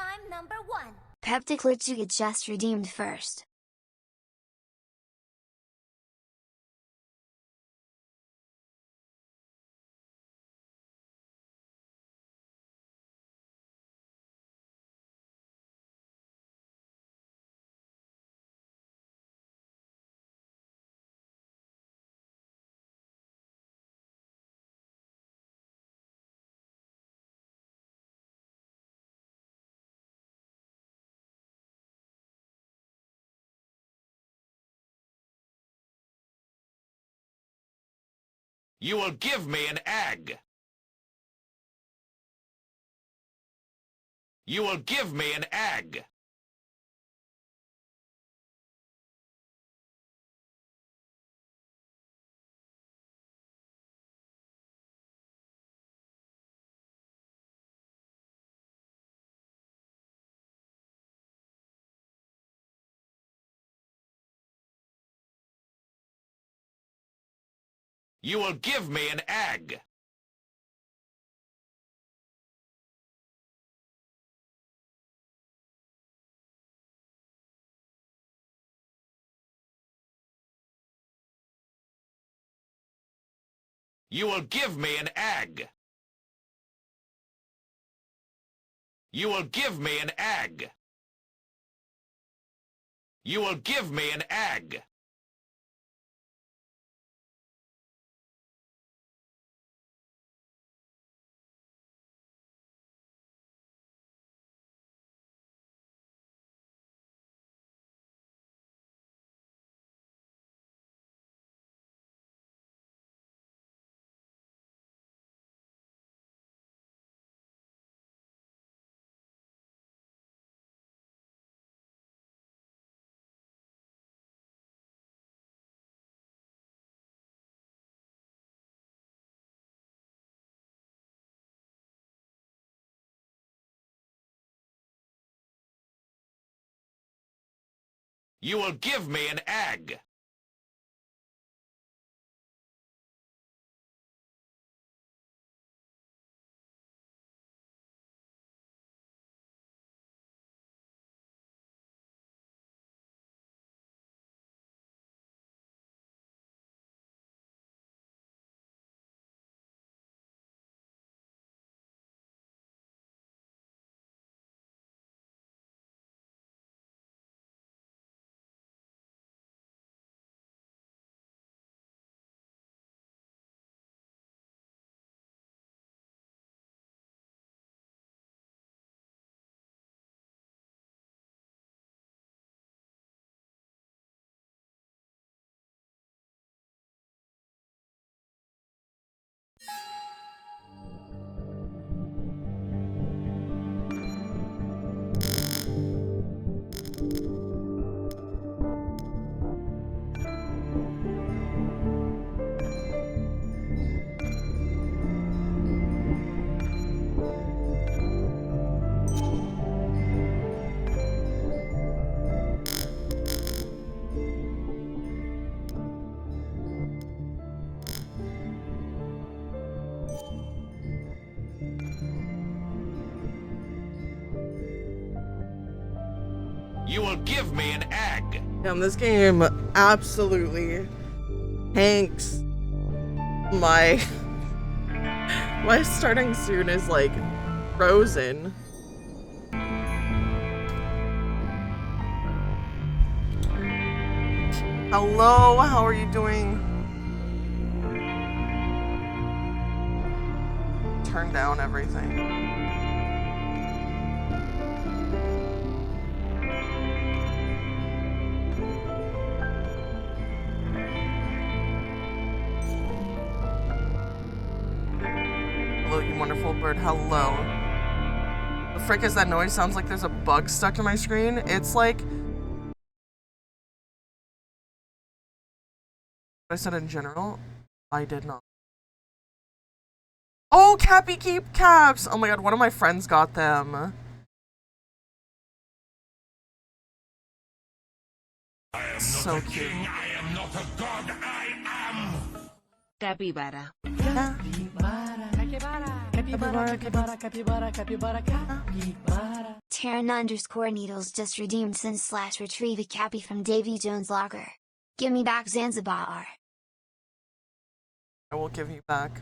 Time number 1. Peptic Litsuga just redeemed first. You will give me an egg. You will give me an egg. You will give me an egg. You will give me an egg. You will give me an egg. You will give me an egg. You will give me an egg. You will give me an egg. Damn, this game absolutely hanks my starting soon is like frozen. Hello, how are you doing? Turn down everything. Hello, you wonderful bird. Hello. The frick is that noise? Sounds like there's a bug stuck to my screen. It's like... I said in general? I did not. Oh, Cappy Keep Caps! Oh my god, one of my friends got them. So cute. I am not a god, I am. Capybara. Yeah. Terran_Needles just redeemed / retrieve a cappy from Davy Jones' locker. Give me back Zanzibar. I will give you back.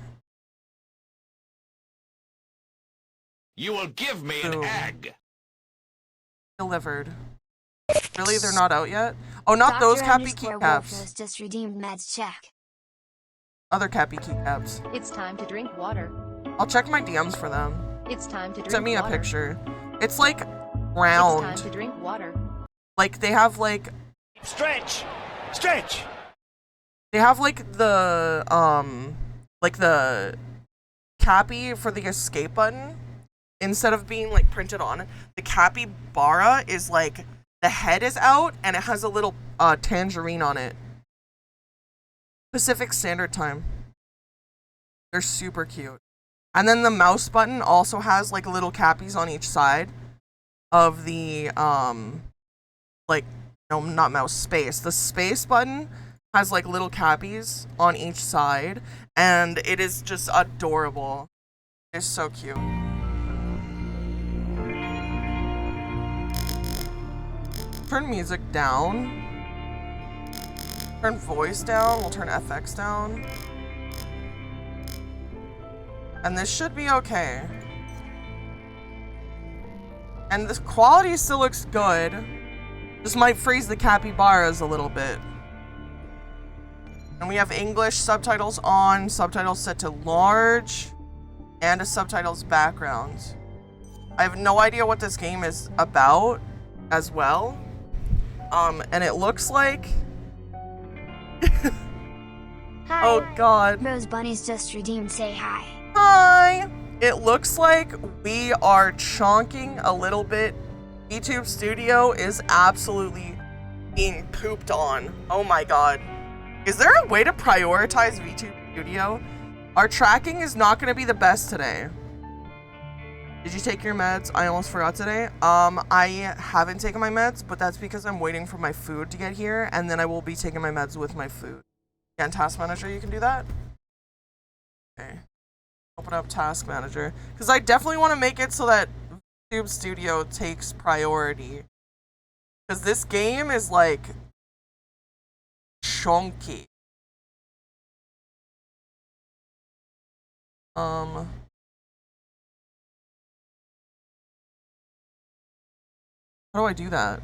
You will give me an Boom. egg. Delivered. Really? They're not out yet? Oh, not Dr. those Cappy keycaps. Wolfos just redeemed meds check. Other Cappy keycaps. It's time to drink water. I'll check my DMs for them. It's time to drink Send me water. a picture. It's like It's round. time to drink water. Like they have like Stretch! Stretch! they have like the Cappy for the escape button. Instead of being like printed on, the capybara is like the head is out and it has a little tangerine on it. Pacific Standard Time. They're super cute. And then the mouse button also has like little cappies on each side of the like no, not mouse, space. The space button has like little cappies on each side and it is just adorable. It's so cute. Turn music down. Turn voice down. We'll turn FX down. And this should be okay. And the quality still looks good. This might freeze the capybaras a little bit. And we have English subtitles on, subtitles set to large, and a subtitles background. I have no idea what this game is about as well. And it looks like Hi. oh god. Rose Bunnies just redeemed say hi. Hi! It looks like we are chonking a little bit. VTube Studio is absolutely being pooped on. Oh my god. Is there a way to prioritize VTube Studio? Our tracking is not going to be the best today. Did you take your meds? I almost forgot today. I haven't taken my meds, but that's because I'm waiting for my food to get here, and then I will be taking my meds with my food. Yeah, in Task Manager, you can do that? Okay. Open up Task Manager. Because I definitely want to make it so that VTube Studio takes priority. Because this game is, like, chunky. How do I do that?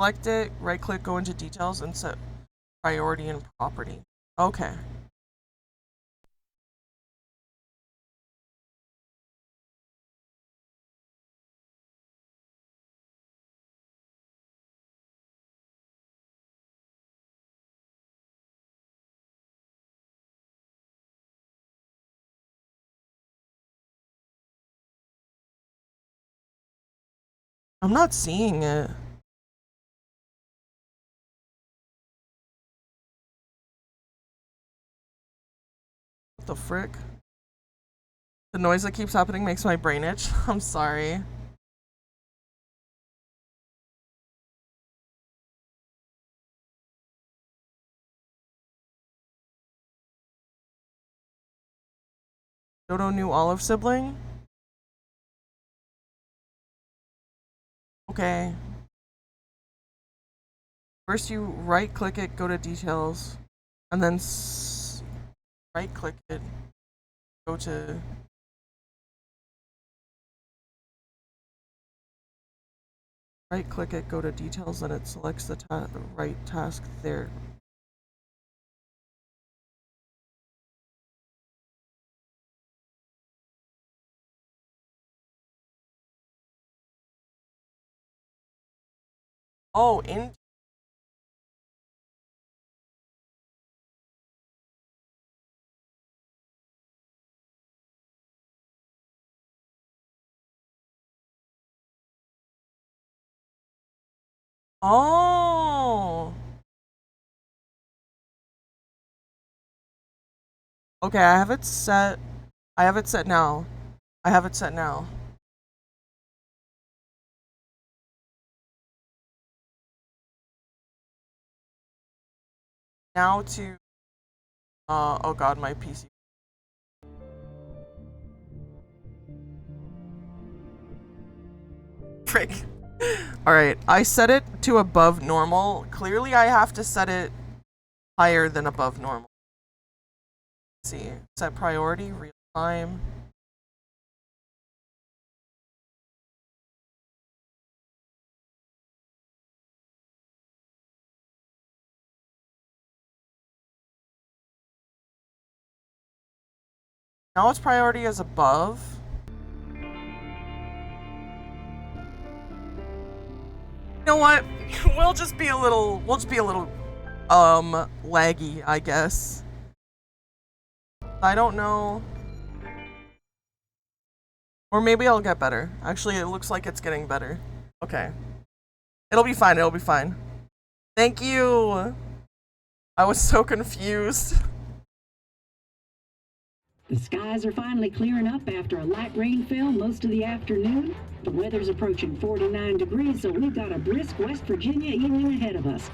Select it, right click, go into details, and set priority and property. Okay. I'm not seeing it. What the frick? The noise that keeps happening makes my brain itch. I'm sorry. Dodo new Olive sibling? Okay. First you right click it, go to details, and then right click it, go to right click it, go to details, and it selects the right task there. Oh, in oh. Okay, I have it set. I have it set now. I have it set now. Now to Oh god, my PC. Frick. Alright, I set it to above normal. Clearly I have to set it higher than above normal. Let's see. Set priority, real time. Now its priority is above. You know what? We'll just be a little laggy, I guess. I don't know. Or maybe I'll get better. Actually, it looks like it's getting better. Okay. It'll be fine, it'll be fine. Thank you! I was so confused. The skies are finally clearing up after a light rain fell most of the afternoon. The weather's approaching 49 degrees, so we've got a brisk West Virginia evening ahead of us.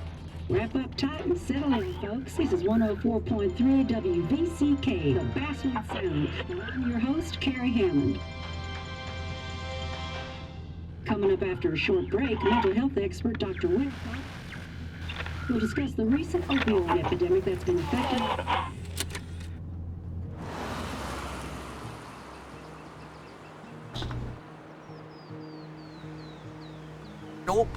Wrap up tight and settle in, folks. This is 104.3 WVCK, the Basswood Sound. And I'm your host, Carrie Hammond. Coming up after a short break, mental health expert Dr. Winnicott will discuss the recent opioid epidemic that's been affecting... Nope.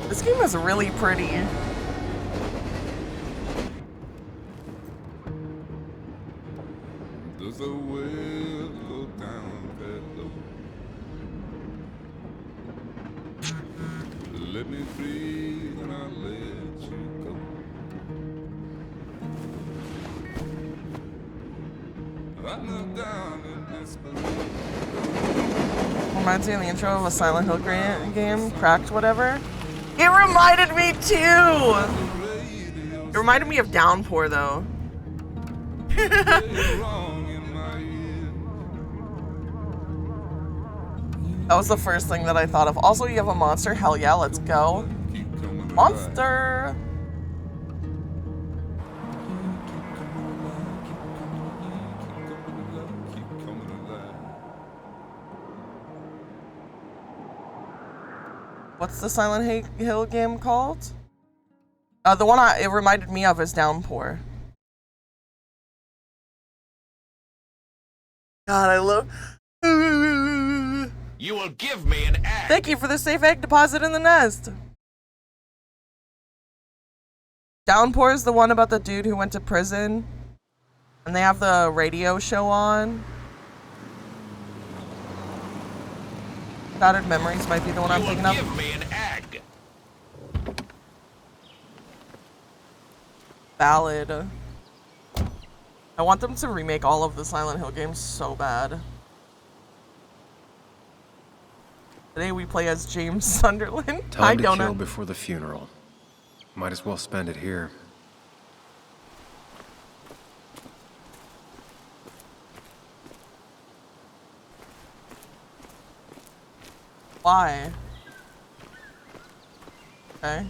This game is really pretty. Does the well go down that low? Let me breathe and I'll let you go. I knelt down in desperation. Reminds me of the intro of a Silent Hill game, Cracked whatever. It reminded me too! It reminded me of Downpour though. That was the first thing that I thought of. Also, you have a monster? Hell yeah, let's go. Monster! What's the Silent Hill game called? The one it reminded me of is Downpour. God, I love... You will give me an egg. Thank you for the safe egg deposit in the nest. Downpour is the one about the dude who went to prison. And they have the radio show on. Shattered Memories might be the one I'm thinking of. Give me an egg. Ballad. I want them to remake all of the Silent Hill games so bad. Today we play as James Sunderland. Time to kill before the funeral. Might as well spend it here. Why? Okay.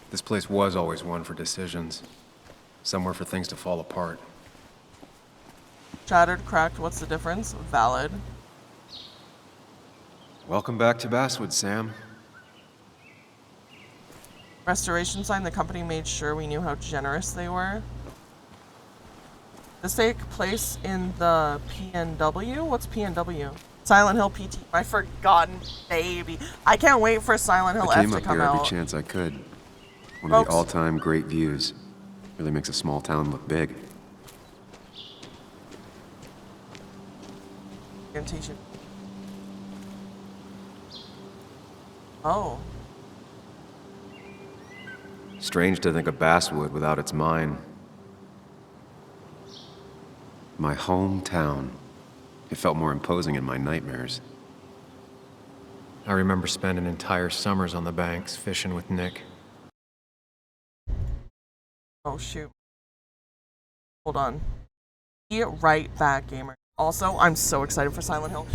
This place was always one for decisions. Somewhere for things to fall apart. Shattered, cracked, what's the difference? Valid. Welcome back to Basswood, Sam. Restoration sign, the company made sure we knew how generous they were. This take place in the PNW? What's PNW? Silent Hill PT, my forgotten baby. I can't wait for Silent Hill I F came to up come here every out. chance I could. One Folks. of the all-time great views. Really makes a small town look big. Orientation. Oh. Strange to think of Basswood without its mine. My hometown. It felt more imposing in my nightmares. I remember spending entire summers on the banks fishing with Nick. Oh, shoot. Hold on. Be right back, gamer. Also, I'm so excited for Silent Hill.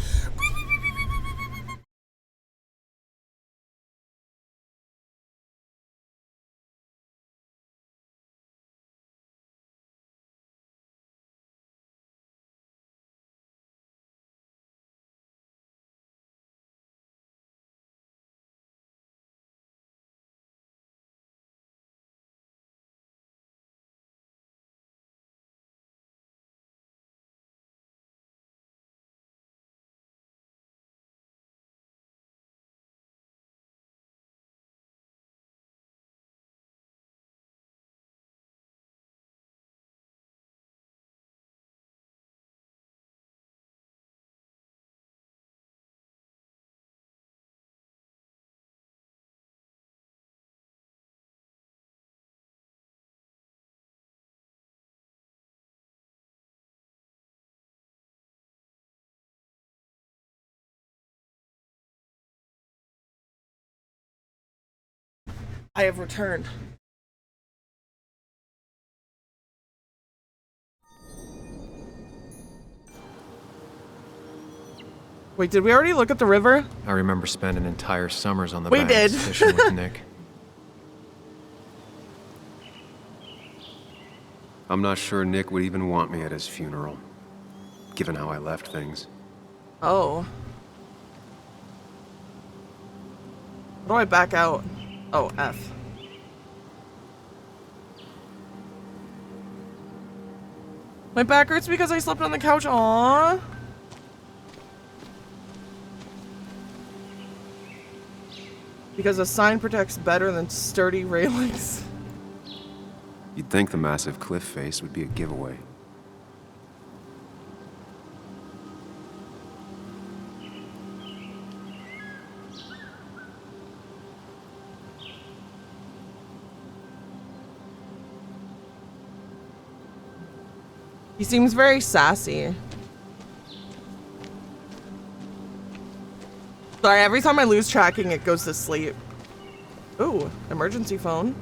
I have returned. Wait, did we already look at the river? I remember spending entire summers on the We banks did. fishing with Nick. I'm not sure Nick would even want me at his funeral, given how I left things. Oh. How do I back out? Oh, F. My back hurts because I slept on the couch. Aww. Because a sign protects better than sturdy railings. You'd think the massive cliff face would be a giveaway. He seems very sassy. Sorry, every time I lose tracking, it goes to sleep. Ooh, emergency phone.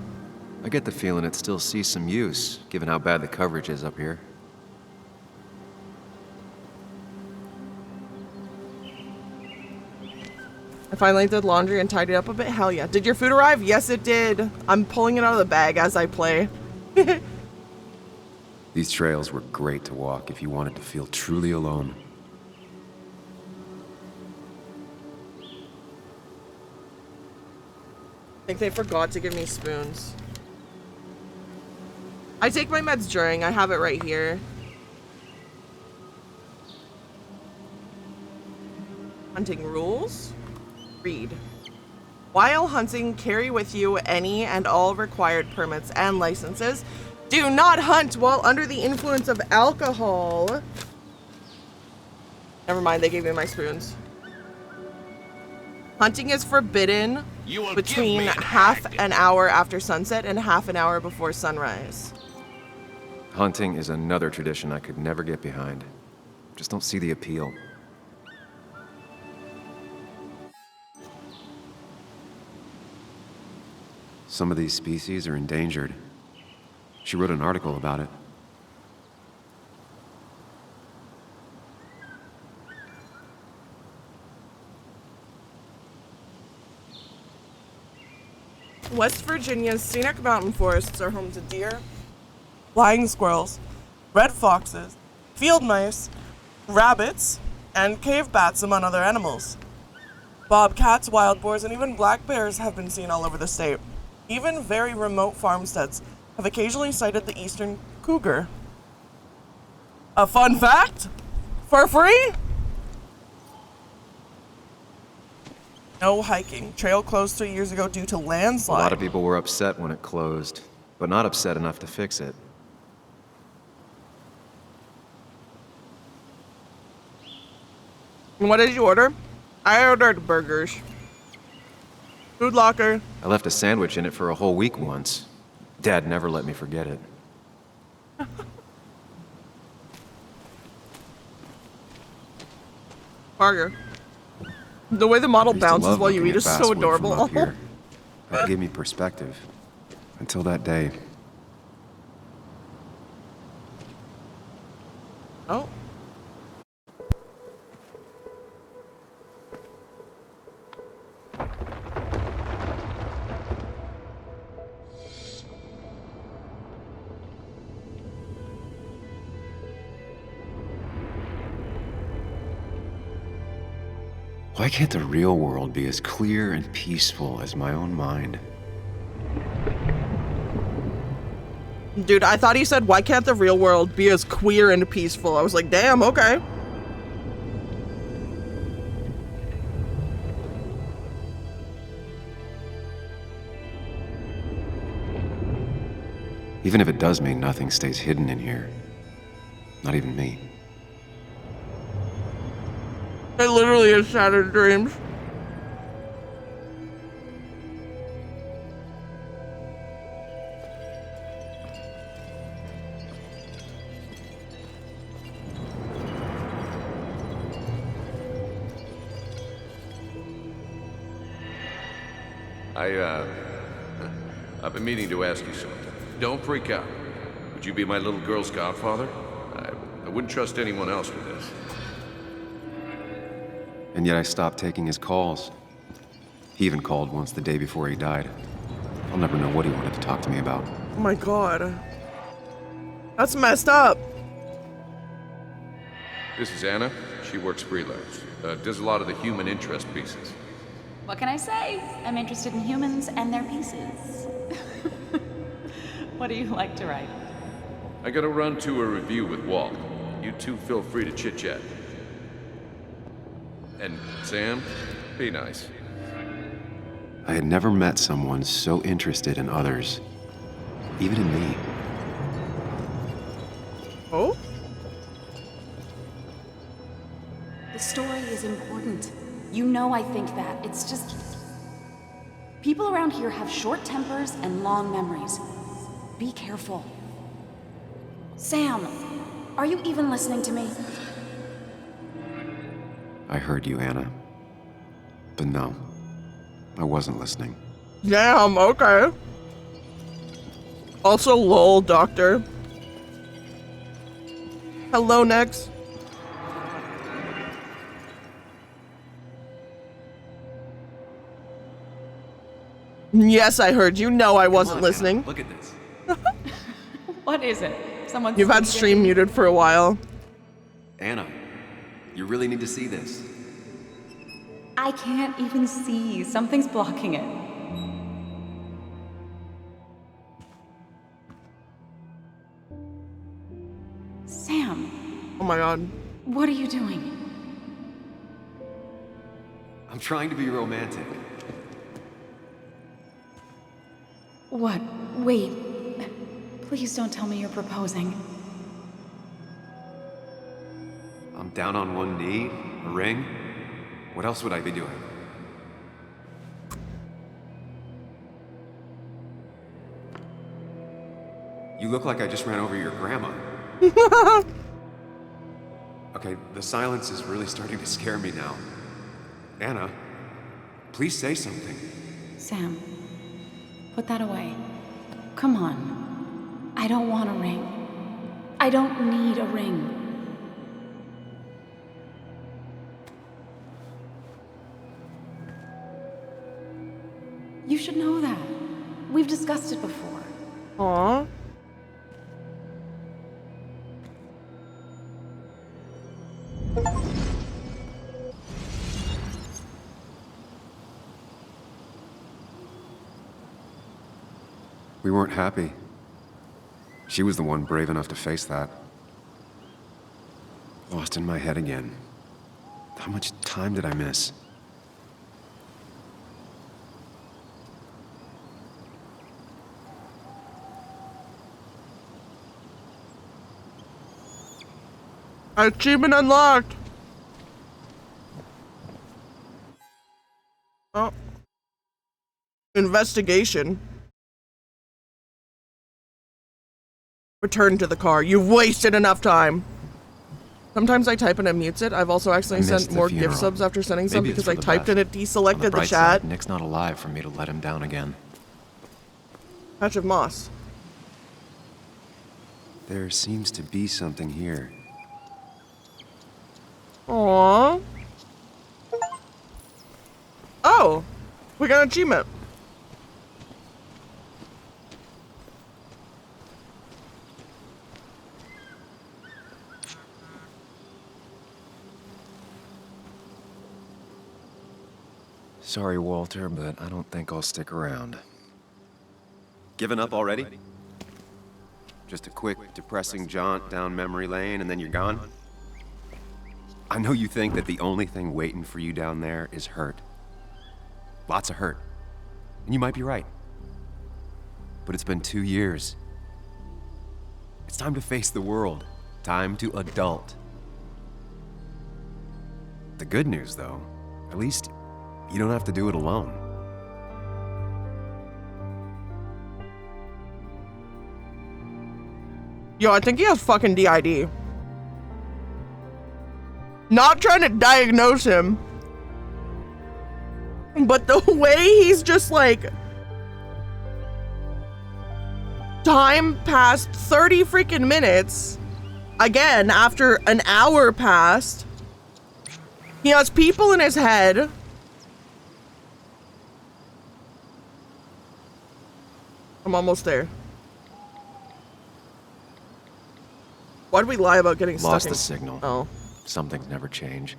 I get the feeling it still sees some use, given how bad the coverage is up here. I finally did laundry and tidied up a bit. Hell yeah. Did your food arrive? Yes, it did. I'm pulling it out of the bag as I play. These trails were great to walk if you wanted to feel truly alone. I think they forgot to give me spoons. I take my meds during. I have it right here. Hunting rules. Read. While hunting, carry with you any and all required permits and licenses. Do not hunt while under the influence of alcohol. Never mind, they gave me my spoons. Hunting is forbidden between half an hour after sunset and half an hour before sunrise. Hunting is another tradition I could never get behind. Just don't see the appeal. Some of these species are endangered. She wrote an article about it. West Virginia's scenic mountain forests are home to deer, flying squirrels, red foxes, field mice, rabbits, and cave bats, among other animals. Bobcats, wild boars, and even black bears have been seen all over the state. Even very remote farmsteads have occasionally sighted the eastern cougar. A fun fact? For free? No hiking. Trail closed 3 years ago due to A landslide. lot of people were upset when it closed, but not upset enough to fix it. And what did you order? I ordered burgers. Food locker. I left a sandwich in it for a whole week once. Dad never let me forget it. Burger. The way the model I used to bounces love while you looking eat at is so basswood from adorable. up here. That gave me perspective. Until that day. Oh. Why can't the real world be as clear and peaceful as my own mind? Dude, I thought he said, why can't the real world be as queer and peaceful? I was like, damn, okay. Even if it does mean nothing stays hidden in here. Not even me. It literally is shattered dreams. I've been meaning to ask you something. Don't freak out. Would you be my little girl's godfather? I wouldn't trust anyone else with this. And yet I stopped taking his calls. He even called once the day before he died. I'll never know what he wanted to talk to me about. Oh my god. That's messed up. This is Anna. She works freelance. Does a lot of the human interest pieces. What can I say? I'm interested in humans and their pieces. What do you like to write? I gotta run to a review with Walt. You two feel free to chit-chat. And Sam, be nice. I had never met someone so interested in others, even in me. Oh? The story is important. You know I think that. It's just... people around here have short tempers and long memories. Be careful. Sam, are you even listening to me? I heard you, Anna. But no, I wasn't listening. Damn, okay. Also, lol, doctor. Hello, next. Yes, I heard you. No, I wasn't listening. Anna, look at this. What is it? Someone... You've had stream muted for a while. Anna, you really need to see this. I can't even see. Something's blocking it. Sam. Oh my god. What are you doing? I'm trying to be romantic. What? Wait. Please don't tell me you're proposing. I'm down on one knee, a ring. What else would I be doing? You look like I just ran over your grandma. Okay, the silence is really starting to scare me now. Anna, please say something. Sam, put that away. Come on. I don't want a ring. I don't need a ring. You should know that. We've discussed it before. Aww. We weren't happy. She was the one brave enough to face that. Lost in my head again. How much time did I miss? Achievement unlocked. Oh. Investigation. Return to the car. You've wasted enough time. Sometimes I type and it mutes it. I've also accidentally sent more gift subs after sending some because I typed and it deselected the chat. Nick's not alive for me to let him down again. Patch of moss. There seems to be something here. Aww. Oh, we got an achievement. Sorry, Walter, but I don't think I'll stick around. Given up already? Just a quick, depressing jaunt down memory lane and then you're gone? I know you think that the only thing waiting for you down there is hurt. Lots of hurt. And you might be right. But it's been 2 years. It's time to face the world. Time to adult. The good news, though, at least you don't have to do it alone. Yo, I think he has fucking DID. Not trying to diagnose him, but the way he's just like, time passed 30 freaking minutes. Again, after an hour passed. He has people in his head. I'm almost there. Why did we lie about getting stuck? Lost the signal. Oh. Some things never change.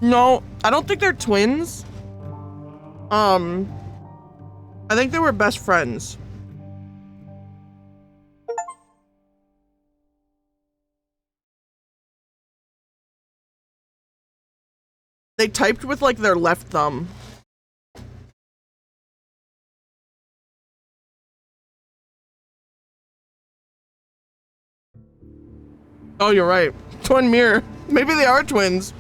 No, I don't think they're twins. I think they were best friends. They typed with like their left thumb. Oh, you're right. Twin mirror. Maybe they are twins.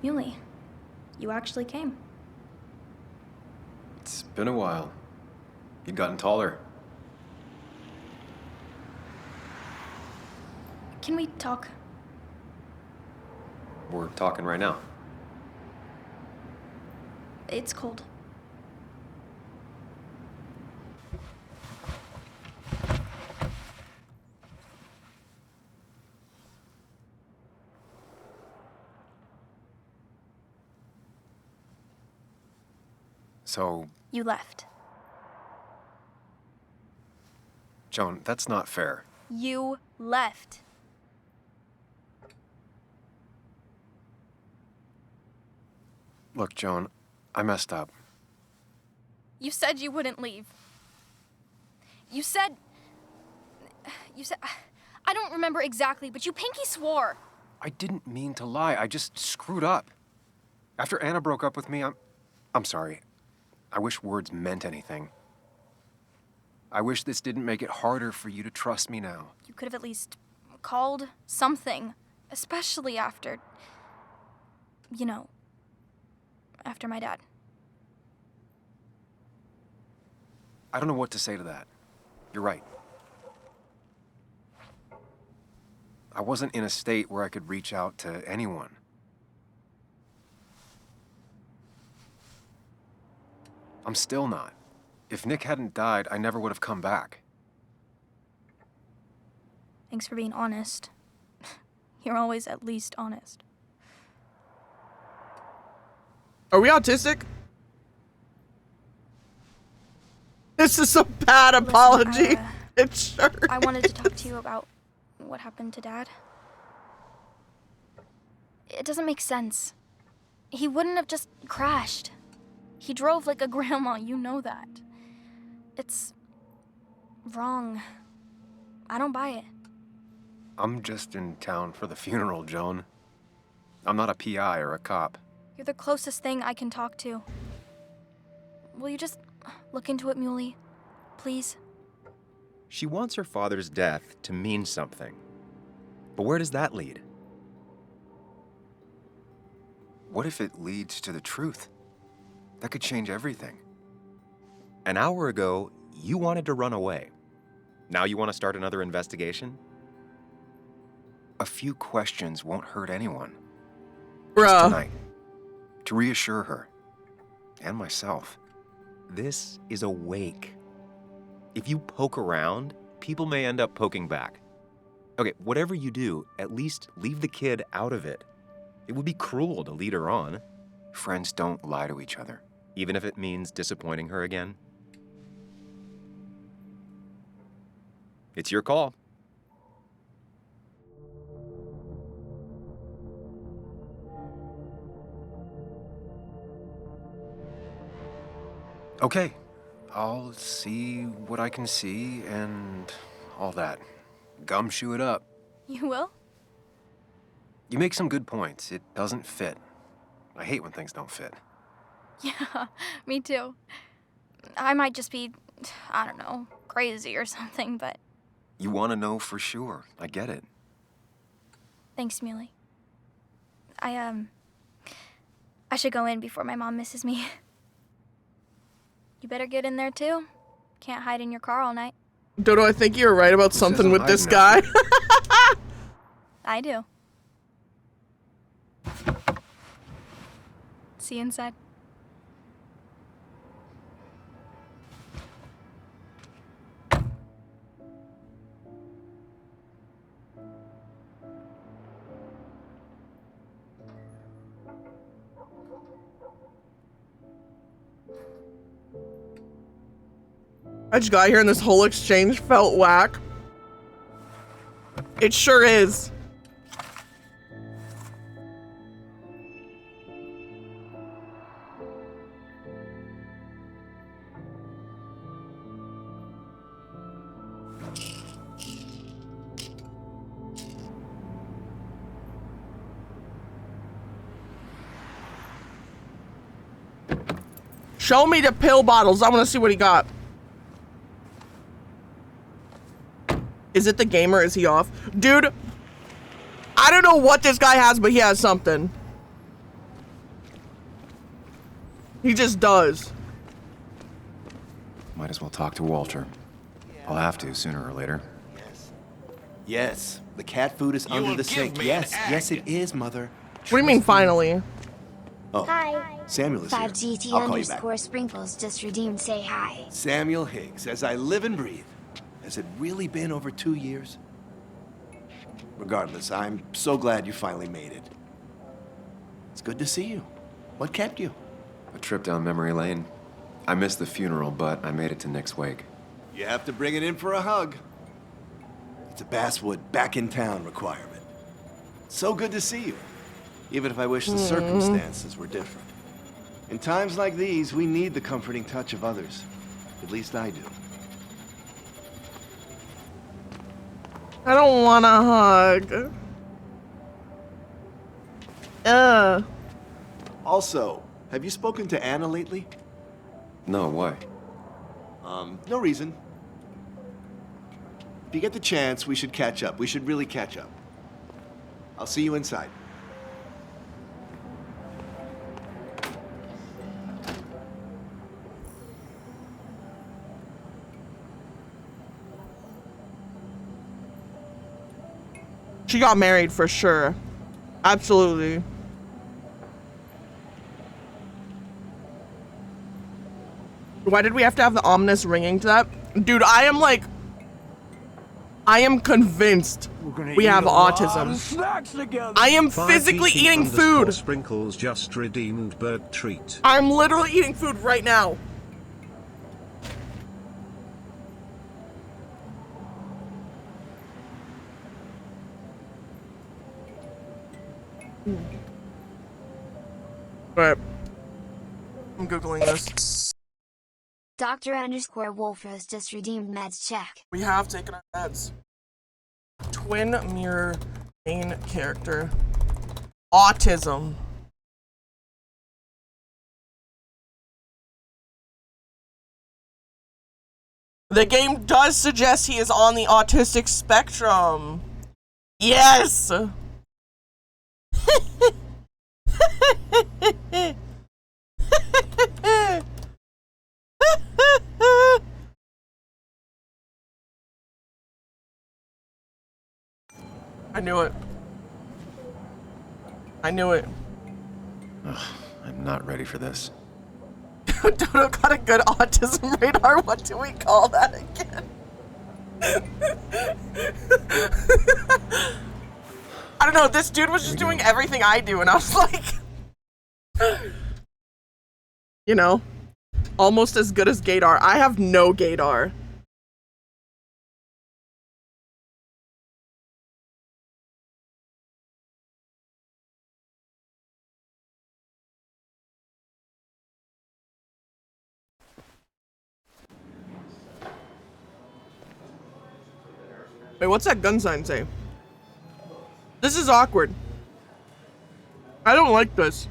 Yuli, you actually came. It's been a while. You've gotten taller. Can we talk? We're talking right now. It's cold. So... You left. Joan, that's not fair. You left. Look, Joan, I messed up. You said you wouldn't leave. You said... I don't remember exactly, but you pinky swore. I didn't mean to lie. I just screwed up. After Anna broke up with me, I'm sorry. I wish words meant anything. I wish this didn't make it harder for you to trust me now. You could have at least called something, especially after... You know, after my dad. I don't know what to say to that. You're right. I wasn't in a state where I could reach out to anyone. I'm still not. If Nick hadn't died, I never would have come back. Thanks for being honest. You're always at least honest. Are we autistic? This is a bad apology. Listen, It sure I wanted to talk to you about what happened to Dad. It doesn't make sense. He wouldn't have just crashed. He drove like a grandma, you know that. It's wrong. I don't buy it. I'm just in town for the funeral, Joan. I'm not a PI or a cop. You're the closest thing I can talk to. Will you just look into it, Muley? Please? She wants her father's death to mean something. But where does that lead? What if it leads to the truth? That could change everything. An hour ago, you wanted to run away. Now you want to start another investigation? A few questions won't hurt anyone. Just Bruh. tonight, to reassure her, and myself, this is a wake. If you poke around, people may end up poking back. Okay, whatever you do, at least leave the kid out of it. It would be cruel to lead her on. Friends don't lie to each other, even if it means disappointing her again. It's your call. Okay, I'll see what I can see and all that. Gumshoe it up. You will? You make some good points. It doesn't fit. I hate when things don't fit. Yeah, me too. I might just be, I don't know, crazy or something, but You want to know for sure. I get it. thanks, Muley. I should go in before my mom misses me. You better get in there too. Can't hide in your car all night. Dodo, I think you're right about something with this guy. I do. See you inside. I just got here and this whole exchange felt whack. It sure is. Show me the pill bottles. I want to see what he got. Is it the gamer? Is he off? Dude, I don't know what this guy has, but he has something. He just does. Might as well talk to Walter. I'll have to sooner or later. Yes, the cat food is You under will the give sink. me Yes, an yes, egg. it is, Mother. What do you mean, finally? Oh, Hi. Samuel is here. 5GT I'll call you back. underscore sprinkles just redeemed. Say hi. Samuel Higgs, as I live and breathe. Has it really been over 2 years? Regardless, I'm so glad you finally made it. It's good to see you. What kept you? A trip down memory lane. I missed the funeral, but I made it to Nick's wake. You have to bring it in for a hug. It's a Basswood back in town requirement. So good to see you, even if I wish the circumstances were different. In times like these, we need the comforting touch of others. At least I do. I don't want a hug. Also, have you spoken to Anna lately? No, why? No reason. If you get the chance, we should catch up. We should really catch up. I'll see you inside. She got married for sure. Absolutely. Why did we have to have the ominous ringing to that? Dude, I am convinced we have autism. I am physically eating food. Sprinkles just redeemed bird treat. I'm literally eating food right now. But I'm Googling this. Dr_Wolfrose just redeemed meds check. We have taken our meds. Twin mirror main character. Autism. The game does suggest he is on the autistic spectrum. Yes! I knew it. I knew it. Ugh, I'm not ready for this. Dodo got a good autism radar. What do we call that again? I don't know. This dude was just doing everything I do, and I was like, you know, almost as good as Gaydar. I have no Gaydar. Wait, what's that gun sign say? This is awkward. I don't like this.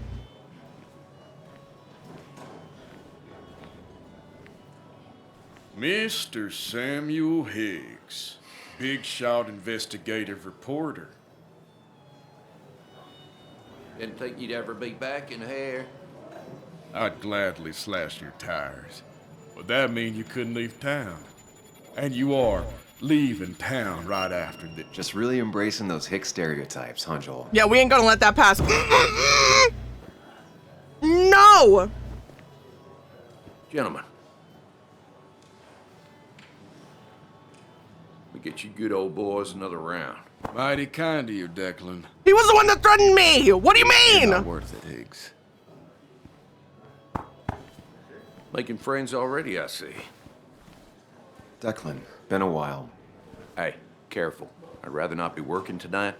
Mr. Samuel Higgs, Big Shot investigative reporter. Didn't think you'd ever be back in here. I'd gladly slash your tires, but that mean you couldn't leave town. And you are leaving town right after this. Just really embracing those hick stereotypes, huh, Joel? Yeah, we ain't gonna let that pass. No! Gentlemen. We get you good old boys another round. Mighty kind of you, Declan. He was the one that threatened me! What do you mean? Not worth it, Higgs. Making friends already, I see. Declan, been a while. Hey, careful. I'd rather not be working tonight.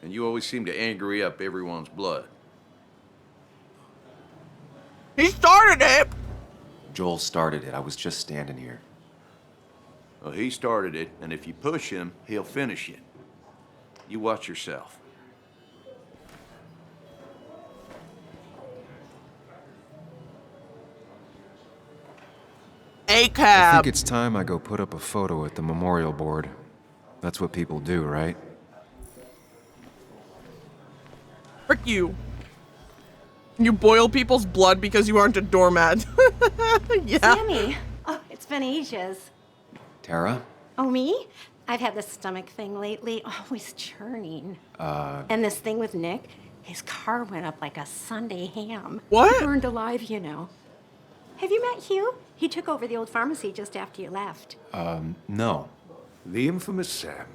And you always seem to angry up everyone's blood. He started it! Joel started it. I was just standing here. Well, he started it, and if you push him, he'll finish it. You watch yourself. I ACAB. think it's time I go put up a photo at the memorial board. That's what people do, right? Frick you. You boil people's blood because you aren't a doormat. Yeah. Sammy! Oh, it's been ages. Tara? Oh, me? I've had this stomach thing lately, always churning. And this thing with Nick, his car went up like a Sunday ham. What? Burned alive, you know. Have you met Hugh? He took over the old pharmacy just after you left. No. The infamous Sam.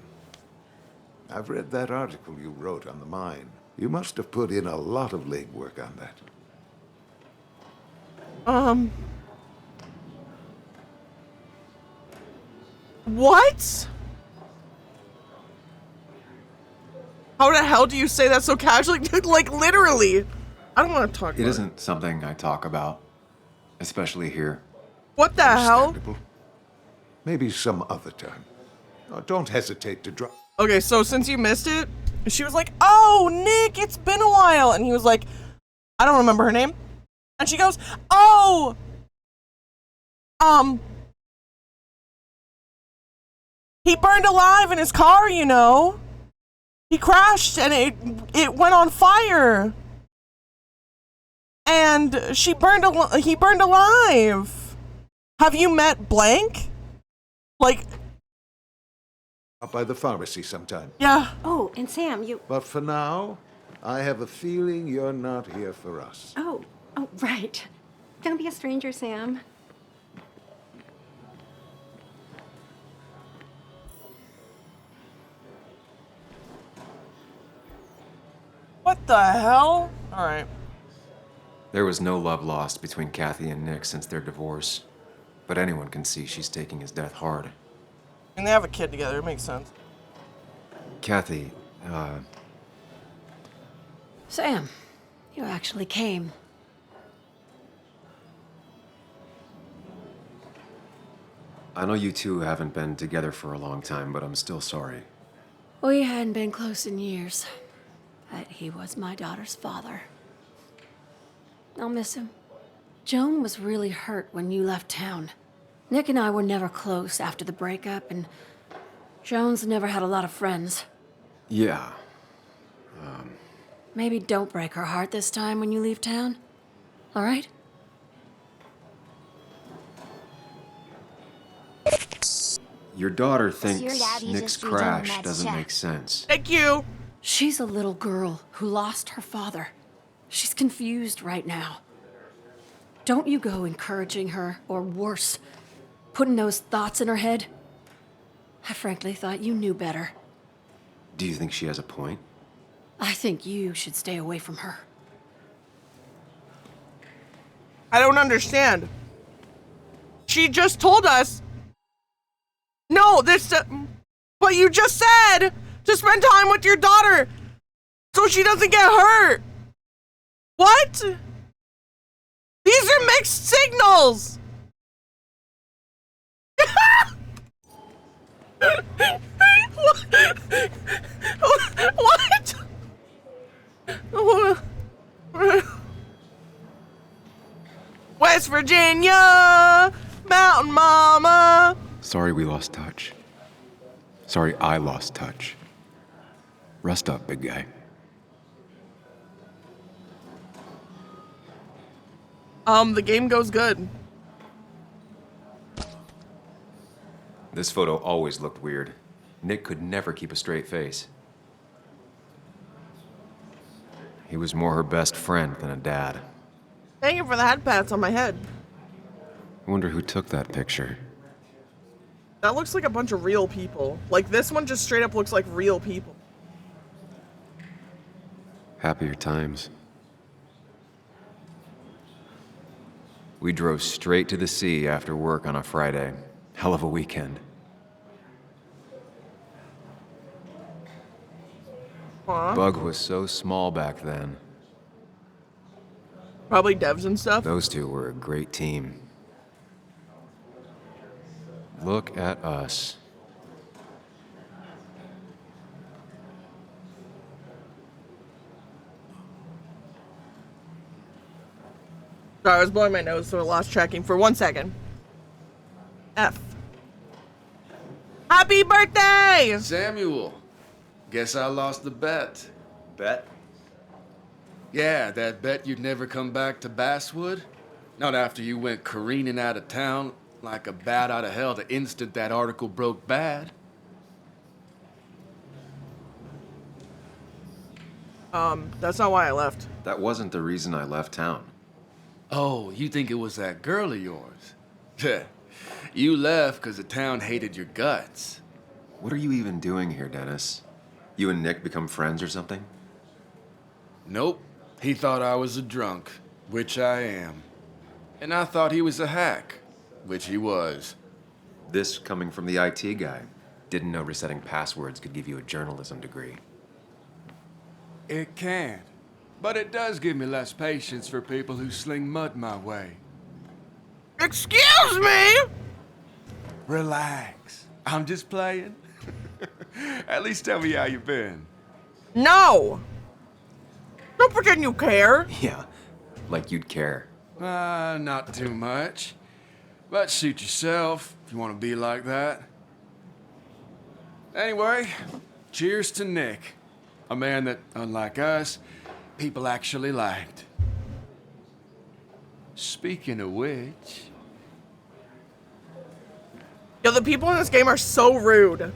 I've read that article you wrote on the mine. You must have put in a lot of legwork on that. What? How the hell do you say that so casually? Like, literally. I don't want to talk about It isn't something I talk about, especially here. What the hell? Understandable. Maybe some other time. Oh, don't hesitate to drop. Okay, so since you missed it, she was like, "Oh, Nick, it's been a while." And he was like, I don't remember her name. And she goes, "Oh, he burned alive in his car, you know. He crashed and it went on fire. And he burned alive. Have you met blank?" Like, Up by the pharmacy sometime. yeah. Oh, and Sam, you... But for now, I have a feeling you're not here for us. Oh, right. Don't be a stranger, Sam. What the hell? All right. There was no love lost between Kathy and Nick since their divorce. But anyone can see she's taking his death hard. And they have a kid together. It makes sense. Kathy, Sam, you actually came. I know you two haven't been together for a long time, but I'm still sorry. We hadn't been close in years, but he was my daughter's father. I'll miss him. Joan was really hurt when you left town. Nick and I were never close after the breakup, and Joan's never had a lot of friends. Yeah. Maybe don't break her heart this time when you leave town. All right? Your daughter your thinks daddy Nick's just redone crash that doesn't check. make sense. Thank you. She's a little girl who lost her father. She's confused right now. Don't you go encouraging her, or worse, putting those thoughts in her head. I frankly thought you knew better. Do you think she has a point? I think you should stay away from her. I don't understand. She just told us. No, this. But you just said to spend time with your daughter so she doesn't get hurt. What? These are mixed signals. What? West Virginia, Mountain Mama. Sorry we lost touch. Sorry I lost touch. Rest up, big guy. The game goes good. This photo always looked weird. Nick could never keep a straight face. He was more her best friend than a dad. Thank you for the head pats on my head. I wonder who took that picture. That looks like a bunch of real people. Like, this one just straight up looks like real people. Happier times. We drove straight to the sea after work on a Friday. Hell of a weekend. Aw. Bug was so small back then. Probably devs and stuff. Those two were a great team. Look at us. Sorry, I was blowing my nose, so I lost tracking for 1 second. F. Happy birthday! Samuel, guess I lost the bet. Bet? Yeah, that bet you'd never come back to Basswood? Not after you went careening out of town like a bat out of hell the instant that article broke bad. That's not why I left. That wasn't the reason I left town. Oh, you think it was that girl of yours? You left because the town hated your guts. What are you even doing here, Dennis? You and Nick become friends or something? Nope. He thought I was a drunk, which I am. And I thought he was a hack, which he was. This coming from the IT guy. Didn't know resetting passwords could give you a journalism degree. It can. But it does give me less patience for people who sling mud my way. Excuse me! Relax. I'm just playing. At least tell me how you been. No! Don't pretend you care. Yeah, like you'd care. Not too much. But suit yourself if you want to be like that. Anyway, cheers to Nick. A man that, unlike us, people actually liked. Speaking of which... Yo, the people in this game are so rude.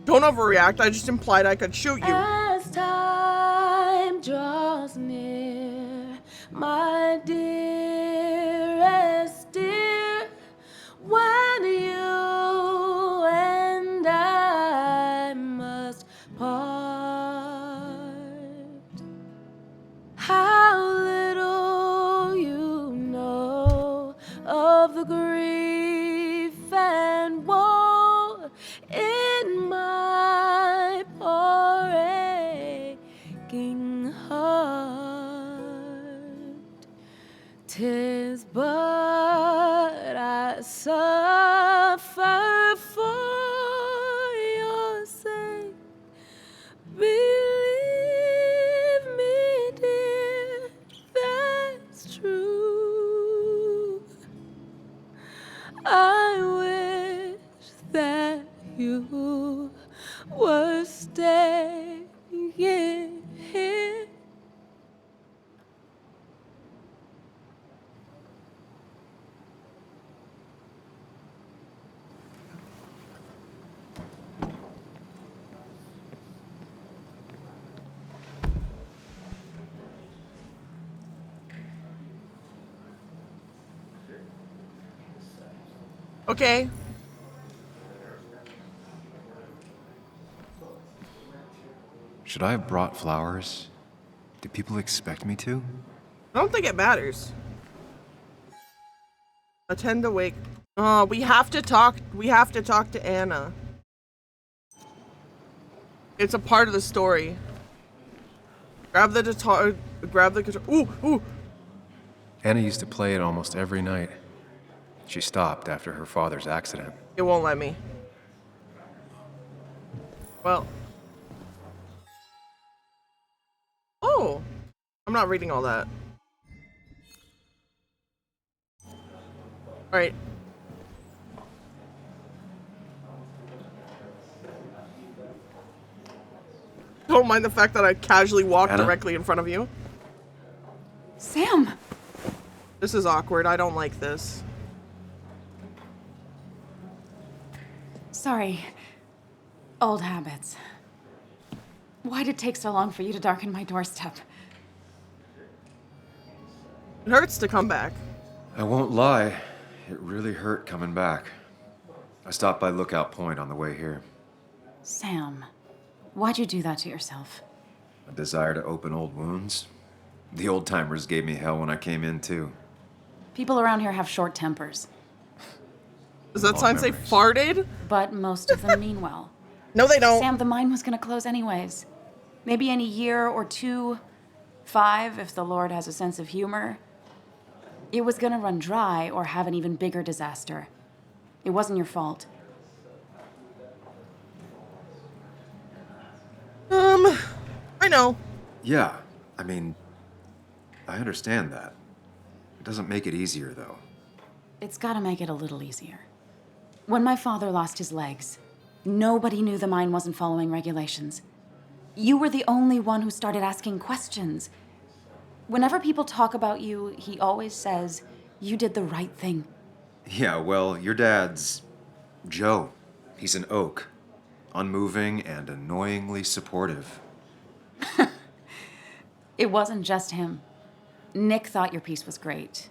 Don't overreact, I just implied I could shoot you. As time draws near, my dearest dear, when you grief and woe in my poor aching heart. 'Tis but I suffer for your sake. Believe me, dear, that's true. I wish that you were staying here. Okay. Should I have brought flowers? Do people expect me to? I don't think it matters. Attend the wake. Oh, we have to talk to Anna. It's a part of the story. Grab the guitar, ooh, ooh. Anna used to play it almost every night. She stopped after her father's accident. It won't let me. Well. Oh, I'm not reading all that. All right. Don't mind the fact that I casually walked Anna? directly in front of you. Sam! This is awkward. I don't like this. Sorry. Old habits. Why'd it take so long for you to darken my doorstep? It hurts to come back. I won't lie, it really hurt coming back. I stopped by Lookout Point on the way here. Sam, why'd you do that to yourself? A desire to open old wounds. The old-timers gave me hell when I came in, too. People around here have short tempers. Does that sign say farted? But most of them mean well. No, they don't. Sam, the mine was gonna close anyways. Maybe in a year or 2, 5, if the Lord has a sense of humor. It was gonna run dry or have an even bigger disaster. It wasn't your fault. I know. Yeah, I mean, I understand that. It doesn't make it easier, though. It's gotta make it a little easier. When my father lost his legs, nobody knew the mine wasn't following regulations. You were the only one who started asking questions. Whenever people talk about you, he always says, you did the right thing. Yeah, well, your dad's Joe. He's an oak. Unmoving and annoyingly supportive. It wasn't just him. Nick thought your piece was great.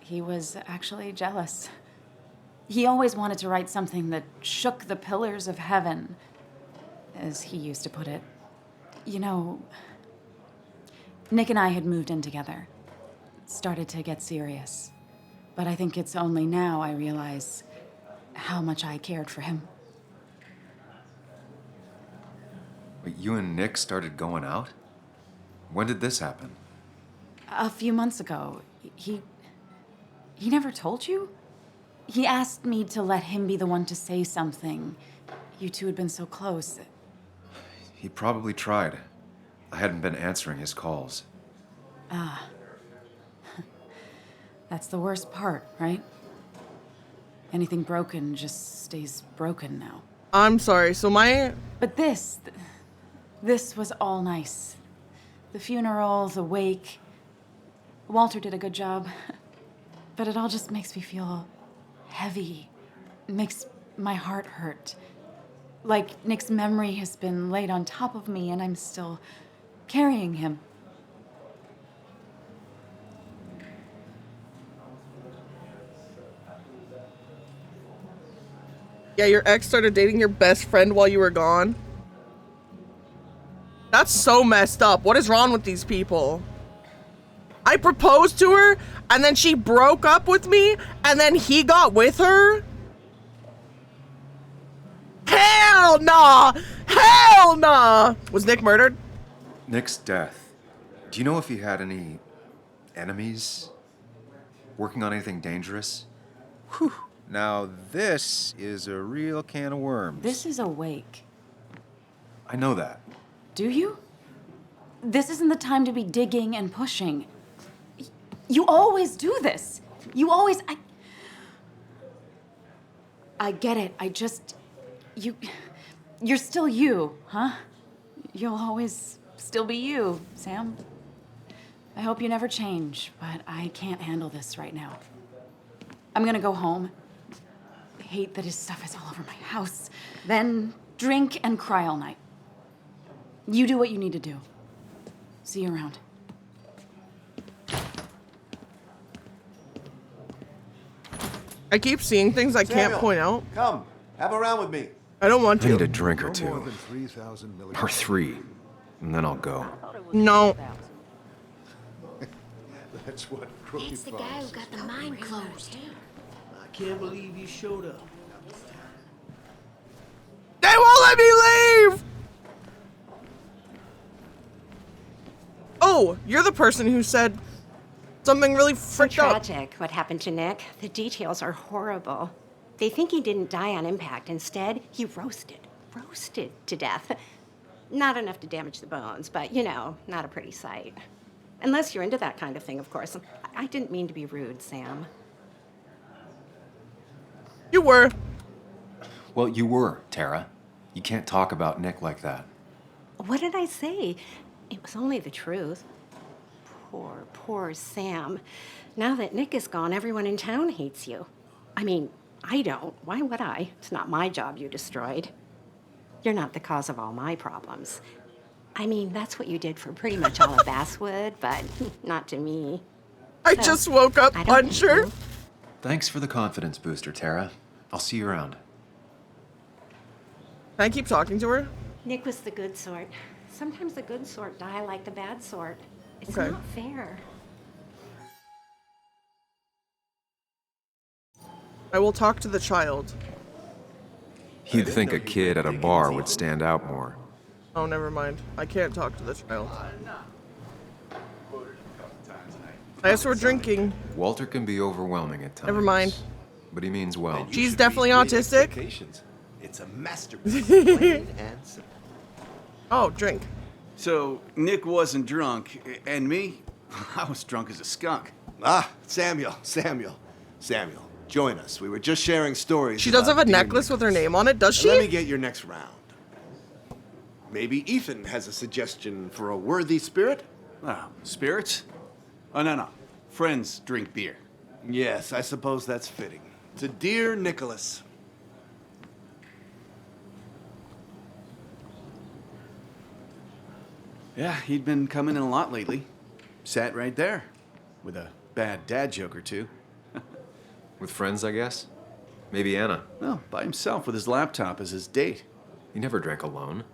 He was actually jealous. He always wanted to write something that shook the pillars of heaven, as he used to put it. You know, Nick and I had moved in together. It started to get serious. But I think it's only now I realize how much I cared for him. Wait, you and Nick started going out? When did this happen? A few months ago. He never told you? He asked me to let him be the one to say something. You two had been so close. He probably tried. I hadn't been answering his calls. Ah. That's the worst part, right? Anything broken just stays broken now. I'm sorry, so But this was all nice. The funeral, the wake. Walter did a good job. But it all just makes me feel heavy. It makes my heart hurt. Like Nick's memory has been laid on top of me and I'm still carrying him. Yeah, your ex started dating your best friend while you were gone. That's so messed up. What is wrong with these people? I proposed to her, and then she broke up with me, and then he got with her? Hell nah! Hell nah! Was Nick murdered? Nick's death. Do you know if he had any enemies? Working on anything dangerous? Whew. Now this is a real can of worms. This is a wake. I know that. Do you? This isn't the time to be digging and pushing. You always do this. You always... I get it. I just... You're still you, huh? You'll always still be you, Sam. I hope you never change, but I can't handle this right now. I'm gonna go home. I hate that his stuff is all over my house. Then drink and cry all night. You do what you need to do. See you around. I keep seeing things I can't Samuel, point out. Come, have a round with me. I don't want I need to. a drink or two. Or 3. And then I'll go. No. That's what Crookie It's the guy who got the mine closed. I can't believe you showed up. They won't let me leave! Oh, you're the person who said something really freaked out. Tragic, what happened to Nick. The details are horrible. They think he didn't die on impact. Instead, he roasted to death. Not enough to damage the bones, but, you know, not a pretty sight. Unless you're into that kind of thing, of course. I didn't mean to be rude, Sam. You were. Well, you were, Tara. You can't talk about Nick like that. What did I say? It was only the truth. Poor Sam. Now that Nick is gone, everyone in town hates you. I mean, I don't. Why would I? It's not my job you destroyed. You're not the cause of all my problems. I mean, that's what you did for pretty much all of Basswood, but not to me. I just woke up unsure. Thanks for the confidence booster, Tara. I'll see you around. Can I keep talking to her? Nick was the good sort. Sometimes the good sort die like the bad sort. It's Okay. not fair. I will talk to the child. You'd think a kid at a bar would stand out more. Oh, never mind. I can't talk to the child. I guess we're drinking. Walter can be overwhelming at times. Never mind. But he means well. She's definitely autistic. It's a masterpiece. Plain and simple. Oh, drink. So, Nick wasn't drunk, and me? I was drunk as a skunk. Ah, Samuel. Join us. We were just sharing stories. She does have a about deer necklace with her name on it, does she? Let me get your next round. Maybe Ethan has a suggestion for a worthy spirit? Oh, spirits? Oh, no. Friends drink beer. Yes, I suppose that's fitting. To dear Nicholas. Yeah, he'd been coming in a lot lately. Sat right there, with a bad dad joke or two. With friends, I guess? Maybe Anna. No, by himself with his laptop as his date. He never drank alone.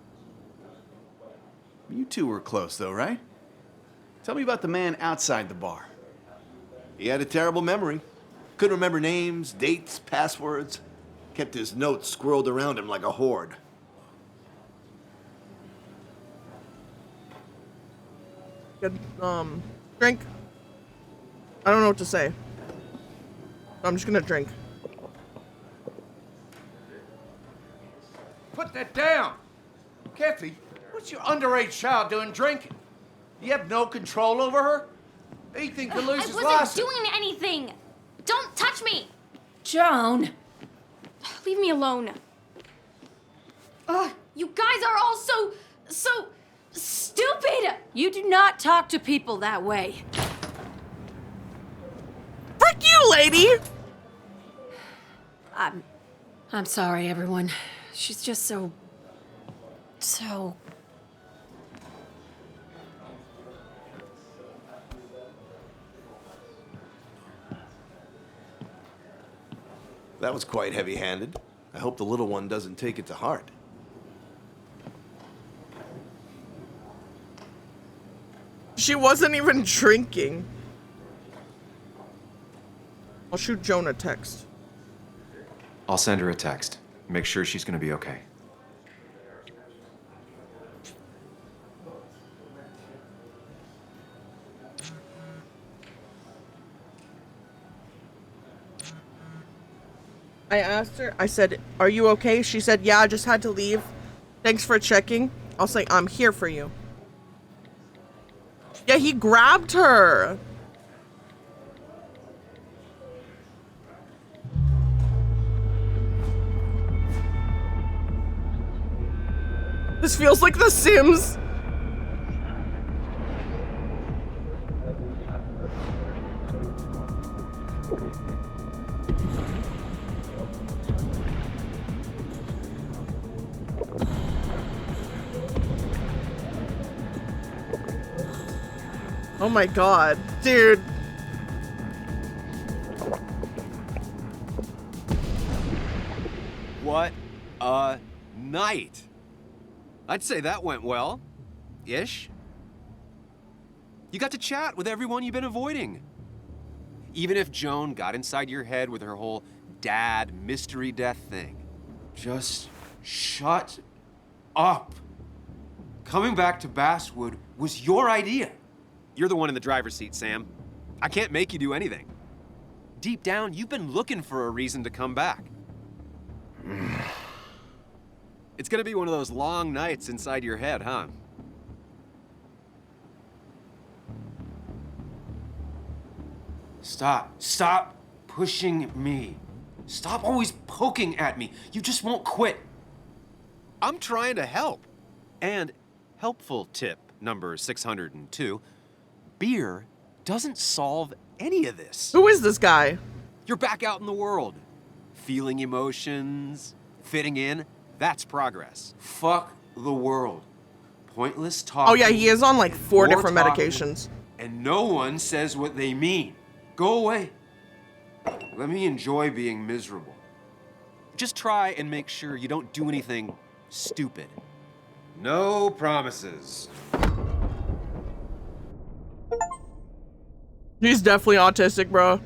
You two were close, though, right? Tell me about the man outside the bar. He had a terrible memory. Couldn't remember names, dates, passwords. Kept his notes squirreled around him like a hoard. Good, drink. I don't know what to say. I'm just gonna drink. Put that down! Kathy, what's your underage child doing drinking? You have no control over her? Ethan could lose his I wasn't license. doing anything! Don't touch me! Joan! Leave me alone. Ugh, you guys are all so stupid! You do not talk to people that way. Frick you, lady! I'm sorry, everyone. She's just so... That was quite heavy-handed. I hope the little one doesn't take it to heart. She wasn't even drinking. I'll shoot Joan a text. I'll send her a text. Make sure she's gonna be okay. I asked her, I said, are you okay? She said, yeah, I just had to leave. Thanks for checking. I'll say, I'm here for you. Yeah, he grabbed her. This feels like The Sims. Oh my god, dude. What a night. I'd say that went well. Ish. You got to chat with everyone you've been avoiding. Even if Joan got inside your head with her whole dad mystery death thing. Just shut up. Coming back to Basswood was your idea. You're the one in the driver's seat, Sam. I can't make you do anything. Deep down, you've been looking for a reason to come back. It's gonna be one of those long nights inside your head, huh? Stop pushing me. Stop always poking at me. You just won't quit. I'm trying to help. And helpful tip number 602, beer doesn't solve any of this. Who is this guy? You're back out in the world. Feeling emotions, fitting in, that's progress. Fuck the world. Pointless talking. Oh yeah, he is on like 4 more different talking, medications. And no one says what they mean. Go away. Let me enjoy being miserable. Just try and make sure you don't do anything stupid. No promises. He's definitely autistic, bro.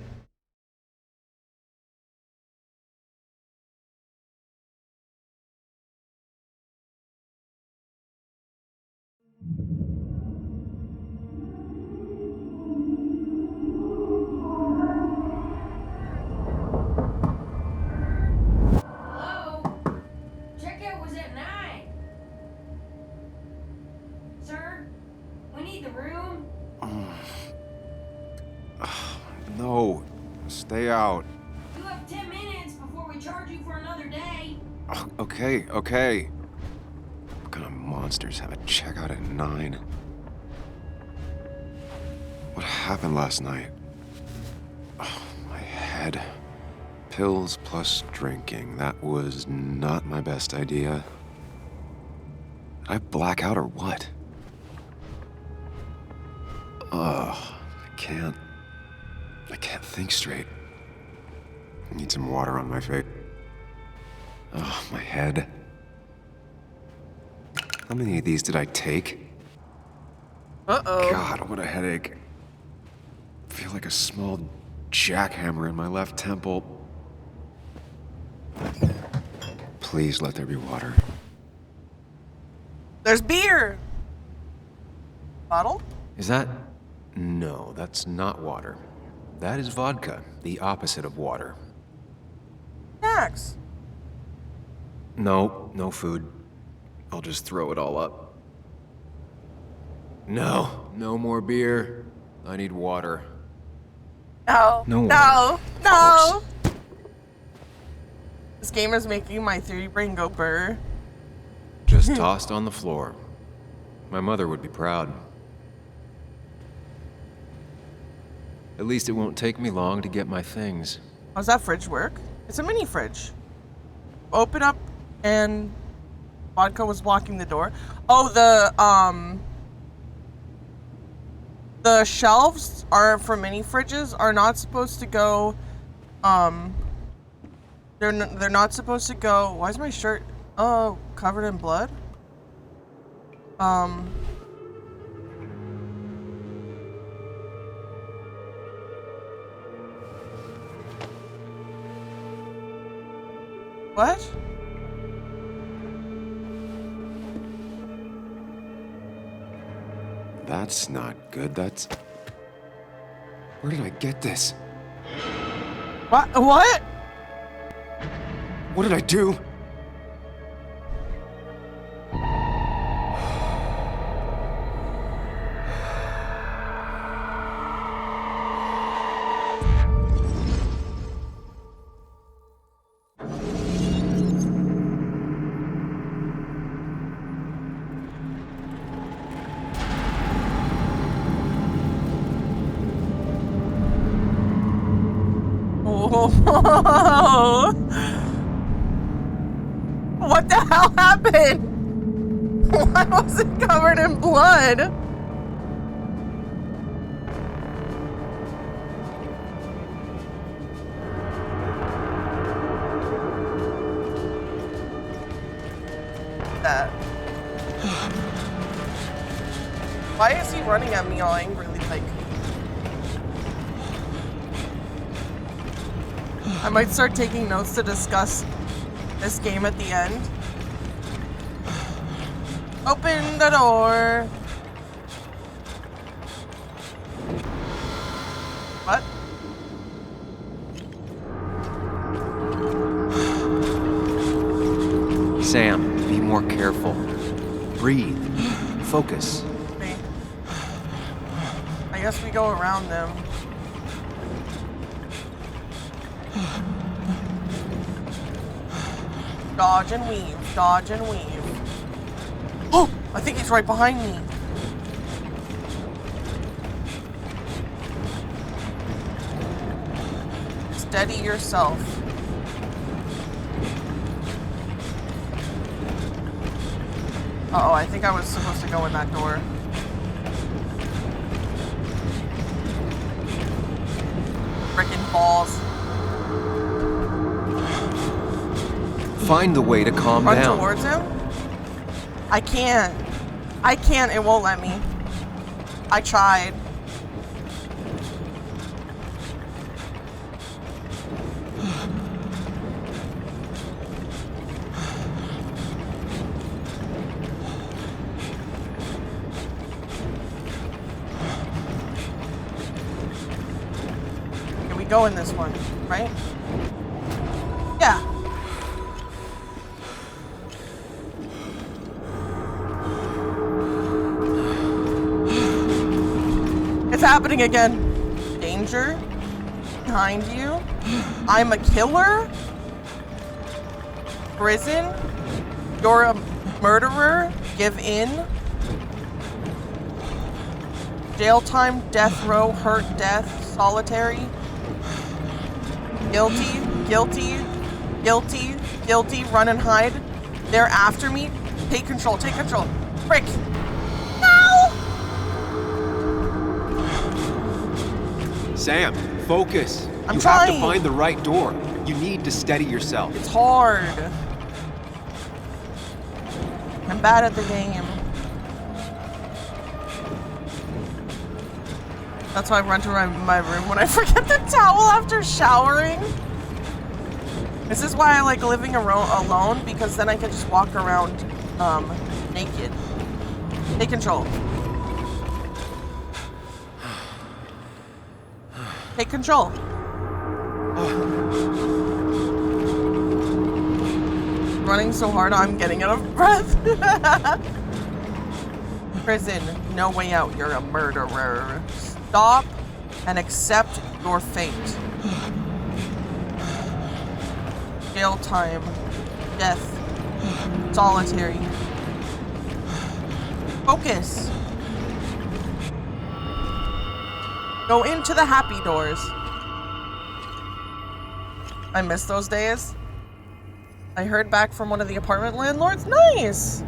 Hello? Checkout was at 9. Sir, we need the room. No, stay out. You have 10 minutes before we charge you for another day. Okay. What kind of monsters have a checkout at 9? What happened last night? Oh, my head. Pills plus drinking. That was not my best idea. Did I black out or what? Ugh, I can't think straight. I need some water on my face. Oh, my head. How many of these did I take? Uh-oh. God, what a headache. I feel like a small jackhammer in my left temple. Please let there be water. There's beer. Bottle? Is that? No, that's not water. That is vodka, the opposite of water. Snacks. No food. I'll just throw it all up. No more beer. I need water. No. No No. water. No. This game is making my 3D brain go burr. Just tossed on the floor. My mother would be proud. At least it won't take me long to get my things. How's that fridge work? It's a mini fridge. Open up and vodka was blocking the door. Oh, the shelves are for mini fridges are not supposed to go they're not supposed to go. Why is my shirt covered in blood? What? That's not good. That's... Where did I get this? What? What? What did I do? Whoa. What the hell happened? Why was it covered in blood? That. Why is he running at me all angrily like... I might start taking notes to discuss this game at the end. Open the door. What? Sam, be more careful. Breathe. Focus. Wait. I guess we go around them. Dodge and weave, dodge and weave. Oh, I think he's right behind me. Steady yourself. Uh-oh, I think I was supposed to go in that door. Frickin' balls. Find the way to calm Run down. towards him? I can't. I can't. It won't let me. I tried. Can we go in this one, right? Yeah. It's happening again. Danger. Behind you. I'm a killer. Prison. You're a murderer. Give in. Jail time, death row, hurt, death, solitary. Guilty, guilty, guilty, guilty, run and hide. They're after me. Take control, take control. Frick. Sam, focus. I'm you trying. have to find the right door. You need to steady yourself. It's hard. I'm bad at the game. That's why I run to my room when I forget the towel after showering. This is why I like living alone, because then I can just walk around naked. Take control. Take control. Running so hard, I'm getting out of breath. Prison, no way out. You're a murderer. Stop and accept your fate. Jail time, death, solitary. Focus. Go into the happy doors. I miss those days. I heard back from one of the apartment landlords. Nice!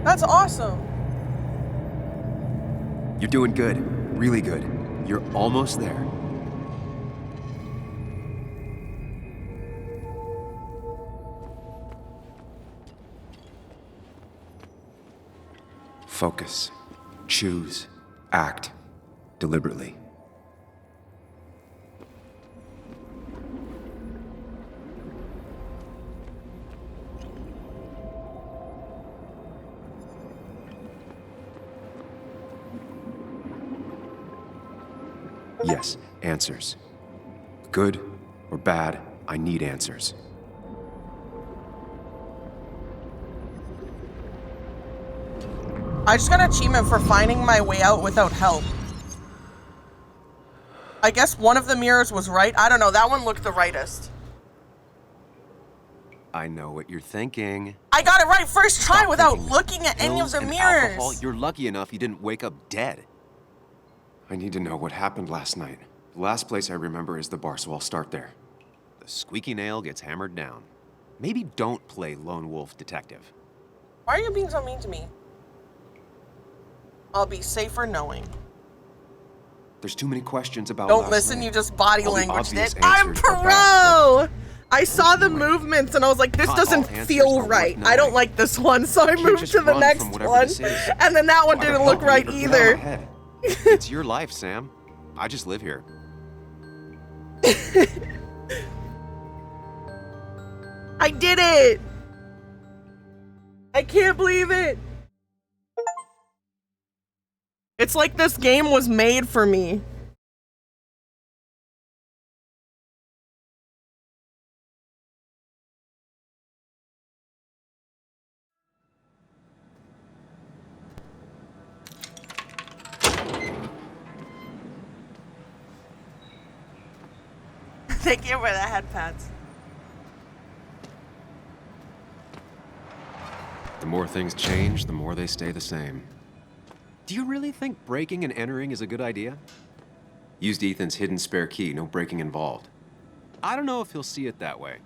That's awesome. You're doing good. Really good. You're almost there. Focus. Choose. Act. Deliberately. Yes, answers. Good or bad, I need answers. I just got an achievement for finding my way out without help. I guess one of the mirrors was right. I don't know. That one looked the rightest. I know what you're thinking. I got it right first try Stop without thinking looking at any of pills the and mirrors. alcohol. You're lucky enough you didn't wake up dead. I need to know what happened last night. The last place I remember is the bar, so I'll start there. The squeaky nail gets hammered down. Maybe don't play lone wolf detective. Why are you being so mean to me? I'll be safer knowing. There's too many questions about Don't last listen, night. you just body All the language obvious it. I'm answers are bad, pro! I saw the movements and I was like, this Not doesn't all answers feel are worth right. I knowing. don't like this one, so I can't moved just to the run next from whatever one. this is. And then that one Why the didn't hell look do you right ever get out of my either. head? It's your life, Sam. I just live here. I did it! I can't believe it! It's like this game was made for me. Thank you for the head pats. The more things change, the more they stay the same. Do you really think breaking and entering is a good idea? Used Ethan's hidden spare key, no breaking involved. I don't know if he'll see it that way.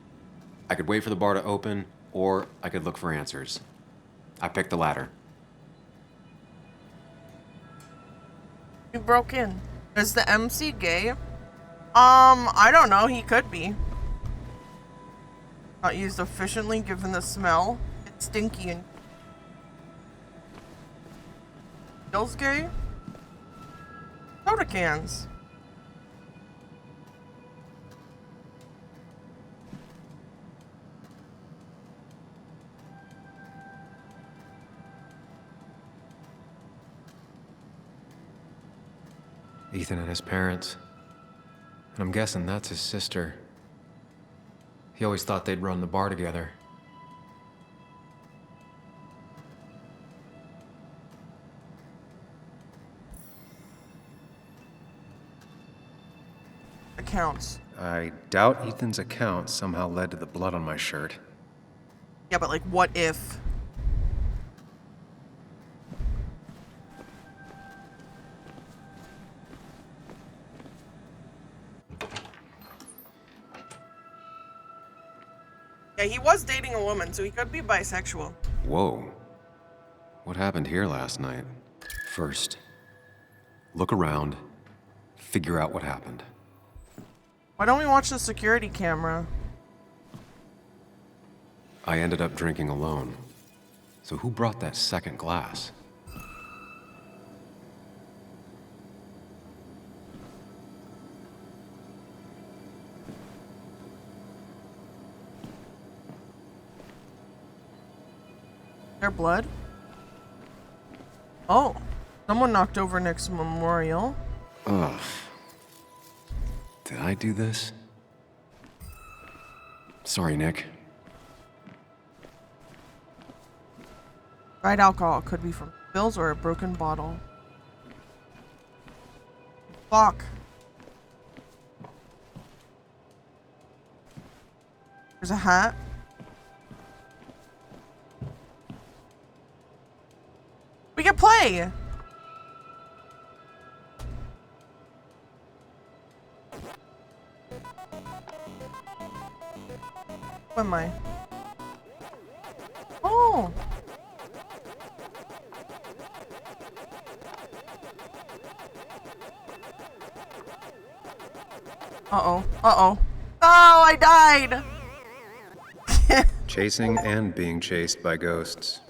I could wait for the bar to open, or I could look for answers. I picked the latter. You broke in. Is the MC gay? I don't know, he could be. Not used efficiently given the smell. It's stinky and feels gay? Soda cans. Ethan and his parents. And I'm guessing that's his sister. He always thought they'd run the bar together. Accounts. I doubt Ethan's account somehow led to the blood on my shirt. Yeah, but like, what if? Yeah, he was dating a woman, so he could be bisexual. Whoa. What happened here last night? First, look around, figure out what happened. Why don't we watch the security camera? I ended up drinking alone. So who brought that second glass? Their blood? Oh, someone knocked over Nick's memorial. Ugh. Did I do this? Sorry, Nick. Dried alcohol could be from spills or a broken bottle. Fuck. There's a hat. We can play! Who am I? Oh! Uh-oh. Uh-oh. Oh, I died! Chasing and being chased by ghosts.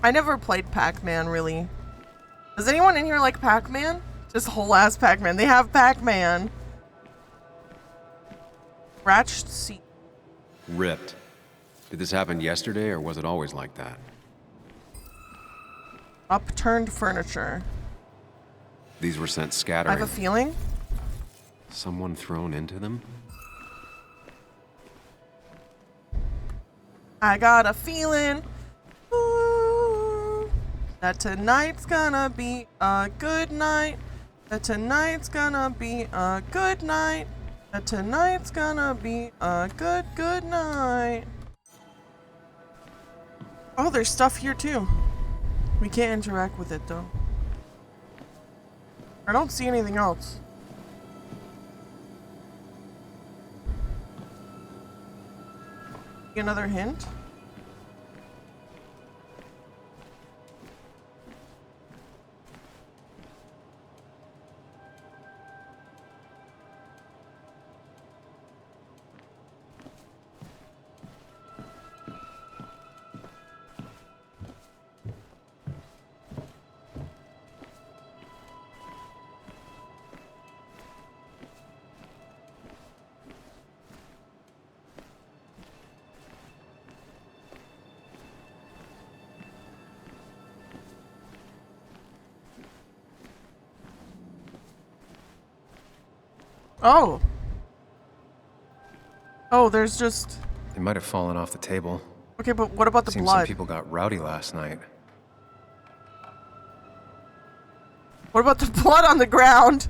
I never played Pac-Man, really. Does anyone in here like Pac-Man? Just whole ass Pac-Man. They have Pac-Man. Scratched seat. Ripped. Did this happen yesterday, or was it always like that? Upturned furniture. These were sent I scattering. have a feeling. Someone thrown into them? I got a feeling ooh, that tonight's gonna be a good night. That tonight's gonna be a good night. That tonight's gonna be a good night. Oh, there's stuff here too. We can't interact with it though. I don't see anything else. Another hint? Oh. Oh, there's just... They might have fallen off the table. Okay, but what about the Seems blood? some people got rowdy last night. What about the blood on the ground?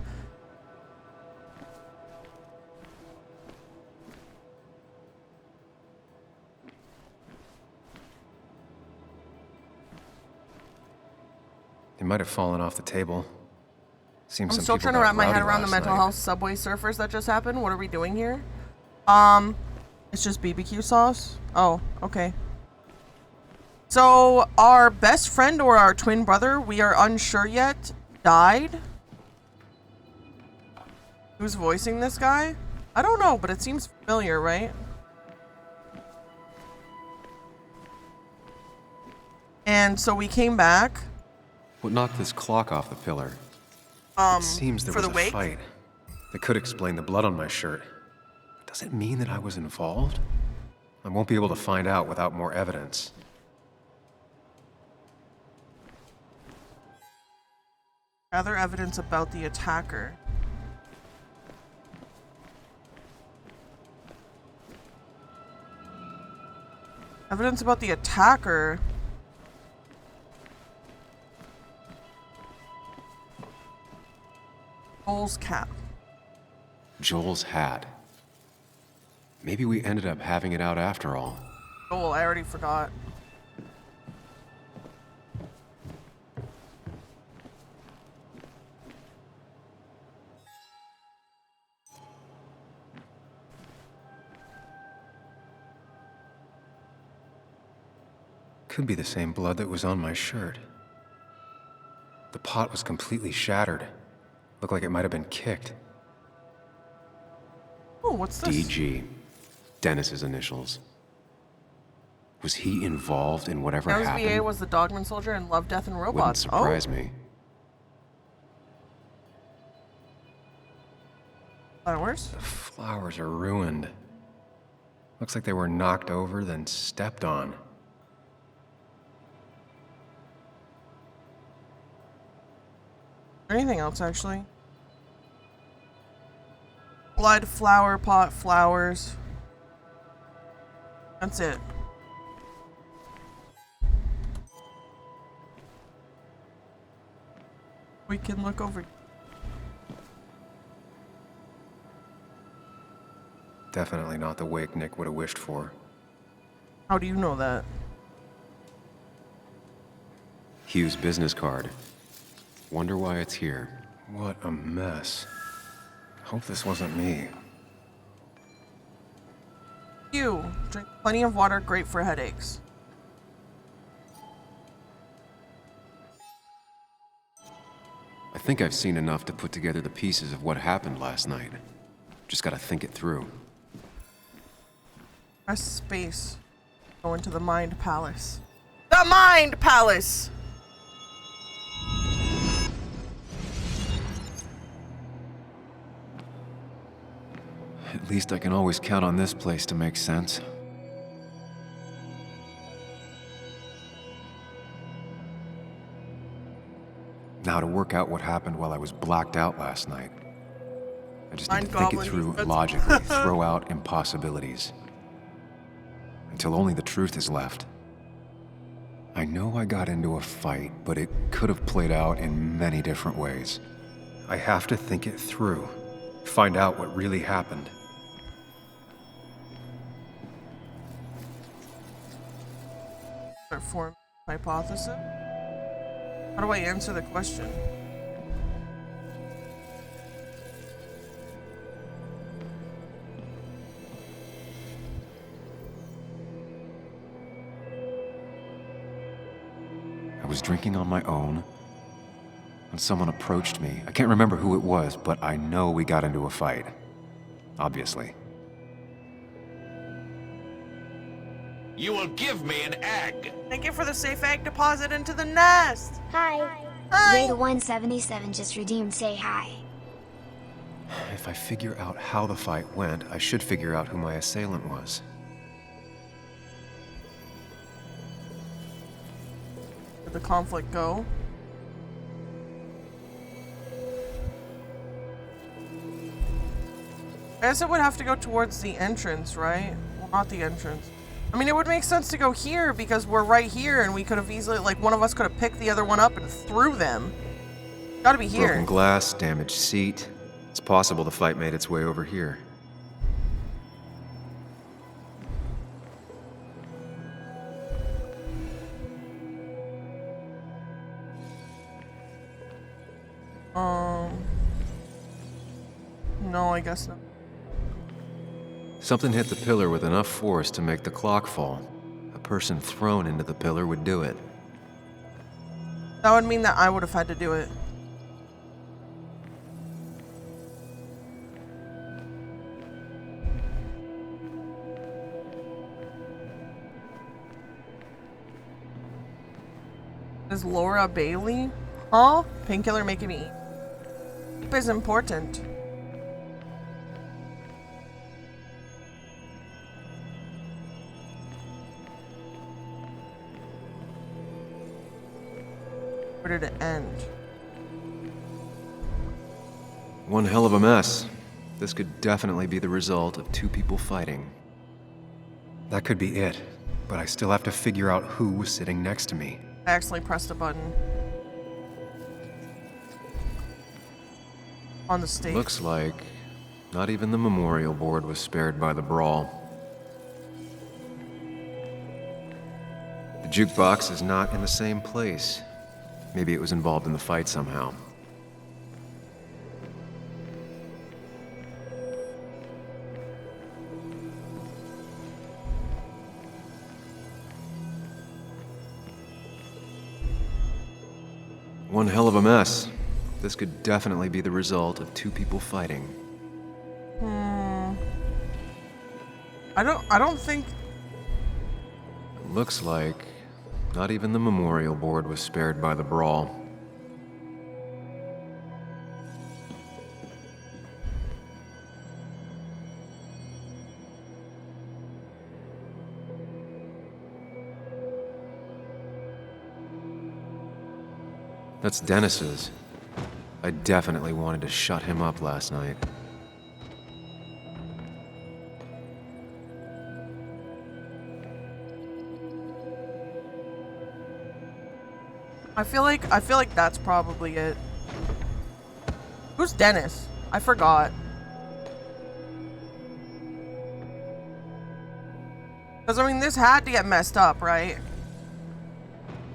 They might have fallen off the table. Seems I'm some still people trying to got wrap my head rowdy around the last mental night. health subway surfers that just happened. What are we doing here? It's just BBQ sauce? Oh, okay. So, our best friend or our twin brother, we are unsure yet, died? Who's voicing this guy? I don't know, but it seems familiar, right? And so we came back. What knocked this clock off the pillar? It seems there for was the a wake? fight. That could explain the blood on my shirt. Does it mean that I was involved? I won't be able to find out without more evidence. Gather evidence about the attacker. Evidence about the attacker. Joel's cap. Joel's hat. Maybe we ended up having it out after all. Joel, I already forgot. Could be the same blood that was on my shirt. The pot was completely shattered. Looked like it might have been kicked. Oh, what's this? DG. Dennis's initials. Was he involved in whatever Dennis happened? VA was the Dogman soldier in Love, Death, and Wouldn't Robots. surprise me. Flowers? The flowers are ruined. Looks like they were knocked over, then stepped on. Anything else, actually? Blood, flower pot, flowers. That's it. We can look over. Definitely not the wake Nick would have wished for. How do you know that? Hugh's business card. Wonder why it's here. What a mess. Hope this wasn't me. You drink plenty of water, great for headaches. I think I've seen enough to put together the pieces of what happened last night. Just gotta think it through. Press space. Go into the Mind Palace. The Mind Palace! At least I can always count on this place to make sense. Now, to work out what happened while I was blacked out last night, I just need to think it through logically, throw out impossibilities. Until only the truth is left. I know I got into a fight, but it could have played out in many different ways. I have to think it through, find out what really happened. Form hypothesis? How do I answer the question? I was drinking on my own when someone approached me. I can't remember who it was, but I know we got into a fight. Obviously. You will give me an egg. Thank you for the safe egg deposit into the nest. Hi. Hi. Raid 177 just redeemed. Say hi. If I figure out how the fight went, I should figure out who my assailant was. Did the conflict go? I guess it would have to go towards the entrance, right? Well, not the entrance. I mean, it would make sense to go here because we're right here and we could have easily, like, one of us could have picked the other one up and threw them. Gotta be here. Broken glass, damaged seat. It's possible the fight made its way over here. No, I guess not. Something hit the pillar with enough force to make the clock fall. A person thrown into the pillar would do it. That would mean that I would have had to do it. Is Laura Bailey? Huh? Painkiller making me eat. Sleep is important. Where did it end? One hell of a mess. This could definitely be the result of two people fighting. That could be it, but I still have to figure out who was sitting next to me. I accidentally pressed a button. On the stage. Looks like not even the memorial board was spared by the brawl. The jukebox is not in the same place. Maybe it was involved in the fight somehow. One hell of a mess. This could definitely be the result of two people fighting. I don't think... Looks like not even the memorial board was spared by the brawl. That's Dennis's. I definitely wanted to shut him up last night. I feel like that's probably it. Who's Dennis? I forgot. Because, I mean, this had to get messed up, right?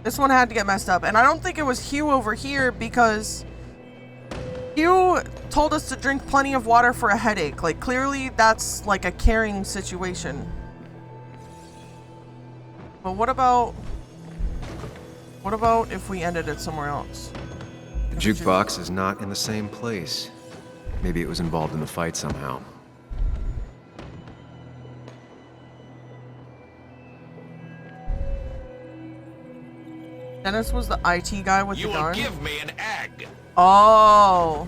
This one had to get messed up. And I don't think it was Hugh over here because Hugh told us to drink plenty of water for a headache. Like, clearly that's like a caring situation. But what about if we ended it somewhere else? The jukebox is not in the same place. Maybe it was involved in the fight somehow. Dennis was the IT guy with the gun? You will give me an egg. Oh.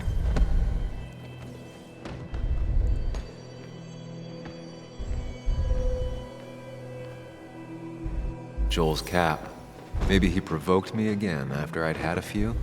Joel's cap. Maybe he provoked me again after I'd had a few?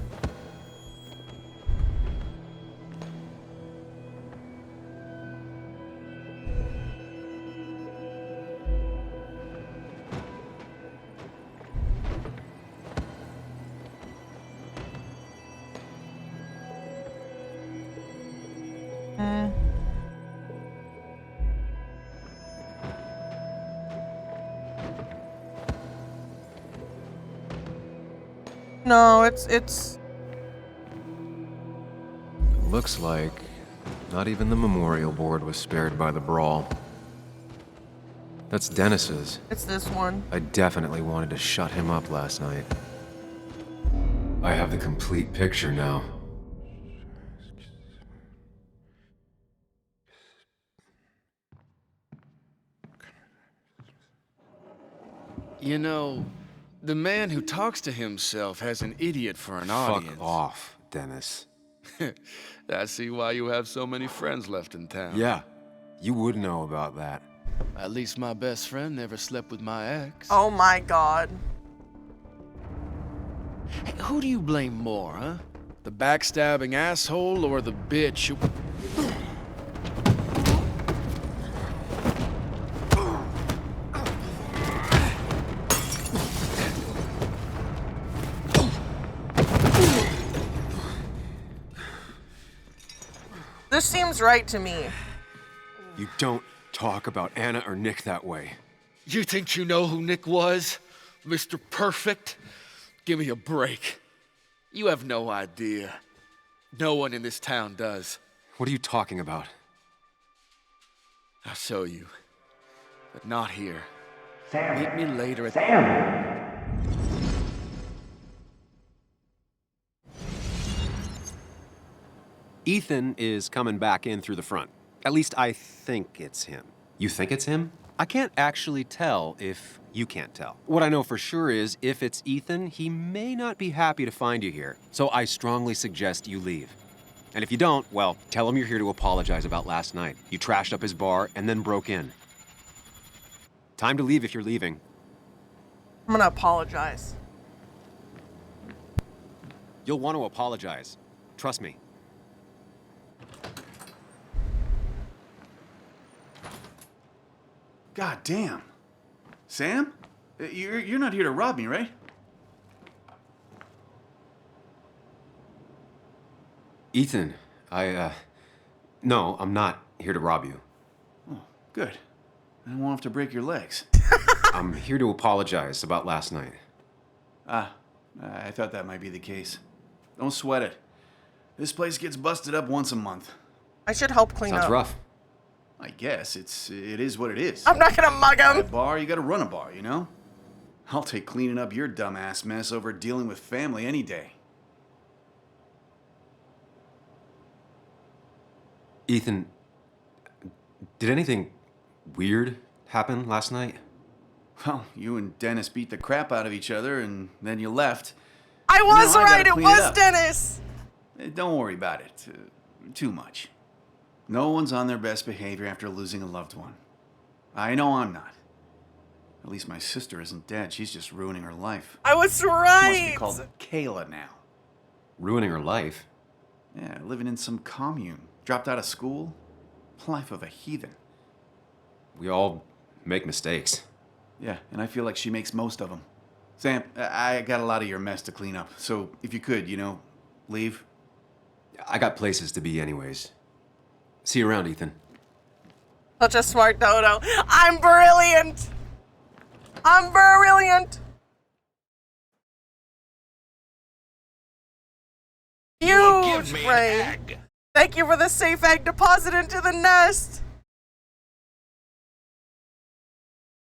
No, it's... Looks like not even the memorial board was spared by the brawl. That's Dennis's. It's this one. I definitely wanted to shut him up last night. I have the complete picture now. You know, the man who talks to himself has an idiot for an audience. Fuck off, Dennis. I see why you have so many friends left in town. Yeah, you would know about that. At least my best friend never slept with my ex. Oh my god. Hey, who do you blame more, huh? The backstabbing asshole or the bitch who... This seems right to me. You don't talk about Anna or Nick that way. You think you know who Nick was? Mr. Perfect? Give me a break. You have no idea. No one in this town does. What are you talking about? I'll show you. But not here. Sam. Meet me later at... Sam! Ethan is coming back in through the front. At least I think it's him. You think it's him? I can't actually tell if you can't tell. What I know for sure is if it's Ethan, he may not be happy to find you here. So I strongly suggest you leave. And if you don't, well, tell him you're here to apologize about last night. You trashed up his bar and then broke in. Time to leave if you're leaving. I'm gonna apologize. You'll want to apologize. Trust me. God damn. Sam? You're not here to rob me, right? Ethan, no, I'm not here to rob you. Oh, good. I won't have to break your legs. I'm here to apologize about last night. I thought that might be the case. Don't sweat it. This place gets busted up once a month. I should help clean up. Sounds rough. I guess it is what it is. I'm not gonna mug him. At a bar, you gotta run a bar, you know? I'll take cleaning up your dumbass mess over dealing with family any day. Ethan, did anything weird happen last night? Well, you and Dennis beat the crap out of each other and then you left. I was right, it was up. Dennis. Don't worry about it too much. No one's on their best behavior after losing a loved one. I know I'm not. At least my sister isn't dead. She's just ruining her life. I was She right. must be called Kayla now. Ruining her life? Yeah, living in some commune. Dropped out of school. Life of a heathen. We all make mistakes. Yeah, and I feel like she makes most of them. Sam, I got a lot of your mess to clean up. So if you could, leave. I got places to be anyways. See you around, Ethan. Such a smart dodo. I'm brilliant. I'm brilliant. Huge brain. Thank you for the safe egg deposit into the nest.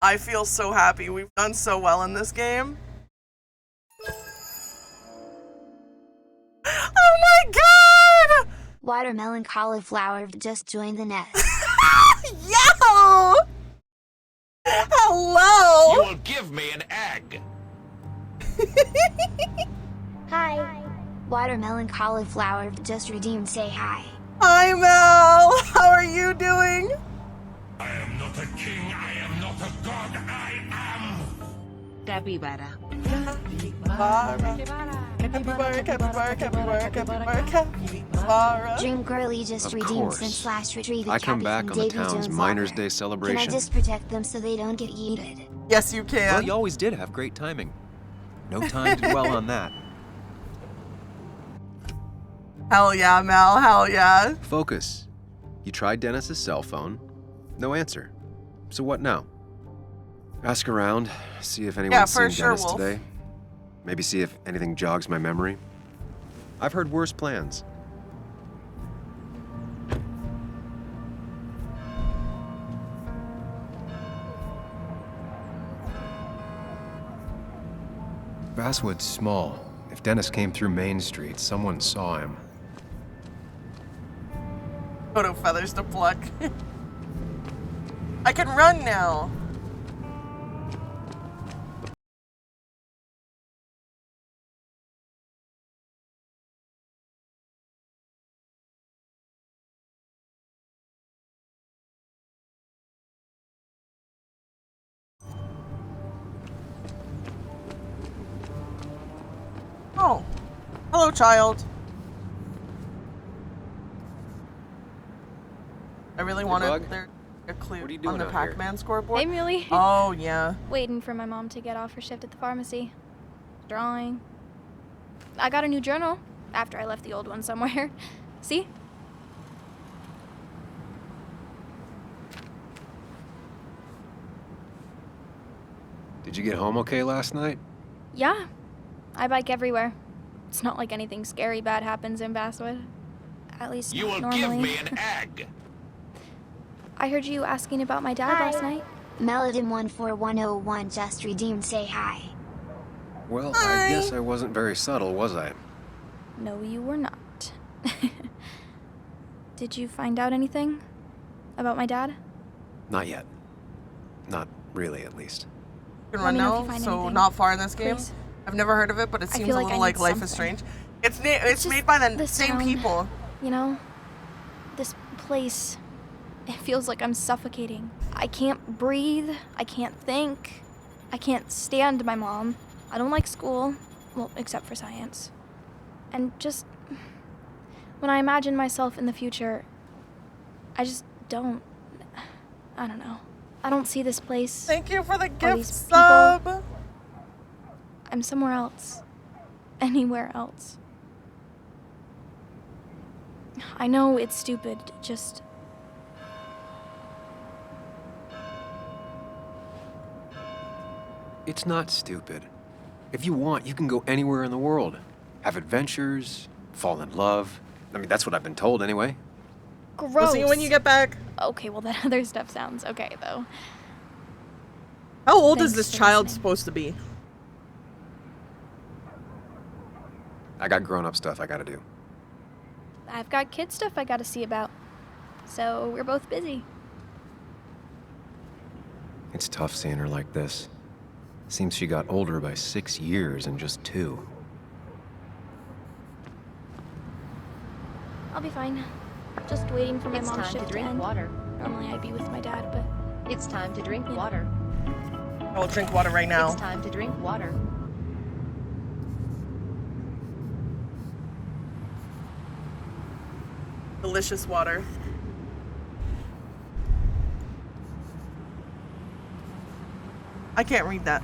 I feel so happy. We've done so well in this game. Oh my god! Watermelon cauliflower just joined the nest. Yo! Hello! You will give me an egg. Hi. Watermelon cauliflower just redeemed. Say hi. Hi, Mel. How are you doing? I am not a king. I am not a god. I am. Capybara. Dream Girly just Of redeemed course. since last retrieving I come Cappy back from on the Davy town's Jones' Miners' locker. Day celebration. Can I just protect them so they don't get yeeted? Yes, you can. Well, you always did have great timing. No time to dwell on that. Hell yeah, Mel. Hell yeah. Focus. You tried Dennis's cell phone. No answer. So what now? Ask around. See if anyone's for seen sure, Dennis Wolf. today. Maybe see if anything jogs my memory. I've heard worse plans. Basswood's small. If Dennis came through Main Street, someone saw him. Photo feathers to pluck. I can run now. Oh, hello, child. I really wanted there a clue on the Pac-Man scoreboard. Hey, Muley. Oh, yeah. Waiting for my mom to get off her shift at the pharmacy. Drawing. I got a new journal after I left the old one somewhere. See? Did you get home okay last night? Yeah. I bike everywhere. It's not like anything scary bad happens in Basswood. At least You will normally. give me an egg. I heard you asking about my dad last night. Meladin14101 just redeemed, say hi. Well, I guess I wasn't very subtle, was I? No, you were not. Did you find out anything about my dad? Not yet. Not really, at least. You can run now, so not far in this game. Please. I've never heard of it, but it seems a like little I like need Life is something. Strange. It's made by the same town, people. You know? This place, it feels like I'm suffocating. I can't breathe. I can't think. I can't stand my mom. I don't like school. Well, except for science. And just, when I imagine myself in the future, I just don't. I don't know. I don't see this place. Thank you for the or gift these sub. people. I'm somewhere else. Anywhere else. I know it's stupid, just... It's not stupid. If you want, you can go anywhere in the world. Have adventures, fall in love. I mean, that's what I've been told anyway. Gross. We'll see you when you get back. Okay, well that other stuff sounds okay, though. How old Thanks is this for child listening. supposed to be? I got grown-up stuff I gotta do. I've got kid stuff I gotta see about. So we're both busy. It's tough seeing her like this. Seems she got older by 6 years in just 2. I'll be fine. Just waiting for my It's mom's time to shift drink end. water. Normally I'd be with my dad, but... It's time to drink water. I will drink water right now. It's time to drink water. Delicious water. I can't read that.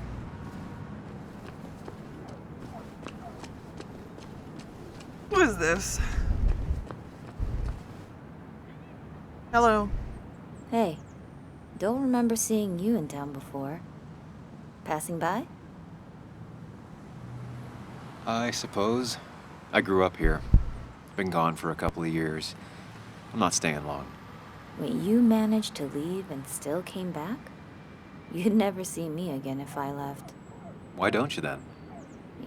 Who is this? Hello. Hey, don't remember seeing you in town before. Passing by? I suppose. I grew up here. Been gone for a couple of years. I'm not staying long. Wait, you managed to leave and still came back? You'd never see me again if I left. Why don't you then?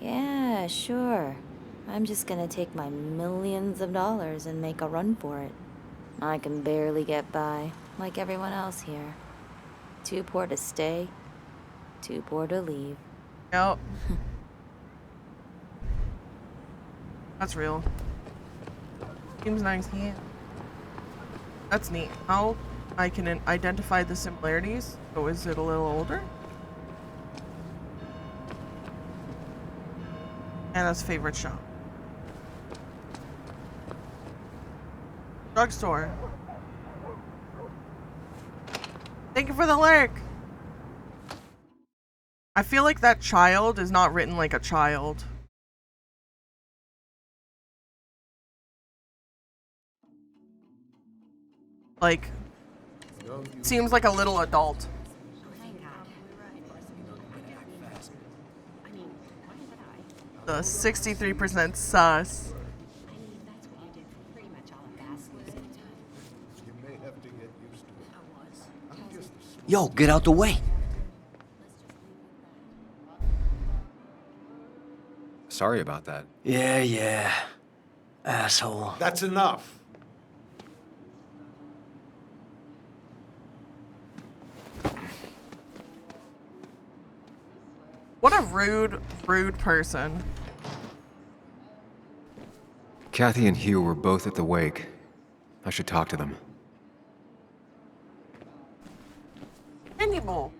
Yeah, sure. I'm just gonna take my millions of dollars and make a run for it. I can barely get by, like everyone else here. Too poor to stay, too poor to leave. Yep. That's real. Seems nice, yeah. That's neat. How I can identify the similarities? So is it a little older? Anna's favorite shop. Drugstore. Thank you for the lurk. I feel like that child is not written like a child. Like, seems like a little adult. The 63% sus. Yo, get out the way. Sorry about that. Yeah. Asshole. That's enough. What a rude person. Kathy and Hugh were both at the wake. I should talk to them. Candy bowl.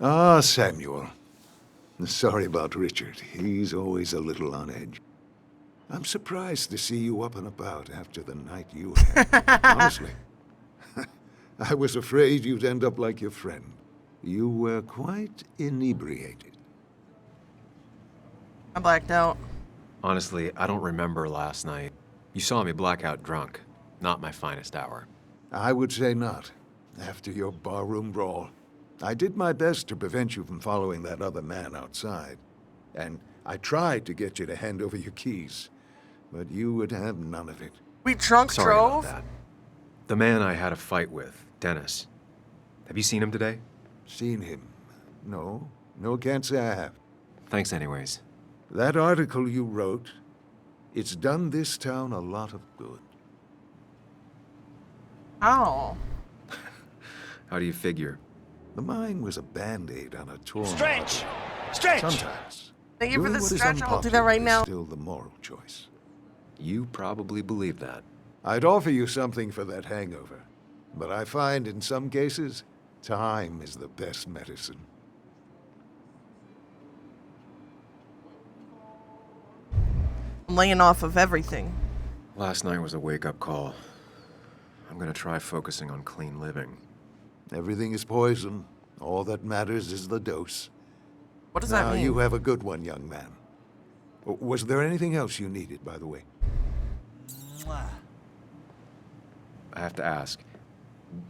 Ah, Samuel. Sorry about Richard. He's always a little on edge. I'm surprised to see you up and about after the night you had. Honestly. I was afraid you'd end up like your friend. You were quite inebriated. I blacked out. Honestly, I don't remember last night. You saw me blackout drunk. Not my finest hour. I would say not. After your barroom brawl. I did my best to prevent you from following that other man outside. And I tried to get you to hand over your keys. But you would have none of it. We drunk Sorry drove? about that. The man I had a fight with, Dennis. Have you seen him today? Seen him? No. No, can't say I have. Thanks anyways. That article you wrote, it's done this town a lot of good. How? How do you figure? The mine was a band-aid on a torn Stretch! artery. Stretch! Sometimes. Thank you for doing the what is stretch. I'll do that right unpopular now. is still the moral choice. You probably believe that. I'd offer you something for that hangover, but I find in some cases, time is the best medicine. I'm laying off of everything. Last night was a wake-up call. I'm gonna try focusing on clean living. Everything is poison. All that matters is the dose. What does that Now, mean? you have a good one, young man. Was there anything else you needed, by the way? I have to ask,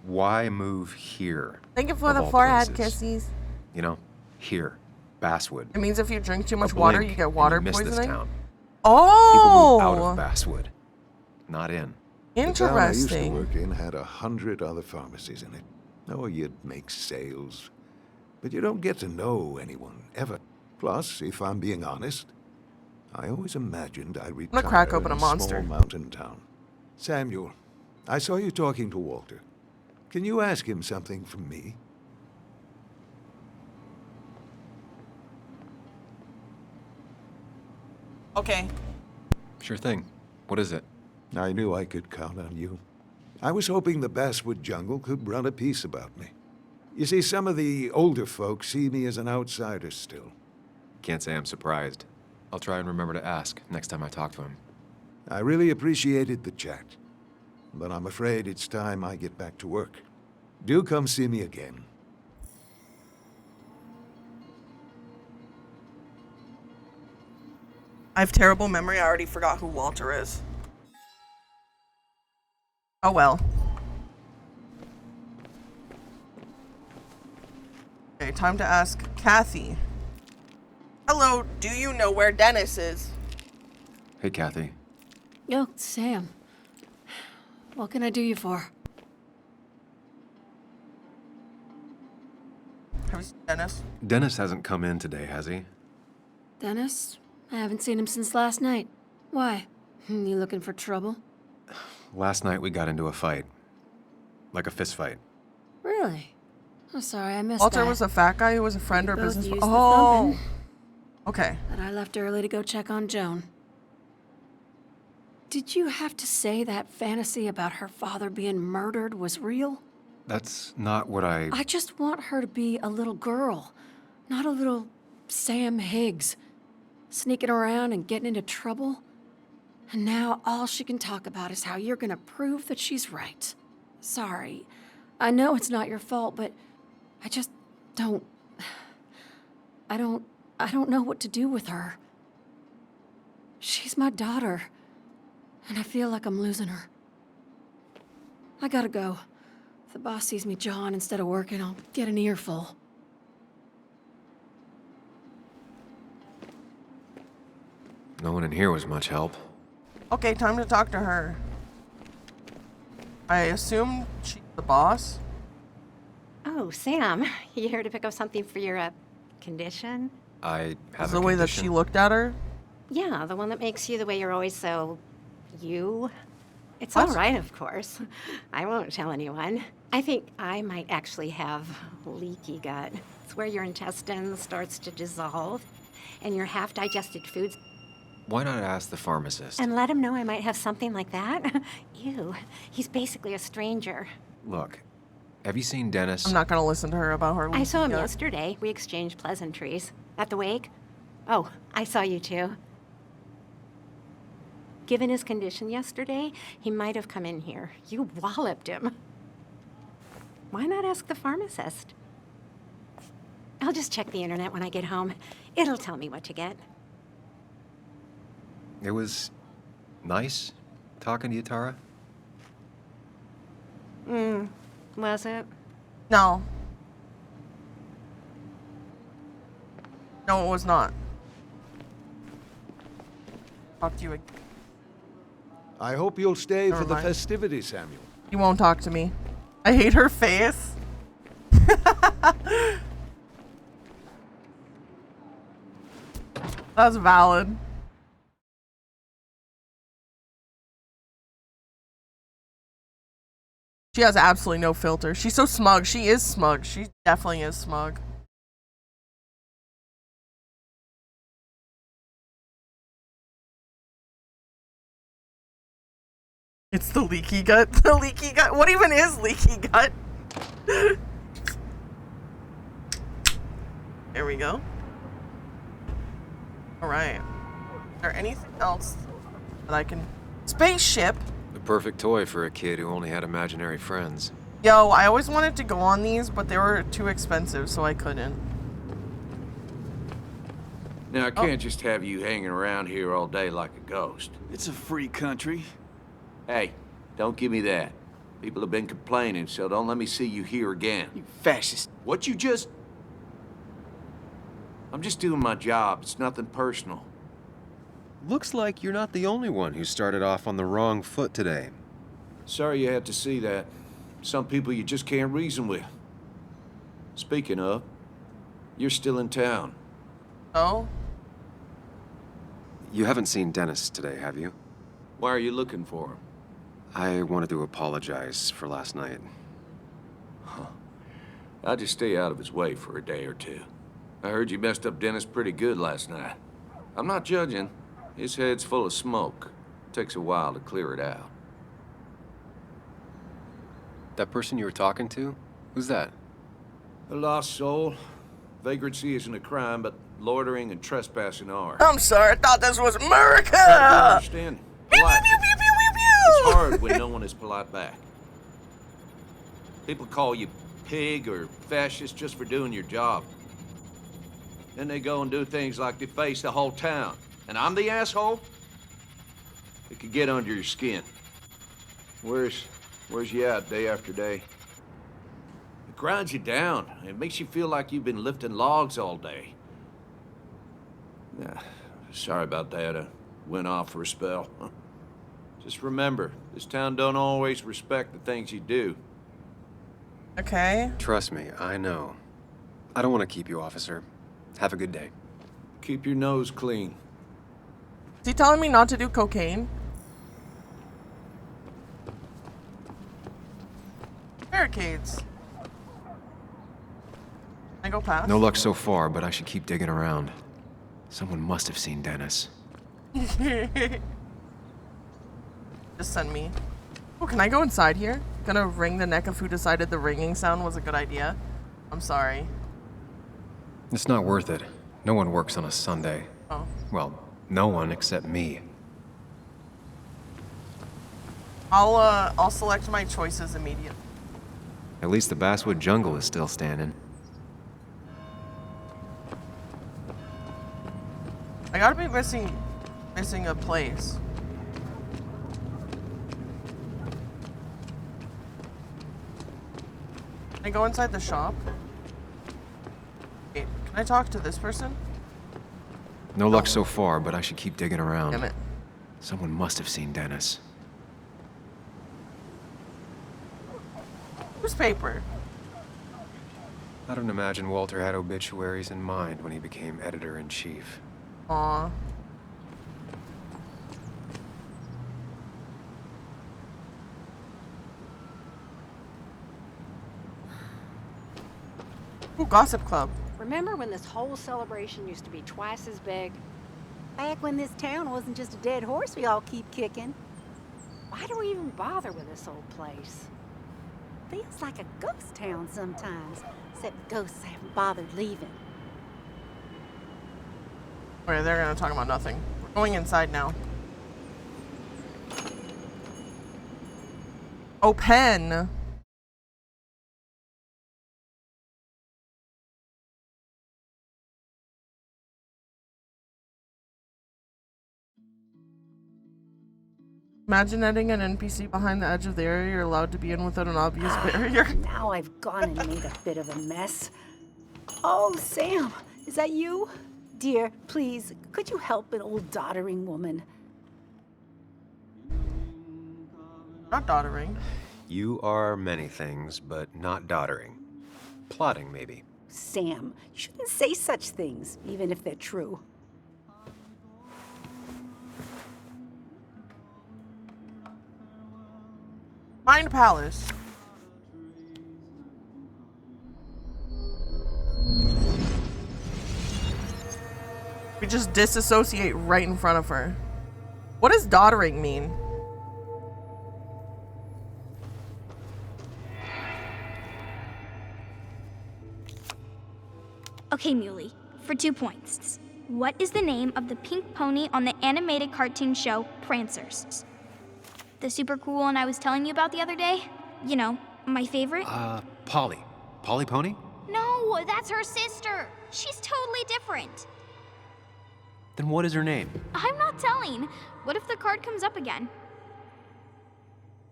why move here? Thank you for of the all forehead places? kissies. You know, here, Basswood. It means if you drink too much A water, blink you get and water you miss poisoning. This town. Oh! People move out of Basswood, not in. The town I used to Interesting. work in had 100 other pharmacies in it. Oh, you'd make sales. But you don't get to know anyone, ever. Plus, if I'm being honest, I always imagined I'd retire gonna crack open in a monster. small mountain town. Samuel, I saw you talking to Walter. Can you ask him something from me? Okay. Sure thing. What is it? I knew I could count on you. I was hoping the Basswood jungle could run a piece about me. You see, some of the older folks see me as an outsider still. Can't say I'm surprised. I'll try and remember to ask next time I talk to him. I really appreciated the chat, but I'm afraid it's time I get back to work. Do come see me again. I have terrible memory. I already forgot who Walter is. Oh well. Okay, time to ask Kathy. Hello, do you know where Dennis is? Hey, Kathy. Yo, Sam. What can I do you for? How's Dennis? Dennis hasn't come in today, has he? Dennis? I haven't seen him since last night. Why? You looking for trouble? Last night we got into a fight. Like a fist fight. Really? I'm sorry, I missed Walter that. was a fat guy who was a friend or Both business. used the Oh, thumping. okay. But I left early to go check on Joan. Did you have to say that fantasy about her father being murdered was real? That's not what I just want her to be a little girl, not a little Sam Higgs, sneaking around and getting into trouble. And now all she can talk about is how you're gonna prove that she's right. Sorry. I know it's not your fault, but I just don't... I don't know what to do with her. She's my daughter, and I feel like I'm losing her. I gotta go. If the boss sees me jawing instead of working, I'll get an earful. No one in here was much help. Okay, time to talk to her. I assume she's the boss? Oh, Sam, you here to pick up something for your condition? I have Is the way that she looked at her? Yeah, the one that makes you the way you're always so... you. It's What? all right, of course. I won't tell anyone. I think I might actually have leaky gut. It's where your intestine starts to dissolve, and your half-digested foods... Why not ask the pharmacist? And let him know I might have something like that? Ew, he's basically a stranger. Look, have you seen Dennis? I'm not gonna listen to her about her I saw him leaky gut. yesterday. We exchanged pleasantries. At the wake? Oh, I saw you too. Given his condition yesterday, he might have come in here. You walloped him. Why not ask the pharmacist? I'll just check the internet when I get home. It'll tell me what to get. It was nice talking to you, Tara. Was it? No. No, it was not. Talk to you again. I hope you'll stay Never for the mind. festivities, Samuel. You won't talk to me. I hate her face. That's valid. She has absolutely no filter. She's so smug. She is smug. She definitely is smug. It's the leaky gut. The leaky gut. What even is leaky gut? There we go. Alright. Is there anything else that I can... Spaceship? The perfect toy for a kid who only had imaginary friends. Yo, I always wanted to go on these, but they were too expensive, so I couldn't. Now, I can't just have you hanging around here all day like a ghost. It's a free country. Hey, don't give me that. People have been complaining, so don't let me see you here again. You fascist. What you just... I'm just doing my job. It's nothing personal. Looks like you're not the only one who started off on the wrong foot today. Sorry you had to see that. Some people you just can't reason with. Speaking of, you're still in town. Oh? You haven't seen Dennis today, have you? Why are you looking for him? I wanted to apologize for last night. I'll just stay out of his way for a day or two. I heard you messed up Dennis pretty good last night. I'm not judging. His head's full of smoke. Takes a while to clear it out. That person you were talking to? Who's that? A lost soul. Vagrancy isn't a crime, but loitering and trespassing are. I'm sorry, I thought this was America! I understand. Polite. It's hard when no one is polite back. People call you pig or fascist just for doing your job. Then they go and do things like deface the whole town. And I'm the asshole? It could get under your skin. Where's you at day after day? It grinds you down. It makes you feel like you've been lifting logs all day. Sorry about that. I went off for a spell. Just remember, this town don't always respect the things you do. Okay. Trust me, I know. I don't want to keep you, officer. Have a good day. Keep your nose clean. Is he telling me not to do cocaine? Barricades. Can I go past? No luck so far, but I should keep digging around. Someone must have seen Dennis. Just send me. Oh, can I go inside here? Gonna wring the neck of who decided the ringing sound was a good idea. I'm sorry. It's not worth it. No one works on a Sunday. Oh. Well, no one except me. I'll select my choices immediately. At least the Basswood Jungle is still standing. I gotta be missing Missing a place. Can I go inside the shop? Wait, can I talk to this person? No luck so far, but I should keep digging around. Damn it. Someone must have seen Dennis. Newspaper. I don't imagine Walter had obituaries in mind when he became editor-in-chief. Aw. Ooh, Gossip Club. Remember when this whole celebration used to be twice as big? Back when this town wasn't just a dead horse we all keep kicking. Why do we even bother with this old place? Feels like a ghost town sometimes, except ghosts haven't bothered leaving. Alright, they're gonna talk about nothing. We're going inside now. Oh, pen. Imagine adding an NPC behind the edge of the area you're allowed to be in without an obvious barrier. Now I've gone and made a bit of a mess. Oh, Sam, is that you? Dear, please, could you help an old doddering woman? Not doddering. You are many things, but not doddering. Plotting, maybe. Sam, you shouldn't say such things, even if they're true. Mind Palace. We just disassociate right in front of her. What does doddering mean? Okay, Muley, for 2 points. What is the name of the pink pony on the animated cartoon show Prancers? The super cool one I was telling you about the other day? You know, my favorite? Polly. Polly Pony? No, that's her sister. She's totally different. Then what is her name? I'm not telling. What if the card comes up again?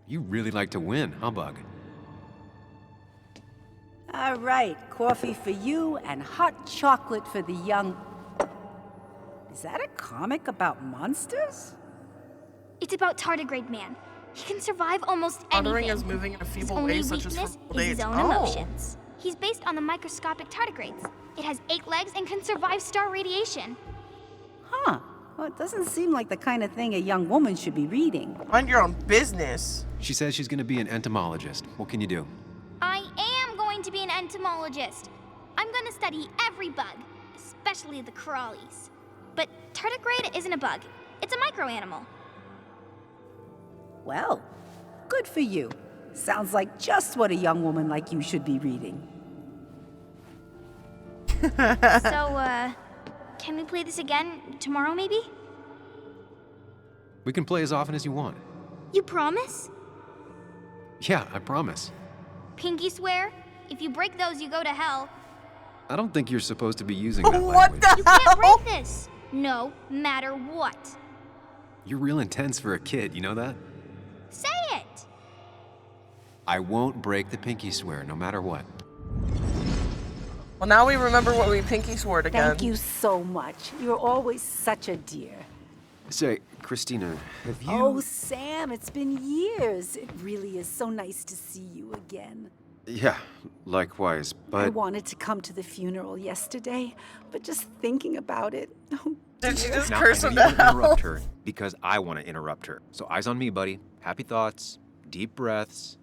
You really like to win, huh, Bug? All right, coffee for you and hot chocolate for the young... Is that a comic about monsters? It's about Tardigrade Man. He can survive almost anything. Doddering is moving in a feeble his only way, such as weakness for old is age. his own emotions. He's based on the microscopic tardigrades. It has 8 legs and can survive star radiation. Huh. Well, it doesn't seem like the kind of thing a young woman should be reading. Mind your own business. She says she's gonna be an entomologist. What can you do? I am going to be an entomologist. I'm going to study every bug, especially the crawlies. But tardigrade isn't a bug. It's a microanimal. Well, good for you. Sounds like just what a young woman like you should be reading. So, can we play this again tomorrow, maybe? We can play as often as you want. You promise? Yeah, I promise. Pinky swear? If you break those, you go to hell. I don't think you're supposed to be using that What language. the You can't break this. No matter what. You're real intense for a kid, you know that? Say it. I won't break the pinky swear, no matter what. Well, now we remember what we pinky swore again. Thank you so much. You're always such a dear. Say, Christina, have you... Oh, Sam, it's been years. It really is so nice to see you again. Yeah, likewise, but... I wanted to come to the funeral yesterday, but just thinking about it... Oh, did she just Now, curse I him know you to wanna interrupt hell? her because I want to interrupt her. So eyes on me, buddy. Happy thoughts, deep breaths.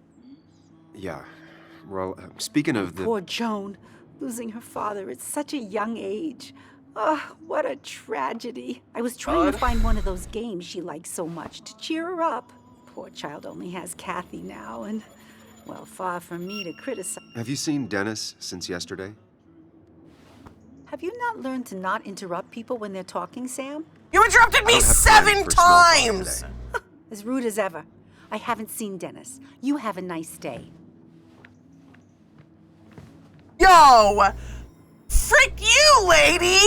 Yeah, well, speaking of the... Poor Joan, losing her father at such a young age. Oh, what a tragedy. I was trying to find one of those games she likes so much to cheer her up. Poor child only has Kathy now, and, well, far from me to criticize. Have you seen Dennis since yesterday? Have you not learned to not interrupt people when they're talking, Sam? You interrupted me 7 times! As rude as ever. I haven't seen Dennis. You have a nice day. Yo! Frick you, lady!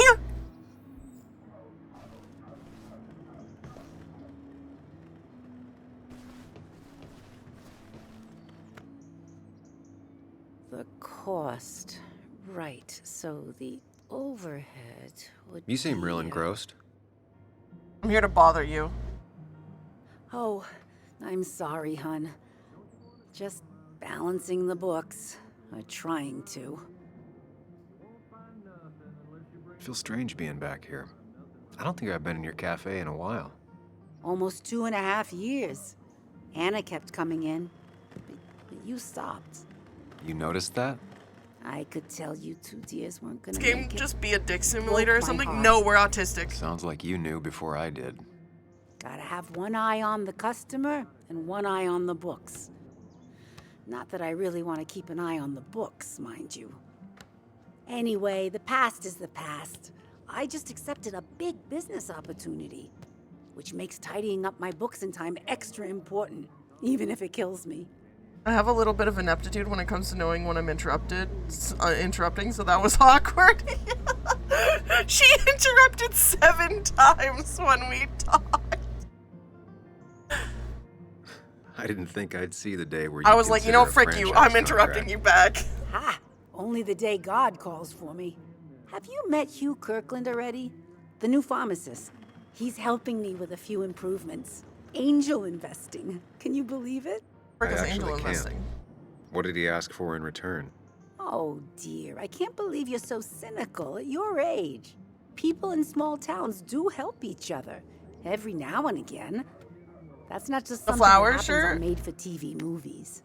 cost. Right, so the overhead would You seem real be, engrossed. I'm here to bother you. Oh, I'm sorry, hun. Just balancing the books. Trying to. It feels strange being back here. I don't think I've been in your cafe in a while. Almost 2.5 years. Anna kept coming in, but you stopped. You noticed that? I could tell you 2 dears weren't gonna This game make it. just be a dick simulator or Broke my something? heart. No, we're autistic. Sounds like you knew before I did. Gotta have one eye on the customer and one eye on the books. Not that I really want to keep an eye on the books, mind you. Anyway, the past is the past. I just accepted a big business opportunity, which makes tidying up my books in time extra important, even if it kills me. I have a little bit of ineptitude when it comes to knowing when I'm interrupting, so that was awkward. She interrupted 7 times when we talked. I didn't think I'd see the day where I was like, you know, frick you, I'm interrupting you back. Ha! Only the day God calls for me. Have you met Hugh Kirkland already? The new pharmacist. He's helping me with a few improvements. Angel investing. Can you believe it? I actually can't. What did he ask for in return? Oh dear, I can't believe you're so cynical at your age. People in small towns do help each other, every now and again. That's not just something that happens on made-for-TV movies.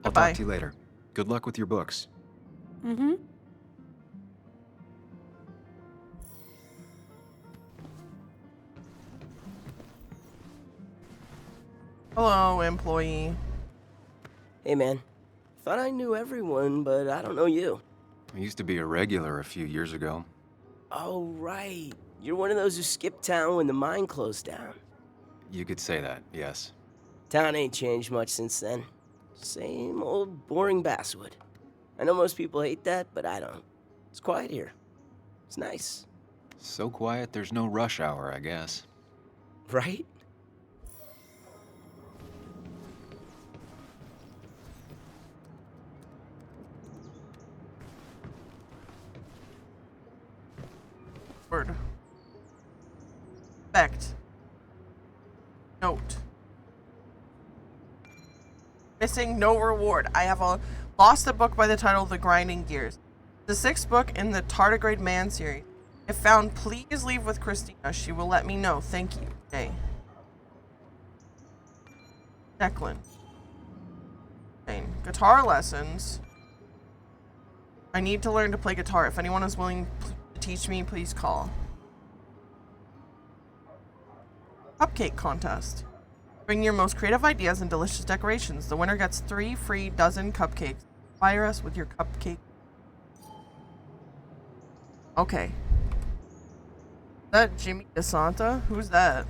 I'll talk to you later. Good luck with your books. Mm-hmm. Hello, employee. Hey, man. Thought I knew everyone, but I don't know you. I used to be a regular a few years ago. Oh, right. You're one of those who skipped town when the mine closed down. You could say that, yes. Town ain't changed much since then. Same old boring basswood. I know most people hate that, but I don't. It's quiet here. It's nice. So quiet, there's no rush hour, I guess. Right? Word. Respect. Note. Missing no reward. I have lost a book by the title The Grinding Gears. The 6th book in the Tardigrade Man series. If found, please leave with Christina. She will let me know. Thank you. Jay. Declan. Jane. Guitar lessons. I need to learn to play guitar. If anyone is willing to teach me, please call. Cupcake contest. Bring your most creative ideas and delicious decorations. The winner gets 3 free dozen cupcakes. Fire us with your cupcake. Okay. Is that Jimmy DeSanta? Who's that?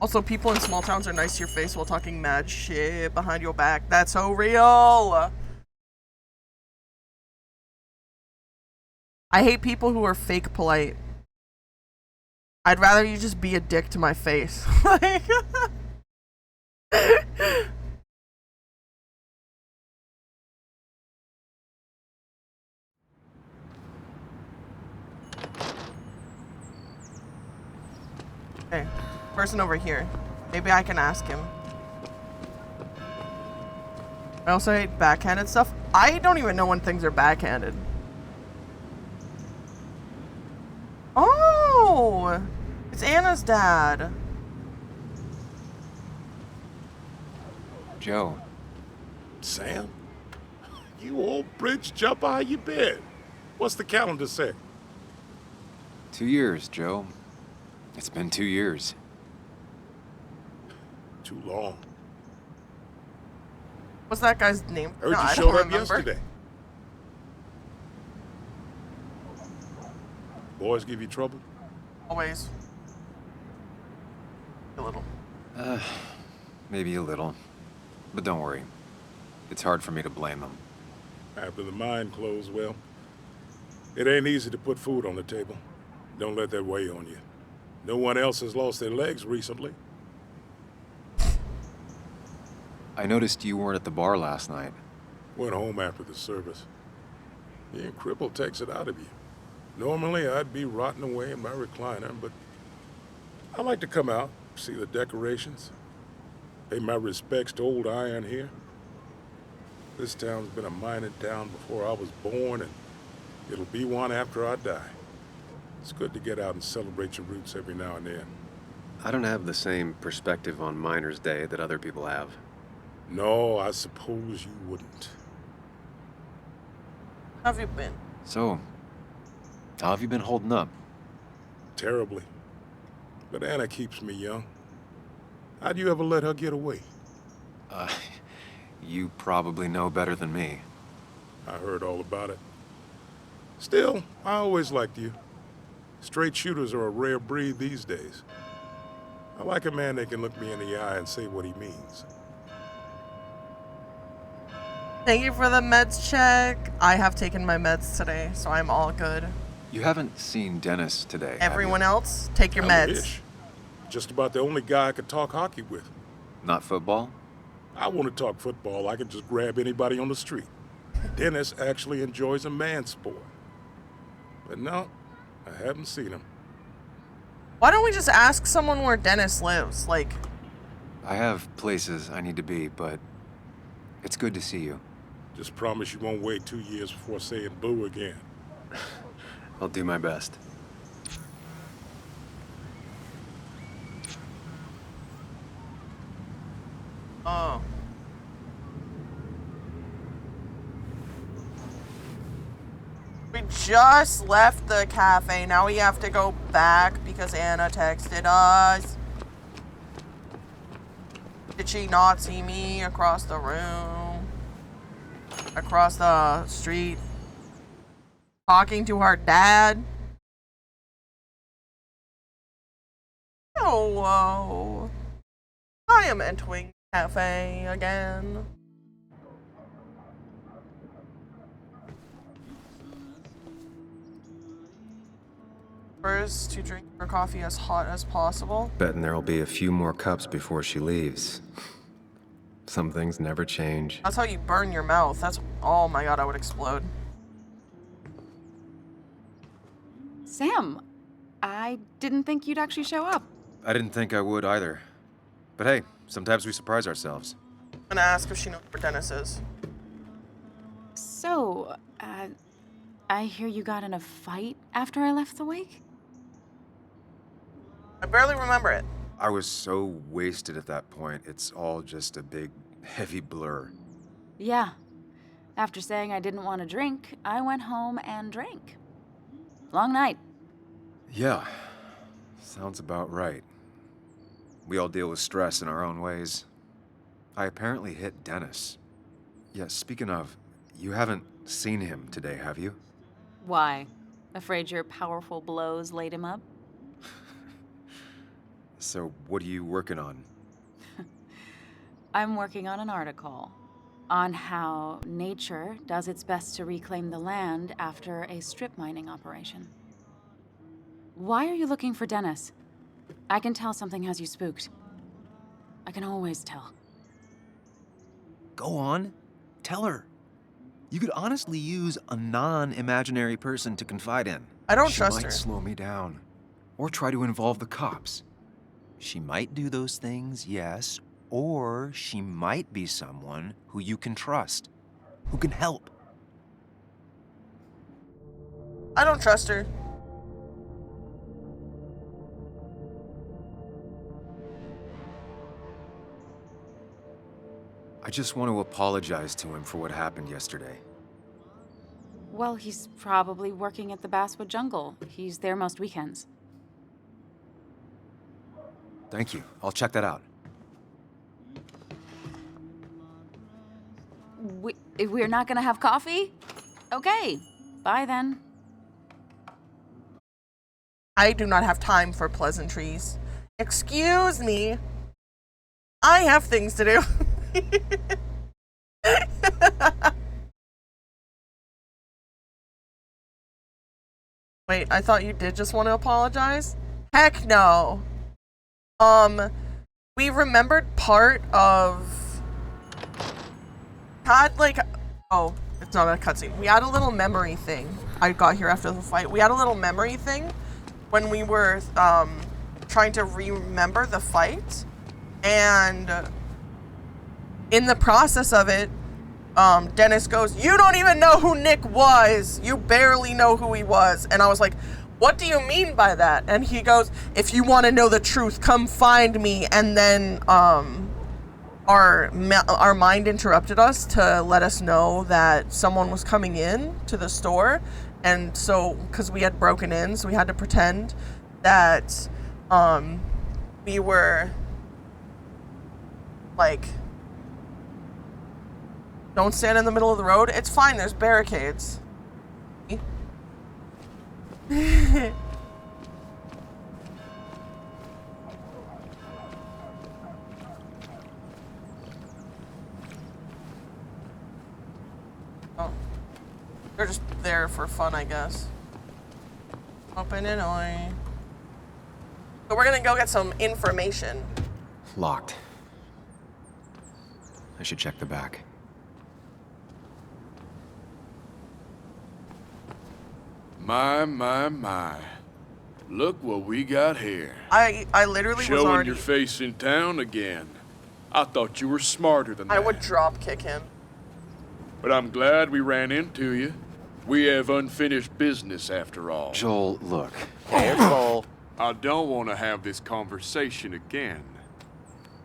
Also, people in small towns are nice to your face while talking mad shit behind your back. That's so real! I hate people who are fake polite. I'd rather you just be a dick to my face. Like... Okay, person over here. Maybe I can ask him. I also hate backhanded stuff. I don't even know when things are backhanded. Oh! It's Anna's dad. Joe. Sam? You old bridge jumper, how you been? What's the calendar say? 2 years, Joe. It's been 2 years. Too long. What's that guy's name? Heard No, you I showed don't up remember. yesterday. Boys give you trouble? Always. A little. Maybe a little. But don't worry. It's hard for me to blame them. After the mine closed, well, it ain't easy to put food on the table. Don't let that weigh on you. No one else has lost their legs recently. I noticed you weren't at the bar last night. Went home after the service. Being crippled takes it out of you. Normally, I'd be rotting away in my recliner, but I like to come out, see the decorations, pay my respects to old Iron here. This town's been a mining town before I was born, and it'll be one after I die. It's good to get out and celebrate your roots every now and then. I don't have the same perspective on Miners' Day that other people have. No, I suppose you wouldn't. How have you been? So, how have you been holding up? Terribly. But Anna keeps me young. How'd you ever let her get away? You probably know better than me. I heard all about it. Still, I always liked you. Straight shooters are a rare breed these days. I like a man that can look me in the eye and say what he means. Thank you for the meds check. I have taken my meds today, so I'm all good. You haven't seen Dennis today, Everyone else, take your I'm meds. Ish. Just about the only guy I could talk hockey with. Not football? I want to talk football. I can just grab anybody on the street. Dennis actually enjoys a man sport. But no, I haven't seen him. Why don't we just ask someone where Dennis lives? Like, I have places I need to be, but it's good to see you. Just promise you won't wait 2 years before saying boo again. I'll do my best. oh. We just left the cafe. Now we have to go back because Anna texted us. Did she not see me across the room? Across the street? Talking to her dad? Hello. I am entering the cafe again. First, to drink her coffee as hot as possible. Betting there'll be a few more cups before she leaves. Some things never change. That's how you burn your mouth. That's, oh my god, I would explode. Sam, I didn't think you'd actually show up. I didn't think I would either. But hey, sometimes we surprise ourselves. I'm gonna ask if she knows where Dennis is. So, I hear you got in a fight after I left the wake? I barely remember it. I was so wasted at that point, it's all just a big, heavy blur. Yeah. After saying I didn't want to drink, I went home and drank. Long night. Yeah, sounds about right. We all deal with stress in our own ways. I apparently hit Dennis. Yeah, speaking of, you haven't seen him today, have you? Why? Afraid your powerful blows laid him up? So, what are you working on? I'm working on an article on how nature does its best to reclaim the land after a strip mining operation. Why are you looking for Dennis? I can tell something has you spooked. I can always tell. Go on. Tell her. You could honestly use a non-imaginary person to confide in. I don't trust She her. might slow me down. Or try to involve the cops. She might do those things, yes. Or she might be someone who you can trust. Who can help. I don't trust her. I just want to apologize to him for what happened yesterday. Well, he's probably working at the Basswood Jungle. He's there most weekends. Thank you. I'll check that out. We're not gonna have coffee? Okay, bye then. I do not have time for pleasantries. Excuse me. I have things to do. Wait, I thought you did just want to apologize? Heck no. We remembered part of had like, oh, it's not a cutscene. We had a little memory thing. I got here after the fight. We had a little memory thing when we were trying to remember the fight, and in the process of it, Dennis goes, "You don't even know who Nick was. You barely know who he was." And I was like, "What do you mean by that?" And he goes, "If you want to know the truth, come find me." And then our mind interrupted us to let us know that someone was coming in to the store, and so because we had broken in, so we had to pretend that we were like, don't stand in the middle of the road. It's fine, there's barricades. Oh. They're just there for fun, I guess. Open it oi. So we're gonna go get some information. Locked. I should check the back. My. Look what we got here. I literally was Showing already... your face in town again. I thought you were smarter than that. I would drop kick him. But I'm glad we ran into you. We have unfinished business after all. Joel, look. Careful. I don't want to have this conversation again.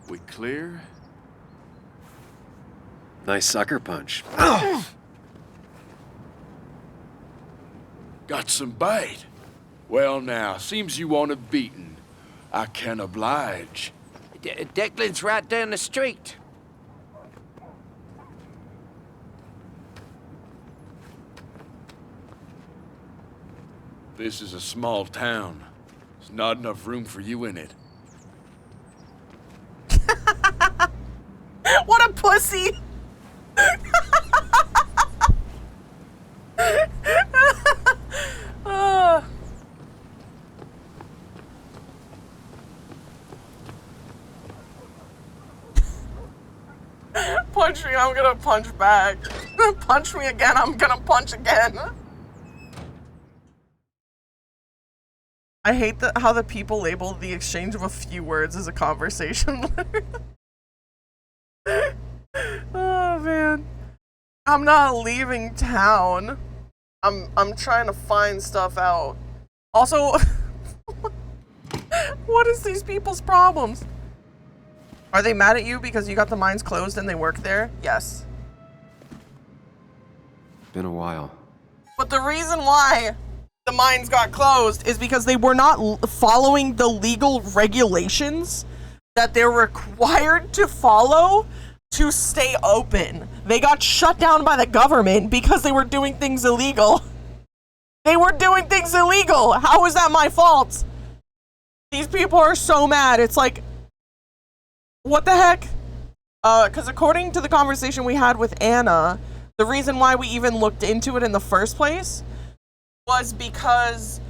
We clear? Nice sucker punch. Got some bite. Well now, seems you want a beating. I can oblige. Declan's right down the street. This is a small town. There's not enough room for you in it. What a pussy! Punch me, I'm gonna punch back. Punch me again, I'm gonna punch again. I hate how the people label the exchange of a few words as a conversation. Oh man. I'm not leaving town. I'm trying to find stuff out. Also, what is these people's problems? Are they mad at you because you got the mines closed and they work there? Yes. Been a while. But the reason why the mines got closed is because they were not following the legal regulations that they're required to follow to stay open. They got shut down by the government because they were doing things illegal. They were doing things illegal. How is that my fault? These people are so mad. It's like, what the heck? Because according to the conversation we had with Anna, the reason why we even looked into it in the first place was because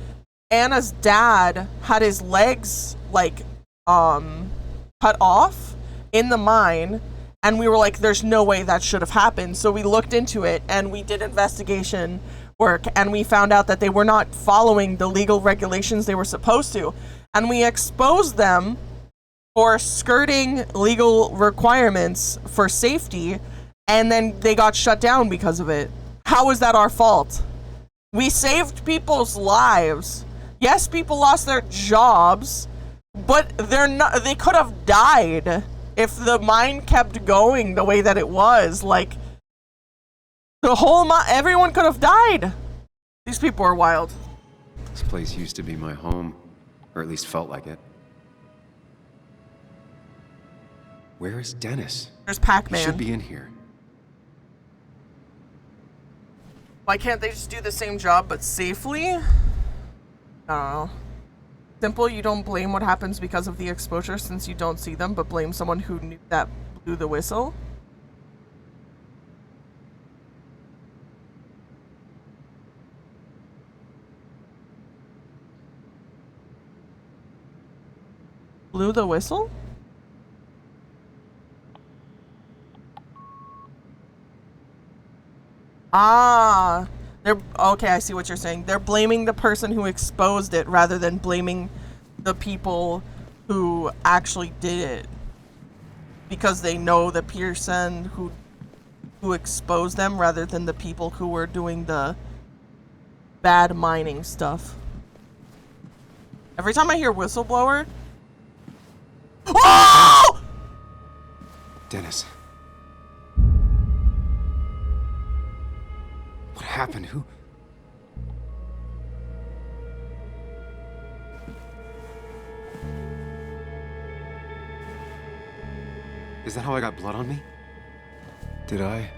Anna's dad had his legs, like, cut off in the mine, and we were like, there's no way that should have happened. So we looked into it, and we did investigation work, and we found out that they were not following the legal regulations they were supposed to. And we exposed them for skirting legal requirements for safety, and then they got shut down because of it. How is that our fault? We saved people's lives. Yes, people lost their jobs, but they could have died if the mine kept going the way that it was. Like, the whole everyone could have died. These people are wild. This place used to be my home, or at least felt like it. Where is Dennis? There's Pac-Man. He should be in here. Why can't they just do the same job but safely? I don't know. Simple, you don't blame what happens because of the exposure since you don't see them, but blame someone who knew that blew the whistle. Blew the whistle? Ah, they're okay. I see what you're saying. They're blaming the person who exposed it rather than blaming the people who actually did it, because they know the person who exposed them rather than the people who were doing the bad mining stuff. Every time I hear whistleblower, oh! Dennis. What happened? Who? Is that how I got blood on me? Did I?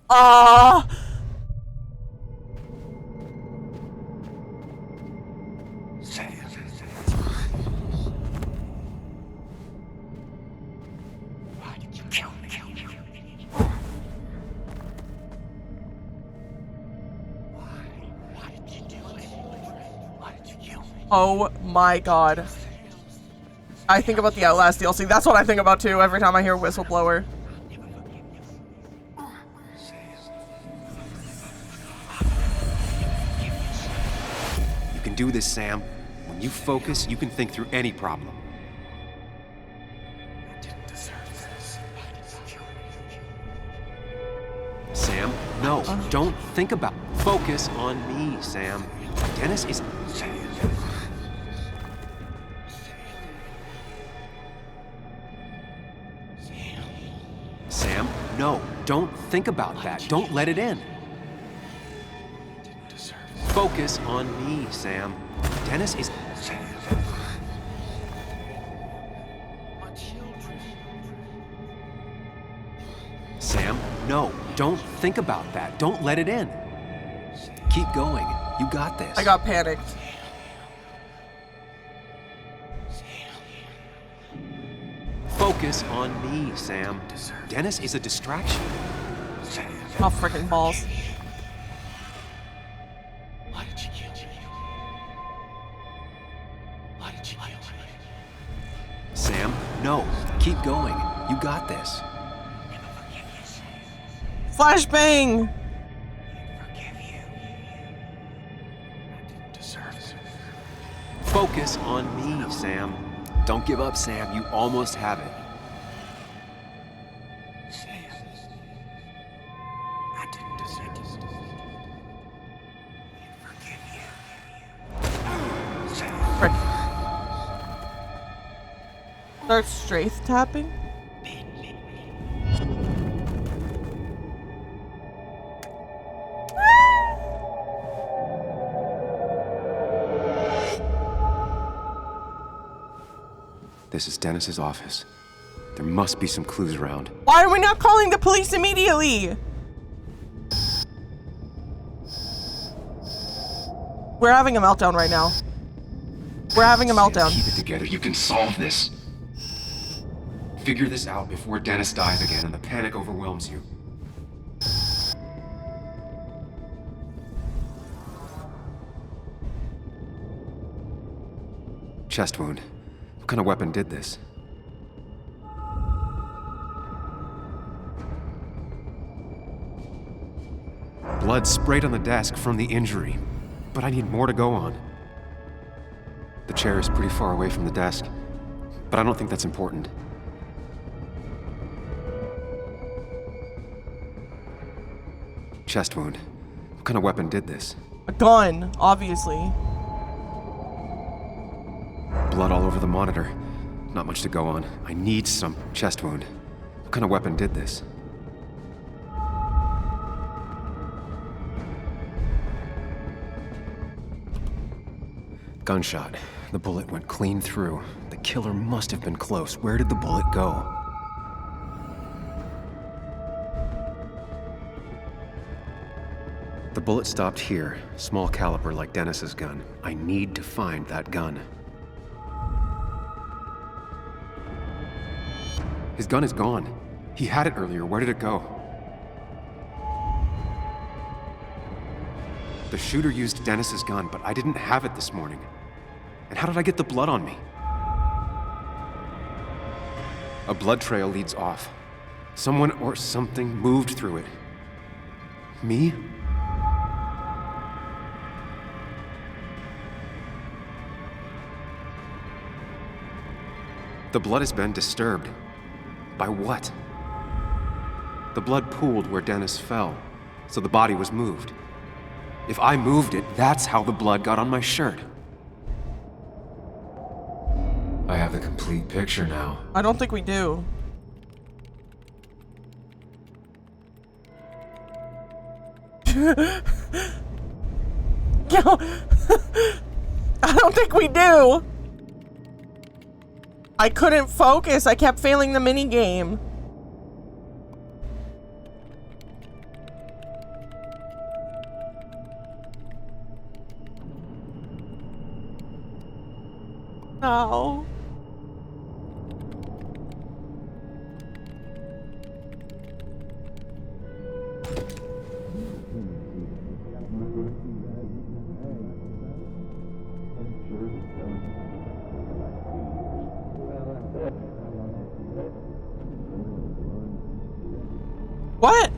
Ah! Oh my god. I think about the Outlast DLC. That's what I think about too every time I hear whistleblower. You can do this, Sam. When you focus, you can think through any problem. Sam, no, don't think about. Focus on me, Sam. Dennis is. Sam, no, don't think about that. Don't let it in. Focus on me, Sam. Dennis is. Sam, no, don't think about that. Don't let it in. Keep going. You got this. I got panicked. Focus on me, Sam. Dennis is a distraction. Oh, freaking balls. Why did you kill me? Why did you kill me? Sam, no. Keep going. You got this. Flashbang! Focus on me, Sam. Don't give up, Sam. You almost have it. Frick. Start strafe tapping? This is Dennis's office. There must be some clues around. Why are we not calling the police immediately? We're having a meltdown right now. We're having a meltdown. Keep it together. You can solve this. Figure this out before Dennis dies again and the panic overwhelms you. Chest wound. What kind of weapon did this? Blood sprayed on the desk from the injury, but I need more to go on. The chair is pretty far away from the desk, but I don't think that's important. Chest wound. What kind of weapon did this? A gun, obviously. Blood all over the monitor. Not much to go on. I need some chest wound. What kind of weapon did this? Gunshot. The bullet went clean through. The killer must have been close. Where did the bullet go? The bullet stopped here. Small caliber like Dennis's gun. I need to find that gun. His gun is gone. He had it earlier. Where did it go? The shooter used Dennis's gun, but I didn't have it this morning. And how did I get the blood on me? A blood trail leads off. Someone or something moved through it. Me? The blood has been disturbed. By what? The blood pooled where Dennis fell, so the body was moved. If I moved it, that's how the blood got on my shirt. I have the complete picture now. I don't think we do. Yo, I don't think we do. I couldn't focus. I kept failing the mini game. No. What?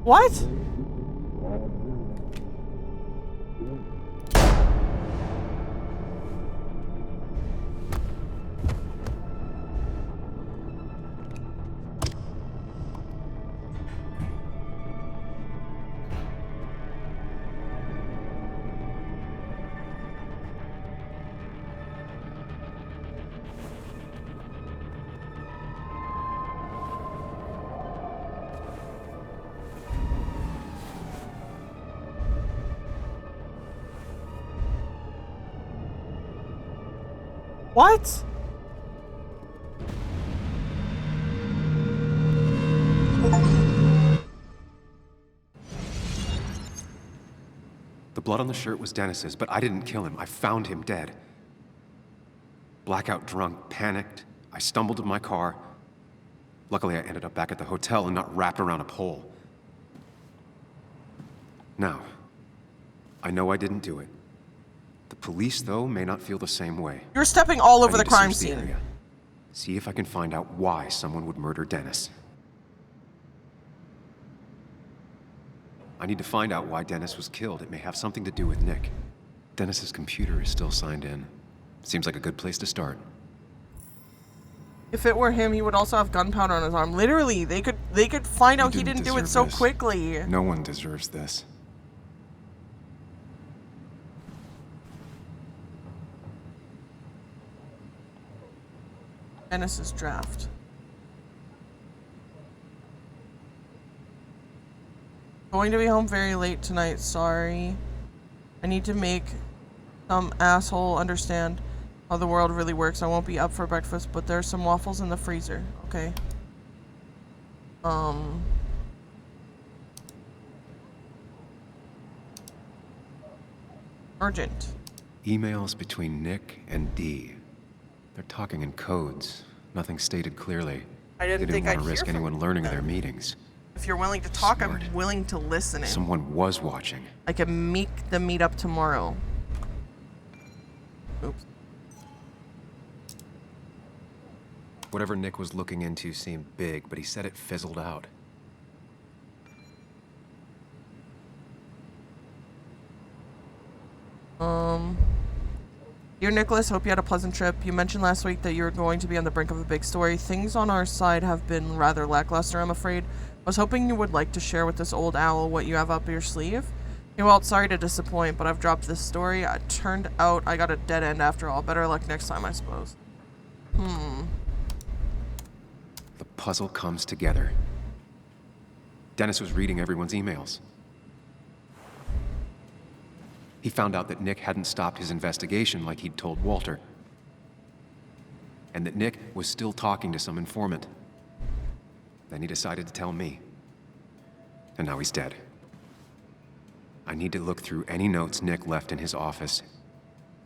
What? What? The blood on the shirt was Dennis's, but I didn't kill him. I found him dead. Blackout drunk, panicked. I stumbled to my car. Luckily, I ended up back at the hotel and not wrapped around a pole. Now, I know I didn't do it. The police, though, may not feel the same way. You're stepping all over I the need to crime search the scene. area. See if I can find out why someone would murder Dennis. I need to find out why Dennis was killed. It may have something to do with Nick. Dennis's computer is still signed in. Seems like a good place to start. If it were him, he would also have gunpowder on his arm. Literally, they could find out he didn't do it so deserve this. quickly. No one deserves this. Dennis's draft. Going to be home very late tonight, sorry. I need to make some asshole understand how the world really works. I won't be up for breakfast, but there's some waffles in the freezer, okay? Urgent. Emails between Nick and Dee. They're talking in codes. Nothing stated clearly. I didn't they think want I'd to risk hear from anyone learning of their meetings. If you're willing to talk, I'm willing to listen in. Someone was watching. I can make them meet up tomorrow. Oops. Whatever Nick was looking into seemed big, but he said it fizzled out. Dear Nicholas, hope you had a pleasant trip. You mentioned last week that you were going to be on the brink of a big story. Things on our side have been rather lackluster, I'm afraid. I was hoping you would like to share with this old owl what you have up your sleeve. Yeah, well, sorry to disappoint, but I've dropped this story. It turned out I got a dead end after all. Better luck next time, I suppose. The puzzle comes together. Dennis was reading everyone's emails. He found out that Nick hadn't stopped his investigation like he'd told Walter. And that Nick was still talking to some informant. Then he decided to tell me. And now he's dead. I need to look through any notes Nick left in his office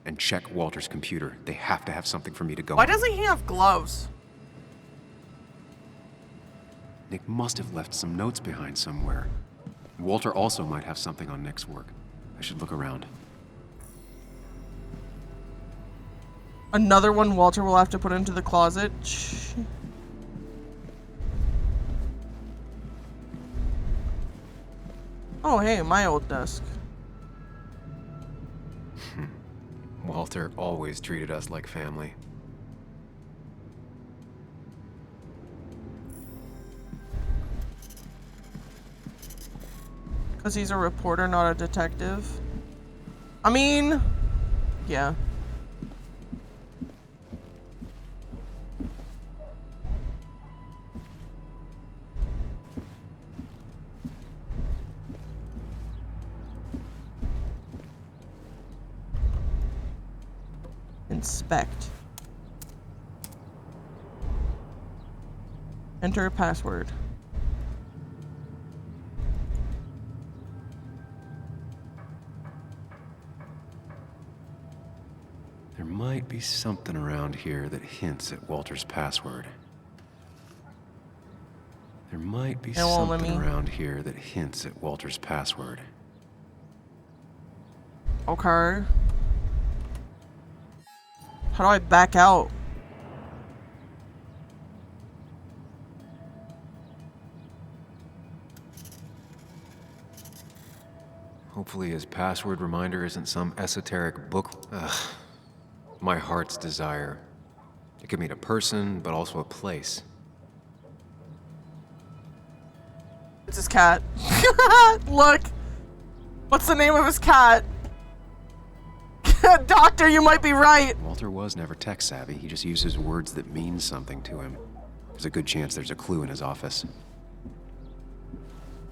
and check Walter's computer. They have to have something for me to go Why on. doesn't he have gloves? Nick must have left some notes behind somewhere. Walter also might have something on Nick's work. I should look around. Another one Walter will have to put into the closet. Oh, hey, my old desk. Walter always treated us like family. Because he's a reporter, not a detective. I mean, yeah. Inspect. Enter password. There might be something around here that hints at Walter's password. There might be something around here that hints at Walter's password. Okay. How do I back out? Hopefully his password reminder isn't some esoteric book. Ugh. My heart's desire. It could mean a person, but also a place. It's his cat. Look. What's the name of his cat? Doctor, you might be right. Walter was never tech savvy. He just uses words that mean something to him. There's a good chance there's a clue in his office.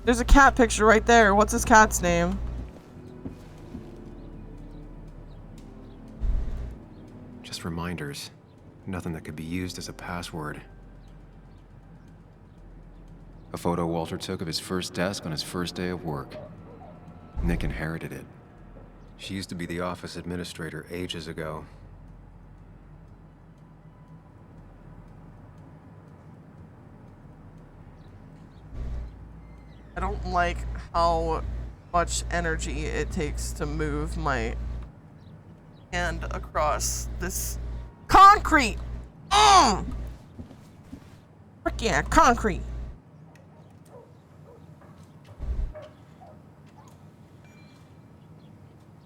There's a cat picture right there. What's his cat's name? Just reminders. Nothing that could be used as a password. A photo Walter took of his first desk on his first day of work. Nick inherited it. She used to be the office administrator ages ago. I don't like how much energy it takes to move my hand across this concrete. Frick yeah, concrete.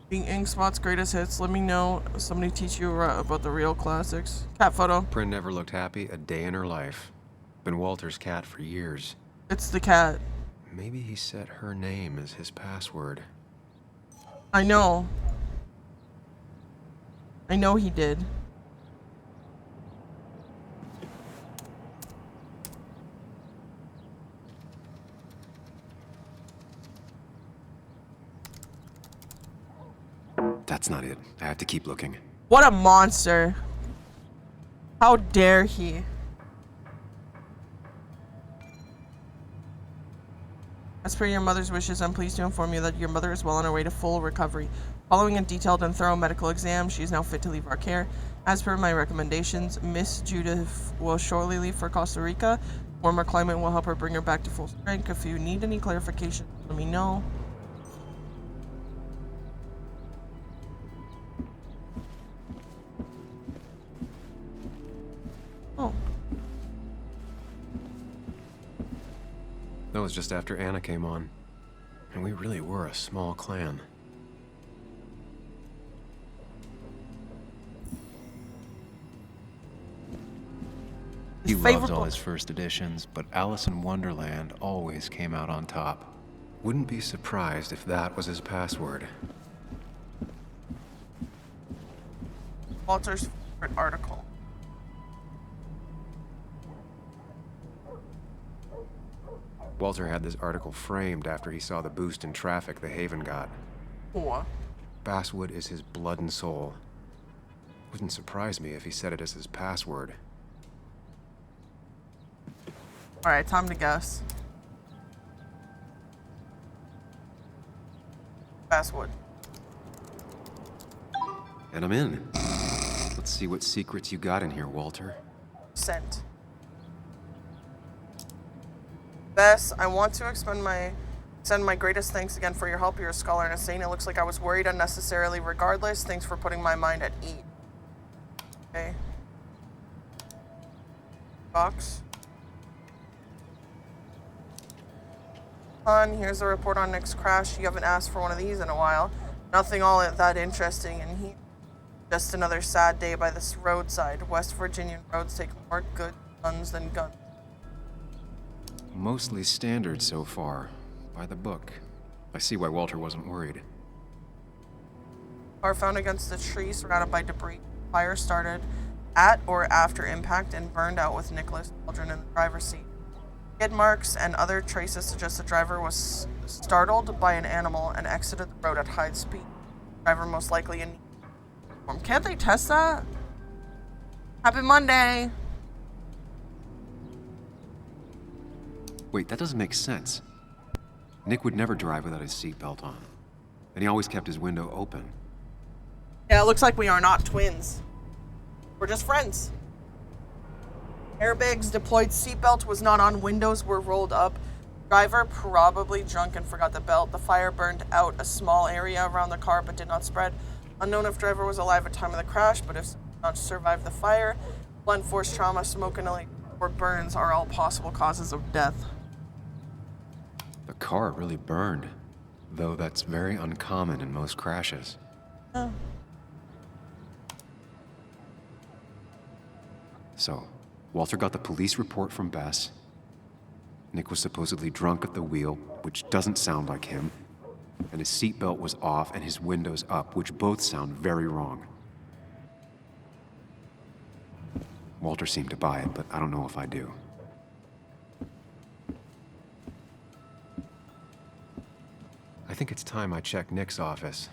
Being Inkspot's greatest hits, let me know. Somebody teach you about the real classics. Cat photo. Prin never looked happy a day in her life. Been Walter's cat for years. It's the cat. Maybe he set her name as his password. I know. I know he did. That's not it. I have to keep looking. What a monster. How dare he? As per your mother's wishes, I'm pleased to inform you that your mother is well on her way to full recovery. Following a detailed and thorough medical exam, she is now fit to leave our care. As per my recommendations, Miss Judith will shortly leave for Costa Rica. Warmer climate will help her bring her back to full strength. If you need any clarification, let me know. Oh. That was just after Anna came on. And we really were a small clan. He loved all his first editions, but Alice in Wonderland always came out on top. Wouldn't be surprised if that was his password. Walter's favorite article. Walter had this article framed after he saw the boost in traffic the Haven got. What? Basswood is his blood and soul. Wouldn't surprise me if he set it as his password. Alright, time to guess. Basswood. And I'm in. Let's see what secrets you got in here, Walter. Sent. Bess, I want to send my greatest thanks again for your help. You're a scholar and a saint. It looks like I was worried unnecessarily. Regardless, thanks for putting my mind at ease. Okay. Box. Here's a report on Nick's crash. You haven't asked for one of these in a while. Nothing all that interesting in here. Just another sad day by this roadside. West Virginian roads take more good guns than guns. Mostly standard so far. By the book. I see why Walter wasn't worried. Car found against a tree surrounded by debris. Fire started at or after impact and burned out with Nicholas Waldron in the driver's seat. Skid marks and other traces suggest the driver was startled by an animal and exited the road at high speed. Driver most likely in uniform. Can't they test that? Happy Monday! Wait, that doesn't make sense. Nick would never drive without his seatbelt on. And he always kept his window open. Yeah, it looks like we are not twins. We're just friends. Airbags deployed, seatbelt was not on, windows were rolled up. Driver probably drunk and forgot the belt. The fire burned out a small area around the car but did not spread. Unknown if driver was alive at time of the crash, but if not survived the fire. Blunt force trauma, smoke inhalation, or burns are all possible causes of death. The car really burned, though that's very uncommon in most crashes. Oh. So, Walter got the police report from Bess. Nick was supposedly drunk at the wheel, which doesn't sound like him. And his seatbelt was off and his windows up, which both sound very wrong. Walter seemed to buy it, but I don't know if I do. I think it's time I check Nick's office.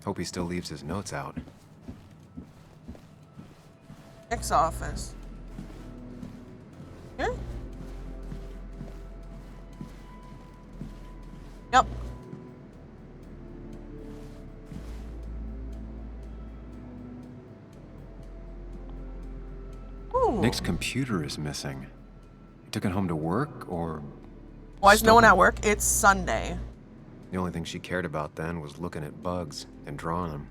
Hope he still leaves his notes out. Nick's office. Here? Yep. Ooh. Nick's computer is missing. He took it home to work, or... Why is no one at work? It's Sunday. The only thing she cared about then was looking at bugs and drawing them.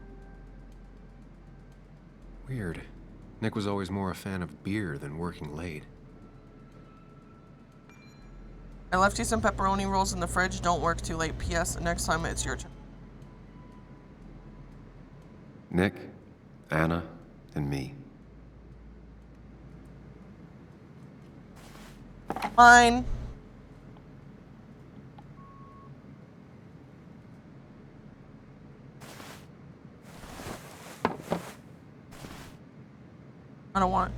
Weird. Nick was always more a fan of beer than working late. I left you some pepperoni rolls in the fridge. Don't work too late. P.S. Next time it's your turn. Nick, Anna, and me. Mine. I don't want.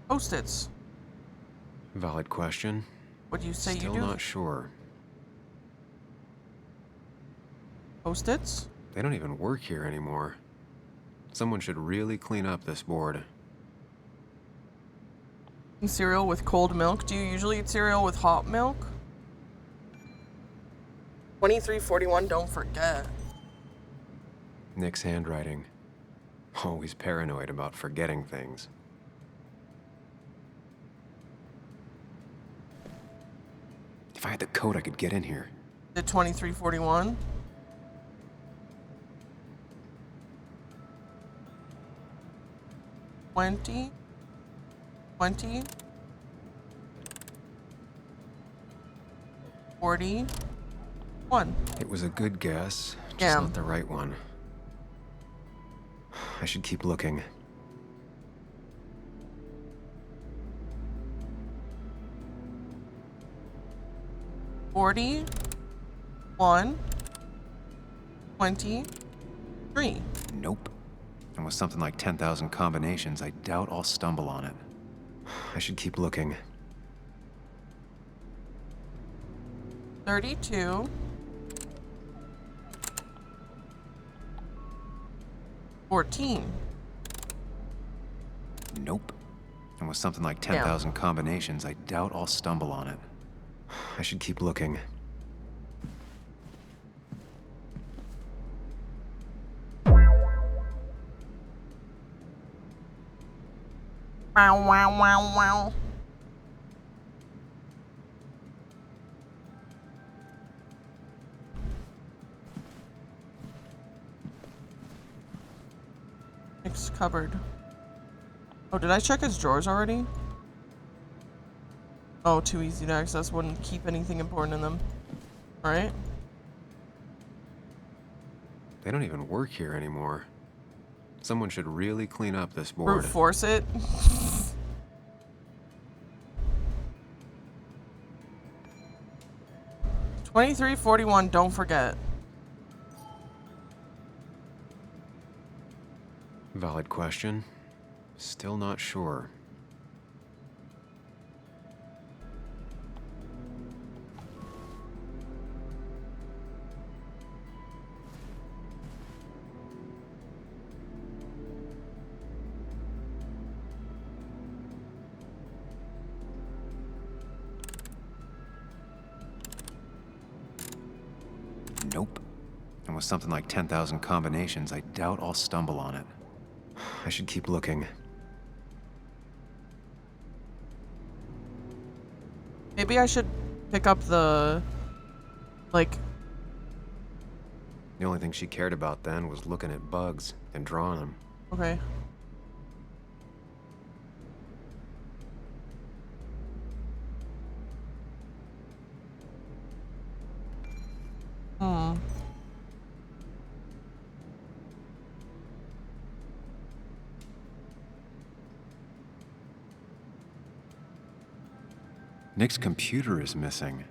Post-its. Valid question. What do you say Still you do? not sure. Post-its? They don't even work here anymore. Someone should really clean up this board. Cereal with cold milk. Do you usually eat cereal with hot milk? 2341, don't forget. Nick's handwriting. Always paranoid about forgetting things. If I had the code, I could get in here. The 2341. $20. 41. It was a good guess, just Yeah. not the right one. I should keep looking. $41. 23. Nope. And with something like 10,000 combinations, I doubt I'll stumble on it. I should keep looking. 32. 14. Nope. And with something like 10,000 combinations, I doubt I'll stumble on it. I should keep looking. Wow, wow, wow, wow. Nick's cupboard. Oh, did I check his drawers already? Oh, too easy to access. Wouldn't keep anything important in them. Right? They don't even work here anymore. Someone should really clean up this board. Brute force it. 2341, don't forget. Valid question. Still not sure. Nope. And with something like 10,000 combinations, I doubt I'll stumble on it. I should keep looking. Maybe I should pick up the, like... The only thing she cared about then was looking at bugs and drawing them. Okay. Nick's computer is missing.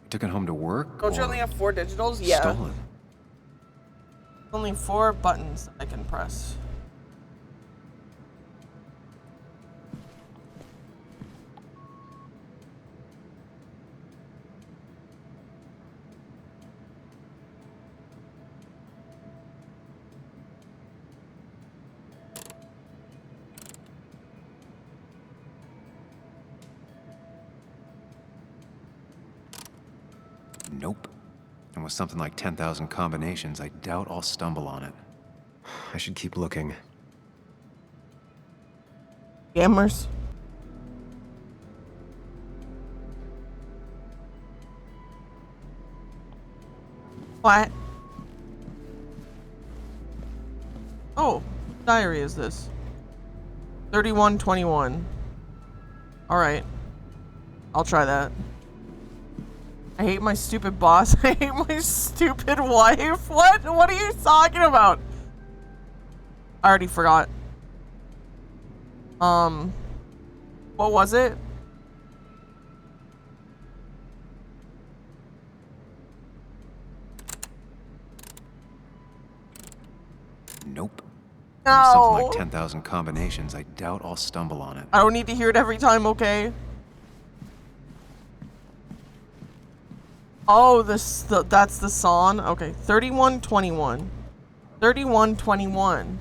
He took it home to work? Don't you only have 4 digitals? Yeah. Stolen. Only 4 buttons I can press. Nope. And with something like 10,000 combinations, I doubt I'll stumble on it. I should keep looking. Scammers. What? Oh, diary is this? 3121. Alright. I'll try that. I hate my stupid boss. I hate my stupid wife. What? What are you talking about? I already forgot. What was it? Nope. No. With something like 10,000 combinations, I doubt I'll stumble on it. I don't need to hear it every time, okay? Oh, that's the song? Okay, 3121. 3121.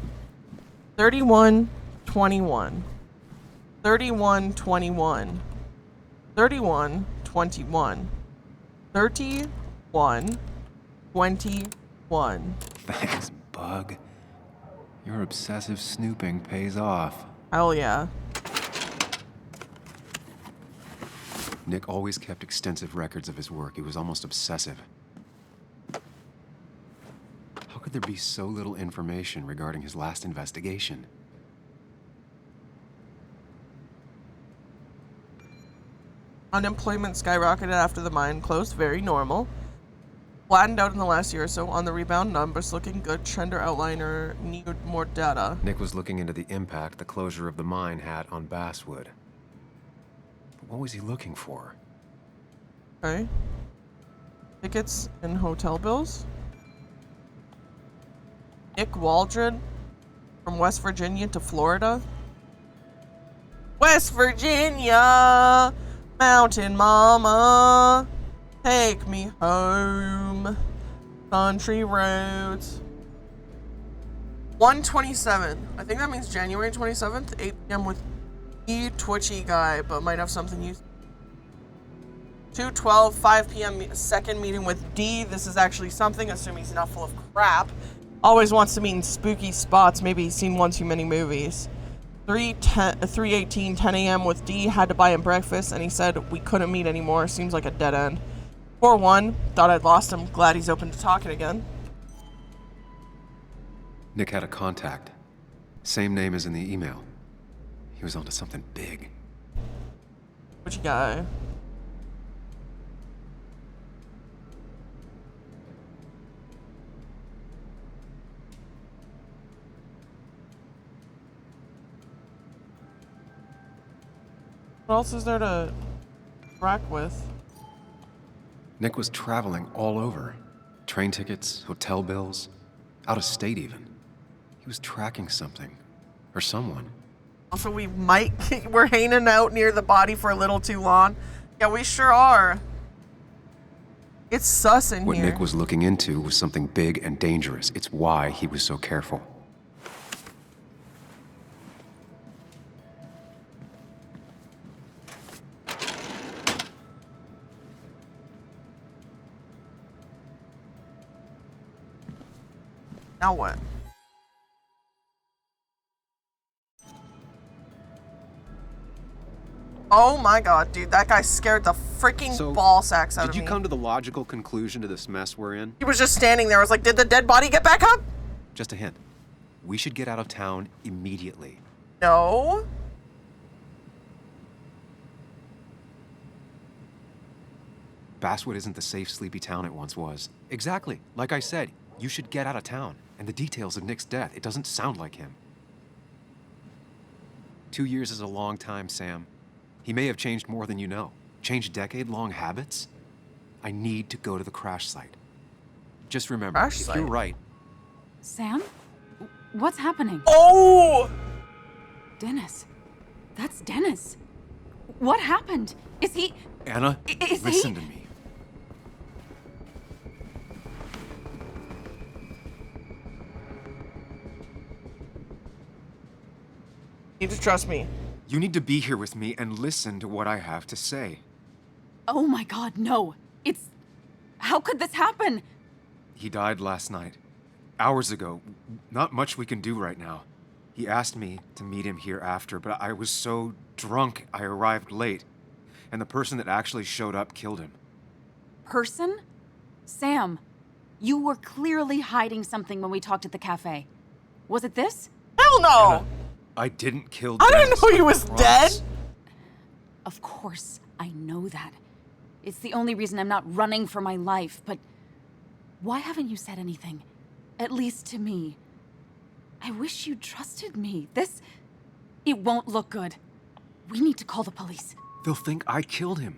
3121. 3121. 3121. 3121. Thanks, Bug. Your obsessive snooping pays off. Hell yeah. Nick always kept extensive records of his work. He was almost obsessive. How could there be so little information regarding his last investigation? Unemployment skyrocketed after the mine closed. Very normal. Flattened out in the last year or so. On the rebound, numbers looking good. Trender outliner need more data. Nick was looking into the impact the closure of the mine had on Basswood. But what was he looking for? Okay. Tickets and hotel bills. Nick Waldron from West Virginia to Florida. West Virginia, mountain mama, take me home, country roads. 127. I think that means January 27th, 8 p.m. with E Twitchy guy, but might have something you. 2:12, 5 p.m. second meeting with D. This is actually something, assuming he's not full of crap. Always wants to meet in spooky spots. Maybe he's seen one too many movies. 3:18, 10 a.m. with D. Had to buy him breakfast, and he said we couldn't meet anymore. Seems like a dead end. 4:1, thought I'd lost him. Glad he's open to talking again. Nick had a contact. Same name as in the email. He was onto something big. Which guy? What else is there to rack with? Nick was traveling all over. Train tickets, hotel bills, out of state even. He was tracking something. Or someone. Also, we're hanging out near the body for a little too long. Yeah, we sure are. It's sus in What here. Nick was looking into was something big and dangerous. It's why he was so careful. Now what? Oh my god, dude, that guy scared the freaking ball sacks out of me. Did you come to the logical conclusion to this mess we're in? He was just standing there. I was like, did the dead body get back up? Just a hint. We should get out of town immediately. No. Basswood isn't the safe, sleepy town it once was. Exactly. Like I said, you should get out of town. And the details of Nick's death, it doesn't sound like him. 2 years is a long time, Sam. He may have changed more than you know. Changed decade-long habits? I need to go to the crash site. Just remember, if you're right... Sam? What's happening? Oh! Dennis. That's Dennis. What happened? Is he... Anna, listen to me. You need to trust me. You need to be here with me and listen to what I have to say. Oh my god, no. It's... How could this happen? He died last night. Hours ago. Not much we can do right now. He asked me to meet him here after, but I was so drunk I arrived late. And the person that actually showed up killed him. Person? Sam, you were clearly hiding something when we talked at the cafe. Was it this? Hell no! Anna, I didn't kill I Dennis. didn't know he was dead! Of course, I know that. It's the only reason I'm not running for my life, but why haven't you said anything? At least to me. I wish you trusted me. It won't look good. We need to call the police. They'll think I killed him.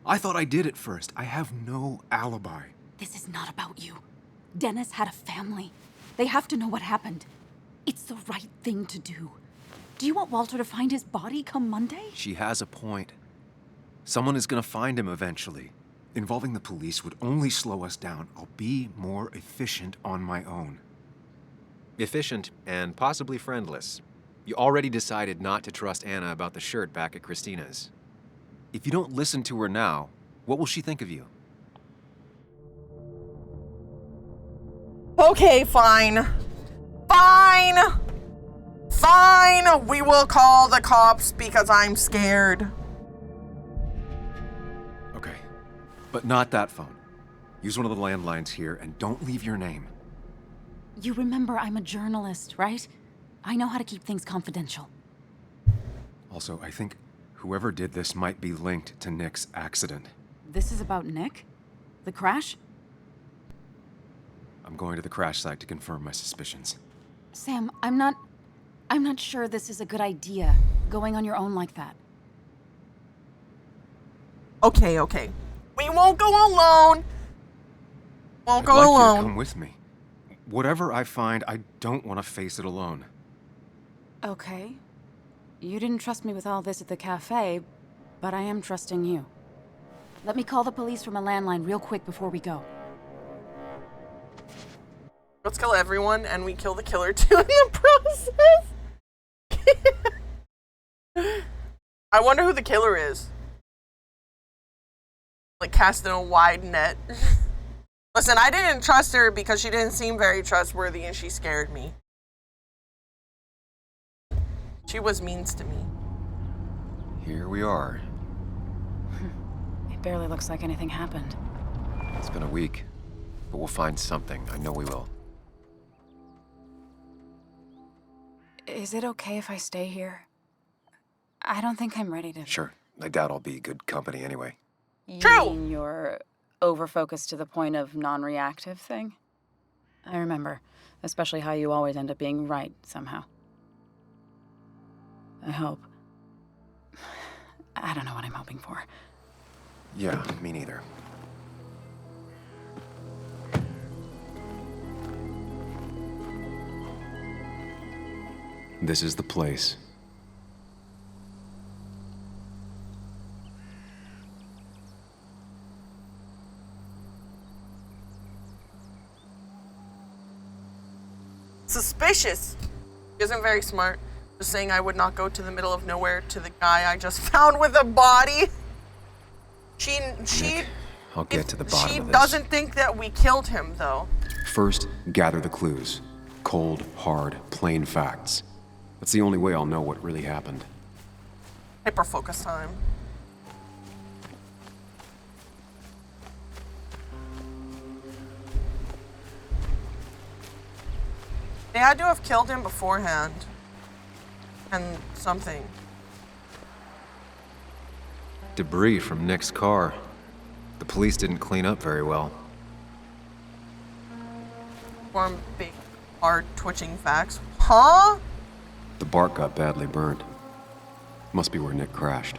I thought I did at first. I have no alibi. This is not about you. Dennis had a family. They have to know what happened. It's the right thing to do. Do you want Walter to find his body come Monday? She has a point. Someone is gonna find him eventually. Involving the police would only slow us down. I'll be more efficient on my own. Efficient and possibly friendless. You already decided not to trust Anna about the shirt back at Christina's. If you don't listen to her now, what will she think of you? Okay, fine. Fine! Fine! We will call the cops because I'm scared. Okay, but not that phone. Use one of the landlines here and don't leave your name. You remember I'm a journalist, right? I know how to keep things confidential. Also, I think whoever did this might be linked to Nick's accident. This is about Nick? The crash? I'm going to the crash site to confirm my suspicions. Sam, I'm not sure this is a good idea, going on your own like that. Okay, okay. We won't go alone. Won't go I'd like you to alone. come with me. Whatever I find, I don't want to face it alone. Okay. You didn't trust me with all this at the cafe, but I am trusting you. Let me call the police from a landline real quick before we go. Let's kill everyone and we kill the killer too in the process. I wonder who the killer is. Like casting a wide net. Listen, I didn't trust her because she didn't seem very trustworthy and she scared me. She was mean to me. Here we are. It barely looks like anything happened. It's been a week, but we'll find something. I know we will. Is it okay if I stay here? I don't think I'm ready to... Sure. I doubt I'll be good company anyway. You mean you're over-focused to the point of non-reactive thing? I remember, especially how you always end up being right somehow. I hope. I don't know what I'm hoping for. Yeah, me neither. This is the place. Suspicious. He isn't very smart. Just saying I would not go to the middle of nowhere to the guy I just found with a body. Nick, I'll get to the bottom She of this. doesn't think that we killed him, though. First, gather the clues. Cold, hard, plain facts. That's the only way I'll know what really happened. Hyper-focus time. They had to have killed him beforehand. And something. Debris from Nick's car. The police didn't clean up very well. Form big, hard, twitching facts. Huh? The bark got badly burned. Must be where Nick crashed.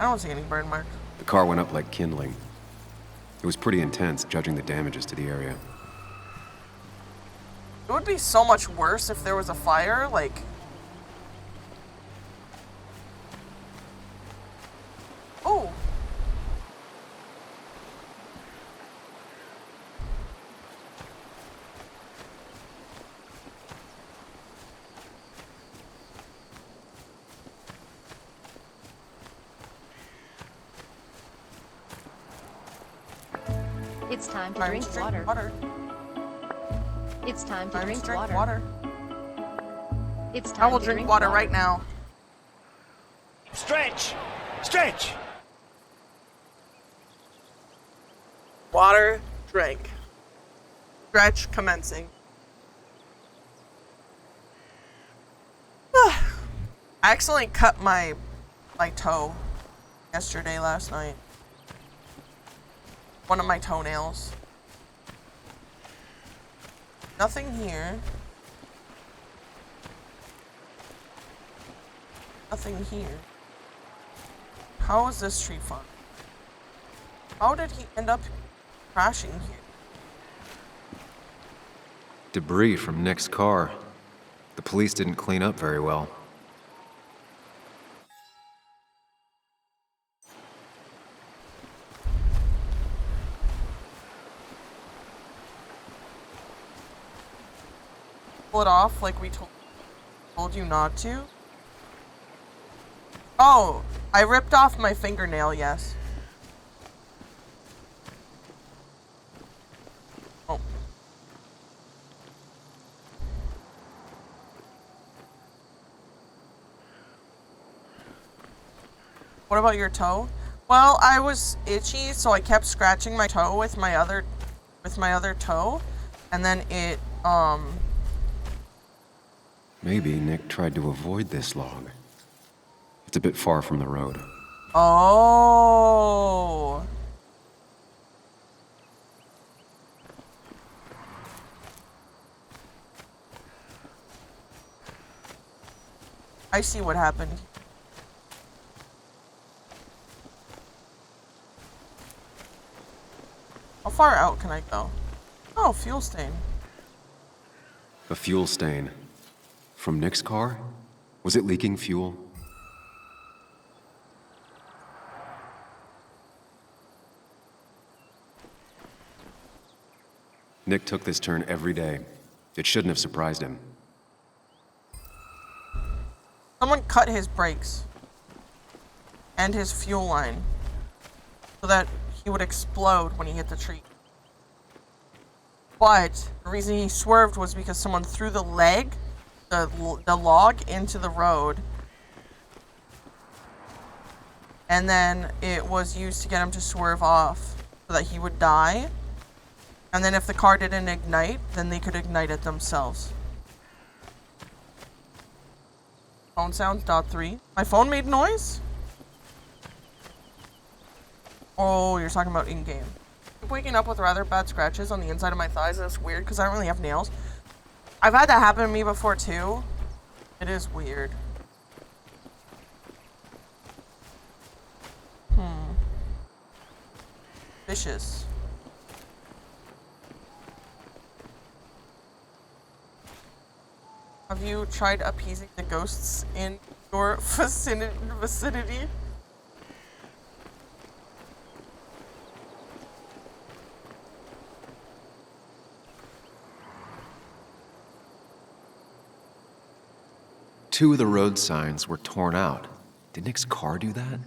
I don't see any burn marks. The car went up like kindling. It was pretty intense, judging the damages to the area. It would be so much worse if there was a fire, like... Oh! It's time to drink water. It's time to drink water. It's time I will to drink water right now. Stretch! Stretch! Water, drink. Stretch commencing. I accidentally cut my toe last night. One of my toenails. Nothing here. Nothing here. How is this tree fun? How did he end up crashing here? Debris from Nick's car. The police didn't clean up very well. Pull it off like we told you not to? Oh, I ripped off my fingernail, yes. Oh. What about your toe? Well, I was itchy, so I kept scratching my toe with my other toe, and then it Maybe Nick tried to avoid this log. It's a bit far from the road. Oh. I see what happened. How far out can I go? Oh, fuel stain. A fuel stain. From Nick's car? Was it leaking fuel? Nick took this turn every day. It shouldn't have surprised him. Someone cut his brakes and his fuel line so that he would explode when he hit the tree. But the reason he swerved was because someone threw the log into the road, and then it was used to get him to swerve off so that he would die. And then if the car didn't ignite, then they could ignite it themselves. Phone sound, .3. My phone made noise? Oh, you're talking about in-game. I'm waking up with rather bad scratches on the inside of my thighs. That's weird because I don't really have nails. I've had that happen to me before too. It is weird. Vicious. Have you tried appeasing the ghosts in your vicinity? Two of the road signs were torn out. Did Nick's car do that?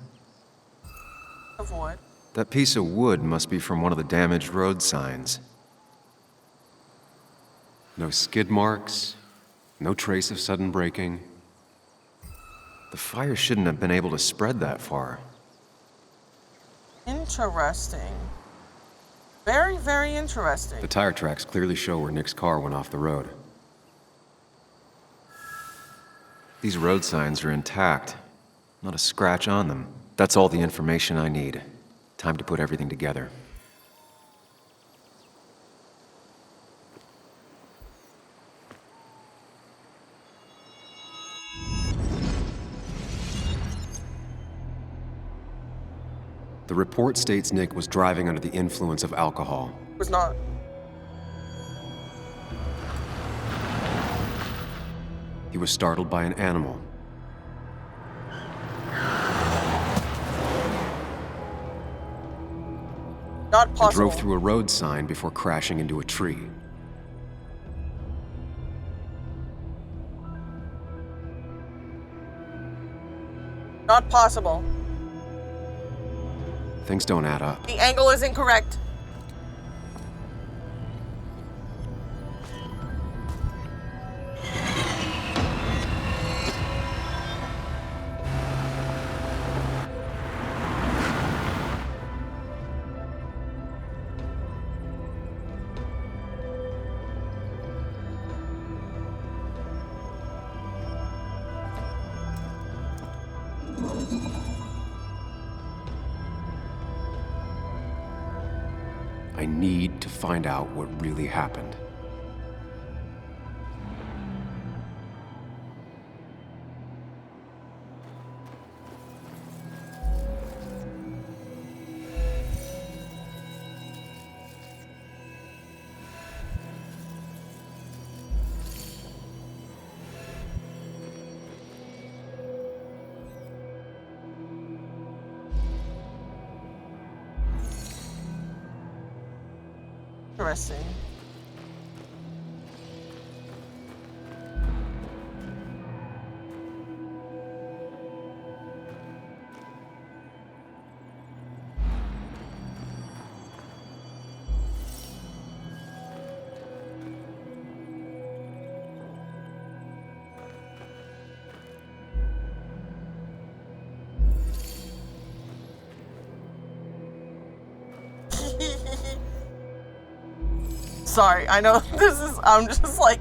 Of what? That piece of wood must be from one of the damaged road signs. No skid marks, no trace of sudden braking. The fire shouldn't have been able to spread that far. Interesting. Very, very interesting. The tire tracks clearly show where Nick's car went off the road. These road signs are intact. Not a scratch on them. That's all the information I need. Time to put everything together. The report states Nick was driving under the influence of alcohol. Was not. He was startled by an animal. Not possible. And drove through a road sign before crashing into a tree. Not possible. Things don't add up. The angle is incorrect. I need to find out what really happened. Interesting. Sorry, I know this is, I'm just like...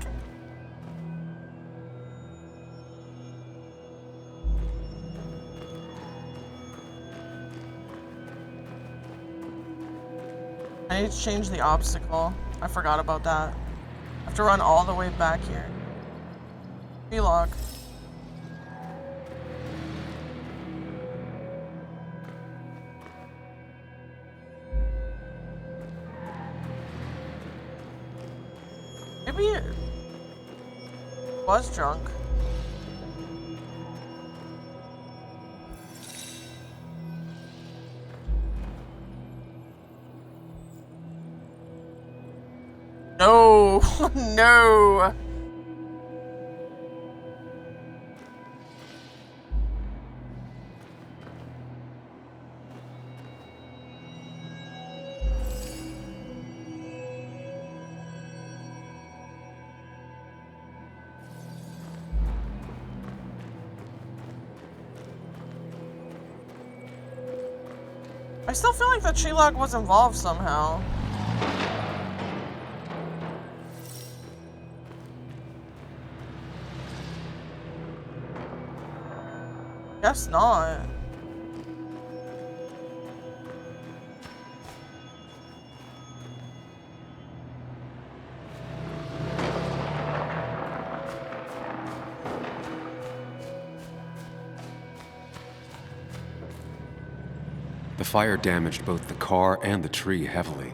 I need to change the obstacle. I forgot about that. I have to run all the way back here. Vlog. Maybe it was drunk. No, no. I still feel like the Chilog was involved somehow. Guess not. The fire damaged both the car and the tree heavily.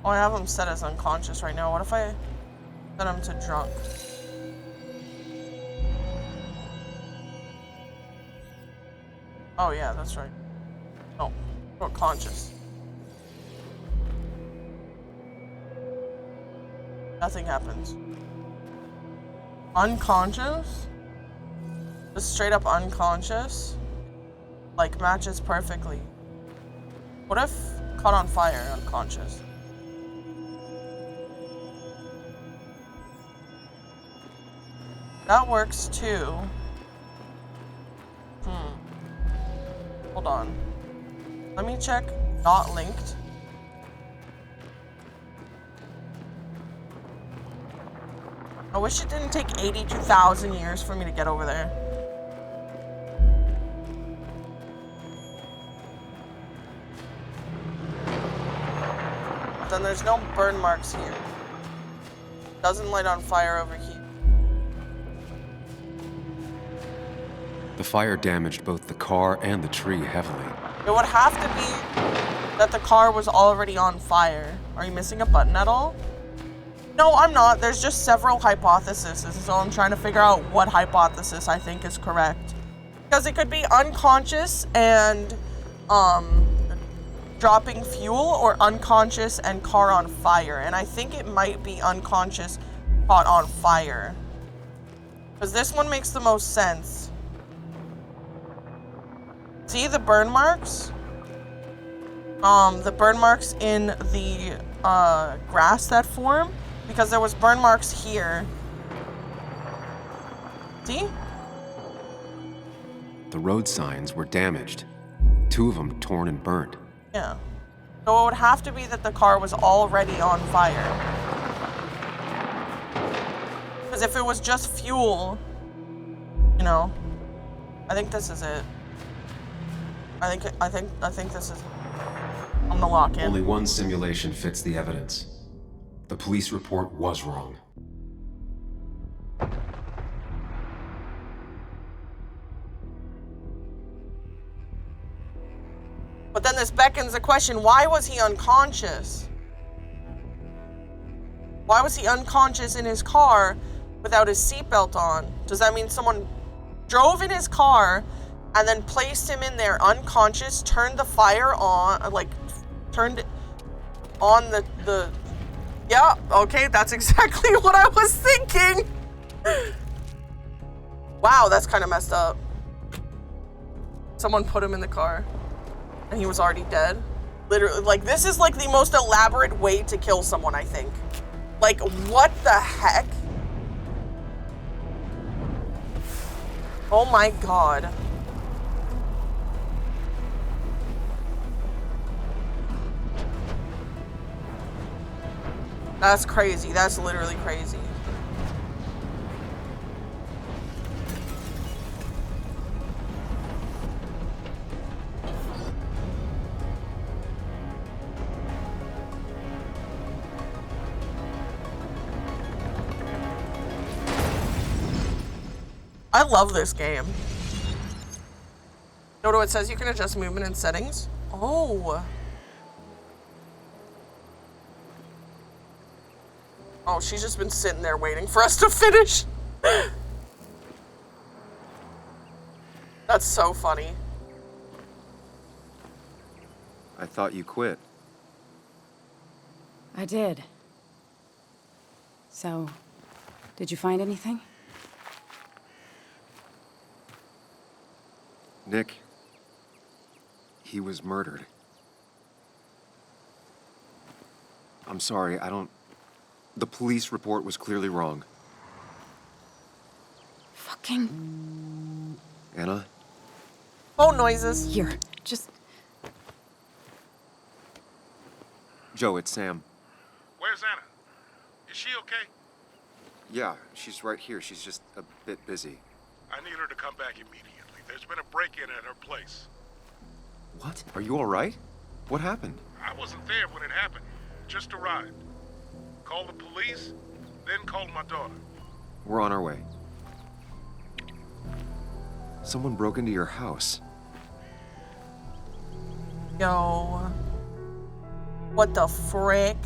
Oh, I have him set as unconscious right now. What if I set him to drunk? Oh yeah, that's right. Oh, or conscious. Nothing happens. Unconscious? Just straight up unconscious? Like, matches perfectly. What if caught on fire, unconscious? That works too. Hold on. Let me check. Not linked. I wish it didn't take 82,000 years for me to get over there. But then there's no burn marks here. Doesn't light on fire over here. The fire damaged both the car and the tree heavily. It would have to be that the car was already on fire. Are you missing a button at all? No, I'm not. There's just several hypotheses, so I'm trying to figure out what hypothesis I think is correct. Because it could be unconscious and dropping fuel, or unconscious and car on fire. And I think it might be unconscious caught on fire. Because this one makes the most sense. See the burn marks? The burn marks in the grass that form, because there was burn marks here. See? The road signs were damaged. 2 of them torn and burnt. Yeah. So it would have to be that the car was already on fire. Because if it was just fuel, you know, I think this is it. I think this is. I'm gonna lock in. Only one simulation fits the evidence. The police report was wrong. But then this beckons the question, why was he unconscious? Why was he unconscious in his car without his seatbelt on? Does that mean someone drove in his car and then placed him in there unconscious, turned the fire on, like, turned on the yeah, okay, that's exactly what I was thinking. Wow, that's kind of messed up. Someone put him in the car and he was already dead. Literally, like, this is like the most elaborate way to kill someone, I think. Like, what the heck? Oh my god. That's crazy. That's literally crazy. I love this game. Note what it says, you can adjust movement and settings. Oh. Oh, she's just been sitting there waiting for us to finish. That's so funny. I thought you quit. I did. So, did you find anything? Nick, he was murdered. I'm sorry, I don't The police report was clearly wrong. Fucking... Anna? Phone noises. Here, just... Joe, it's Sam. Where's Anna? Is she okay? Yeah, she's right here. She's just a bit busy. I need her to come back immediately. There's been a break-in at her place. What? Are you all right? What happened? I wasn't there when it happened. Just arrived. Called the police, then called my daughter. We're on our way. Someone broke into your house. Yo. What the frick?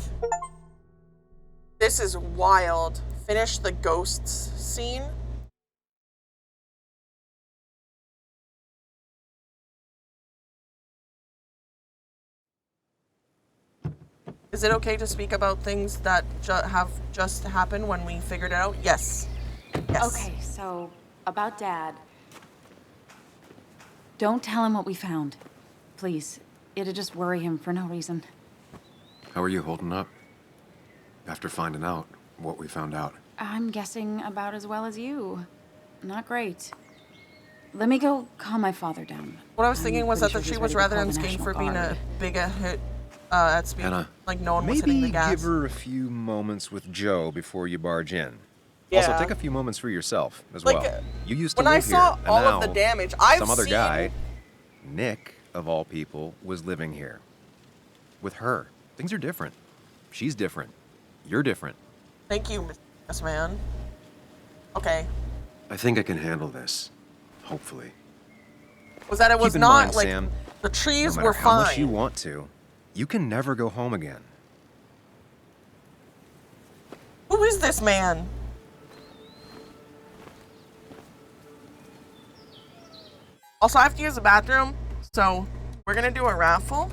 This is wild. Finish the ghosts scene. Is it okay to speak about things that have just happened when we figured it out? Yes. Yes. Okay, so about Dad. Don't tell him what we found. Please. It'd just worry him for no reason. How are you holding up? After finding out what we found out. I'm guessing about as well as you. Not great. Let me go calm my father down. What I was thinking was pretty that sure she he's was ready to rather call the unscathed National for being Guard. a big hit at speed. Anna, Like no one was hitting the maybe gas. give her a few moments with Joe before you barge in. Yeah. Also, take a few moments for yourself as Like, well. You used to when I live saw here, and all now of the damage, I've some other seen- guy, Nick of all people, was living here with her. Things are different. She's different. You're different. Thank you, Miss Man. Okay. I think I can handle this. Hopefully. Was that it was Keep in not mind, like Sam, the trees no matter were how much you fine. want to, you can never go home again. Who is this man? Also, I have to use the bathroom, so we're gonna do a raffle.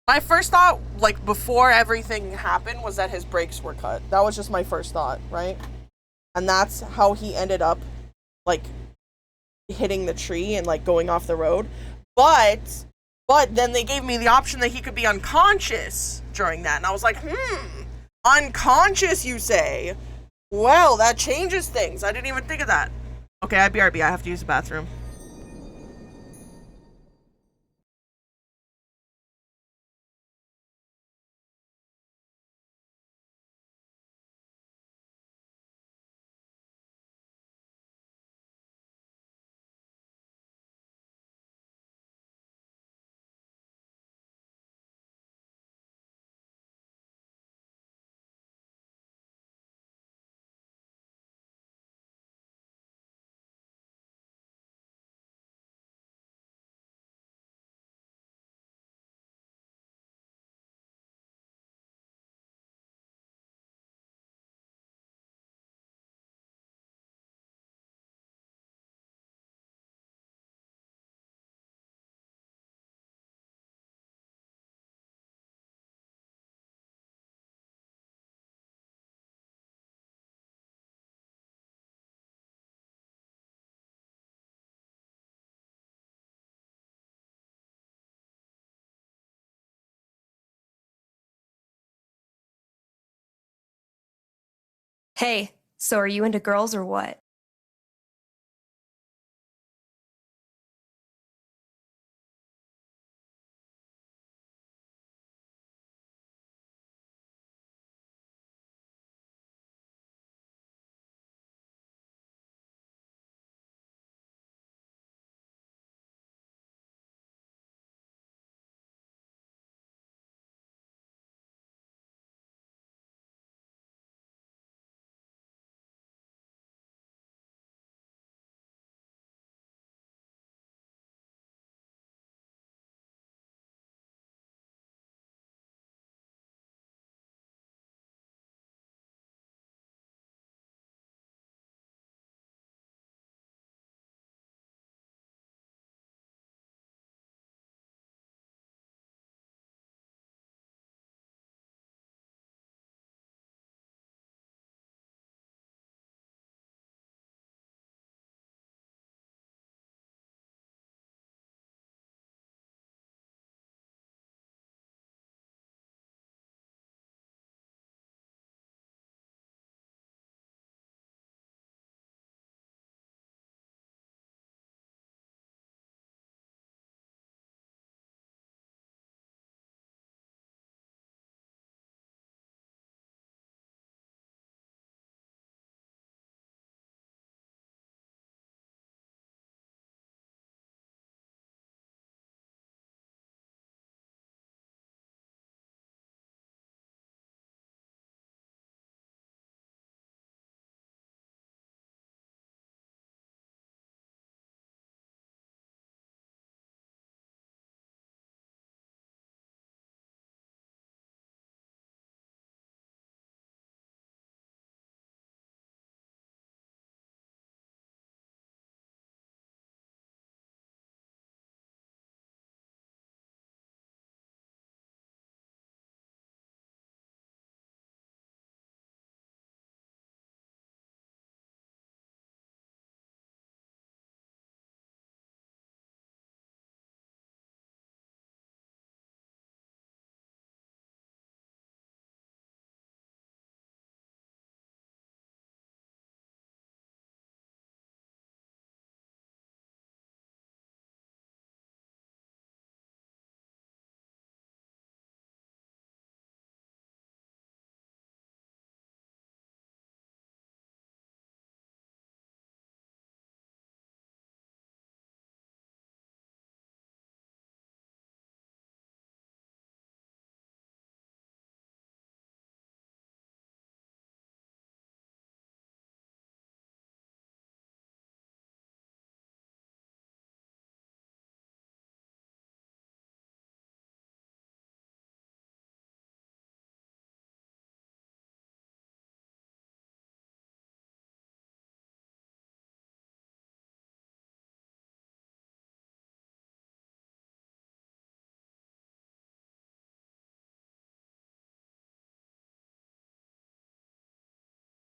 My first thought, like before everything happened, was that his brakes were cut. That was just my first thought, right? And that's how he ended up, like, hitting the tree and like going off the road. But then they gave me the option that he could be unconscious during that, and I was like, unconscious, you say? Well, that changes things. I didn't even think of that. Okay, BRB, I have to use the bathroom. Hey, so are you into girls or what?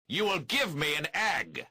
You will give me an egg.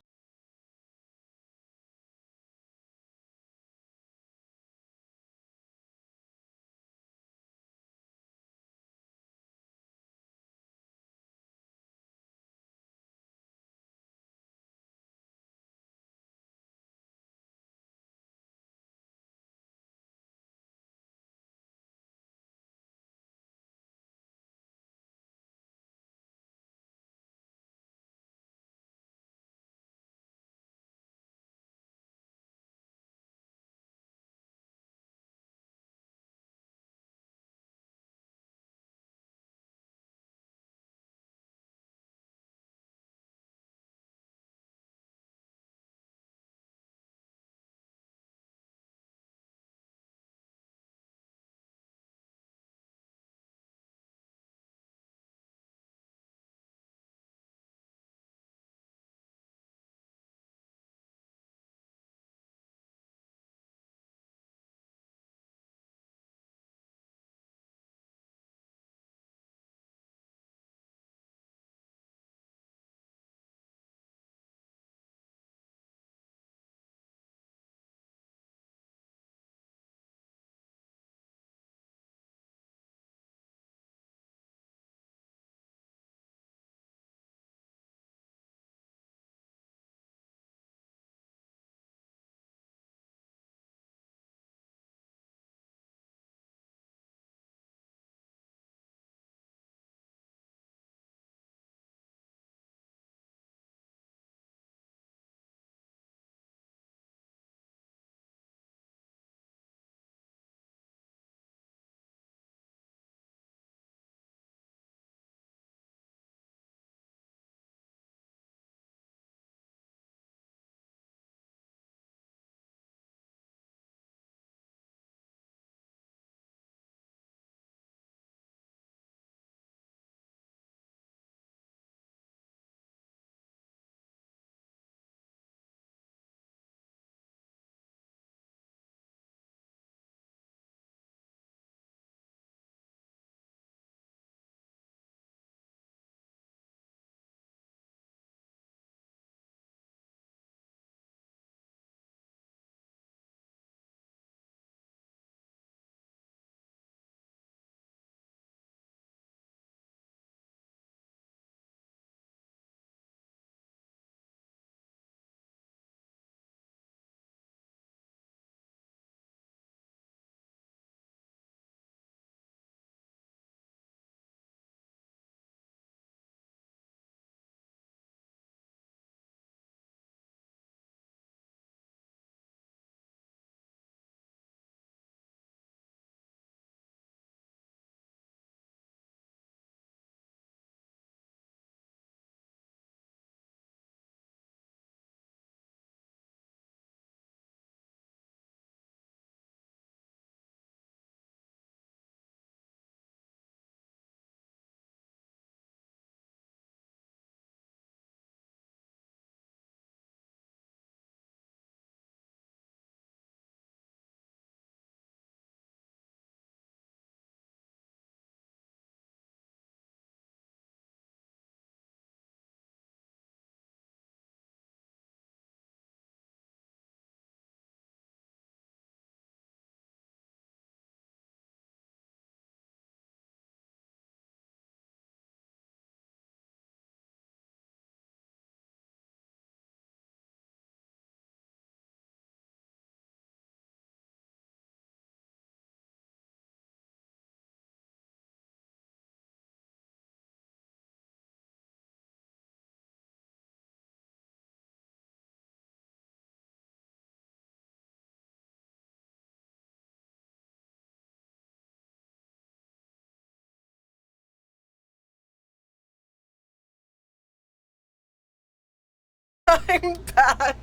I'm back.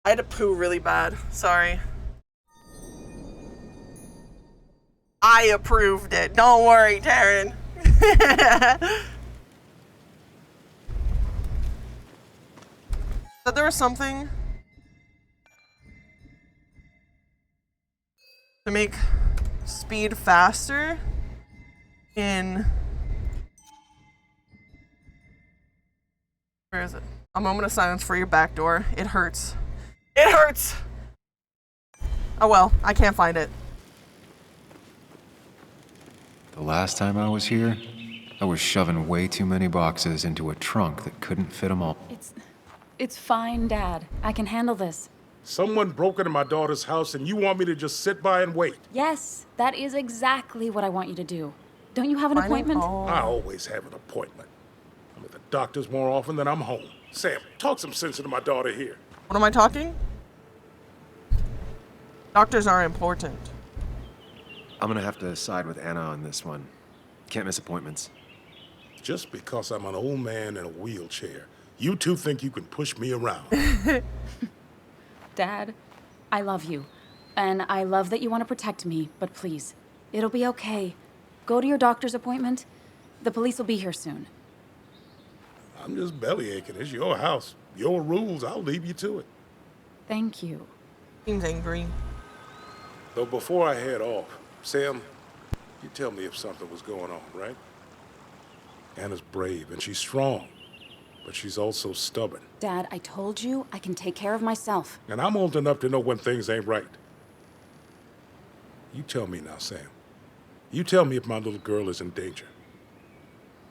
I had to poo really bad. Sorry. I approved it. Don't worry, Taryn. But there was something to make speed faster in Where is it? A moment of silence for your back door. It hurts. It hurts! Oh well, I can't find it. The last time I was here, I was shoving way too many boxes into a trunk that couldn't fit them all. It's fine, Dad. I can handle this. Someone broke into my daughter's house and you want me to just sit by and wait? Yes, that is exactly what I want you to do. Don't you have an appointment? I always have an appointment. I'm at the doctor's more often than I'm home. Sam, talk some sense into my daughter here. What am I talking? Doctors are important. I'm gonna have to side with Anna on this one. Can't miss appointments. Just because I'm an old man in a wheelchair, you two think you can push me around. Dad, I love you. And I love that you want to protect me, but please, it'll be okay. Go to your doctor's appointment. The police will be here soon. I'm just belly aching. It's your house. Your rules. I'll leave you to it. Thank you. Seems angry. Though before I head off, Sam, you tell me if something was going on, right? Anna's brave and she's strong, but she's also stubborn. Dad, I told you I can take care of myself. And I'm old enough to know when things ain't right. You tell me now, Sam. You tell me if my little girl is in danger.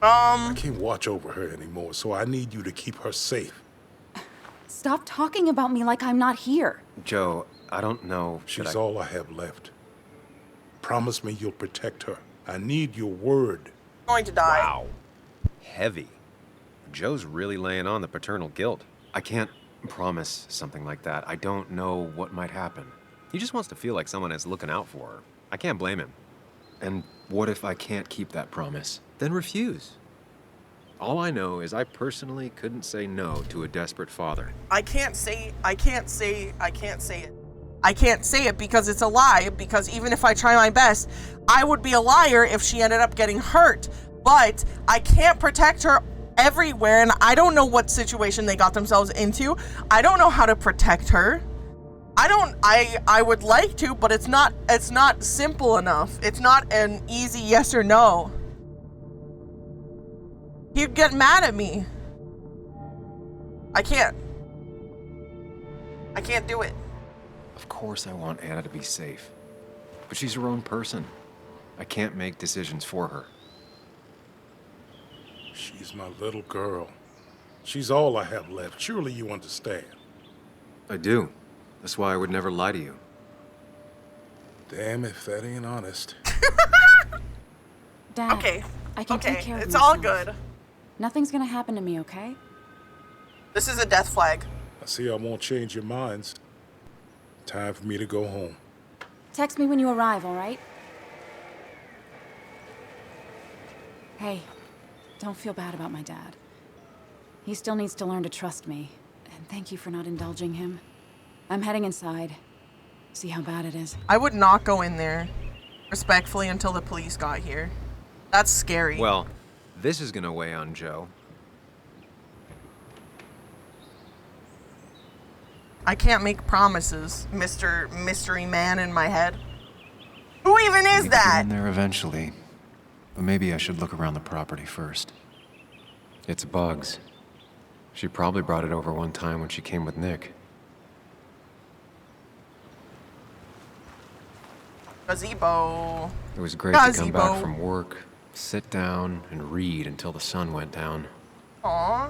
I can't watch over her anymore, so I need you to keep her safe. Stop talking about me like I'm not here. Joe, I don't know. She's all I have left. Promise me you'll protect her. I need your word. Going to die. Wow. Heavy. Joe's really laying on the paternal guilt. I can't promise something like that. I don't know what might happen. He just wants to feel like someone is looking out for her. I can't blame him. And what if I can't keep that promise? Then refuse. All I know is I personally couldn't say no to a desperate father. I can't say it. I can't say it because it's a lie, because even if I try my best, I would be a liar if she ended up getting hurt. But I can't protect her everywhere, and I don't know what situation they got themselves into. I don't know how to protect her. I would like to, but it's not simple enough. It's not an easy yes or no. He'd get mad at me. I can't do it. Of course I want Anna to be safe. But she's her own person. I can't make decisions for her. She's my little girl. She's all I have left. Surely you understand. I do. That's why I would never lie to you. Damn if that ain't honest. Dad, okay. I can take care of it's myself. all good. Nothing's gonna happen to me, okay? This is a death flag. I see I won't change your minds. Time for me to go home. Text me when you arrive, all right? Hey, don't feel bad about my dad. He still needs to learn to trust me. And thank you for not indulging him. I'm heading inside. See how bad it is. I would not go in there, respectfully, until the police got here. That's scary. Well, this is gonna weigh on Joe. I can't make promises, Mr. Mystery Man in my head. Who even is Get that? in there eventually. But maybe I should look around the property first. It's Bugs. She probably brought it over one time when she came with Nick. Gazebo. It was great to come back from work, sit down, and read until the sun went down. Aww.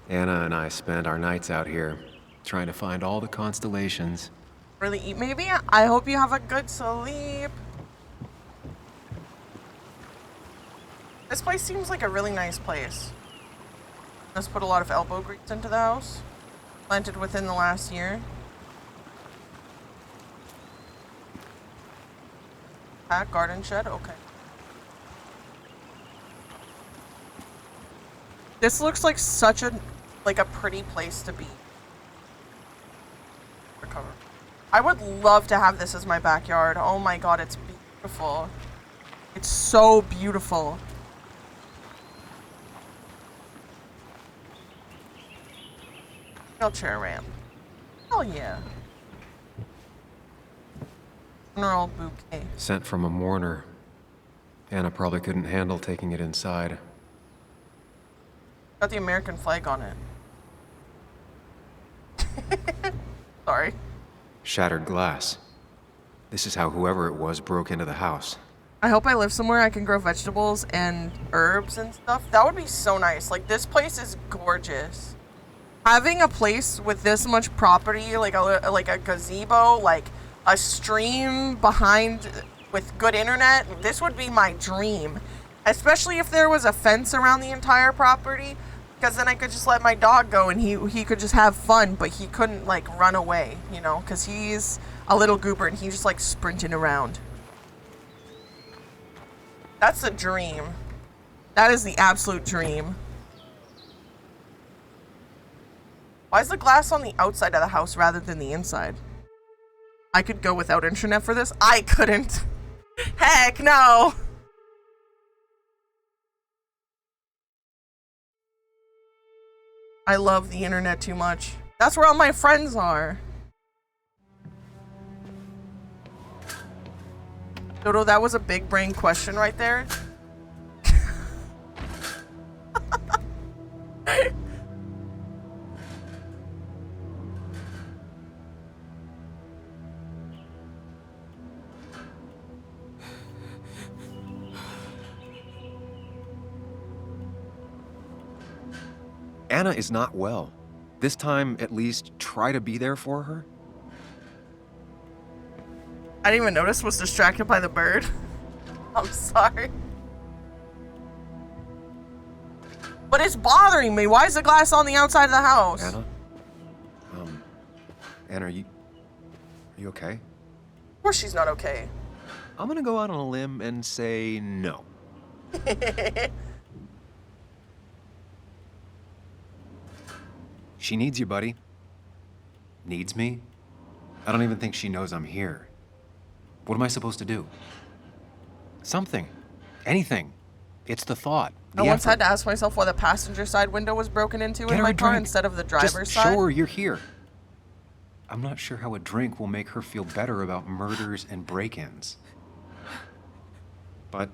Anna and I spend our nights out here, trying to find all the constellations. Really eat, maybe? I hope you have a good sleep. This place seems like a really nice place. Let's put a lot of elbow grease into the house. Planted within the last year. Garden shed, okay. This looks like such a pretty place to be. Recover. I would love to have this as my backyard. Oh my god, it's beautiful. It's so beautiful. Wheelchair ramp. Hell yeah. Funeral bouquet. Sent from a mourner. Anna probably couldn't handle taking it inside. Got the American flag on it. Sorry. Shattered glass. This is how whoever it was broke into the house. I hope I live somewhere I can grow vegetables and herbs and stuff. That would be so nice. Like, this place is gorgeous. Having a place with this much property, like a gazebo, like a stream behind with good internet, this would be my dream. Especially if there was a fence around the entire property, because then I could just let my dog go and he could just have fun, but he couldn't like run away, you know, because he's a little goober and he's just like sprinting around. That's a dream. That is the absolute dream. Why is the glass on the outside of the house rather than the inside? I could go without internet for this. I couldn't. Heck no. I love the internet too much. That's where all my friends are. Dodo, that was a big brain question right there. Anna is not well. This time, at least, try to be there for her. I didn't even notice, was distracted by the bird. I'm sorry. But it's bothering me. Why is the glass on the outside of the house? Anna? Anna, are you okay? Of course she's not okay. I'm gonna go out on a limb and say no. She needs you, buddy. Needs me? I don't even think she knows I'm here. What am I supposed to do? Something. Anything. It's the thought. I once had to ask myself why the passenger side window was broken into in my car instead of the driver's side. Just show her you're here. I'm not sure how a drink will make her feel better about murders and break-ins. But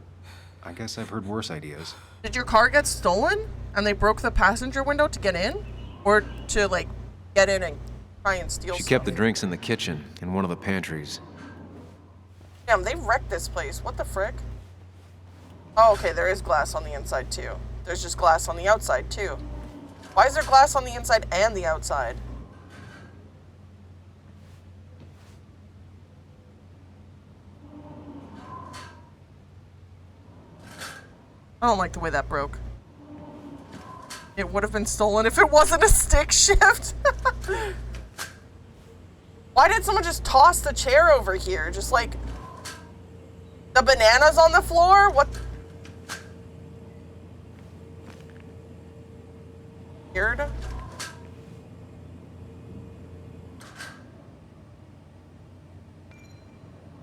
I guess I've heard worse ideas. Did your car get stolen and they broke the passenger window to get in? Or to, like, get in and try and steal She stuff? kept the drinks in the kitchen, in one of the pantries. Damn, they wrecked this place. What the frick? Oh, okay, there is glass on the inside, too. There's just glass on the outside, too. Why is there glass on the inside and the outside? I don't like the way that broke. It would have been stolen if it wasn't a stick shift. Why did someone just toss the chair over here? Just like the bananas on the floor? What? Weird.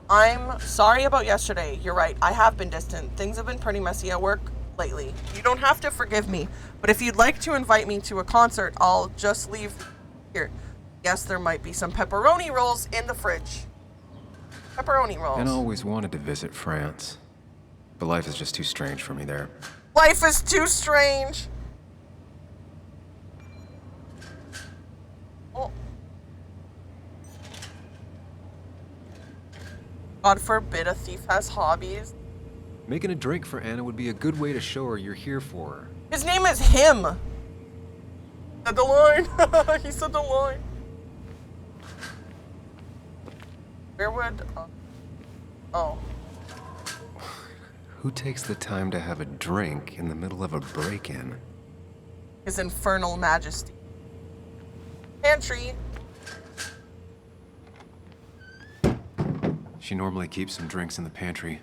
I'm sorry about yesterday. You're right. I have been distant. Things have been pretty messy at work lately. You don't have to forgive me, but if you'd like to invite me to a concert, I'll just leave here. Yes, there might be some pepperoni rolls in the fridge. Pepperoni rolls. And I always wanted to visit France, but life is just too strange for me there. Life is too strange. Oh. God forbid a thief has hobbies. Making a drink for Anna would be a good way to show her you're here for her. His name is him. Said the line. He said the line. Where would... oh. Who takes the time to have a drink in the middle of a break-in? His infernal majesty. Pantry. She normally keeps some drinks in the pantry.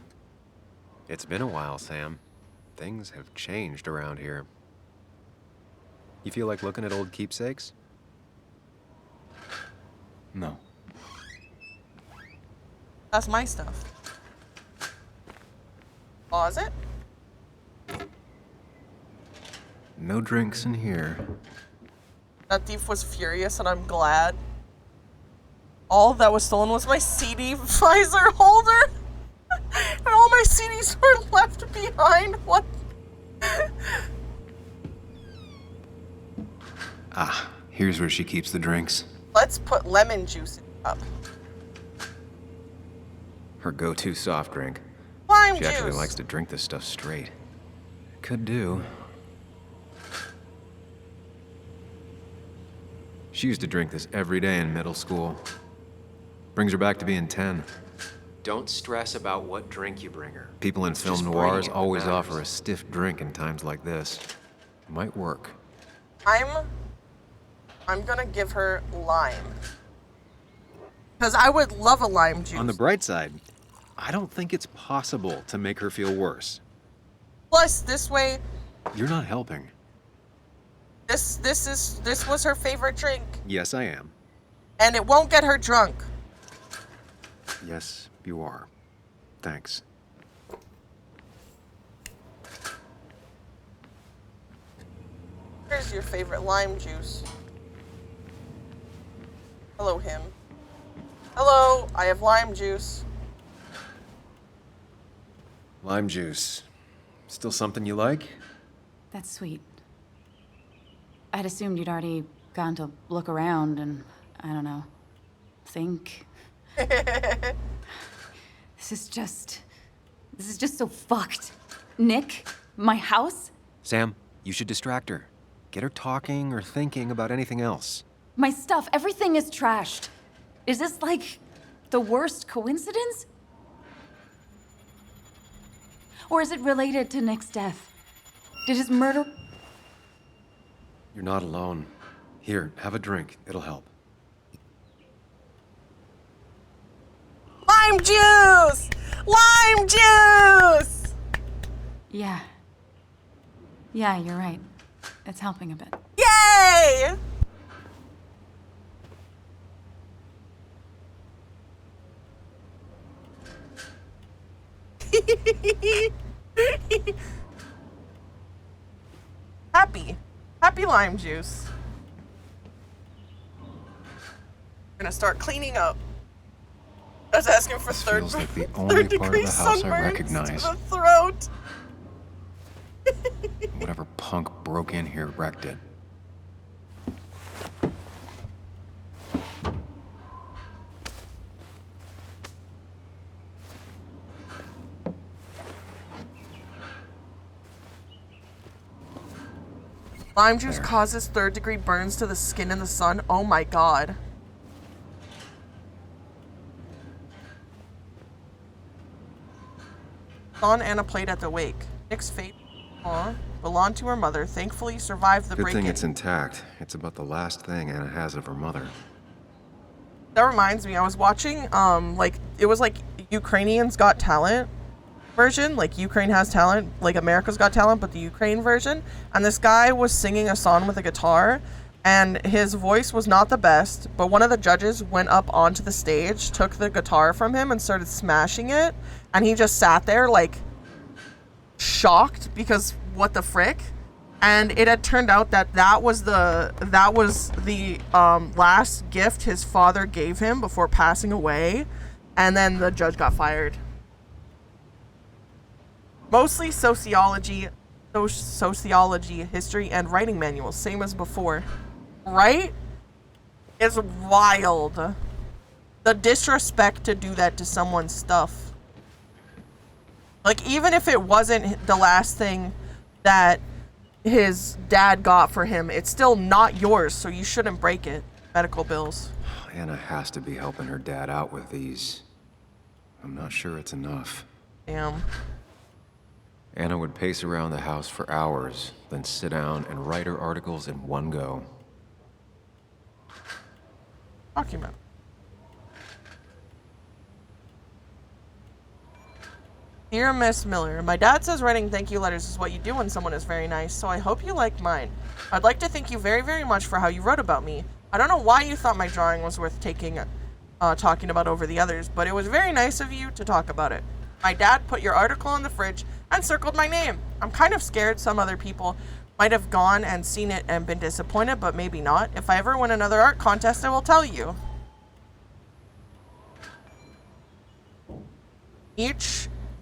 It's been a while, Sam. Things have changed around here. You feel like looking at old keepsakes? No. That's my stuff. Pause it. No drinks in here. That thief was furious and I'm glad. All that was stolen was my CD visor holder. And all my CDs were left behind. What? Ah, here's where she keeps the drinks. Let's put lemon juice in the cup. Her go-to soft drink. Lime She actually juice. likes to drink this stuff straight. Could do. She used to drink this every day in middle school. Brings her back to being 10. Don't stress about what drink you bring her. People in film noirs always offer a stiff drink in times like this. Might work. I'm gonna give her lime. Because I would love a lime juice. On the bright side, I don't think it's possible to make her feel worse. Plus, this way, You're not helping. this was her favorite drink. Yes, I am. And it won't get her drunk. Yes, you are. Thanks. Here's your favorite lime juice. Hello, him. Hello, I have lime juice. Lime juice. Still something you like? That's sweet. I'd assumed you'd already gone to look around and, I don't know, think. This is just so fucked. Nick, my house, Sam, you should distract her. Get her talking or thinking about anything else. my stuff, everything is trashed. Is this like the worst coincidence? Or is it related to Nick's death? Did his murder... You're not alone. Here, have a drink. It'll help. Lime juice! Lime juice! Yeah. Yeah, you're right. It's helping a bit. Yay! Happy lime juice. I'm gonna start cleaning up. I was asking for third, Feels like the only part of degree the house I sunburns recognize. to the throat. Whatever punk broke in here wrecked it. Lime juice causes third-degree burns to the skin in the sun. Oh my god. On Anna played at the wake. Nick's fate belonged to her mother. Thankfully survived the Good break-in. thing it's intact. It's about the last thing Anna has of her mother. That reminds me, I was watching, it was like Ukrainians Got Talent version, like Ukraine has talent, like America's Got Talent, but the Ukraine version. And this guy was singing a song with a guitar, and his voice was not the best, but one of the judges went up onto the stage, took the guitar from him, and started smashing it. And he just sat there, like, shocked, because what the frick? And it had turned out that that was the last gift his father gave him before passing away, and then the judge got fired. Mostly sociology, history, and writing manuals, same as before. Right? It's wild. The disrespect to do that to someone's stuff. Like, even if it wasn't the last thing that his dad got for him, it's still not yours, so you shouldn't break it. Medical bills. Anna has to be helping her dad out with these. I'm not sure it's enough. Damn. Anna would pace around the house for hours, then sit down and write her articles in one go. Document. Dear Miss Miller, my dad says writing thank you letters is what you do when someone is very nice, so I hope you like mine. I'd like to thank you very, very much for how you wrote about me. I don't know why you thought my drawing was worth talking about over the others, but it was very nice of you to talk about it. My dad put your article in the fridge and circled my name. I'm kind of scared some other people might have gone and seen it and been disappointed, but maybe not. If I ever win another art contest, I will tell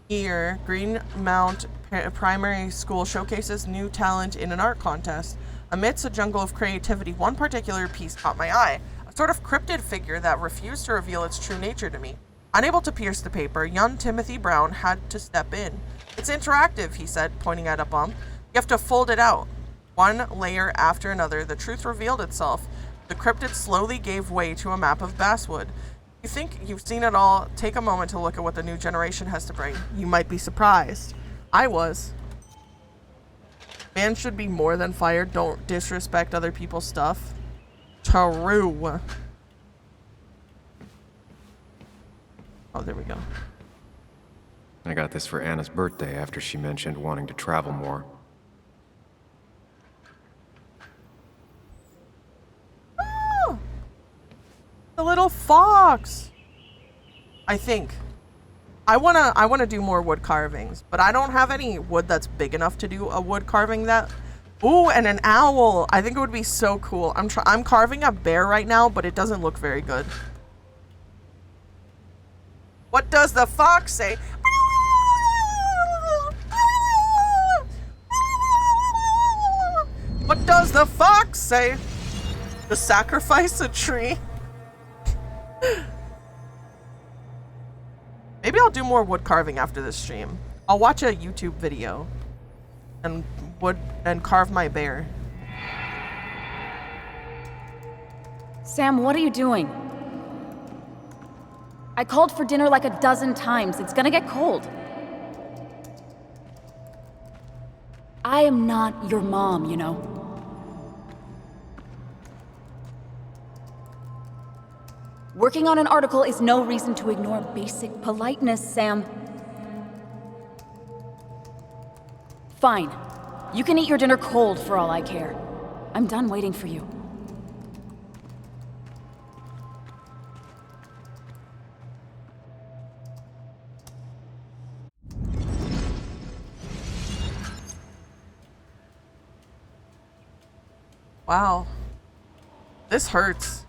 Here, Greenmount Primary School showcases new talent in an art contest. Amidst a jungle of creativity, one particular piece caught my eye. A sort of cryptid figure that refused to reveal its true nature to me. Unable to pierce the paper, young Timothy Brown had to step in. It's interactive, he said, pointing at a bump. You have to fold it out. One layer after another, the truth revealed itself. The cryptid slowly gave way to a map of basswood. You think you've seen it all? Take a moment to look at what the new generation has to bring. You might be surprised. I was. Man should be more than fired. Don't disrespect other people's stuff. True. Oh, there we go. I got this for Anna's birthday after she mentioned wanting to travel more. Oh, the little fox. I think. I wanna do more wood carvings, but I don't have any wood that's big enough to do a wood carving that. Ooh, and an owl. I think it would be so cool. I'm carving a bear right now, but it doesn't look very good. What does the fox say? What does the fox say? To sacrifice a tree? Maybe I'll do more wood carving after this stream. I'll watch a YouTube video and carve my bear. Sam, what are you doing? I called for dinner like a dozen times. It's gonna get cold. I am not your mom, you know. Working on an article is no reason to ignore basic politeness, Sam. Fine. You can eat your dinner cold for all I care. I'm done waiting for you. Wow. This hurts.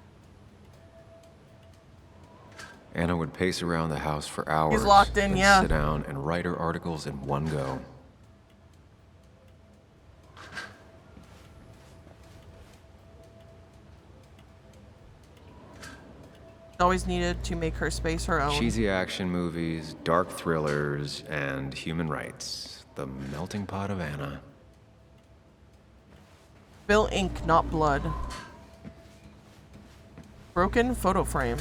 Anna would pace around the house for hours. He's locked in, then yeah. sit down and write her articles in one go. Always needed to make her space her own. Cheesy action movies, dark thrillers, and human rights. The melting pot of Anna. Spill ink, not blood. Broken photo frame.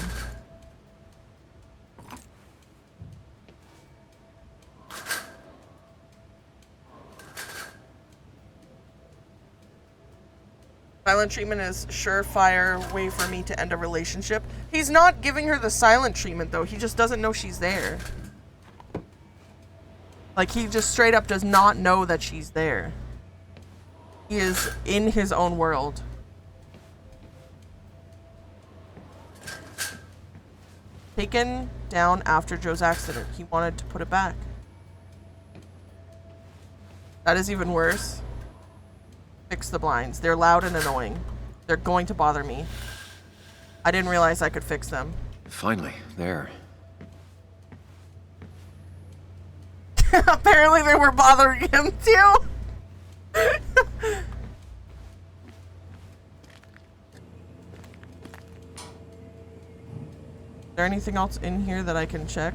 Silent treatment is surefire way for me to end a relationship. He's not giving her the silent treatment though. He just doesn't know she's there. Like he just straight up does not know that she's there. He is in his own world. Taken down after Joe's accident. He wanted to put it back. That is even worse. Fix the blinds. They're loud and annoying. They're going to bother me. I didn't realize I could fix them. Finally, there. Apparently they were bothering him too. Is there anything else in here that I can check?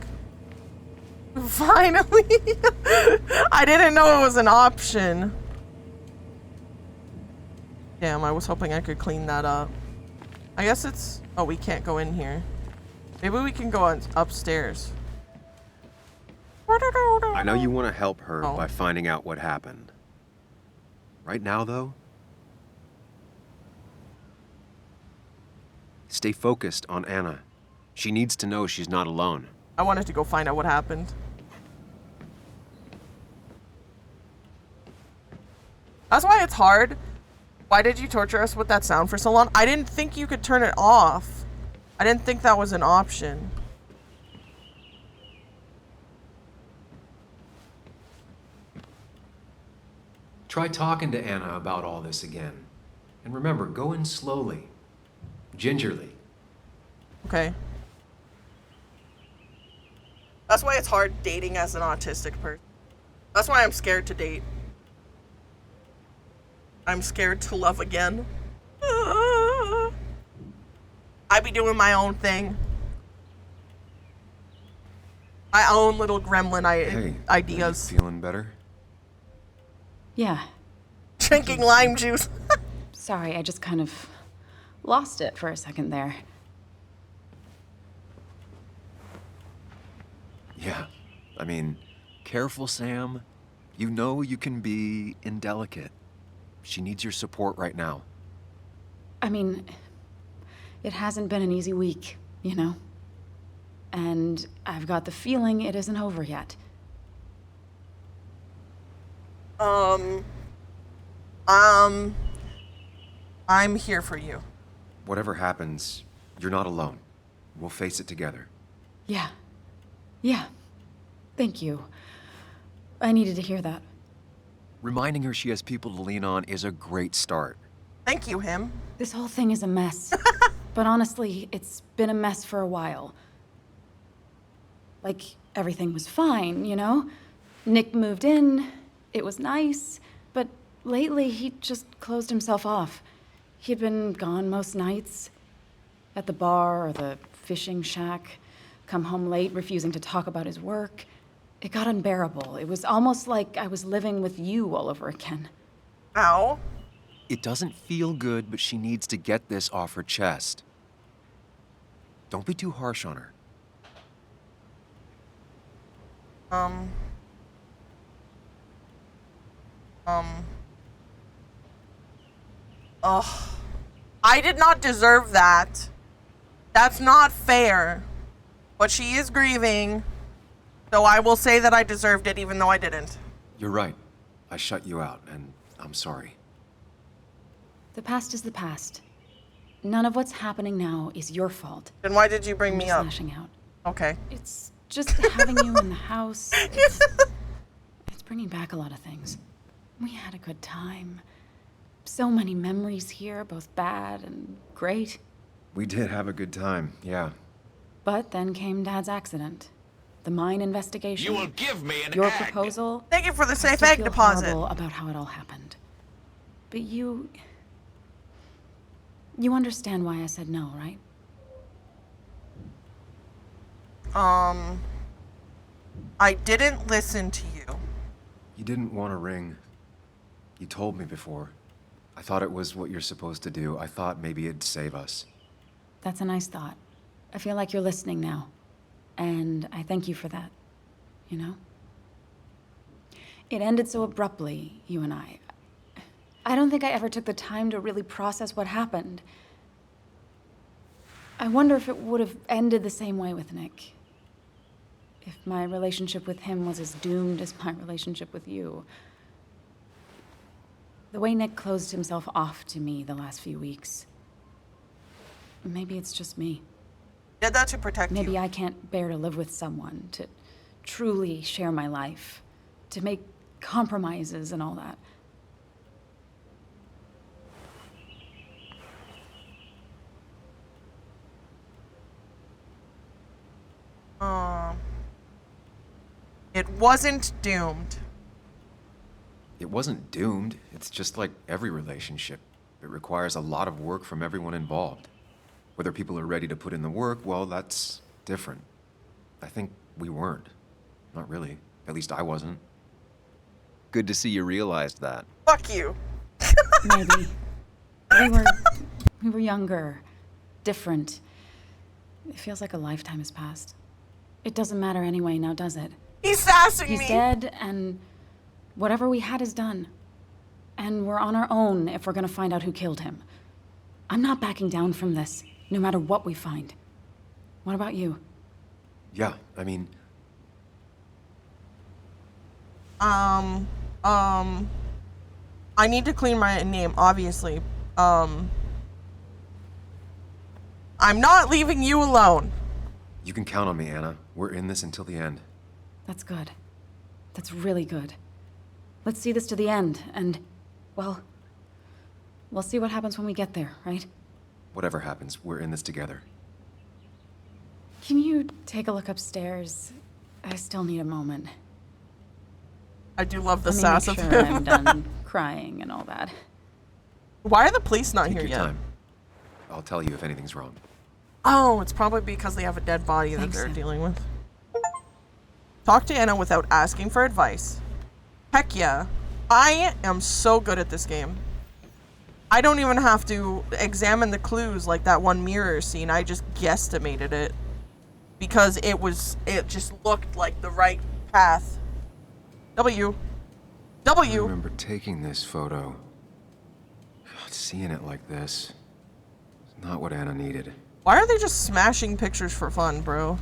Finally! I didn't know it was an option. Damn, I was hoping I could clean that up. I guess it's... Oh, we can't go in here. Maybe we can go upstairs. I know you want to help her by finding out what happened. Right now, though, stay focused on Anna. She needs to know she's not alone. I wanted to go find out what happened. That's why it's hard. Why did you torture us with that sound for so long? I didn't think you could turn it off. I didn't think that was an option. Try talking to Anna about all this again. And remember, go in slowly. Gingerly. Okay. That's why it's hard dating as an autistic person. That's why I'm scared to date. I'm scared to love again. I be doing my own thing. My own little gremlin ideas. Feeling better? Yeah. Drinking lime juice. Sorry, I just kind of lost it for a second there. Yeah. I mean, careful, Sam. You know you can be indelicate. She needs your support right now. I mean, it hasn't been an easy week, you know? And I've got the feeling it isn't over yet. I'm here for you. Whatever happens, you're not alone. We'll face it together. Yeah. Yeah. Thank you. I needed to hear that. Reminding her she has people to lean on is a great start. Thank you, him. This whole thing is a mess. But honestly, it's been a mess for a while. Like, everything was fine, you know? Nick moved in, it was nice, but lately he just closed himself off. He'd been gone most nights, at the bar or the fishing shack, come home late, refusing to talk about his work. It got unbearable. It was almost like I was living with you all over again. Ow. It doesn't feel good, but she needs to get this off her chest. Don't be too harsh on her. Ugh. I did not deserve that. That's not fair. But she is grieving. So I will say that I deserved it even though I didn't. You're right. I shut you out, and I'm sorry. The past is the past. None of what's happening now is your fault. Then why did you bring me up? Lashing out. Okay. It's just having you in the house. It's bringing back a lot of things. We had a good time. So many memories here, both bad and great. We did have a good time, yeah. But then came Dad's accident. The mine investigation. You will give me an Your egg. proposal. Thank you for the I safe still egg feel deposit. horrible about how it all happened. But you understand why I said no, right? I didn't listen to you. You didn't want to ring. You told me before. I thought it was what you're supposed to do. I thought maybe it'd save us. That's a nice thought. I feel like you're listening now. And I thank you for that. You know? It ended so abruptly, you and I. I don't think I ever took the time to really process what happened. I wonder if it would have ended the same way with Nick. If my relationship with him was as doomed as my relationship with you. The way Nick closed himself off to me the last few weeks. Maybe it's just me. Did that to protect you. Maybe I can't bear to live with someone, to truly share my life, to make compromises and all that. It wasn't doomed. It wasn't doomed. It's just like every relationship. It requires a lot of work from everyone involved. Whether people are ready to put in the work, well, that's different. I think we weren't. Not really. At least I wasn't. Good to see you realized that. Fuck you. Maybe. We were younger, different. It feels like a lifetime has passed. It doesn't matter anyway now, does it? He's sassing me. He's dead, and whatever we had is done. And we're on our own if we're gonna find out who killed him. I'm not backing down from this, no matter what we find. What about you? Yeah, I mean... I need to clean my name, obviously. I'm not leaving you alone. You can count on me, Anna. We're in this until the end. That's good. That's really good. Let's see this to the end, and, well, we'll see what happens when we get there, right? Whatever happens, we're in this together. Can you take a look upstairs? I still need a moment. I do love the Let me sass make of sure him. I'm done crying and all that. Why are the police not Take here your yet? time. I'll tell you if anything's wrong. Oh, it's probably because they have a dead body that they're dealing with. Talk to Anna without asking for advice. Heck yeah. I am so good at this game. I don't even have to examine the clues like that one mirror scene. I just guesstimated it. Because it just looked like the right path. W. I remember taking this photo. God, seeing it like this. It's not what Anna needed. Why are they just smashing pictures for fun, bro?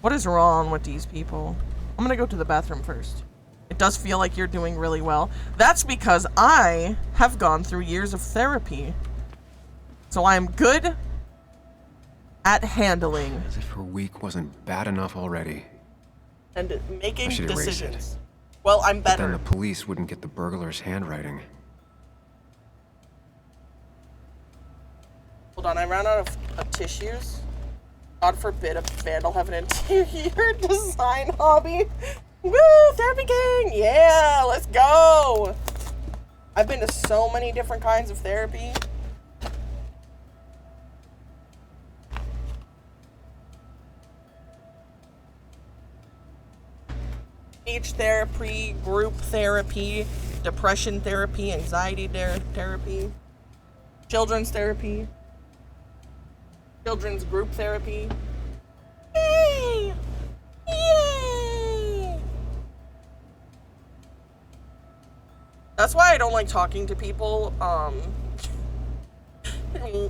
What is wrong with these people? I'm gonna go to the bathroom first. It does feel like you're doing really well. That's because I have gone through years of therapy. So I am good at handling. As if her week wasn't bad enough already. And making I should erase decisions. it. Well, I'm But then better. the police wouldn't get the burglar's handwriting. Hold on, I ran out of tissues. God forbid a vandal have an interior design hobby. Woo, therapy gang! Yeah, let's go! I've been to so many different kinds of therapy. Speech therapy, group therapy, depression therapy, anxiety therapy, children's therapy, children's group therapy. Yay! Yay! That's why I don't like talking to people,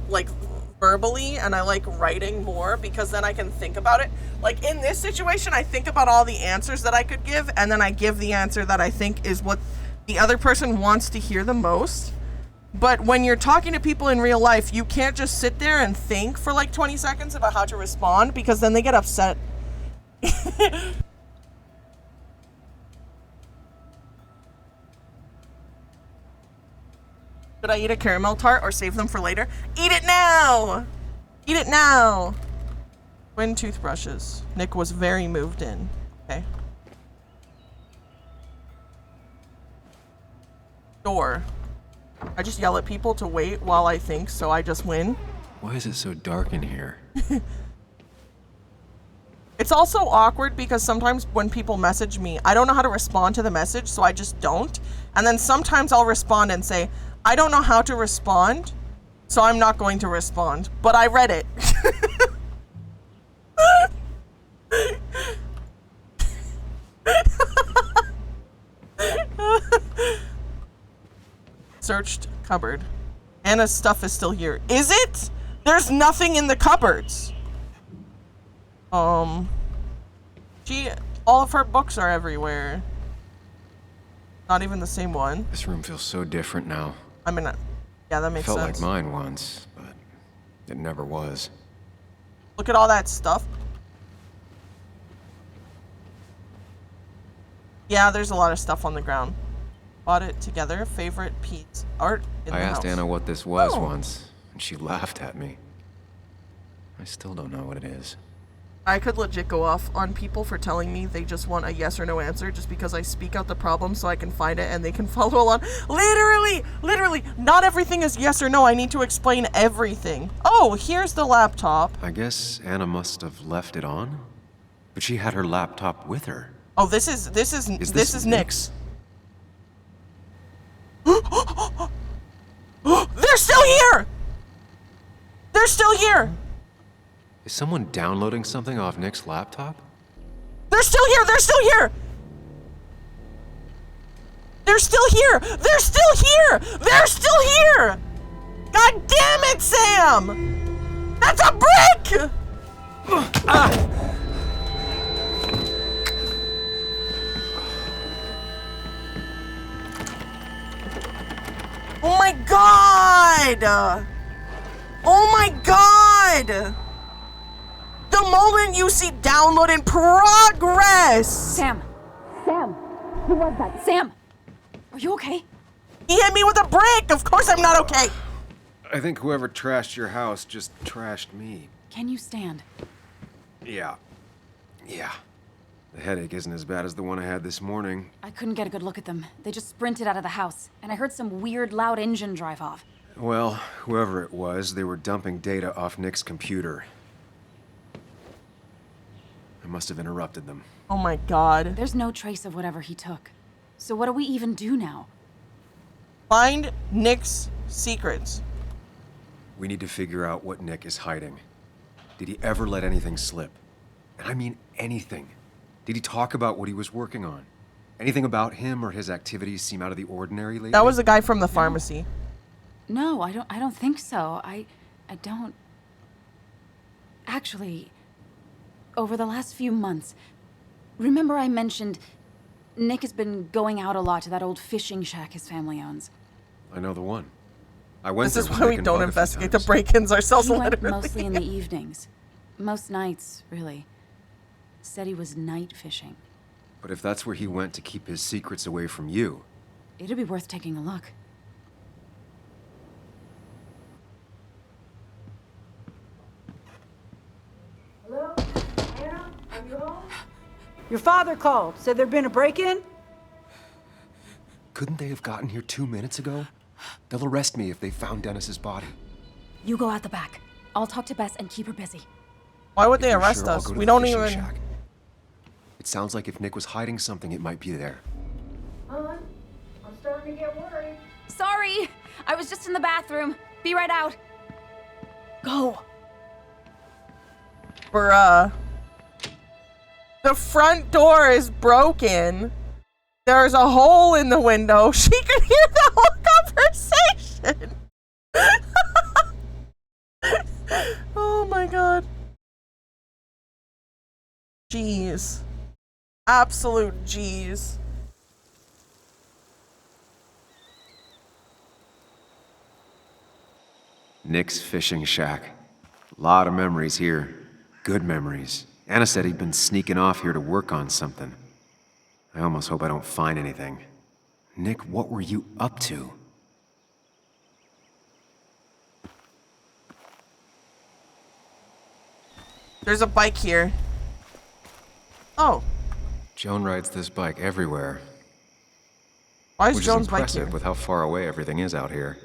like verbally, and I like writing more because then I can think about it. Like in this situation, I think about all the answers that I could give, and then I give the answer that I think is what the other person wants to hear the most. But when you're talking to people in real life, you can't just sit there and think for like 20 seconds about how to respond because then they get upset. Should I eat a caramel tart or save them for later? Eat it now! Eat it now! Twin toothbrushes. Nick was very moved in. Okay. Door. I just yell at people to wait while I think, so I just win. Why is it so dark in here? It's also awkward because sometimes when people message me, I don't know how to respond to the message, so I just don't. And then sometimes I'll respond and say, I don't know how to respond, so I'm not going to respond. But I read it. Searched cupboard. Anna's stuff is still here. Is it? There's nothing in the cupboards. All of her books are everywhere. Not even the same one. This room feels so different now. I mean, yeah, that makes Felt sense. like mine once, but it never was. Look at all that stuff. Yeah, there's a lot of stuff on the ground. Bought it together. Favorite piece art in the I asked house. Anna what this was Oh. once, and she laughed at me. I still don't know what it is. I could legit go off on people for telling me they just want a yes or no answer just because I speak out the problem so I can find it and they can follow along. Literally, not everything is yes or no. I need to explain everything. Oh, here's the laptop. I guess Anna must have left it on, but she had her laptop with her. Oh, this is Nick's. They're still here! They're still here! Is someone downloading something off Nick's laptop? They're still here! They're still here! They're still here! They're still here! They're still here! God damn it, Sam! That's a brick! Oh my god! Oh my god! The moment you see download in progress! Sam! Who was that? Sam! Are you okay? He hit me with a brick! Of course I'm not okay! I think whoever trashed your house just trashed me. Can you stand? Yeah. The headache isn't as bad as the one I had this morning. I couldn't get a good look at them. They just sprinted out of the house, and I heard some weird, loud engine drive off. Well, whoever it was, they were dumping data off Nick's computer. I must have interrupted them. Oh my god. There's no trace of whatever he took. So what do we even do now? Find Nick's secrets. We need to figure out what Nick is hiding. Did he ever let anything slip? And I mean anything. Did he talk about what he was working on? Anything about him or his activities seem out of the ordinary lately? That was the guy from the pharmacy. No, I don't think so. I don't. Actually, over the last few months, remember I mentioned Nick has been going out a lot to that old fishing shack his family owns. I know the one. I went This there is with why Nick we and don't Bug a few investigate the times. break-ins ourselves, He went literally. mostly in the evenings. Most nights, really. Said he was night fishing. But if that's where he went to keep his secrets away from you, It'd be worth taking a look. Hello? Anna? Are you home? Your father called. Said there'd been a break-in? couldn't they have gotten here 2 minutes ago? They'll arrest me if they found Dennis's body. You go out the back. I'll talk to Bess and keep her busy. Why would they If you're arrest sure, I'll us? go to We the don't fishing even. shack. It sounds like if Nick was hiding something, it might be there. Hon, I'm starting to get worried. Sorry! I was just in the bathroom. Be right out. Go. Bruh. The front door is broken. There's a hole in the window. She could hear the whole conversation. Oh my god. Jeez. Absolute jeez. Nick's fishing shack. Lot of memories here. Good memories. Anna said he'd been sneaking off here to work on something. I almost hope I don't find anything. Nick, what were you up to? There's a bike here. Oh. Joan rides this bike everywhere. Why is Which Joan's is bike impressive here? with how far away everything is out here.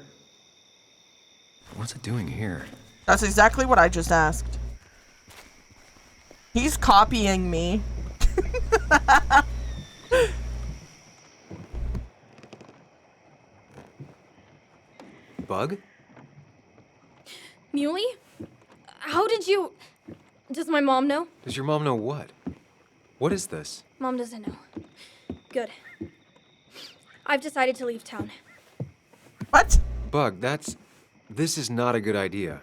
What's it doing here? That's exactly what I just asked. He's copying me. Bug? Muley? How did you... Does my mom know? Does your mom know what? What is this? Mom doesn't know. Good. I've decided to leave town. What? Bug, this is not a good idea.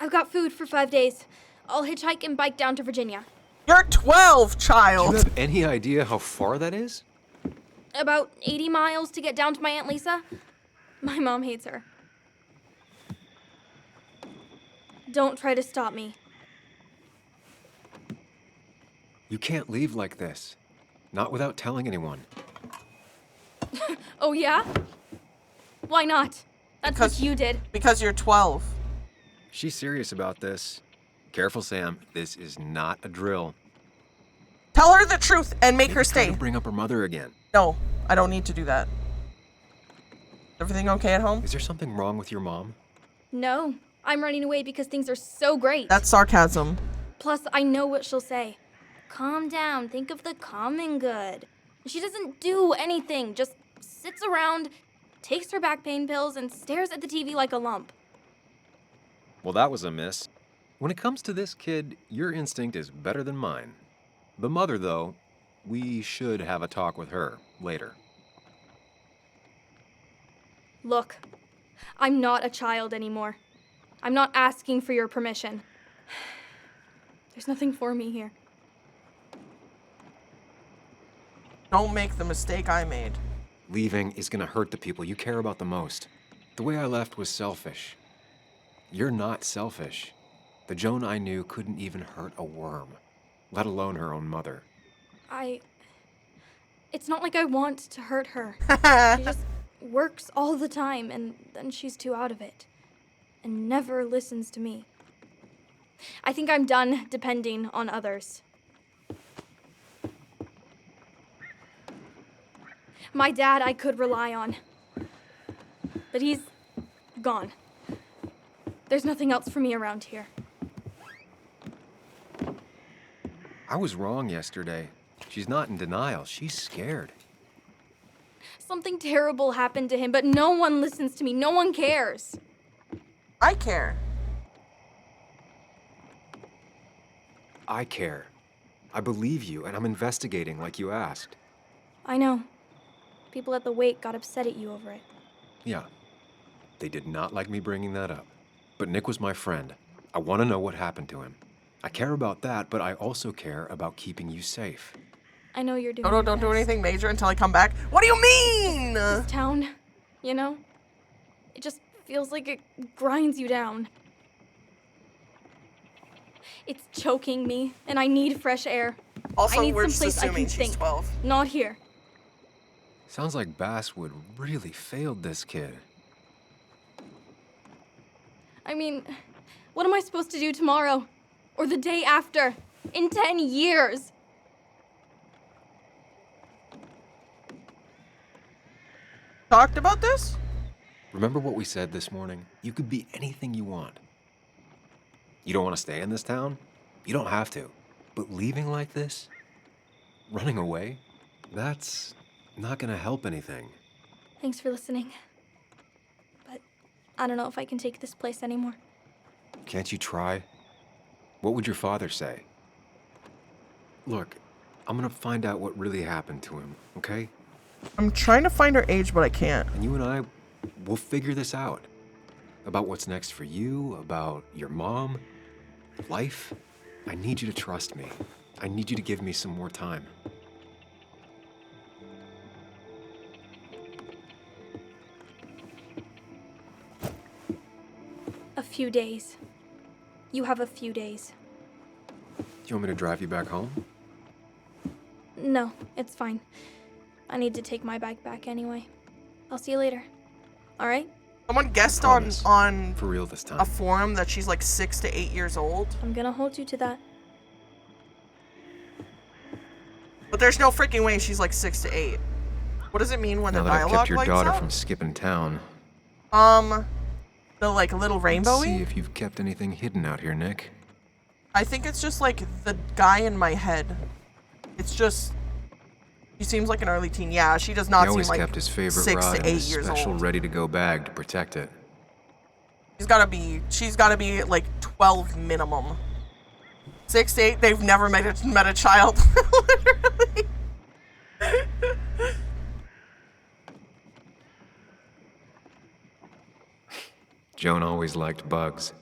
I've got food for 5 days. I'll hitchhike and bike down to Virginia. You're 12, Do child. you have any idea how far that is? About 80 miles to get down to my Aunt Lisa. My mom hates her. Don't try to stop me. You can't leave like this. Not without telling anyone. Oh, yeah? Why not? That's what you did. Because you're 12. She's serious about this. Careful, Sam. This is not a drill. Tell her the truth and make her Try stay. to bring up her mother again. No, I don't need to do that. Everything okay at home? Is there something wrong with your mom? No, I'm running away because things are so great. That's sarcasm. Plus, I know what she'll say. Calm down. Think of the common good. She doesn't do anything. Just sits around, takes her back pain pills, and stares at the TV like a lump. Well, that was a miss. When it comes to this kid, your instinct is better than mine. The mother, though, we should have a talk with her later. Look, I'm not a child anymore. I'm not asking for your permission. There's nothing for me here. Don't make the mistake I made. Leaving is gonna hurt the people you care about the most. The way I left was selfish. You're not selfish. The Joan I knew couldn't even hurt a worm, let alone her own mother. It's not like I want to hurt her. She just works all the time, and then she's too out of it. And never listens to me. I think I'm done depending on others. My dad I could rely on. But he's gone. There's nothing else for me around here. I was wrong yesterday. She's not in denial. She's scared. Something terrible happened to him, but no one listens to me. No one cares. I care. I care. I believe you, and I'm investigating like you asked. I know. People at the wake got upset at you over it. Yeah. They did not like me bringing that up. But Nick was my friend. I want to know what happened to him. I care about that, but I also care about keeping you safe. I know you're doing No, don't do anything major until I come back. What do you mean? This town, you know? It just feels like it grinds you down. It's choking me, and I need fresh air. Also, I need we're just someplace I assuming can she's think. 12. Not here. Sounds like Basswood really failed this kid. I mean, what am I supposed to do tomorrow? Or the day after? In 10 years? Talked about this? Remember what we said this morning? You could be anything you want. You don't want to stay in this town? You don't have to. But leaving like this? Running away? That's not gonna help anything. Thanks for listening. But I don't know if I can take this place anymore. Can't you try? What would your father say? Look, I'm gonna find out what really happened to him, okay? I'm trying to find her age, but I can't. And you and I, we'll figure this out. About what's next for you, about your mom, life. I need you to trust me. I need you to give me some more time. A few days. You have a few days. Do you want me to drive you back home? No, it's fine. I need to take my bag back anyway. I'll see you later. All right? Someone guessed on For real this time. a forum that she's like 6 to 8 years old. I'm gonna hold you to that. But there's no freaking way she's like 6 to 8. What does it mean when Now the that I've dialogue kept your lights daughter up? from skipping town, The like little let's rainbowy? see if you've kept anything hidden out here, Nick. I think it's just like the guy in my head. It's just, he seems like an early teen. Yeah, she does not He seem always like kept his favorite 6 rod to in 8 a years special old. ready-to-go bag to protect it. She's gotta be like 12 minimum. 6 to 8, they've never met a child. Literally. Joan always liked bugs.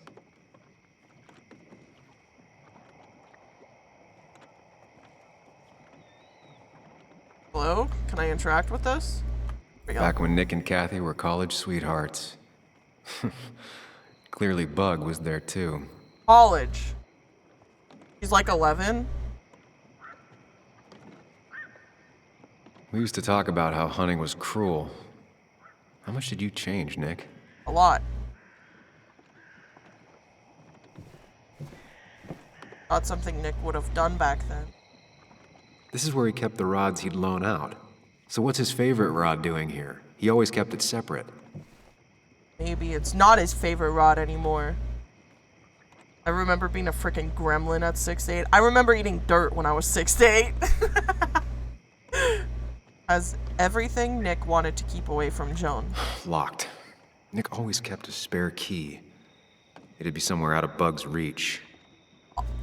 Hello? Can I interact with this? Here we go. Back when Nick and Kathy were college sweethearts. Clearly Bug was there too. College. She's like 11. We used to talk about how hunting was cruel. How much did you change, Nick? A lot. Not something Nick would have done back then. This is where he kept the rods he'd loan out. So what's his favorite rod doing here? He always kept it separate. Maybe it's not his favorite rod anymore. I remember being a freaking gremlin at 6 to 8. I remember eating dirt when I was 6 to 8. As everything Nick wanted to keep away from Joan. Locked. Nick always kept a spare key. It'd be somewhere out of Bug's reach.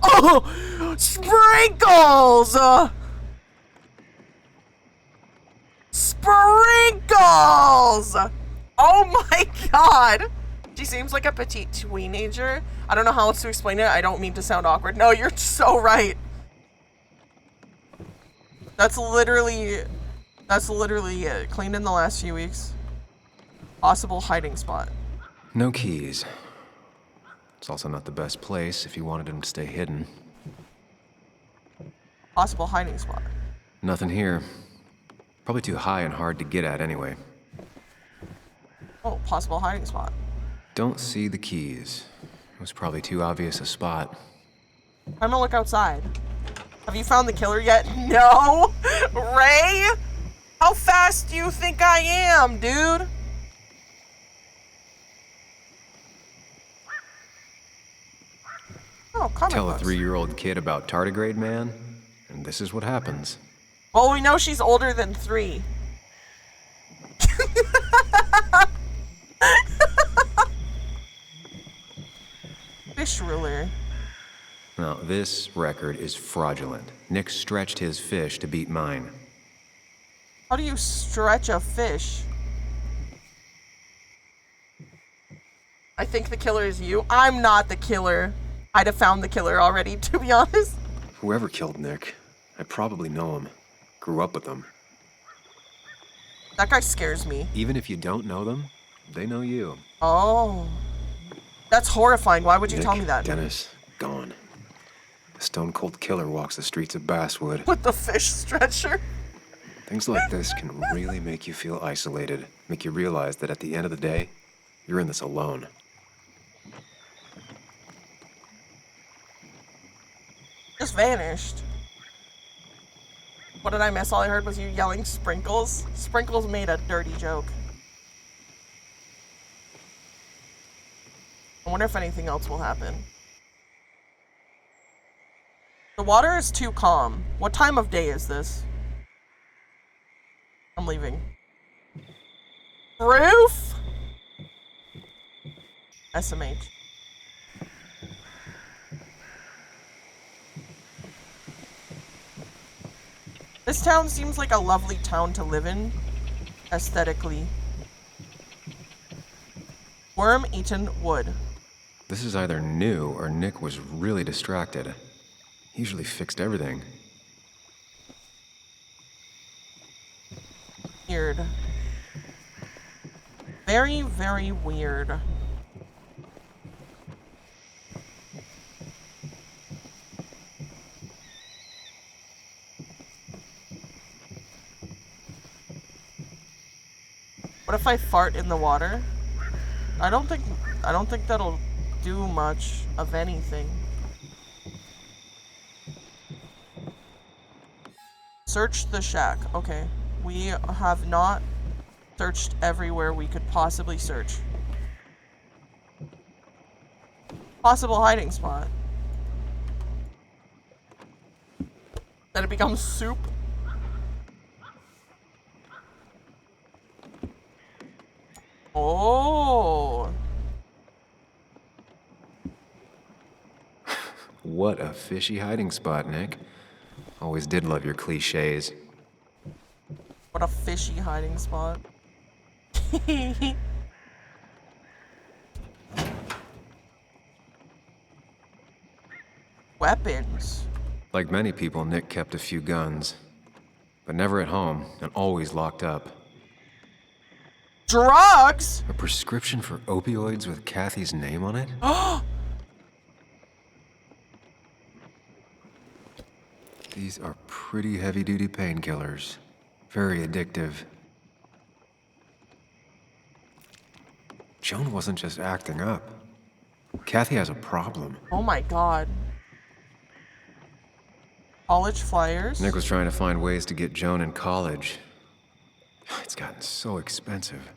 Oh! Sprinkles! Sprinkles! Oh my god! She seems like a petite teenager. I don't know how else to explain it. I don't mean to sound awkward. No, you're so right. That's literally it. Cleaned in the last few weeks. Possible hiding spot. No keys. It's also not the best place if you wanted him to stay hidden. Possible hiding spot. Nothing here. Probably too high and hard to get at anyway. Oh, possible hiding spot. Don't see the keys. It was probably too obvious a spot. I'm gonna look outside. Have you found the killer yet? No! Ray? How fast do you think I am, dude? Oh, comic Tell books. a 3-year-old kid about tardigrade man, and this is what happens. Well, we know she's older than 3. Fish ruler. Now, this record is fraudulent. Nick stretched his fish to beat mine. How do you stretch a fish? I think the killer is you. I'm not the killer. I'd have found the killer already, to be honest. Whoever killed Nick, I probably know him. Grew up with him. That guy scares me. Even if you don't know them, they know you. Oh. That's horrifying. Why would you tell me that? Dennis, gone. The stone-cold killer walks the streets of Basswood. With the fish stretcher? Things like this can really make you feel isolated. Make you realize that at the end of the day, you're in this alone. Just vanished. What did I miss? All I heard was you yelling Sprinkles. Sprinkles made a dirty joke. I wonder if anything else will happen. The water is too calm. What time of day is this? I'm leaving. Roof? SMH. This town seems like a lovely town to live in, aesthetically. Worm-eaten wood. This is either new or Nick was really distracted. He usually fixed everything. Weird. Very, very weird. What if I fart in the water? I don't think that'll do much of anything. Search the shack. Okay. We have not searched everywhere we could possibly search. Possible hiding spot. Then it becomes soup. Oh. What a fishy hiding spot, Nick. Always did love your cliches. What a fishy hiding spot. Weapons. Like many people, Nick kept a few guns. But never at home, and always locked up. Drugs? A prescription for opioids with Kathy's name on it? These are pretty heavy-duty painkillers. Very addictive. Joan wasn't just acting up. Kathy has a problem. Oh my god. College flyers? Nick was trying to find ways to get Joan in college. It's gotten so expensive.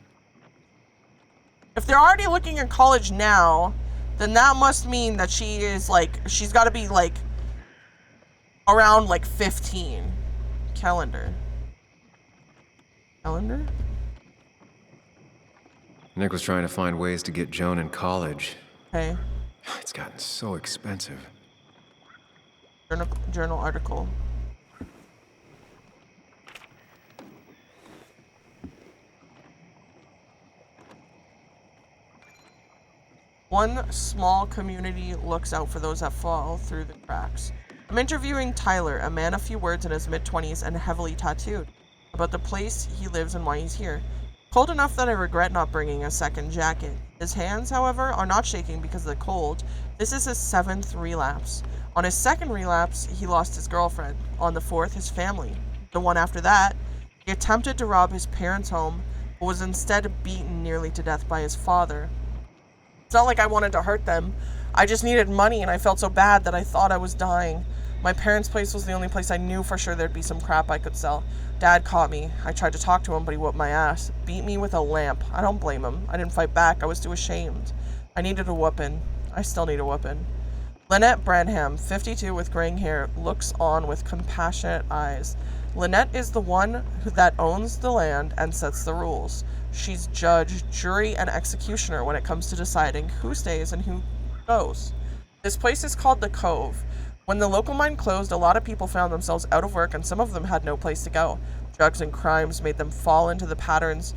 If they're already looking at college now, then that must mean that she is like, she's got to be like around like 15. Calendar. Nick was trying to find ways to get Joan in college. Okay. It's gotten so expensive. Journal article. One small community looks out for those that fall through the cracks. I'm interviewing Tyler, a man of few words in his mid-20s and heavily tattooed, about the place he lives and why he's here. Cold enough that I regret not bringing a second jacket. His hands, however, are not shaking because of the cold. This is his 7th relapse. On his 2nd relapse, he lost his girlfriend. On the 4th, his family. The one after that, he attempted to rob his parents' home, but was instead beaten nearly to death by his father. It's not like I wanted to hurt them. I just needed money and I felt so bad that I thought I was dying. My parents' place was the only place I knew for sure there'd be some crap I could sell. Dad caught me. I tried to talk to him, but he whooped my ass. Beat me with a lamp. I don't blame him. I didn't fight back. I was too ashamed. I needed a whooping. I still need a whooping. Lynette Branham, 52 with graying hair, looks on with compassionate eyes. Lynette is the one that owns the land and sets the rules. She's judge, jury, and executioner when it comes to deciding who stays and who goes. This place is called the Cove. When the local mine closed, a lot of people found themselves out of work and some of them had no place to go. Drugs and crimes made them fall into the patterns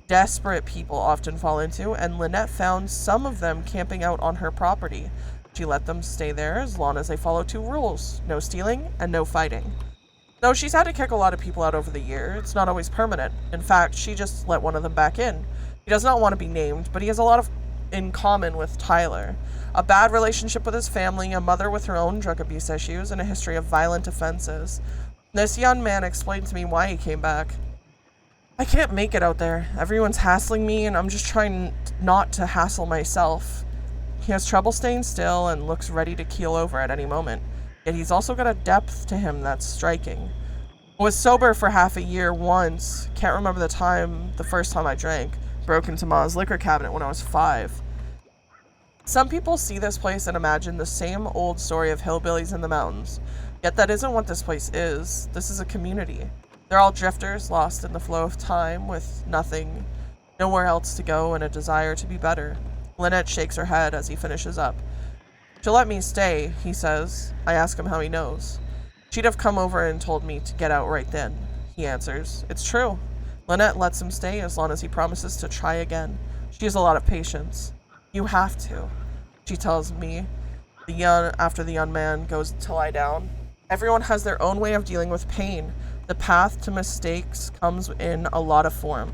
desperate people often fall into, and Lynette found some of them camping out on her property. She let them stay there as long as they follow 2 rules: no stealing and no fighting. Though she's had to kick a lot of people out over the year, it's not always permanent. In fact, she just let one of them back in. He does not want to be named, but he has a lot in common with Tyler. A bad relationship with his family, a mother with her own drug abuse issues, and a history of violent offenses. This young man explained to me why he came back. I can't make it out there. Everyone's hassling me, and I'm just trying not to hassle myself. He has trouble staying still and looks ready to keel over at any moment. Yet he's also got a depth to him that's striking. I was sober for half a year once. Can't remember the first time I drank. Broke into Ma's liquor cabinet when I was 5. Some people see this place and imagine the same old story of hillbillies in the mountains. Yet that isn't what this place is. This is a community. They're all drifters, lost in the flow of time, with nothing, nowhere else to go, and a desire to be better. Lynette shakes her head as he finishes up. She'll let me stay, he says. I ask him how he knows. She'd have come over and told me to get out right then, he answers. It's true. Lynette lets him stay as long as he promises to try again. She has a lot of patience. You have to, she tells me after the young man goes to lie down. Everyone has their own way of dealing with pain. The path to mistakes comes in a lot of form.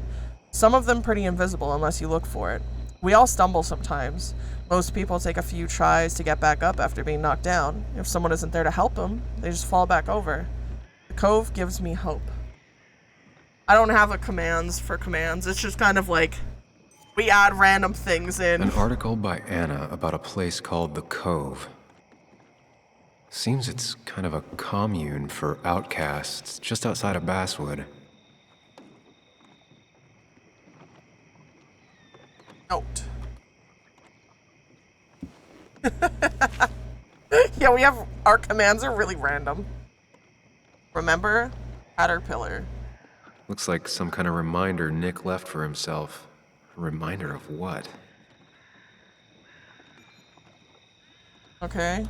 Some of them pretty invisible unless you look for it. We all stumble sometimes. Most people take a few tries to get back up after being knocked down. If someone isn't there to help them, they just fall back over. The Cove gives me hope. I don't have a commands for commands. It's just kind of like we add random things in. An article by Anna about a place called the Cove. Seems it's kind of a commune for outcasts just outside of Basswood. Note. Yeah, our commands are really random. Remember? Caterpillar. Looks like some kind of reminder Nick left for himself. A reminder of what? Okay.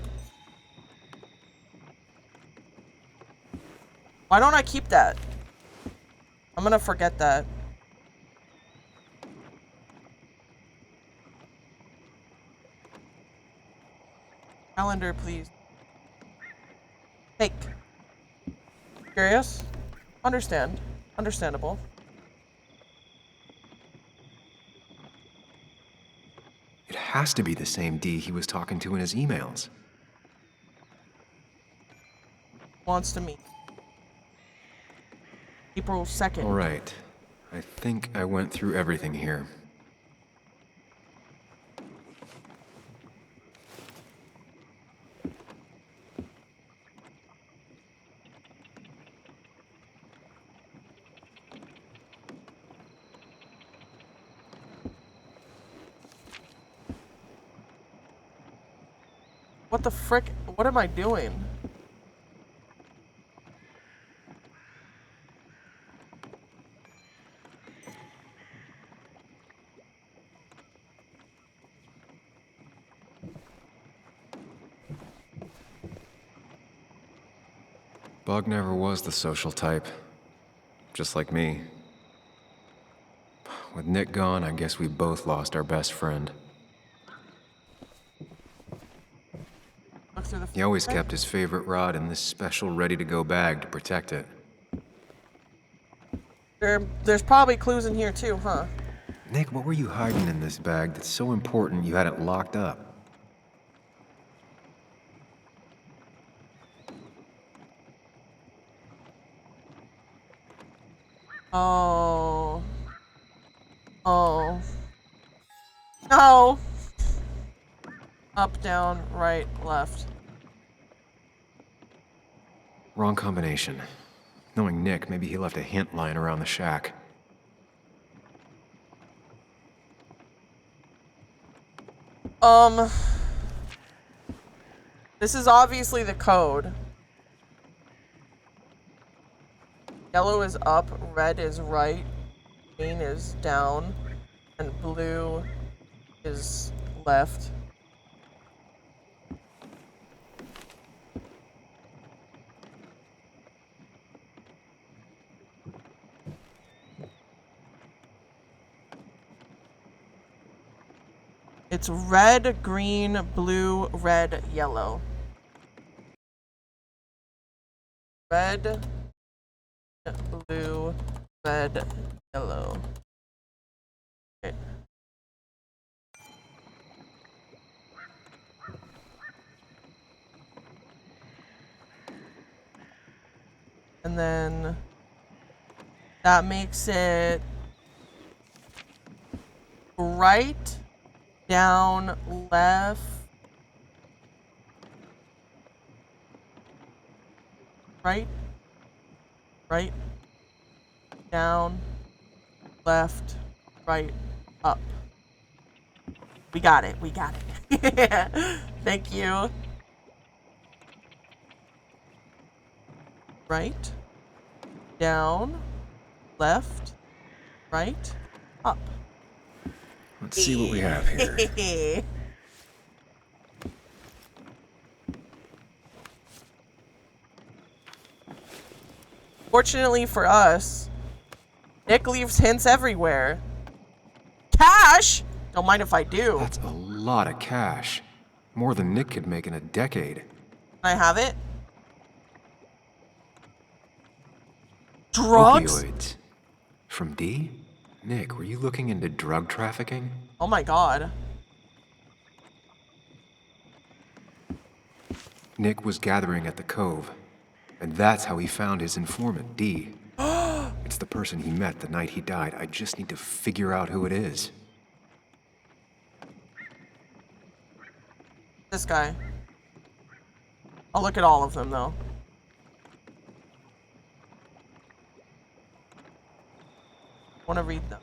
Why don't I keep that? I'm gonna forget that. Calendar, please. Take. Curious? Understand. Understandable. It has to be the same D he was talking to in his emails. Wants to meet. April 2nd. All right. I think I went through everything here. What the frick? What am I doing? Bug never was the social type. Just like me. With Nick gone, I guess we both lost our best friend. He always kept his favorite rod in this special ready-to-go bag to protect it. There's probably clues in here too, huh? Nick, what were you hiding in this bag that's so important you had it locked up? Oh. Oh. No! Up, down, right, left. Wrong combination. Knowing Nick, maybe he left a hint lying around the shack. This is obviously the code. Yellow is up, red is right, green is down, and blue is left. It's red, green, blue, red, yellow. Red, blue, red, yellow. Okay. And then that makes it right, down, left, right, right, down, left, right, up. We got it. We got it. Thank you. Right, down, left, right, up. Let's see what we have here. Fortunately for us, Nick leaves hints everywhere. Cash? Don't mind if I do. That's a lot of cash. More than Nick could make in a decade. Can I have it? Drugs? Opioids. From D? Nick, were you looking into drug trafficking? Oh my god. Nick was gathering at the Cove, and that's how he found his informant, D. It's the person he met the night he died. I just need to figure out who it is. This guy. I'll look at all of them, though. I want to read them.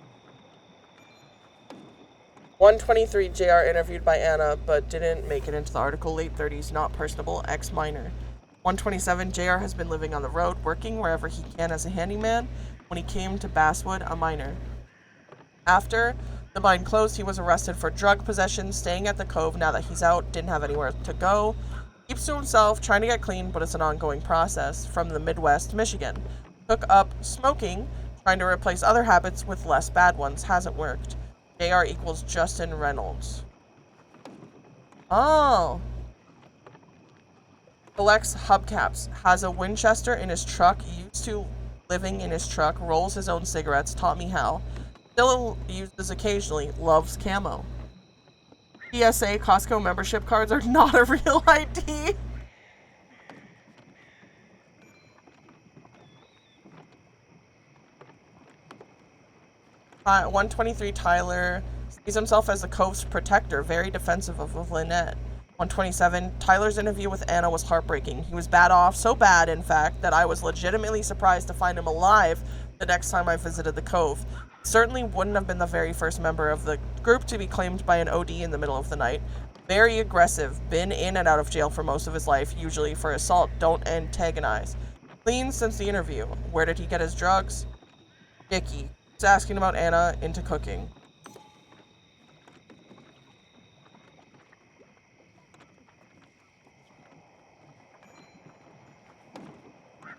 123 JR interviewed by Anna, but didn't make it into the article. Late 30s, not personable, ex-minor. 127 JR has been living on the road, working wherever he can as a handyman. When he came to Basswood, a minor. After the mine closed, he was arrested for drug possession, staying at the Cove now that he's out, didn't have anywhere to go. Keeps to himself, trying to get clean, but it's an ongoing process. From the Midwest, Michigan. Took up smoking, trying to replace other habits with less bad ones. Hasn't worked. JR equals Justin Reynolds. Oh. Collects hubcaps. Has a Winchester in his truck. Used to living in his truck. Rolls his own cigarettes. Taught me how. Still uses occasionally. Loves camo. PSA Costco membership cards are not a real ID. 123 Tyler sees himself as the Cove's protector, very defensive of Lynette. 127 Tyler's interview with Anna was heartbreaking. He was bad off, so bad, in fact, that I was legitimately surprised to find him alive the next time I visited the Cove. Certainly wouldn't have been the very first member of the group to be claimed by an OD in the middle of the night. Very aggressive, been in and out of jail for most of his life, usually for assault. Don't antagonize. Clean since the interview. Where did he get his drugs? Dickie. He's asking about Anna, into cooking.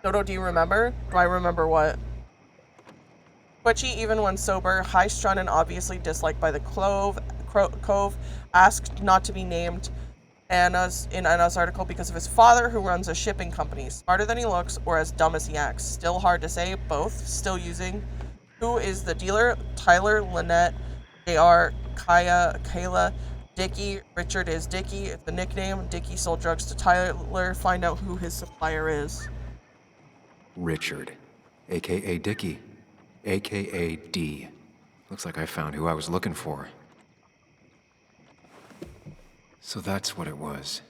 Dodo, do you remember? Do I remember what? Twitchy even when sober, high-strung and obviously disliked by the Cove, asked not to be named in Anna's article because of his father who runs a shipping company. Smarter than he looks or as dumb as he acts. Still hard to say, both. Still using. Who is the dealer? Tyler, Lynette, JR, Kaya, Kayla, Dickie. Richard is Dickie. It's the nickname. Dickie sold drugs to Tyler. Find out who his supplier is. Richard, aka Dickie, aka D. Looks like I found who I was looking for. So that's what it was.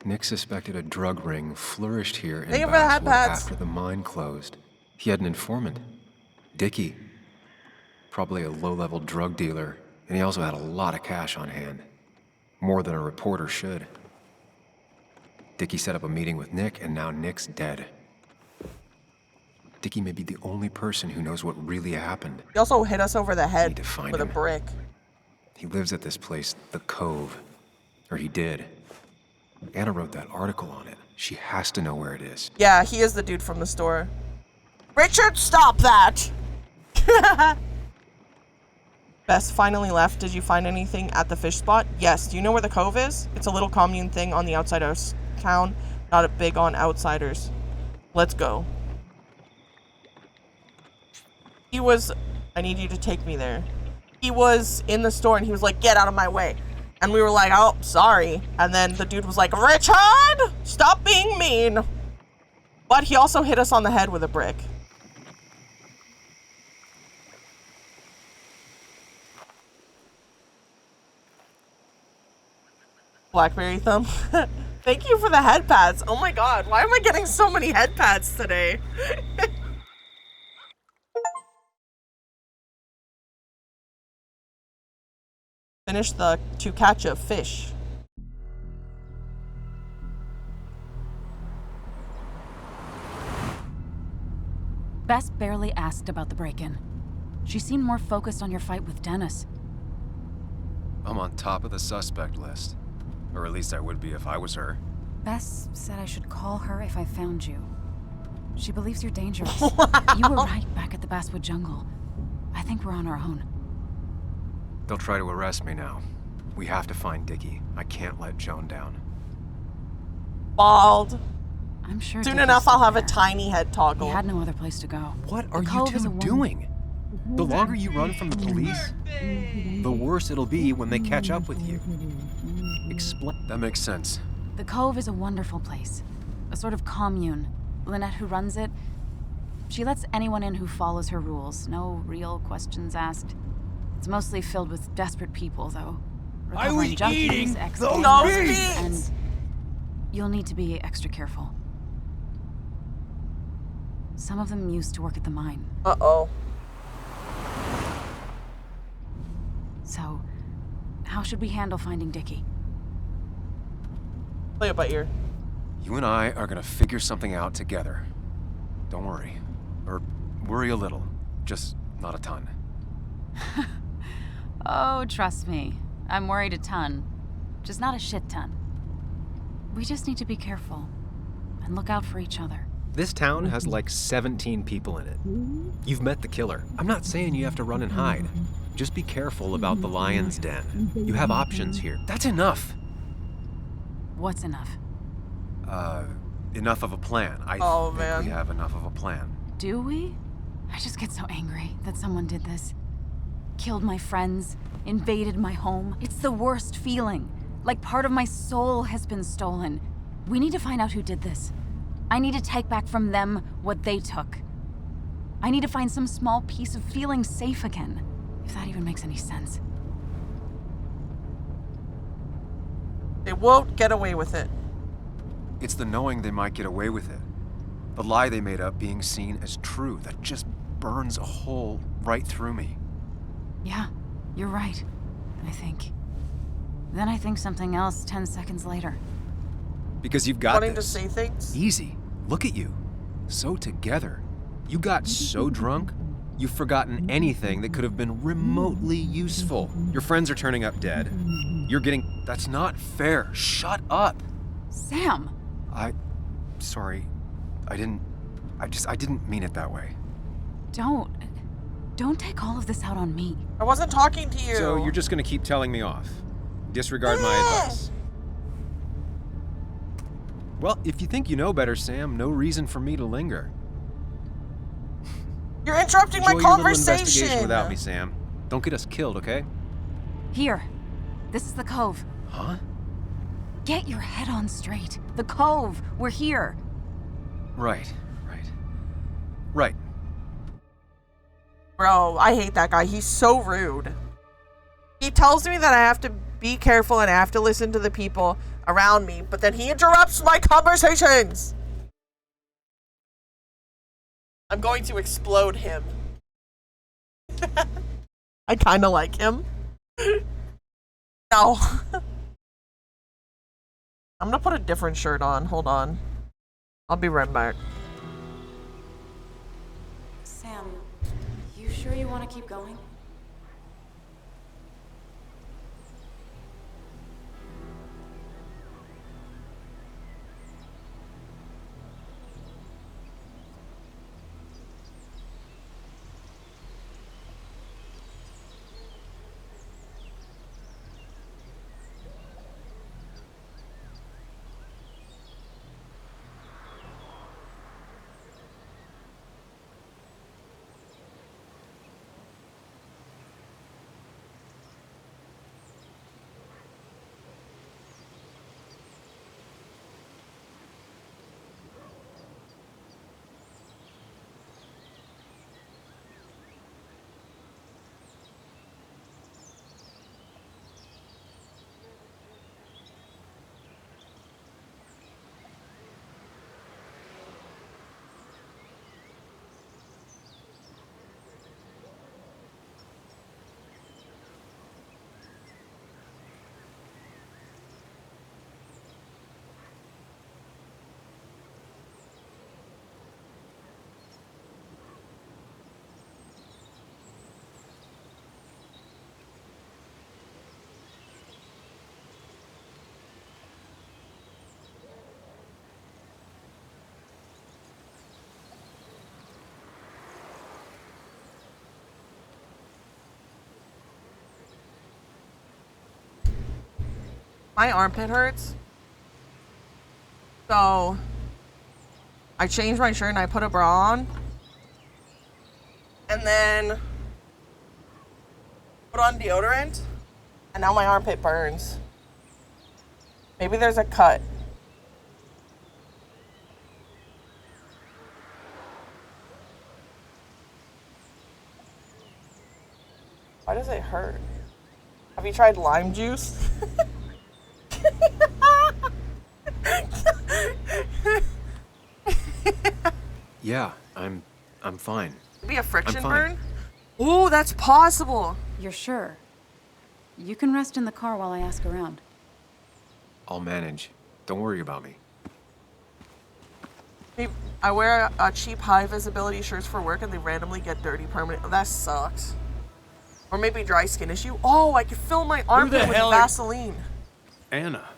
Nick suspected a drug ring flourished here in Thank you for the Basswood headpads. after the mine closed. He had an informant, Dickie. Probably a low-level drug dealer, and he also had a lot of cash on hand. More than a reporter should. Dickie set up a meeting with Nick, and now Nick's dead. Dickie may be the only person who knows what really happened. He also hit us over the head find with a him. brick. He lives at this place, The Cove. Or he did. Anna wrote that article on it. She has to know where it is. Yeah, he is the dude from the store. Richard, stop that! Bess finally left. Did you find anything at the fish spot? Yes. Do you know where the Cove is? It's a little commune thing on the outside of town. Not a big on outsiders. Let's go. He was... I need you to take me there. He was in the store and he was like, get out of my way. And we were like, oh, sorry. And then the dude was like, Richard, stop being mean. But he also hit us on the head with a brick. Blackberry thumb. Thank you for the head pads. Oh my god, why am I getting so many head pads today? Finish the to catch a fish. Bess barely asked about the break-in. She seemed more focused on your fight with Dennis. I'm on top of the suspect list. Or at least I would be if I was her. Bess said I should call her if I found you. She believes you're dangerous. Wow. You were right back at the Basswood jungle. I think we're on our own. They'll try to arrest me now. We have to find Dickie. I can't let Joan down. Bald. I'm sure Soon Dickie's enough, I'll still have a there. tiny head toggle. He had no other place to go. What The are you Cove is two a woman. doing? The longer you run from the police, the worse it'll be when they catch up with you. Explain. That makes sense. The Cove is a wonderful place. A sort of commune. Lynette, who runs it, she lets anyone in who follows her rules. No real questions asked. It's mostly filled with desperate people, though. I was Recovering eating junkies, those ex-gangs, beans! and you'll need to be extra careful. Some of them used to work at the mine. Uh-oh. So, how should we handle finding Dickie? Play it by ear. You and I are gonna figure something out together. Don't worry. Or worry a little. Just not a ton. Oh, trust me. I'm worried a ton. Just not a shit ton. We just need to be careful and look out for each other. This town has like 17 people in it. You've met the killer. I'm not saying you have to run and hide. Just be careful about the lion's den. You have options here. That's enough. What's enough? Enough of a plan. I think we have enough of a plan. Do we? I just get so angry that someone did this. Killed my friends, invaded my home. It's the worst feeling. Like part of my soul has been stolen. We need to find out who did this. I need to take back from them what they took. I need to find some small piece of feeling safe again, if that even makes any sense. They won't get away with it. It's the knowing they might get away with it. The lie they made up being seen as true that just burns a hole right through me. Yeah, you're right, I think. Then I think something else 10 seconds later. Because you've got Wanting this. to say things? Easy. Look at you. So together. You got so drunk, you've forgotten anything that could have been remotely useful. Your friends are turning up dead. You're getting... That's not fair. Shut up. Sam! Sorry. I didn't mean it that way. Don't take all of this out on me. I wasn't talking to you. So you're just gonna keep telling me off. Disregard my advice. Well, if you think you know better, Sam, no reason for me to linger. You're interrupting my Enjoy your little conversation. investigation without me, Sam. Don't get us killed, okay? Here. This is the Cove. Huh? Get your head on straight. The Cove. We're here. Right. Bro, I hate that guy. He's so rude. He tells me that I have to be careful and I have to listen to the people around me, but then he interrupts my conversations. I'm going to explode him. I kind of like him. No. I'm gonna put a different shirt on. Hold on. I'll be right back. Sam, you sure you want to keep going? My armpit hurts. So I changed my shirt and I put a bra on. And then put on deodorant. And now my armpit burns. Maybe there's a cut. Why does it hurt? Have you tried lime juice? Yeah, I'm fine. Maybe a friction I'm fine. burn? Ooh, that's possible. You're sure? You can rest in the car while I ask around. I'll manage. Don't worry about me. I wear a cheap high visibility shirts for work and they randomly get dirty permanent. That sucks. Or maybe dry skin issue. Oh, I could fill my armpit with Vaseline. Anna,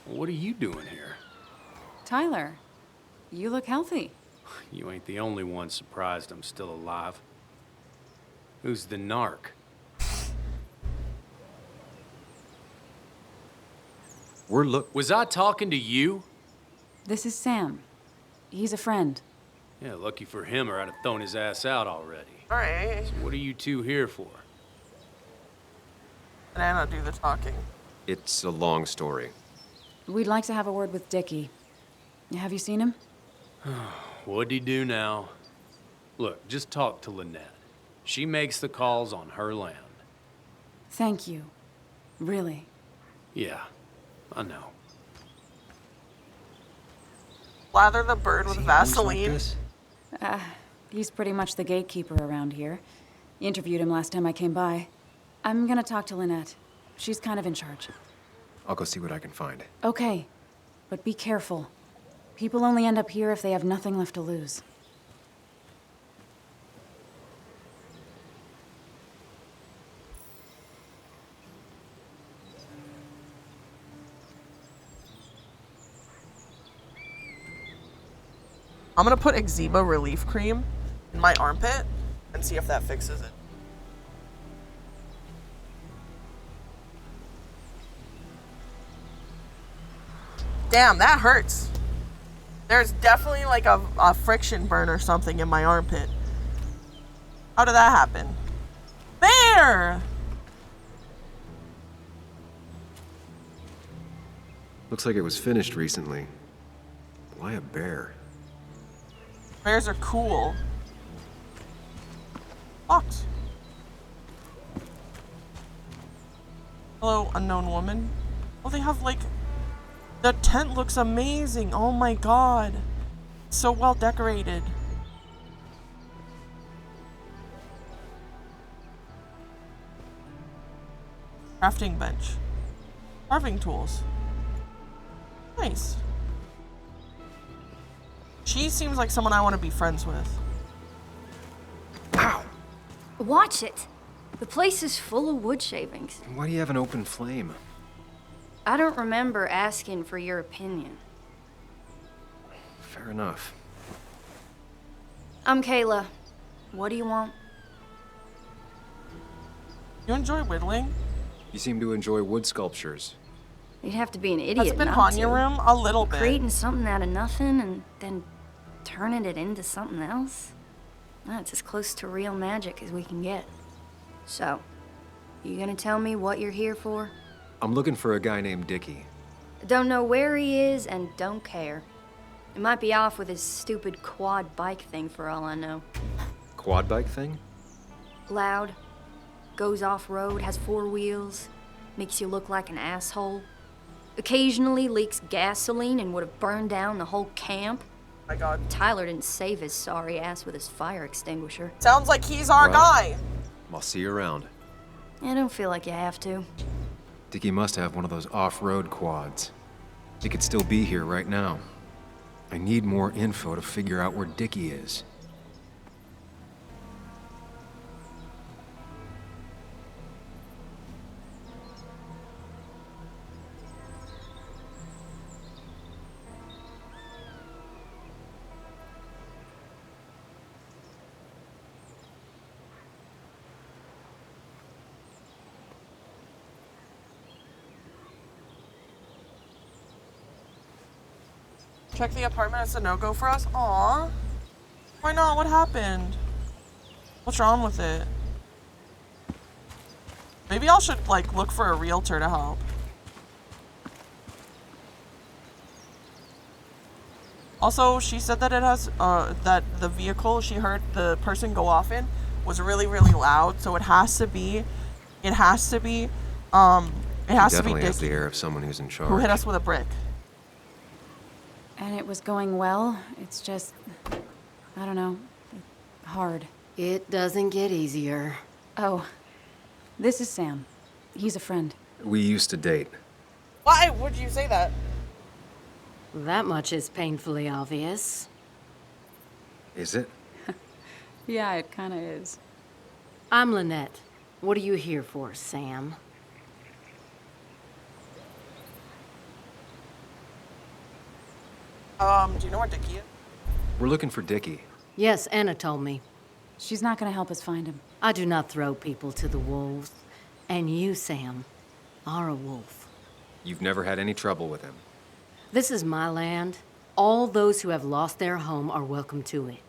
what are you doing here? Tyler, you look healthy. You ain't the only one surprised I'm still alive. Who's the narc? Was I talking to you? This is Sam. He's a friend. Yeah, lucky for him or I'd have thrown his ass out already. Alright. So what are you two here for? And Anna do the talking. It's a long story. We'd like to have a word with Dickie. Have you seen him? What'd he do now? Look, just talk to Lynette. She makes the calls on her land. Thank you. Really. Yeah, I know. Lather the bird with Vaseline. He's pretty much the gatekeeper around here. Interviewed him last time I came by. I'm gonna talk to Lynette. She's kind of in charge. I'll go see what I can find. Okay, but be careful. People only end up here if they have nothing left to lose. I'm gonna put eczema relief cream in my armpit and see if that fixes it. Damn, that hurts. There's definitely like a friction burn or something in my armpit. How did that happen? There! Looks like it was finished recently. Why a bear? Bears are cool. Locked. Hello, unknown woman. Oh, they have like The tent looks amazing. Oh my god. So well decorated. Crafting bench. Carving tools. Nice. She seems like someone I want to be friends with. Ow! Watch it. The place is full of wood shavings. Why do you have an open flame? I don't remember asking for your opinion. Fair enough. I'm Kayla. What do you want? You enjoy whittling? You seem to enjoy wood sculptures. You'd have to be an idiot Has it been not haunting to. your room? A little bit. Creating something out of nothing and then turning it into something else? That's as close to real magic as we can get. So, you gonna tell me what you're here for? I'm looking for a guy named Dickie. Don't know where he is and don't care. He might be off with his stupid quad bike thing for all I know. Quad bike thing? Loud, goes off-road, has 4 wheels, makes you look like an asshole. Occasionally leaks gasoline and would have burned down the whole camp. My god. Tyler didn't save his sorry ass with his fire extinguisher. Sounds like he's our guy. I'll see you around. I don't feel like you have to. Dickie must have one of those off-road quads. He could still be here right now. I need more info to figure out where Dickie is. Check the apartment. It's a no-go for us. Aw. Why not? What happened? What's wrong with it? Maybe I should, like, look for a realtor to help. Also, she said that it has, that the vehicle she heard the person go off in was really, really loud. So it has to be Definitely has the air of someone who's in charge. who hit us with a brick. And it was going well. It's just, I don't know, hard. It doesn't get easier. Oh, this is Sam. He's a friend. We used to date. Why would you say that? That much is painfully obvious. Is it? Yeah, it kind of is. I'm Lynette. What are you here for, Sam? Do you know where Dickie is? We're looking for Dickie. Yes, Anna told me. She's not going to help us find him. I do not throw people to the wolves. And you, Sam, are a wolf. You've never had any trouble with him. This is my land. All those who have lost their home are welcome to it.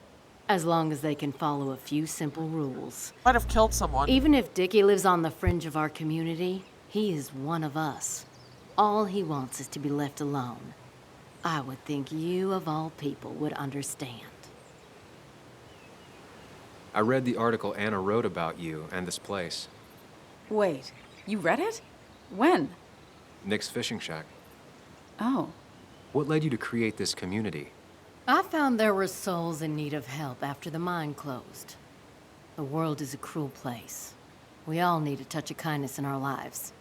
As long as they can follow a few simple rules. Might have killed someone. Even if Dickie lives on the fringe of our community, he is one of us. All he wants is to be left alone. I would think you, of all people, would understand. I read the article Anna wrote about you and this place. Wait, you read it? When? Nick's Fishing Shack. Oh. What led you to create this community? I found there were souls in need of help after the mine closed. The world is a cruel place. We all need a touch of kindness in our lives.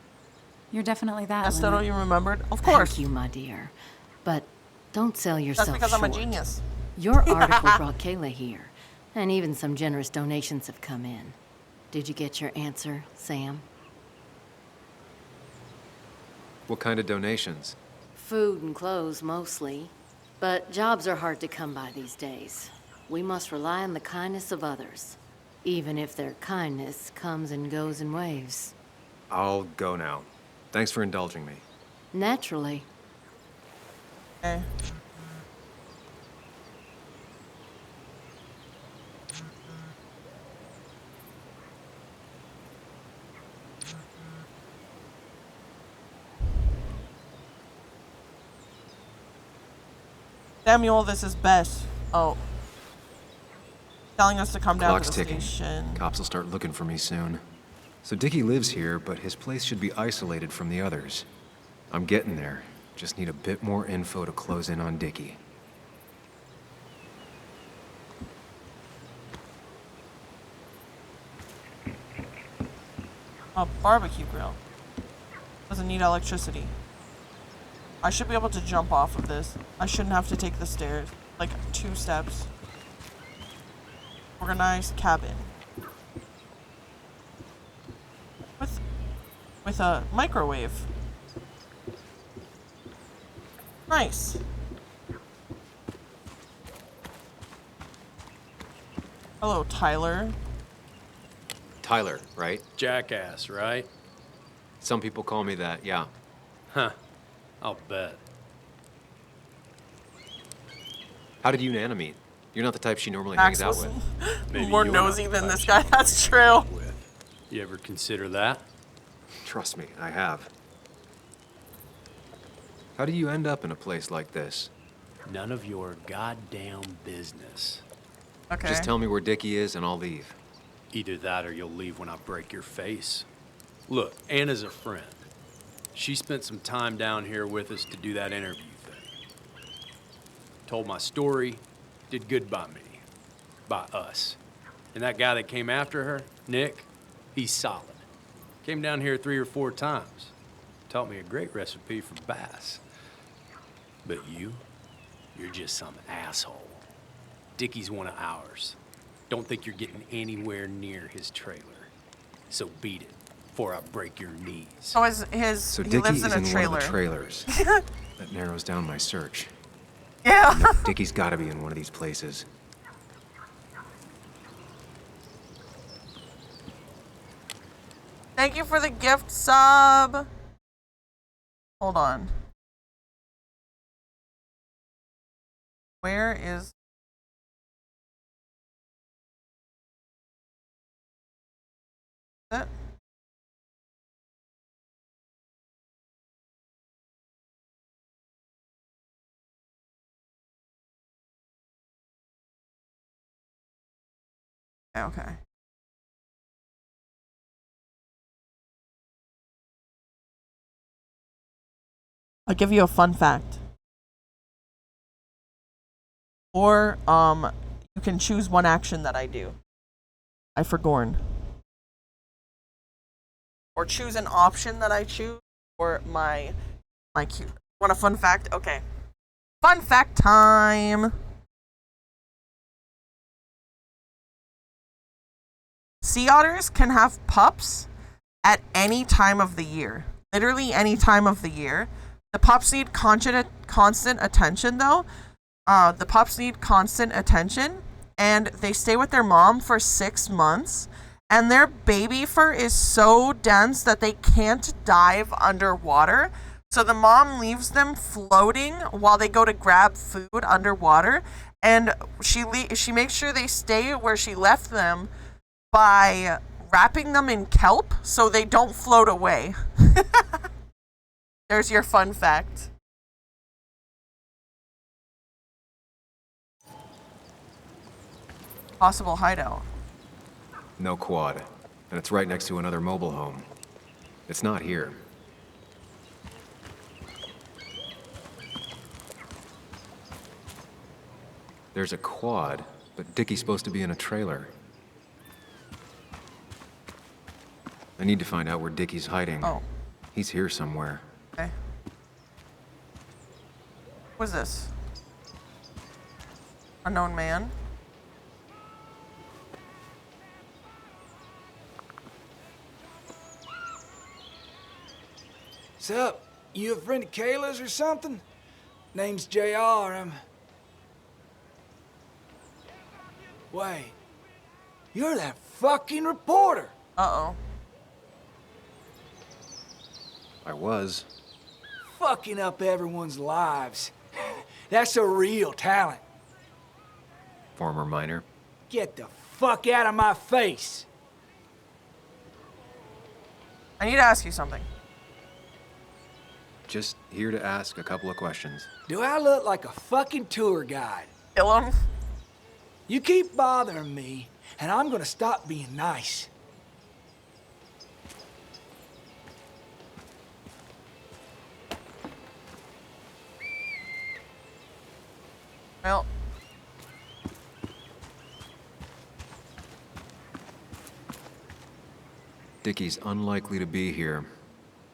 You're definitely that, That's all you remembered? Of Thank course. you, my dear. But don't sell yourself That's because short. I'm a genius. Your article brought Kayla here, and even some generous donations have come in. Did you get your answer, Sam? What kind of donations? Food and clothes, mostly. But jobs are hard to come by these days. We must rely on the kindness of others, even if their kindness comes and goes in waves. I'll go now. Thanks for indulging me. Naturally. Okay. Samuel, this is Bess. Oh. Telling us to come down Clock's to the ticking. station. Cops will start looking for me soon. So Dickie lives here, but his place should be isolated from the others. I'm getting there. Just need a bit more info to close in on Dickie. A barbecue grill. Doesn't need electricity. I should be able to jump off of this. I shouldn't have to take the stairs. Like 2 steps. Organized cabin. With a microwave. Nice. Hello, Tyler. Tyler, right? Jackass, right? Some people call me that, yeah. Huh. I'll bet. How did you and Anna meet? You're not the type she normally hangs out with. Maybe More you're nosy not than the this type guy, she that's normally true. hangs out with. You ever consider that? Trust me, I have. How do you end up in a place like this? None of your goddamn business. Okay. Just tell me where Dickie is and I'll leave. Either that or you'll leave when I break your face. Look, Anna's a friend. She spent some time down here with us to do that interview thing. Told my story, did good by me. By us. And that guy that came after her, Nick, he's solid. Came down here 3 or 4 times. Taught me a great recipe for bass. But you're just some asshole. Dickie's one of ours. Don't think you're getting anywhere near his trailer. So beat it before I break your knees. So So he Dickie lives is in a in one trailer. of the trailers. That narrows down my search. Yeah. No, Dickie's gotta be in one of these places. Thank you for the gift sub. Hold on. Where is that? Okay. I'll give you a fun fact. Or, you can choose one action that I do. I forgorn. Or choose an option that I choose. Or my cue. Want a fun fact? Okay. Fun fact time! Sea otters can have pups at any time of the year. Literally any time of the year. The pups need constant attention, though. The pups need constant attention, and they stay with their mom for 6 months, and their baby fur is so dense that they can't dive underwater. So the mom leaves them floating while they go to grab food underwater, and she makes sure they stay where she left them by wrapping them in kelp so they don't float away. There's your fun fact. Possible hideout. No quad. And it's right next to another mobile home. It's not here. There's a quad, but Dickie's supposed to be in a trailer. I need to find out where Dickie's hiding. Oh. He's here somewhere. Okay. What's this? Unknown man? Sup? You a friend of Kayla's or something? Name's JR. Wait. You're that fucking reporter. Uh-oh. I was. Fucking up everyone's lives. That's a real talent. Former miner. Get the fuck out of my face. I need to ask you something. Just here to ask a couple of questions. Do I look like a fucking tour guide? Kill him. You keep bothering me, and I'm gonna stop being nice. Well. Dickie's unlikely to be here.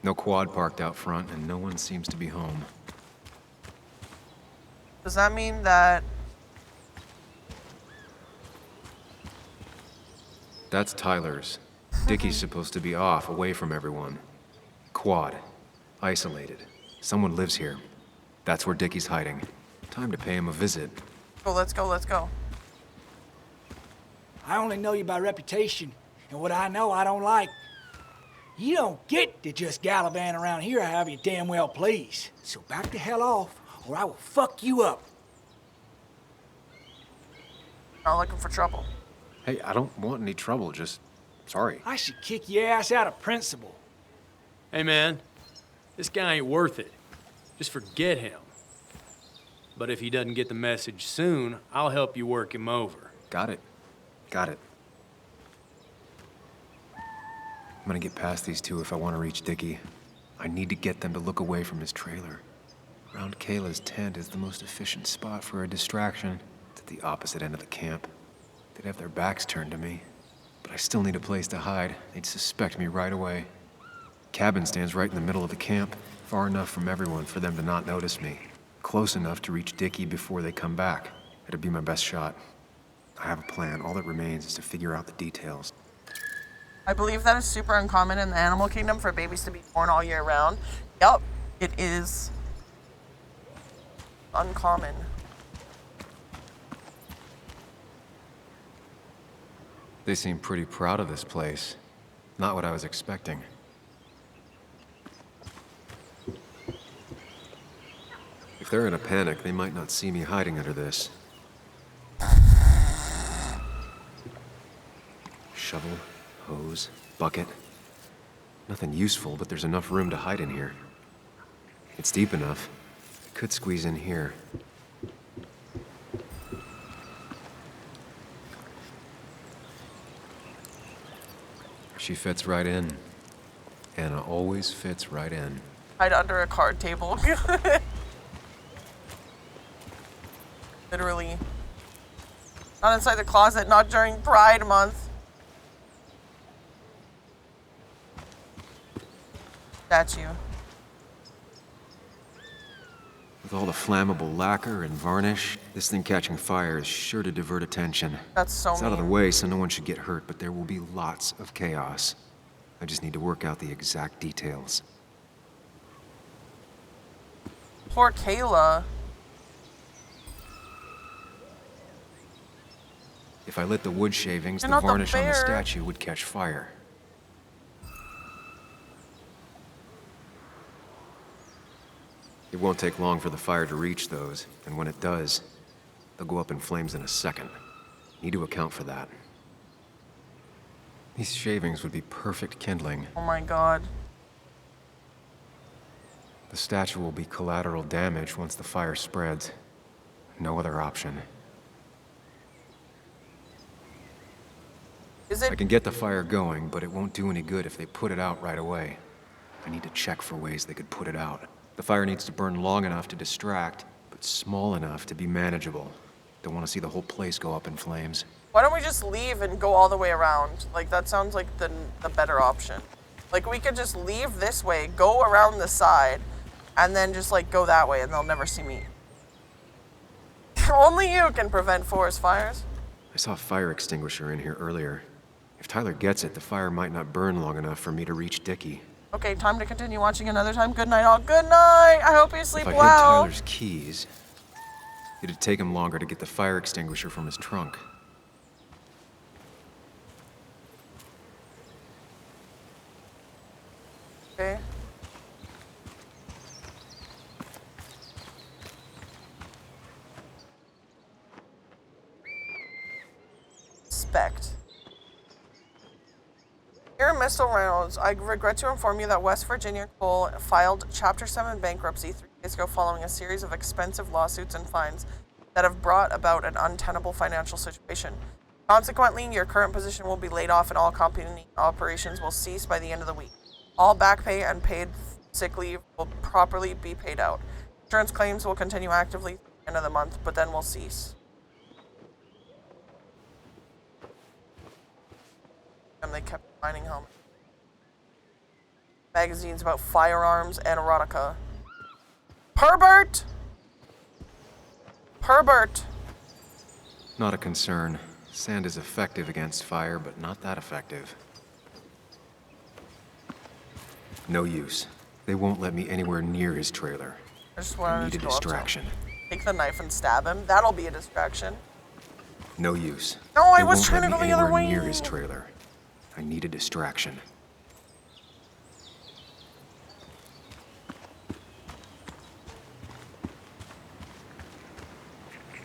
No quad parked out front, and no one seems to be home. Does that mean that... That's Tyler's. Dickie's supposed to be off, away from everyone. Quad. Isolated. Someone lives here. That's where Dickie's hiding. Time to pay him a visit. Oh, let's go, let's go. I only know you by reputation, and what I know I don't like. You don't get to just gallivant around here however you damn well please. So back the hell off, or I will fuck you up. Not looking for trouble. Hey, I don't want any trouble, just... sorry. I should kick your ass out of principle. Hey, man. This guy ain't worth it. Just forget him. But if he doesn't get the message soon, I'll help you work him over. Got it. Got it. I'm gonna get past these two if I want to reach Dickie. I need to get them to look away from his trailer. Around Kayla's tent is the most efficient spot for a distraction. It's at the opposite end of the camp. They'd have their backs turned to me. But I still need a place to hide. They'd suspect me right away. Cabin stands right in the middle of the camp, far enough from everyone for them to not notice me. Close enough to reach Dickie before they come back. It'd be my best shot. I have a plan. All that remains is to figure out the details. I believe that is super uncommon in the animal kingdom for babies to be born all year round. Yup, it is uncommon. They seem pretty proud of this place. Not what I was expecting. If they're in a panic, they might not see me hiding under this. Shovel, hose, bucket. Nothing useful, but there's enough room to hide in here. It's deep enough. I could squeeze in here. She fits right in. Anna always fits right in. Hide under a card table. Literally. Not inside the closet, not during Pride Month. Statue. With all the flammable lacquer and varnish, this thing catching fire is sure to divert attention. That's so It's out of the mean. way, so no one should get hurt, but there will be lots of chaos. I just need to work out the exact details. Poor Kayla. If I lit the wood shavings, You're the not the varnish on the bear. statue would catch fire. It won't take long for the fire to reach those, and when it does, they'll go up in flames in a second. Need to account for that. These shavings would be perfect kindling. Oh my god. The statue will be collateral damage once the fire spreads. No other option. Is it? I can get the fire going, but it won't do any good if they put it out right away. I need to check for ways they could put it out. The fire needs to burn long enough to distract, but small enough to be manageable. Don't want to see the whole place go up in flames. Why don't we just leave and go all the way around? Like, that sounds like the better option. Like, we could just leave this way, go around the side, and then just, like, go that way, and they'll never see me. Only you can prevent forest fires. I saw a fire extinguisher in here earlier. If Tyler gets it, the fire might not burn long enough for me to reach Dickie. Okay, time to continue watching another time. Good night, all. Good night! I hope you sleep If I well. hid Tyler's keys, it'd take him longer to get the fire extinguisher from his trunk. Okay. Spect. Dear Mr. Reynolds, I regret to inform you that West Virginia Coal filed Chapter 7 bankruptcy 3 days ago following a series of expensive lawsuits and fines that have brought about an untenable financial situation. Consequently, your current position will be laid off and all company operations will cease by the end of the week. All back pay and paid sick leave will properly be paid out. Insurance claims will continue actively end of the month, but then we'll cease. And they kept finding helmets. Magazines about firearms and erotica. Herbert! Herbert! Not a concern. Sand is effective against fire, but not that effective. No use. They won't let me anywhere near his trailer. I just I wanted need to a go up to him. distraction. Take the knife and stab him. That'll be a distraction. No use. No, I They was won't trying let to go me the other anywhere way. near his trailer. I need a distraction.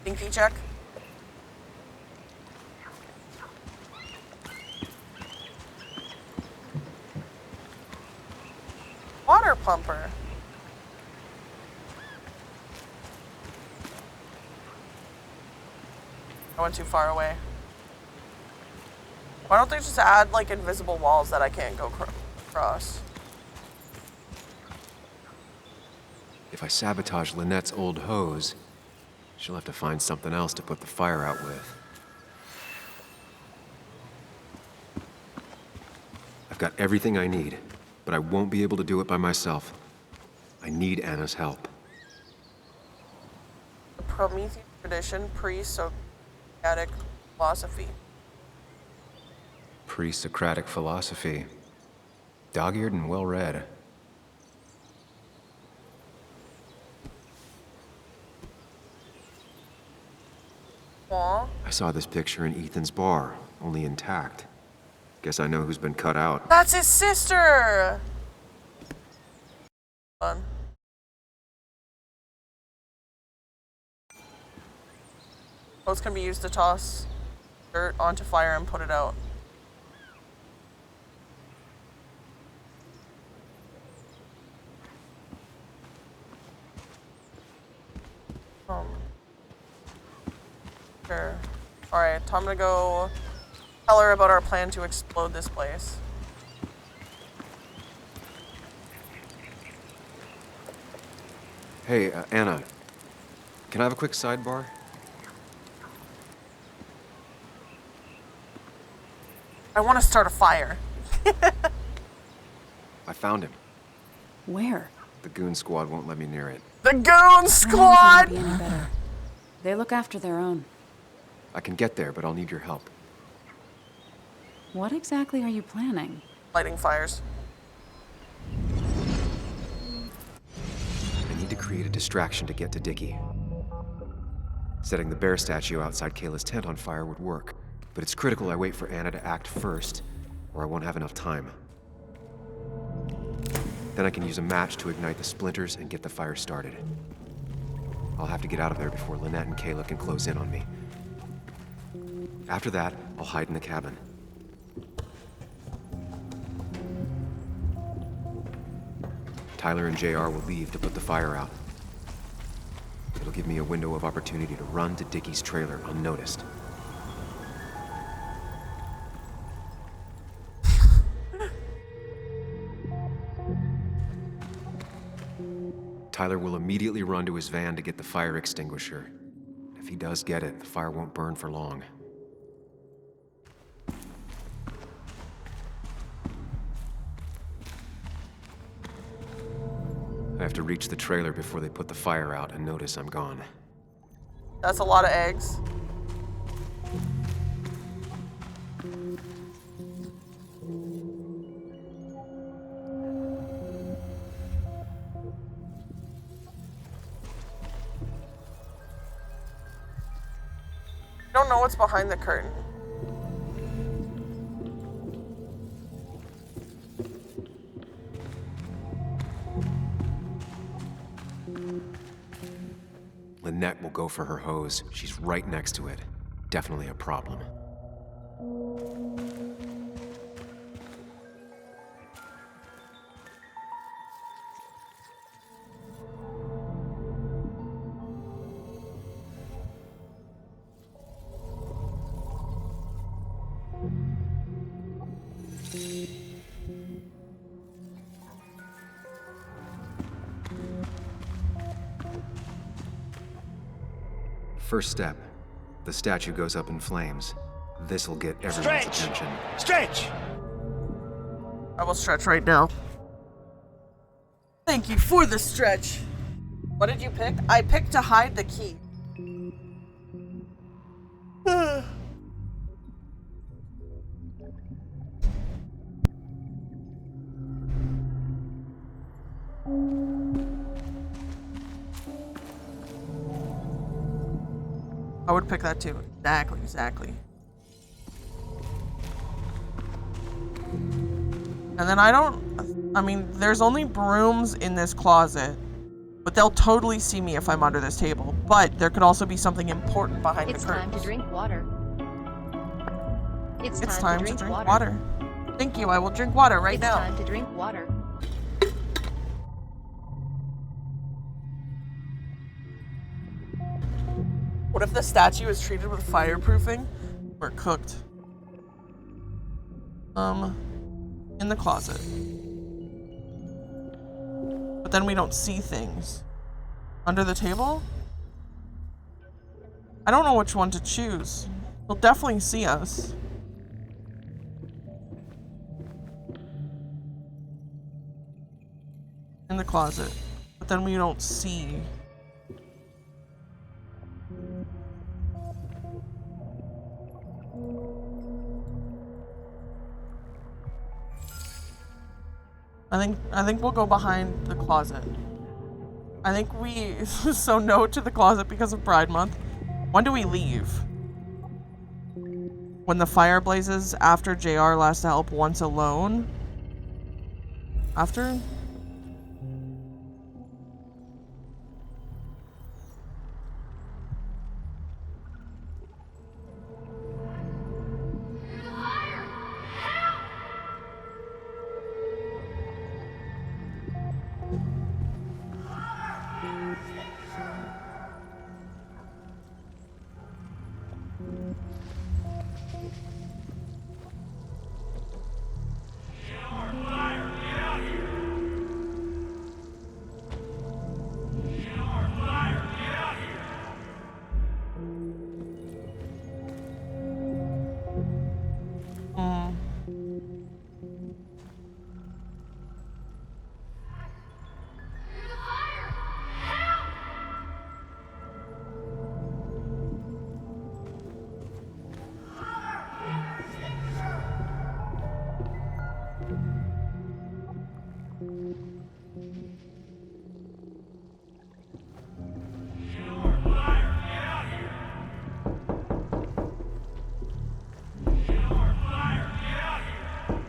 Dinky check. Water pumper. I went too far away. Why don't they just add like invisible walls that I can't go across? If I sabotage Lynette's old hose, she'll have to find something else to put the fire out with. I've got everything I need, but I won't be able to do it by myself. I need Anna's help. The Promethean tradition, pre-Socratic philosophy. Pre-Socratic philosophy. Dog-eared and well-read. Aw. I saw this picture in Ethan's bar, only intact. Guess I know who's been cut out. That's his sister! Fun. Boats can be used to toss dirt onto fire and put it out. Sure. Alright, time to go tell her about our plan to explode this place. Hey, Anna. Can I have a quick sidebar? I want to start a fire. I found him. Where? The goon squad won't let me near it. The goon squad! Be any better. They look after their own. I can get there, but I'll need your help. What exactly are you planning? Lighting fires. I need to create a distraction to get to Dickie. Setting the bear statue outside Kayla's tent on fire would work, but it's critical I wait for Anna to act first, or I won't have enough time. Then I can use a match to ignite the splinters and get the fire started. I'll have to get out of there before Lynette and Kayla can close in on me. After that, I'll hide in the cabin. Tyler and JR will leave to put the fire out. It'll give me a window of opportunity to run to Dickie's trailer unnoticed. Tyler will immediately run to his van to get the fire extinguisher. If he does get it, the fire won't burn for long. I have to reach the trailer before they put the fire out and notice I'm gone. That's a lot of eggs. I don't know what's behind the curtain. Lynette will go for her hose. She's right next to it. Definitely a problem. First step. The statue goes up in flames. This'll get everyone's attention. Stretch! I will stretch right now. Thank you for the stretch. What did you pick? I picked to hide the key. I would pick that too. Exactly. And then I mean, there's only brooms in this closet, but they'll totally see me if I'm under this table. But there could also be something important behind the curtains. It's time to drink water. It's time to drink water. Thank you, I will drink water right now. It's time to drink water. What if the statue is treated with fireproofing? We're cooked. In the closet. But then we don't see things. Under the table? I don't know which one to choose. They'll definitely see us. In the closet. But then we don't see. I think we'll go behind the closet. I think we so no to the closet because of Pride Month. When do we leave? When the fire blazes after JR last to help once alone? After?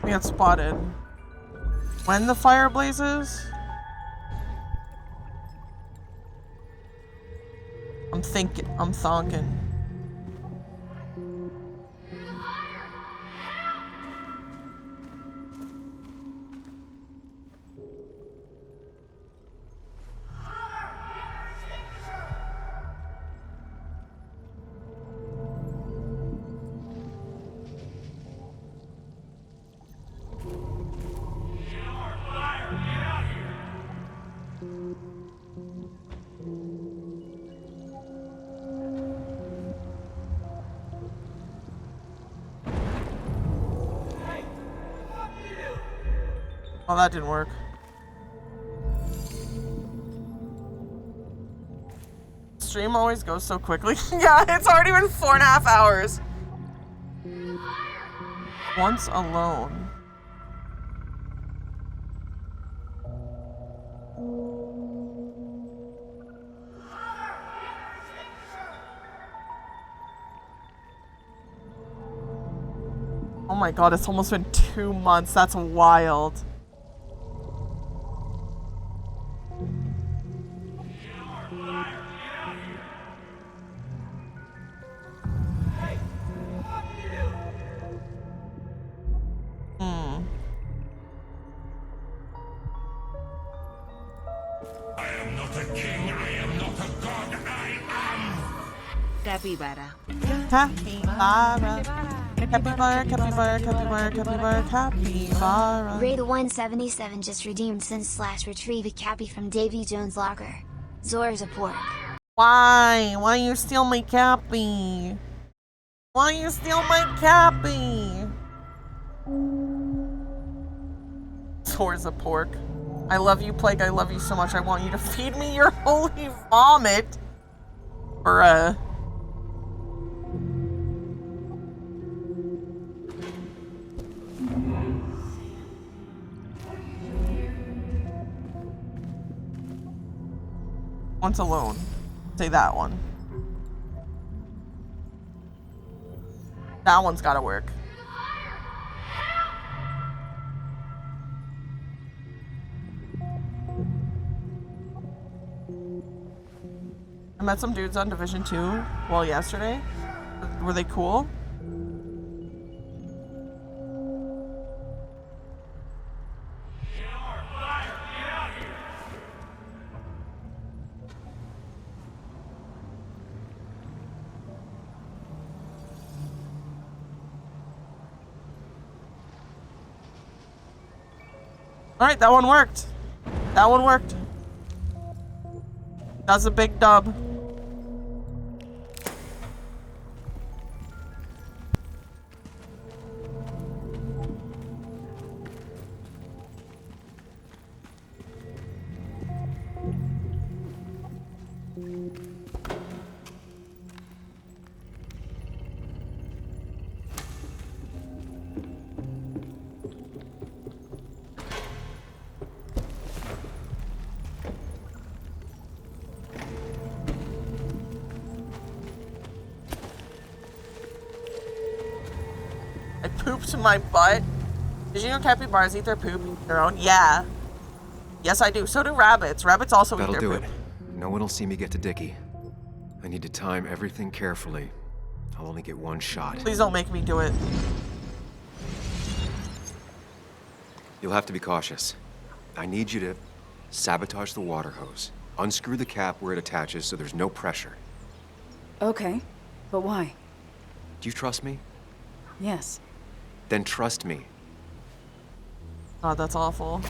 We got spotted. When the fire blazes? I'm thonking. Oh, that didn't work. Stream always goes so quickly. Yeah, it's already been 4.5 hours. Once alone. Oh my god, it's almost been 2 months. That's wild. Capybara. Capybara. Capybara, capybara, capybara, capybara, capybara. Raid 177 just redeemed since /retrieve a cappy from Davy Jones' locker. Zor's a pork. Why? Why you steal my cappy? Why you steal my cappy? Sores of pork. I love you, Plague. I love you so much. I want you to feed me your holy vomit. Bruh. One's alone. Say that one. That one's gotta work. I met some dudes on Division 2, well, yesterday. Were they cool? Alright, that one worked. That one worked. That's a big dub. Pooped in my butt. Did you know capybaras eat their poop their own? Yeah. Yes, I do. So do rabbits. Rabbits also eat their poop. That'll do it. No one will see me get to Dickie. I need to time everything carefully. I'll only get one shot. Please don't make me do it. You'll have to be cautious. I need you to sabotage the water hose. Unscrew the cap where it attaches so there's no pressure. Okay, but why? Do you trust me? Yes. Then trust me. Oh, that's awful.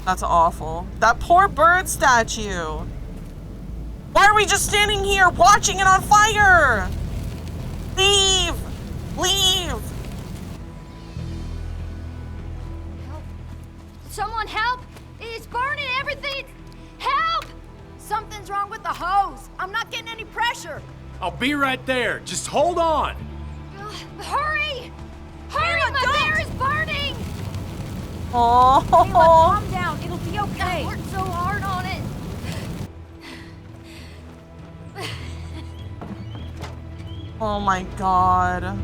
That's awful. That poor bird statue. Why are we just standing here watching it on fire? Leave! Leave! Help. Someone help! It's burning everything! Help! Something's wrong with the hose. I'm not getting any pressure. I'll be right there. Just hold on. Hurry! Hurry! My bear is burning! Oh. Kayla, calm down. It'll be okay. I worked so hard on it. Oh my god.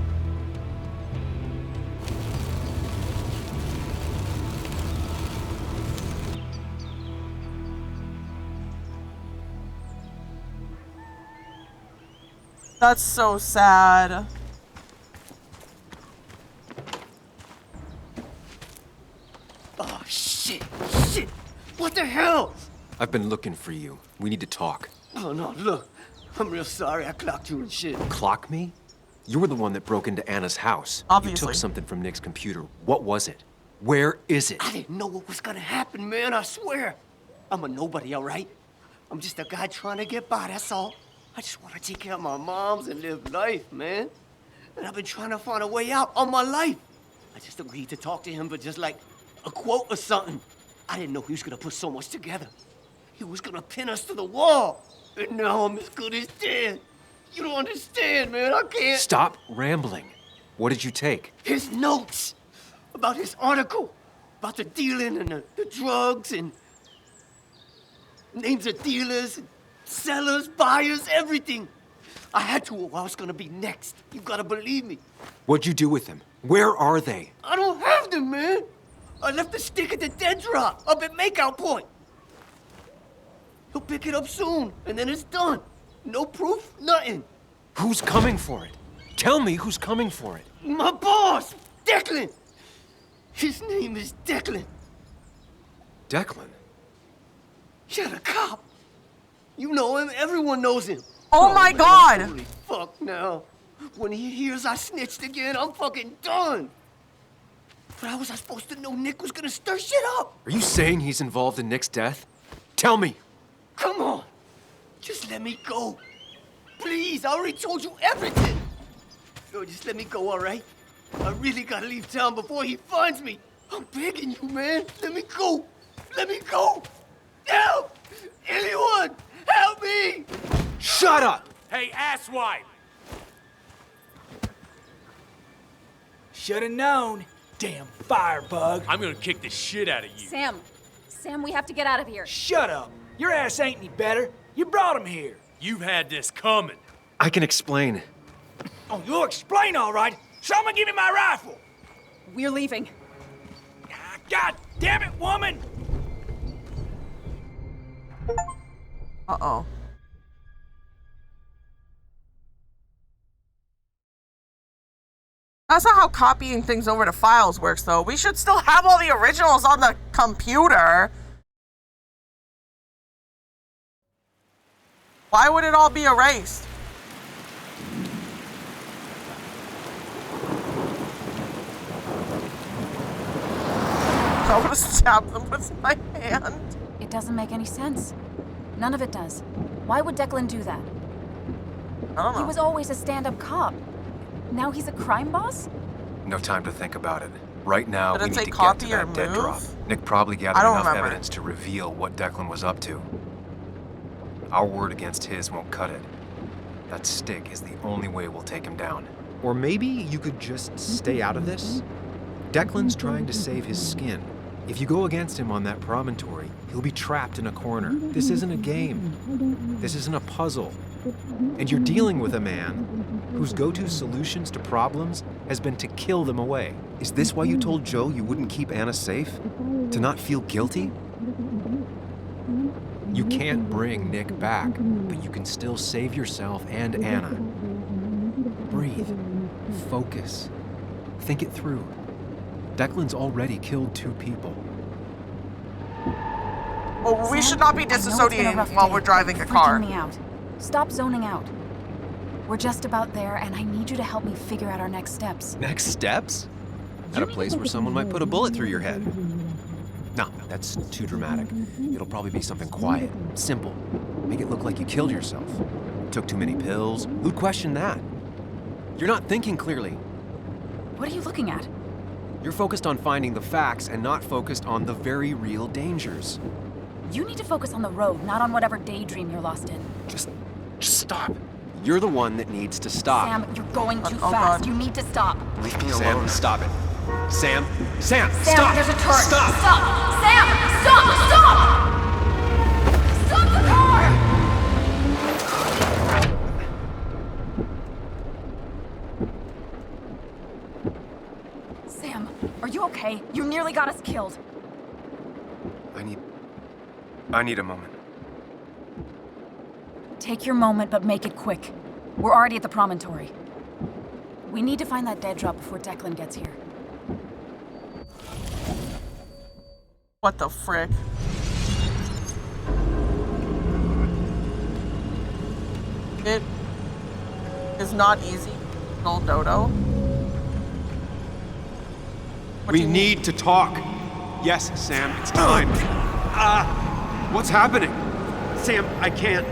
That's so sad. Oh, shit. Shit. What the hell? I've been looking for you. We need to talk. Oh, no, look. I'm real sorry I clocked you and shit. Clock me? You were the one that broke into Anna's house. Obviously. You took something from Nick's computer. What was it? Where is it? I didn't know what was gonna happen, man, I swear. I'm a nobody, all right? I'm just a guy trying to get by, that's all. I just want to take care of my moms and live life, man. And I've been trying to find a way out all my life. I just agreed to talk to him for just like a quote or something. I didn't know he was gonna put so much together. He was gonna pin us to the wall. And now I'm as good as dead. You don't understand, man. I can't. Stop rambling. What did you take? His notes about his article, about the dealing and the drugs and names of dealers and sellers, buyers, everything. I had to or I was gonna be next. You gotta believe me. What'd you do with them? Where are they? I don't have them, man. I left the stick at the dead drop up at Makeout Point. He'll pick it up soon, and then it's done. No proof, nothing. Who's coming for it? Tell me who's coming for it. My boss, Declan. His name is Declan. Declan? Yeah, the cop. You know him, everyone knows him. Oh my god! Holy fuck now. When he hears I snitched again, I'm fucking done. But how was I supposed to know Nick was gonna stir shit up? Are you saying he's involved in Nick's death? Tell me! Come on! Just let me go. Please, I already told you everything! No, just let me go, all right? I really gotta leave town before he finds me. I'm begging you, man. Let me go. Let me go. Help! Anyone! Help me! Shut up! Hey, asswipe! Should have known. Damn firebug. I'm gonna kick the shit out of you. Sam, we have to get out of here. Shut up. Your ass ain't any better. You brought him here. You've had this coming. I can explain. Oh, you'll explain all right. Someone give me my rifle. We're leaving. God damn it, woman! Uh-oh. That's not how copying things over to files works, though. We should still have all the originals on the computer. Why would it all be erased? I want to stab them with my hand. It doesn't make any sense. None of it does. Why would Declan do that? I don't know. He was always a stand-up cop. Now he's a crime boss? No time to think about it. Right now, Did it we say need to get copy to that or dead move? drop. Nick probably gathered I don't enough remember. evidence to reveal what Declan was up to. Our word against his won't cut it. That stick is the only way we'll take him down. Or maybe you could just stay out of this? Declan's trying to save his skin. If you go against him on that promontory, he'll be trapped in a corner. This isn't a game. This isn't a puzzle. And you're dealing with a man whose go-to solutions to problems has been to kill them away. Is this why you told Joe you wouldn't keep Anna safe? To not feel guilty? You can't bring Nick back, but you can still save yourself and Anna. Breathe. Focus. Think it through. Declan's already killed 2 people. Well, we Sam, should not be I know it's been a disassociating rough while day. we're driving a You're car. freaking me out. Stop zoning out. We're just about there, and I need you to help me figure out our next steps. Next steps? At a place where someone might put a bullet through your head. No, that's too dramatic. It'll probably be something quiet, simple. Make it look like you killed yourself. Took too many pills. Who'd question that? You're not thinking clearly. What are you looking at? You're focused on finding the facts and not focused on the very real dangers. You need to focus on the road, not on whatever daydream you're lost in. Just stop. You're the one that needs to stop. Sam, you're going too Oh, fast. God. You need to stop. Leave me alone. Sam, stop it. Sam, Sam, stop! there's a turn. Stop! Stop! Sam, stop! Stop! Stop the car! Sam, are you okay? You nearly got us killed. I need a moment. Take your moment, but make it quick. We're already at the promontory. We need to find that dead drop before Declan gets here. What the frick? It is not easy, old Dodo. We need to talk. Yes, Sam, it's time. What's happening? Sam, I can't.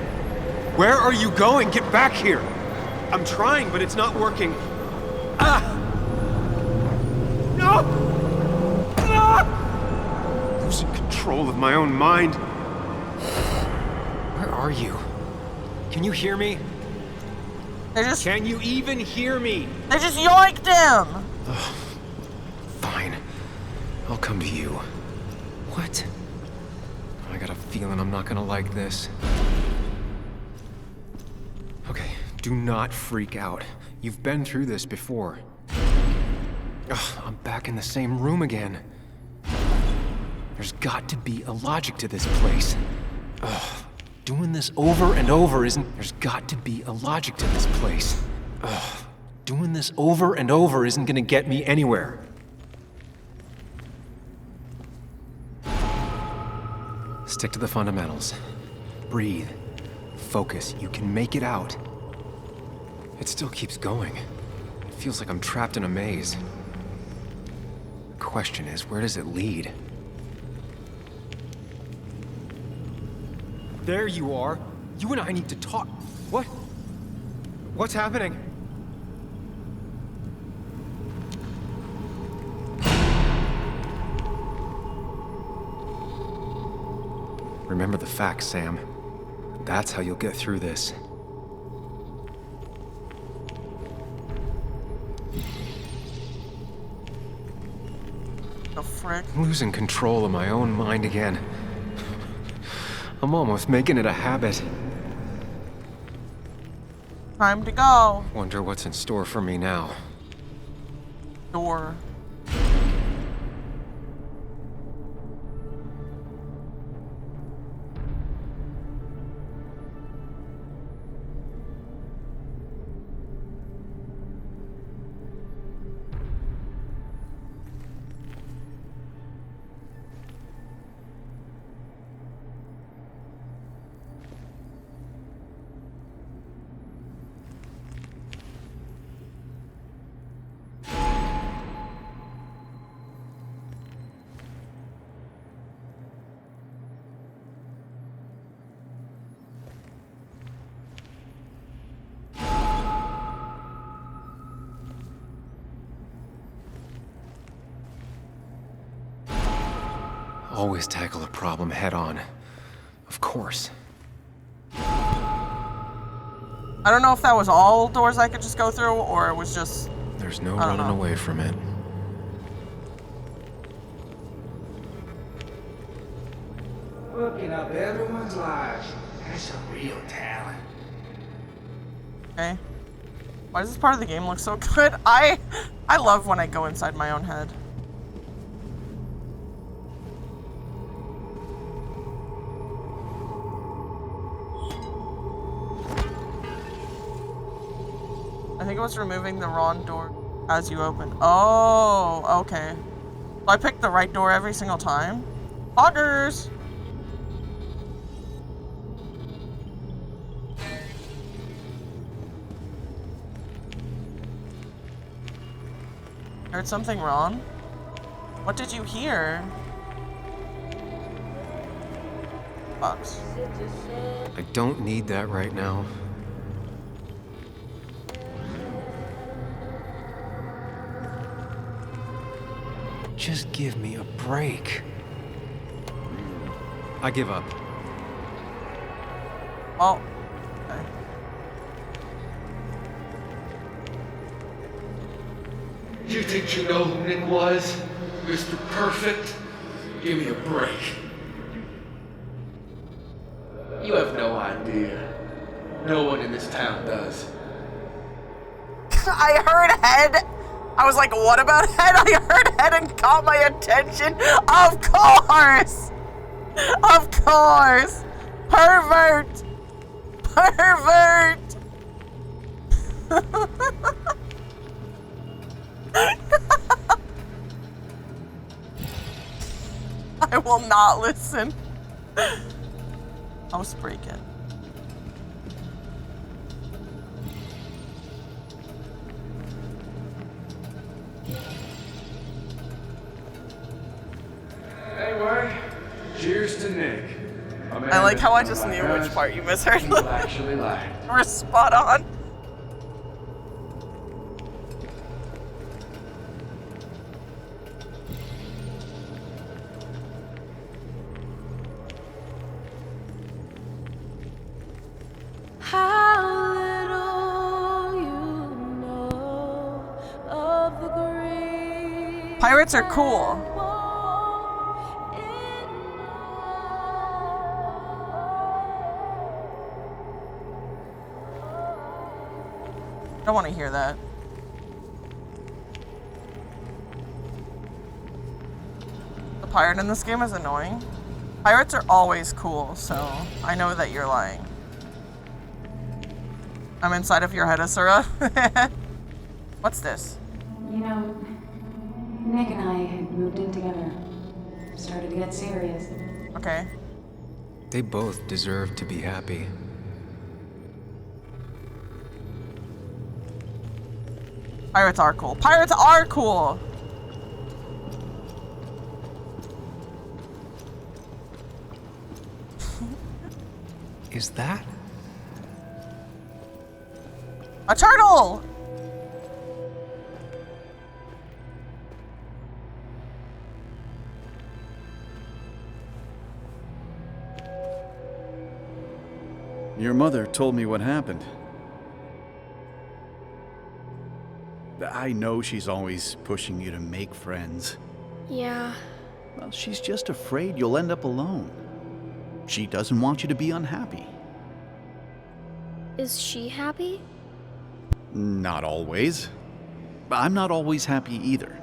Where are you going? Get back here. I'm trying, but it's not working. No! No! Losing control of my own mind. Where are you? Can you hear me? Can you even hear me? They just yoinked him! Fine. I'll come to you. What? I got a feeling I'm not gonna like this. Okay, do not freak out. You've been through this before. Ugh, I'm back in the same room again. There's got to be a logic to this place. Ugh, doing this over and over isn't... There's got to be a logic to this place. Ugh, doing this over and over isn't gonna get me anywhere. Stick to the fundamentals. Breathe. Focus. You can make it out. It still keeps going. It feels like I'm trapped in a maze. question is, where does it lead? There you are. You and I need to talk. What? What's happening? Remember the facts, Sam. That's how you'll get through this. The frick? I'm losing control of my own mind again. I'm almost making it a habit. Time to go. Wonder what's in store for me now. Door. Always tackle a problem head on. Of course. I don't know if that was all doors I could just go through, or it was just... There's no running away from it. Hooking up everyone's lives. That's a real talent. Okay. Why does this part of the game look so good? I love when I go inside my own head. I think it was removing the wrong door as you open. Oh, okay. So I picked the right door every single time. Poggers! Heard something wrong? What did you hear? Box. I don't need that right now. Just give me a break. I give up. Oh. Okay. You think you know who Nick was? Mr. Perfect? Give me a break. You have no idea. No one in this town does. I heard head. I was like, what about head? I heard head and caught my attention. Of course! Of course! Pervert! Pervert! I will not listen. I'll just break it. Anyway, cheers to Nick. I like how I just knew which part you misheard. People actually lie. We're spot on. How little you know of the great. Pirates are cool. I don't want to hear that. The pirate in this game is annoying. Pirates are always cool, so I know that you're lying. I'm inside of your head, Asura. What's this? You know, Nick and I had moved in together. Started to get serious. Okay. They both deserve to be happy. Pirates are cool. Pirates are cool! is that? A turtle! Your mother told me what happened. I know she's always pushing you to make friends. Yeah. Well, she's just afraid you'll end up alone. She doesn't want you to be unhappy. Is she happy? Not always. I'm not always happy either.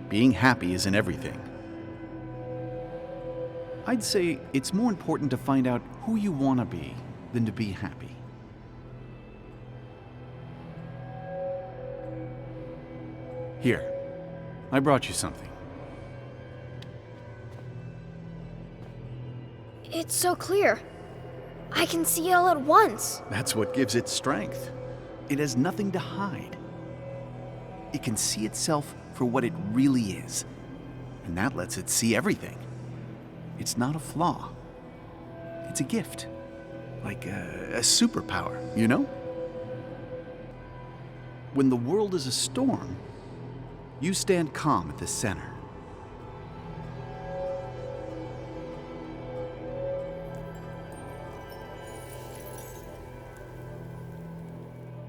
Being happy isn't everything. I'd say it's more important to find out who you want to be than to be happy. Here, I brought you something. It's so clear. I can see it all at once. That's what gives it strength. It has nothing to hide. It can see itself for what it really is, and that lets it see everything. It's not a flaw. It's a gift. Like a superpower, you know? When the world is a storm, you stand calm at the center.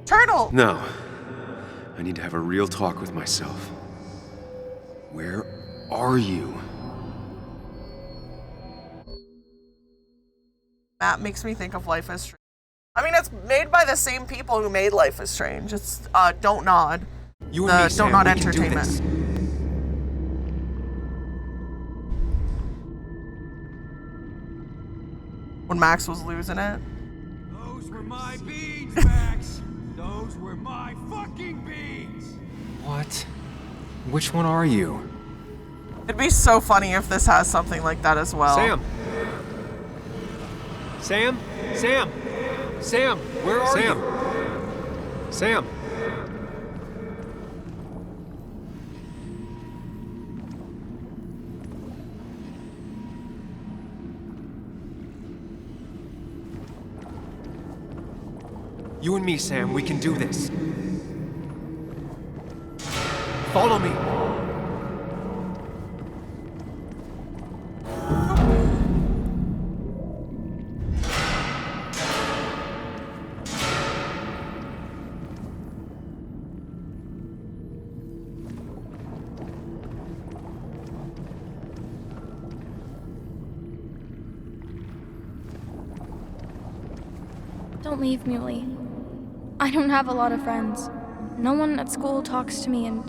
Turtle! No. I need to have a real talk with myself. Where are you? That makes me think of Life is Strange. I mean, it's made by the same people who made Life is Strange. It's Don't Nod. You and me, Sam, Don't Nod we can do Entertainment. this. When Max was losing it. Those were my beans, Max. Those were my fucking beans. What? Which one are you? It'd be so funny if this has something like that as well. Sam! Sam? Sam! Sam! Where are you? Sam! You and me, Sam, we can do this. Follow me. Don't leave, Muley. I don't have a lot of friends. No one at school talks to me, and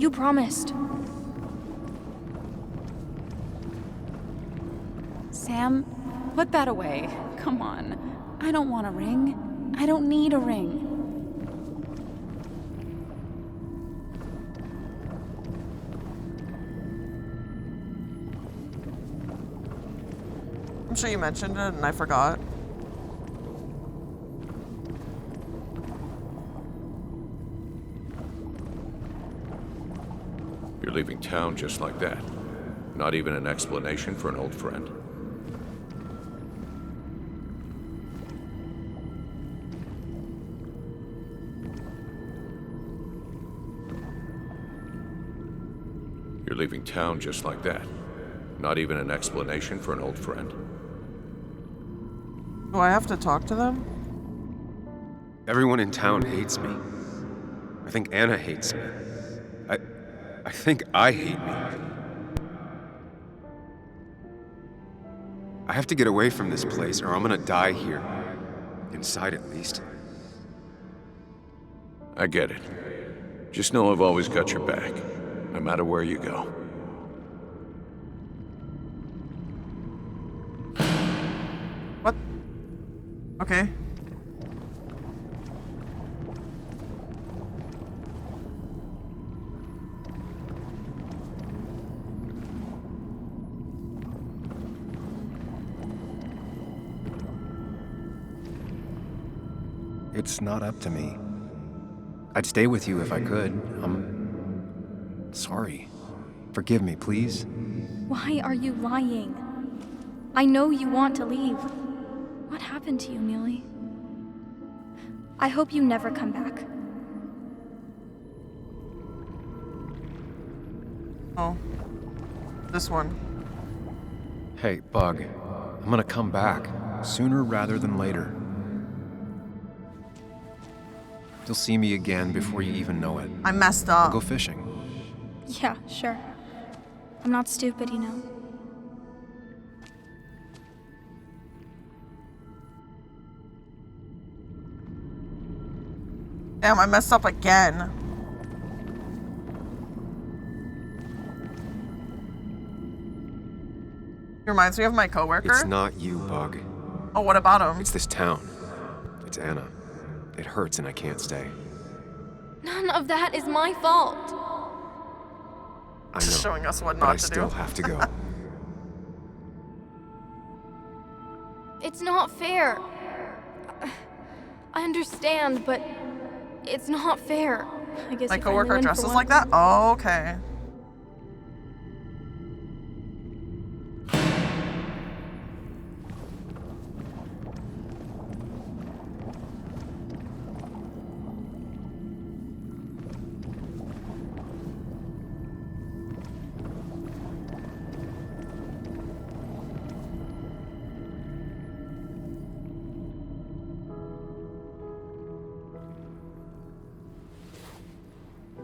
you promised. Sam, put that away. Come on. I don't want a ring. I don't need a ring. I'm sure you mentioned it and I forgot. You're leaving town just like that. Not even an explanation for an old friend. You're leaving town just like that. Not even an explanation for an old friend. Do I have to talk to them? Everyone in town hates me. I think Anna hates me. I think I hate me. I have to get away from this place or I'm gonna die here. Inside at least. I get it. Just know I've always got your back, no matter where you go. What? Okay. It's not up to me. I'd stay with you if I could. I'm sorry. Forgive me, please. Why are you lying? I know you want to leave. What happened? happened to you, Muley. I hope you never come back. Oh. This one. Hey, Bug. I'm gonna come back. Sooner rather than later. You'll see me again before you even know it. I messed up. I'll go fishing. Yeah, sure. I'm not stupid, you know. Damn, I messed up again. He reminds me of my coworker. It's not you, Bug. Oh, what about him? It's this town. It's Anna. It hurts and I can't stay. None of that is my fault. I know, Just showing us what but not I to still do. have to go. It's not fair. I understand, but it's not fair. I guess My you finally coworker win for dresses once. like that? Oh, okay.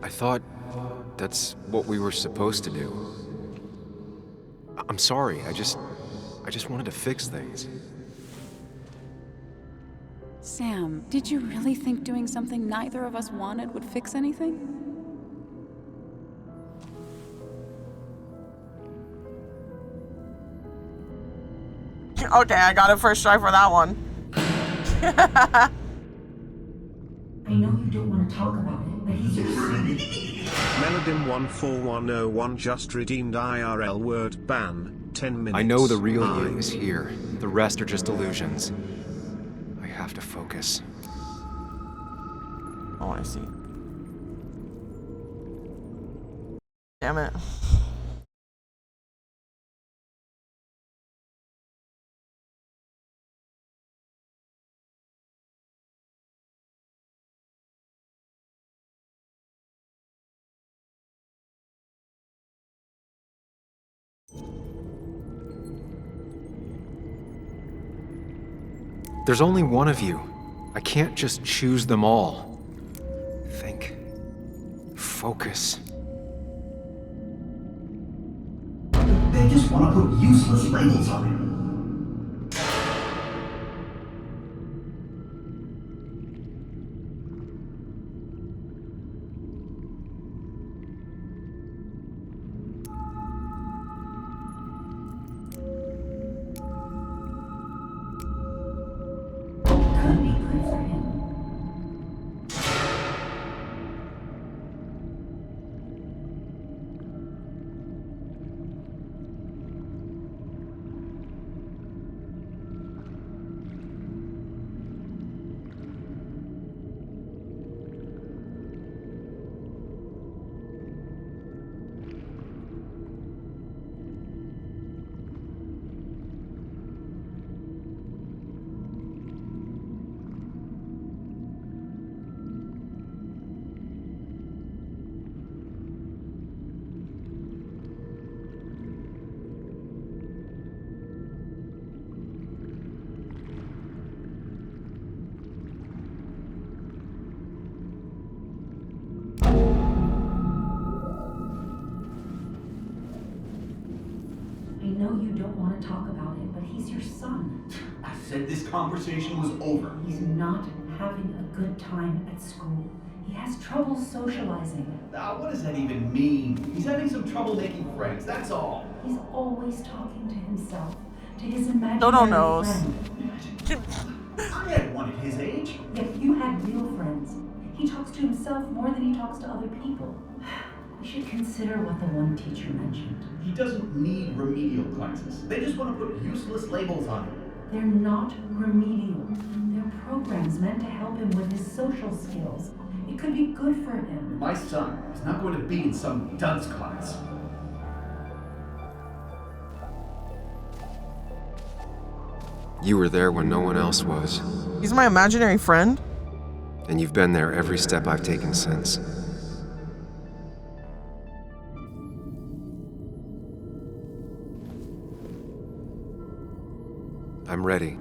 I thought that's what we were supposed to do. I'm sorry, I just wanted to fix things. Sam, did you really think doing something neither of us wanted would fix anything? Okay, I got it first try for that one. I know you don't want to talk about it, but he's your son. Meladin 14101 just redeemed IRL word ban, 10 minutes. I know the real you is here. The rest are just illusions. I have to focus. Oh, I see. Damn it. There's only one of you. I can't just choose them all. Think. Focus. They just want to put useless labels on him. Could be good for him. I know you don't want to talk about it, but he's your son. I said this conversation was over. He's not having a good time at school. He has trouble socializing. What does that even mean? He's having some trouble making friends, that's all. He's always talking to himself, to his imaginary Dodo knows. friend. I had one at his age. Yet you had real friends. He talks to himself more than he talks to other people. We should consider what the one teacher mentioned. He doesn't need remedial classes. They just want to put useless labels on him. They're not remedial. They're programs meant to help him with his social skills. It could be good for him. My son is not going to be in some dunce class. You were there when no one else was. He's my imaginary friend? And you've been there every step I've taken since. I'm ready.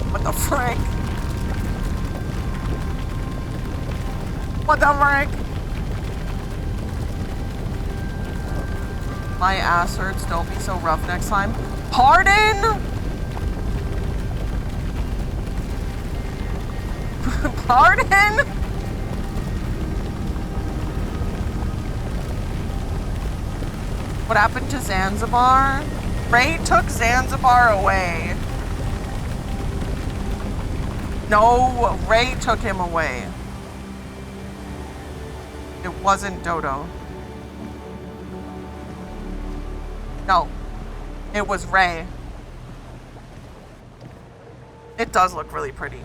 What the frick? What the frick? My ass hurts. Don't be so rough next time. Pardon? Pardon? What happened to Zanzibar? Ray took Zanzibar away. No, Ray took him away. It wasn't Dodo. No, it was Ray. It does look really pretty.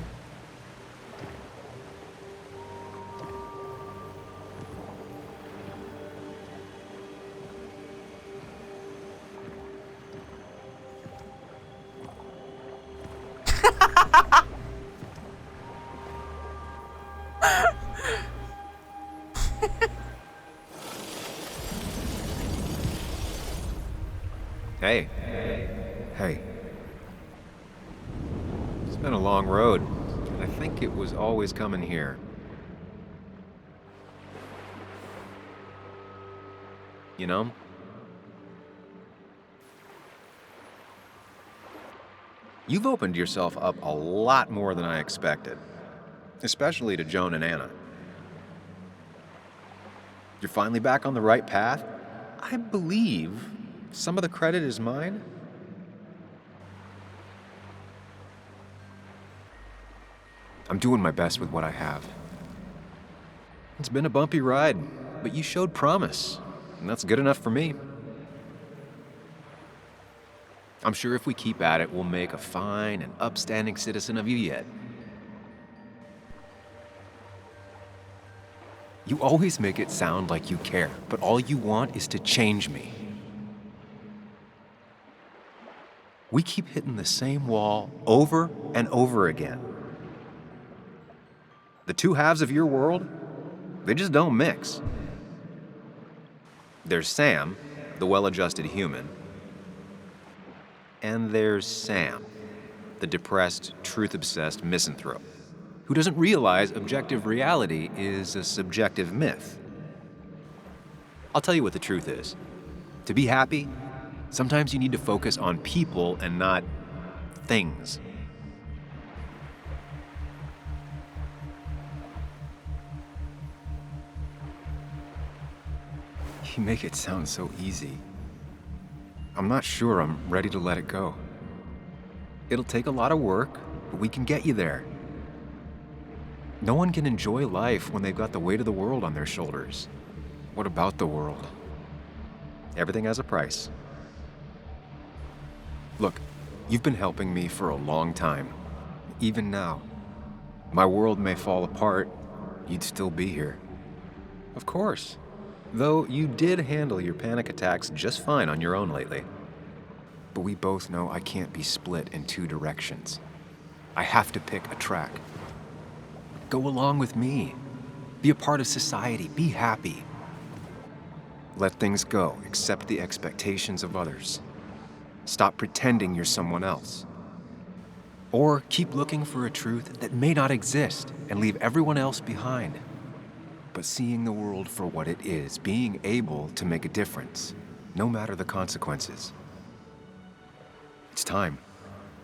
Hey. Hey. It's been a long road. I think it was always coming here. You know? You've opened yourself up a lot more than I expected. Especially to Joan and Anna. You're finally back on the right path? I believe some of the credit is mine. I'm doing my best with what I have. It's been a bumpy ride, but you showed promise, and that's good enough for me. I'm sure if we keep at it, we'll make a fine and upstanding citizen of you yet. You always make it sound like you care, but all you want is to change me. We keep hitting the same wall over and over again. The two halves of your world, they just don't mix. There's Sam, the well-adjusted human, and there's Sam, the depressed, truth-obsessed misanthrope, who doesn't realize objective reality is a subjective myth. I'll tell you what the truth is. To be happy, sometimes you need to focus on people and not things. You make it sound so easy. I'm not sure I'm ready to let it go. It'll take a lot of work, but we can get you there. No one can enjoy life when they've got the weight of the world on their shoulders. What about the world? Everything has a price. Look, you've been helping me for a long time. Even now. My world may fall apart, you'd still be here. Of course. Though you did handle your panic attacks just fine on your own lately. But we both know I can't be split in two directions. I have to pick a track. Go along with me. Be a part of society. Be happy. Let things go. Accept the expectations of others. Stop pretending you're someone else. Or keep looking for a truth that may not exist and leave everyone else behind. But seeing the world for what it is, being able to make a difference, no matter the consequences. It's time.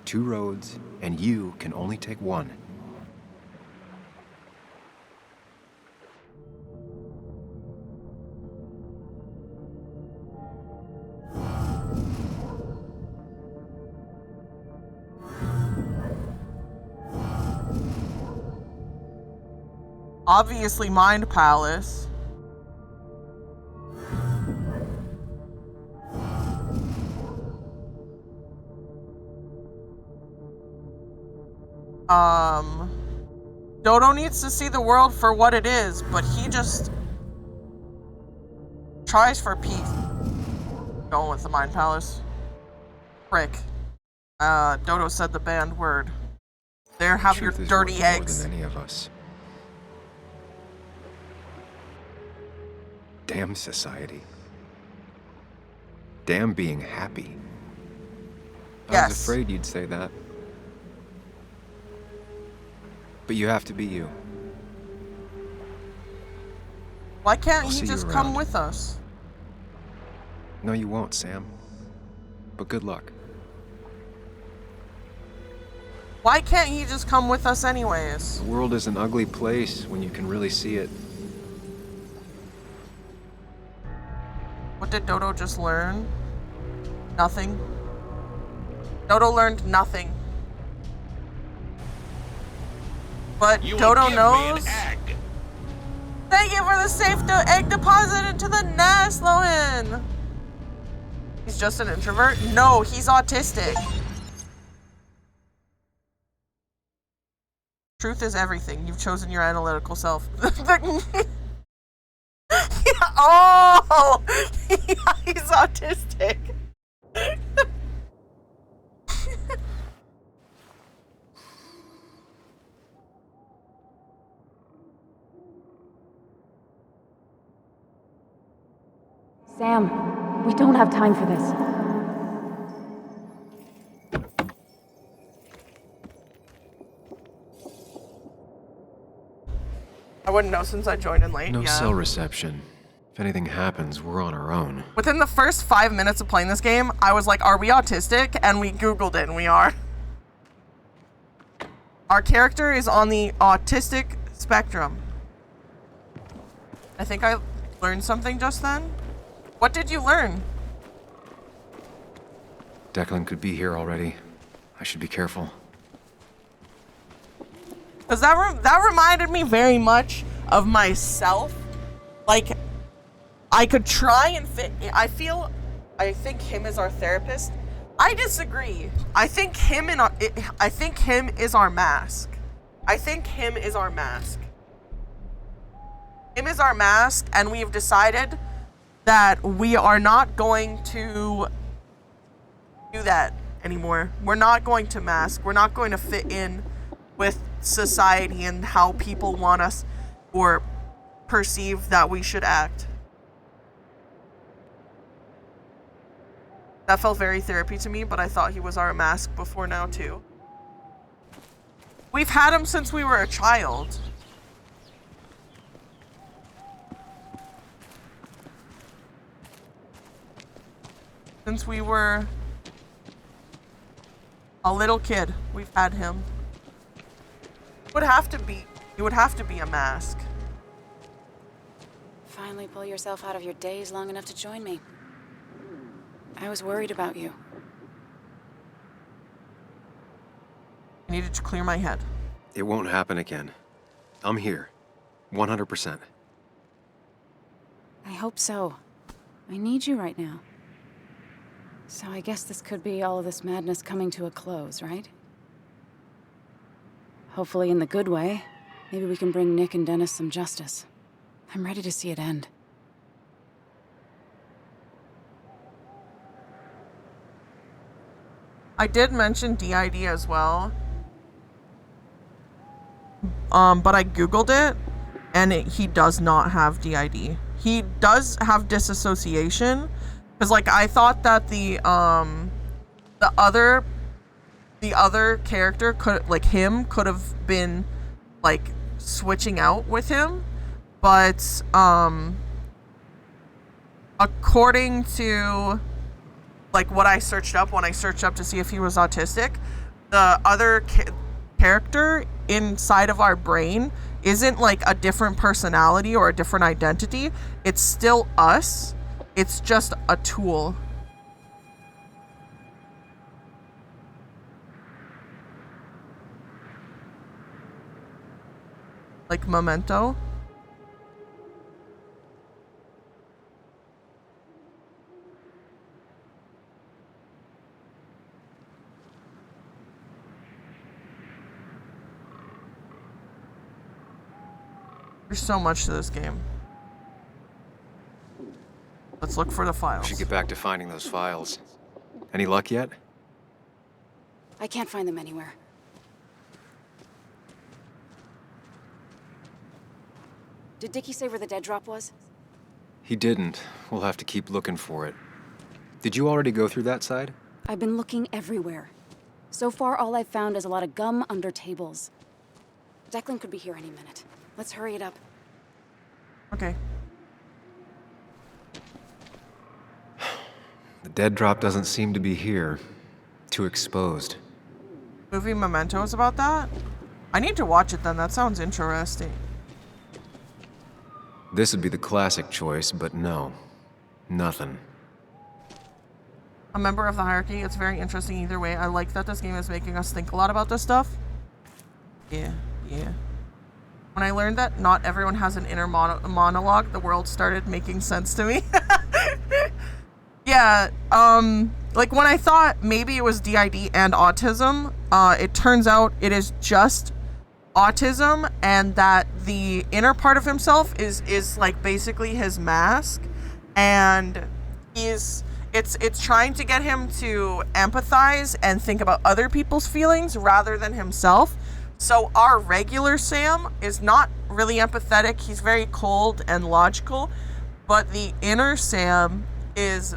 Two roads, and you can only take one. Obviously Mind Palace. Dodo needs to see the world for what it is, but he just tries for peace. Going with the Mind Palace. Frick. Dodo said the banned word. There, have your Truth is dirty worth eggs. more than any of us. Damn society. Damn being happy. I Yes. was afraid you'd say that. But you have to be you. Why can't I'll he see you just come around. with us? No, you won't, Sam. But good luck. Why can't he just come with us anyways? The world is an ugly place when you can really see it. What did Dodo just learn? Nothing. Dodo learned nothing. But Dodo knows. Thank you for the safe egg deposit into the nest, Lohan. He's just an introvert? No, he's autistic. Truth is everything. You've chosen your analytical self. Oh, yeah, he's autistic. Sam, we don't have time for this. I wouldn't know since I joined in late. No Yeah. cell reception. If anything happens, we're on our own. Within the first 5 minutes of playing this game, I was like, are we autistic? And we Googled it, and we are. Our character is on the autistic spectrum. I think I learned something just then. What did you learn? Declan could be here already. I should be careful. Because that reminded me very much of myself. Like, I could try and fit. I think him is our therapist. I disagree. I think him is our mask. I think him is our mask. Him is our mask, and we've decided that we are not going to do that anymore. We're not going to mask. We're not going to fit in with society and how people want us or perceive that we should act. That felt very therapy to me, but I thought he was our mask before now too. We've had him since we were a child. Since we were a little kid, we've had him. It would have to be a mask. Finally pull yourself out of your daze long enough to join me. I was worried about you. I needed to clear my head. It won't happen again. I'm here. 100%. I hope so. I need you right now. So I guess this could be all of this madness coming to a close, right? Hopefully in the good way. Maybe we can bring Nick and Dennis some justice. I'm ready to see it end. I did mention DID as well. But I Googled it, and he does not have DID. He does have disassociation, because like I thought that the other character could have been like switching out with him, but according to like what I searched up when I searched up to see if he was autistic, the other character inside of our brain isn't like a different personality or a different identity. It's still us. It's just a tool. Like Memento. There's so much to this game. Let's look for the files. We should get back to finding those files. Any luck yet? I can't find them anywhere. Did Dickie say where the dead drop was? He didn't. We'll have to keep looking for it. Did you already go through that side? I've been looking everywhere. So far, all I've found is a lot of gum under tables. Declan could be here any minute. Let's hurry it up. Okay. The dead drop doesn't seem to be here. Too exposed. Movie Memento is about that? I need to watch it then. That sounds interesting. This would be the classic choice, but no. Nothing. A member of the hierarchy. It's very interesting either way. I like that this game is making us think a lot about this stuff. Yeah. When I learned that not everyone has an inner monologue, the world started making sense to me. Yeah, like when I thought maybe it was DID and autism, it turns out it is just autism, and that the inner part of himself is like basically his mask, and it's trying to get him to empathize and think about other people's feelings rather than himself. So our regular Sam is not really empathetic. He's very cold and logical, but the inner Sam is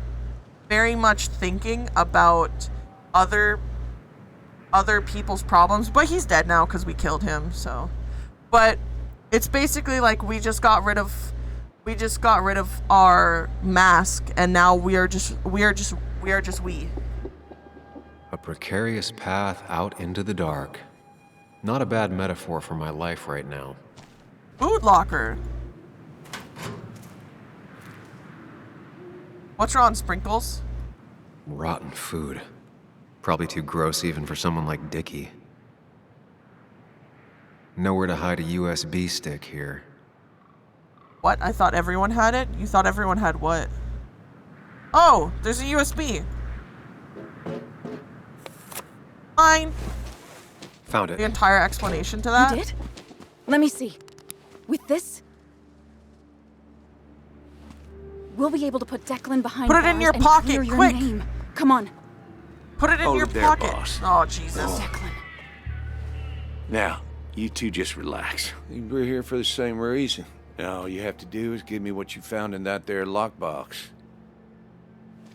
very much thinking about other people's problems, but he's dead now because we killed him. So, but it's basically like we just got rid of our mask, and now we are just we. A precarious path out into the dark. Not a bad metaphor for my life right now. Food locker. What's wrong, Sprinkles? Rotten food. Probably too gross even for someone like Dickie. Nowhere to hide a USB stick here. What? I thought everyone had it? You thought everyone had what? Oh, there's a USB. Fine. Found it. The entire explanation to that? You did? Let me see. With this, we'll be able to put Declan behind Put it in bars your and pocket, clear your quick. name. Come on. Put it in your there, pocket. boss. Oh, Jesus. Declan. Now, you two just relax. We're here for the same reason. Now, all you have to do is give me what you found in that there lockbox.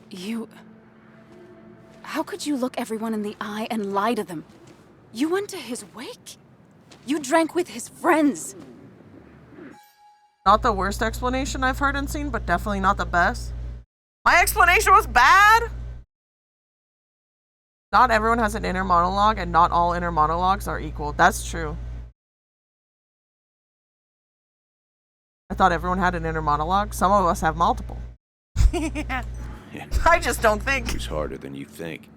You... How could you look everyone in the eye and lie to them? You went to his wake. You drank with his friends. Not the worst explanation I've heard and seen, but definitely not the best. My explanation was bad? Not everyone has an inner monologue, and not all inner monologues are equal. That's true. I thought everyone had an inner monologue. Some of us have multiple. Yeah. I just don't think. It's harder than you think.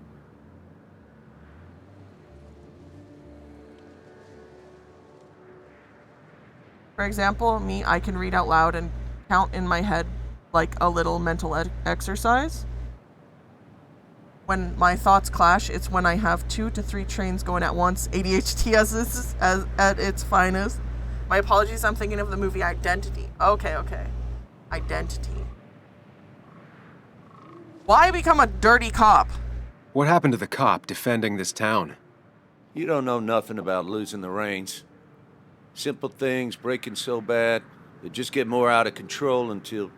For example, me, I can read out loud and count in my head like a little mental exercise. When my thoughts clash, it's when I have 2 to 3 trains going at once. ADHD at its finest. My apologies, I'm thinking of the movie Identity. Okay. Identity. Why become a dirty cop? What happened to the cop defending this town? You don't know nothing about losing the reins. Simple things breaking so bad, they just get more out of control until...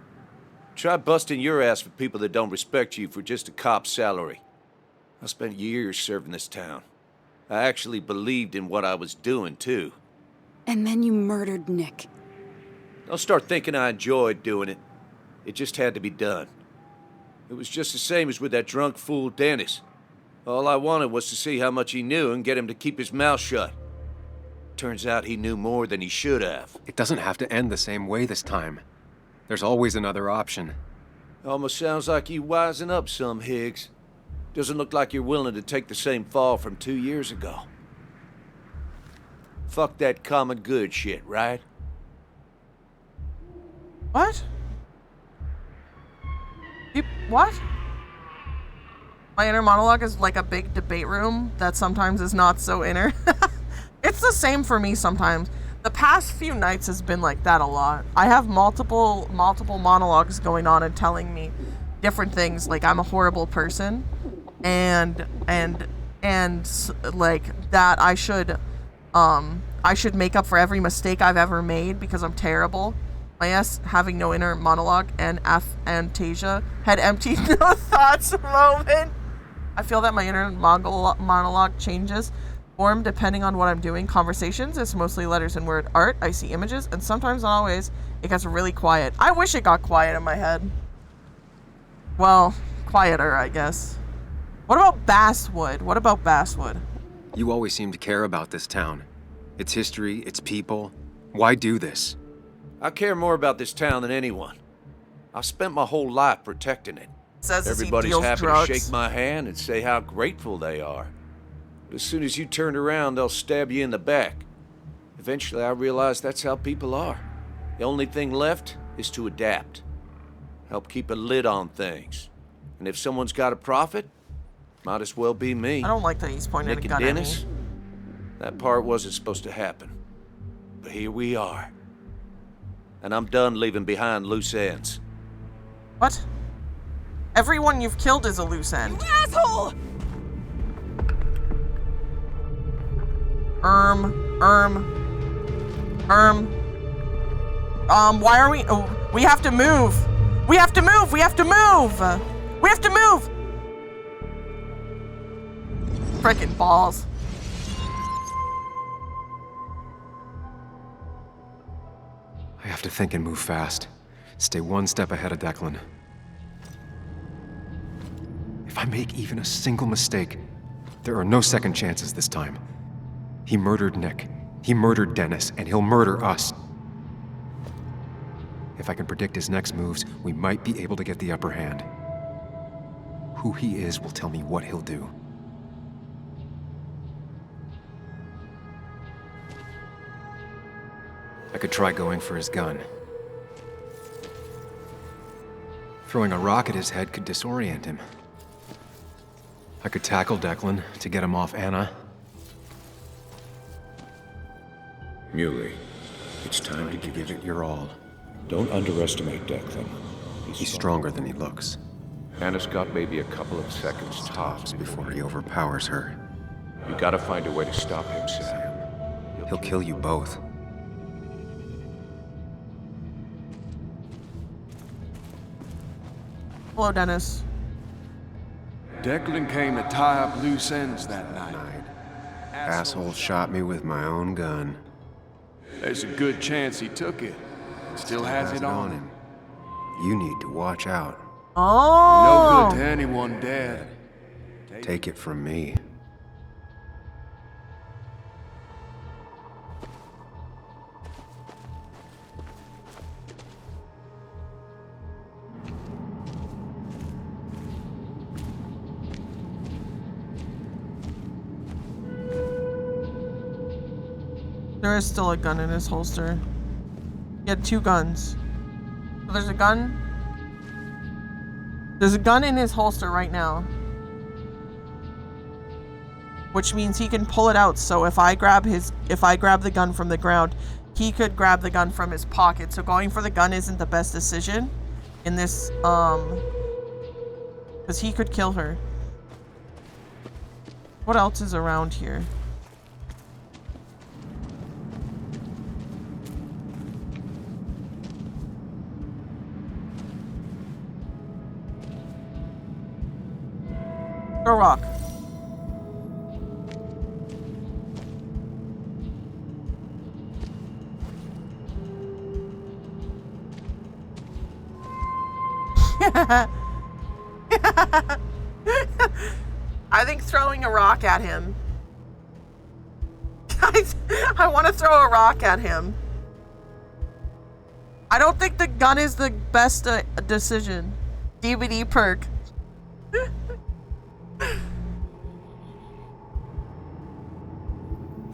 Try busting your ass for people that don't respect you for just a cop's salary. I spent years serving this town. I actually believed in what I was doing, too. And then you murdered Nick. Don't start thinking I enjoyed doing it. It just had to be done. It was just the same as with that drunk fool Dennis. All I wanted was to see how much he knew and get him to keep his mouth shut. Turns out he knew more than he should have. It doesn't have to end the same way this time. There's always another option. Almost sounds like you wising up some, Higgs. Doesn't look like you're willing to take the same fall from 2 years ago. Fuck that common good shit, right? What? What? My inner monologue is like a big debate room that sometimes is not so inner. It's the same for me sometimes. The past few nights has been like that a lot. I have multiple monologues going on and telling me different things, like I'm a horrible person, and like that I should make up for every mistake I've ever made because I'm terrible. My S having no inner monologue and aphantasia, head empty, no thoughts moment. I feel that my inner monologue changes form depending on what I'm doing. Conversations, it's mostly letters and word. Art, I see images, and sometimes, not always, it gets really quiet. I wish it got quiet in my head. Well, quieter, I guess. What about Basswood? What about Basswood? You always seem to care about this town. Its history, its people. Why do this? I care more about this town than anyone. I've spent my whole life protecting it. Says Everybody's happy to shake my hand and say how grateful they are. But as soon as you turn around, they'll stab you in the back. Eventually, I realized that's how people are. The only thing left is to adapt. Help keep a lid on things. And if someone's got a profit, might as well be me. I don't like that he's pointing Nick a gun and at me. Dennis, that part wasn't supposed to happen. But here we are. And I'm done leaving behind loose ends. What? Everyone you've killed is a loose end. You asshole! Why are we? Oh, we have to move. We have to move. We have to move. We have to move. Frickin' balls. I have to think and move fast. Stay one step ahead of Declan. If I make even a single mistake, there are no second chances this time. He murdered Nick. He murdered Dennis, and he'll murder us. If I can predict his next moves, we might be able to get the upper hand. Who he is will tell me what he'll do. I could try going for his gun. Throwing a rock at his head could disorient him. I could tackle Declan to get him off Anna. Muley, it's time to give it your all. Don't underestimate Declan. He's stronger than he looks. Anna's got maybe a couple of seconds tops before he overpowers her. You gotta find a way to stop him, Sam. He'll kill you both. Hello, Dennis. Declan came to tie up loose ends that night. Asshole shot me with my own gun. There's a good chance he took it. Still has it on him. You need to watch out. Oh! No good to anyone dead. Take it from me. There is still a gun in his holster. He had 2 guns. So there's a gun. There's a gun in his holster right now. Which means he can pull it out, so if I grab the gun from the ground, he could grab the gun from his pocket. So going for the gun isn't the best decision in this, because he could kill her. What else is around here? Throw a rock. I think throwing a rock at him. I want to throw a rock at him. I don't think the gun is the best decision. DVD perk.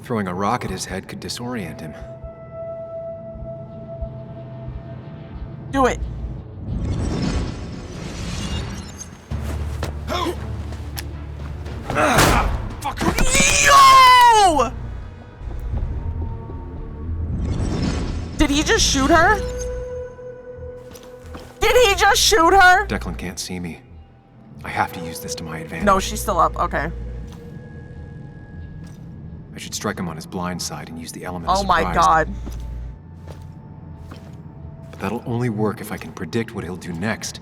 Throwing a rock at his head could disorient him. Do it. Yo! Did he just shoot her? Did he just shoot her? Declan can't see me. I have to use this to my advantage. No, she's still up. Okay. I should strike him on his blind side and use the element of Oh surprise. my god. But that'll only work if I can predict what he'll do next.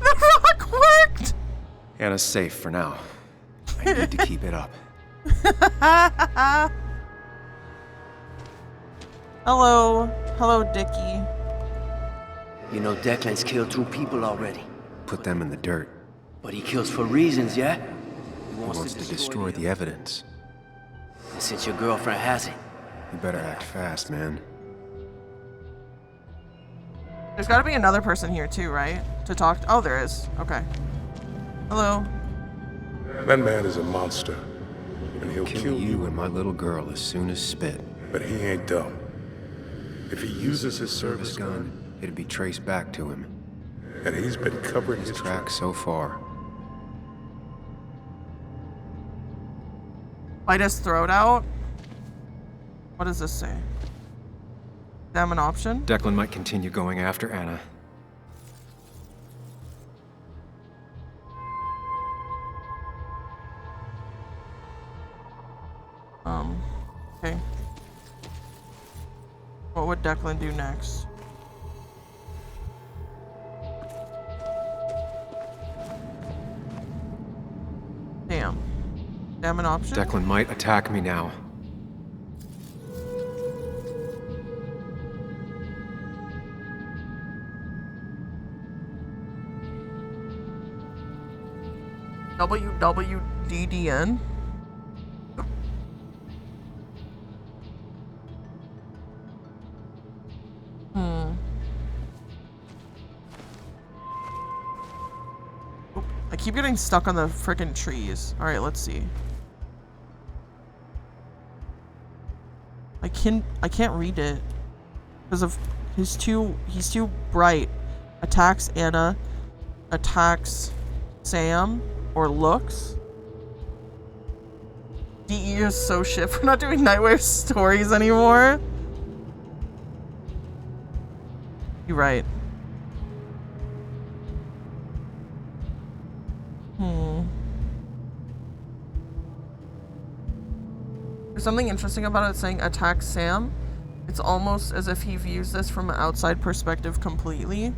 The rock worked! Anna's safe for now. I need to keep it up. Hello. Hello, Dickie. You know Declan's killed 2 people already. Put them in the dirt. But he kills for reasons, yeah? He wants to destroy the evidence. And since your girlfriend has it... You better act fast, man. There's gotta be another person here too, right? To talk to. Oh, there is. Okay. Hello. That man is a monster. And he'll kill you and my little girl as soon as spit. But he ain't dumb. If he uses his service gun, it'd be traced back to him. And he's been covering his tracks so far. Bite his throat out? What does this say? Damn, an option? Declan might continue going after Anna. Okay. What would Declan do next? Damn. Damn, an option? Declan might attack me now. WWDDN? I keep getting stuck on the frickin' trees. Alright, let's see. I can't read it. Because of he's too bright. Attacks Anna. Attacks Sam. Or looks. DE is so shit for not doing Nightwave stories anymore. You're right. There's something interesting about it saying attack Sam. It's almost as if he views this from an outside perspective completely.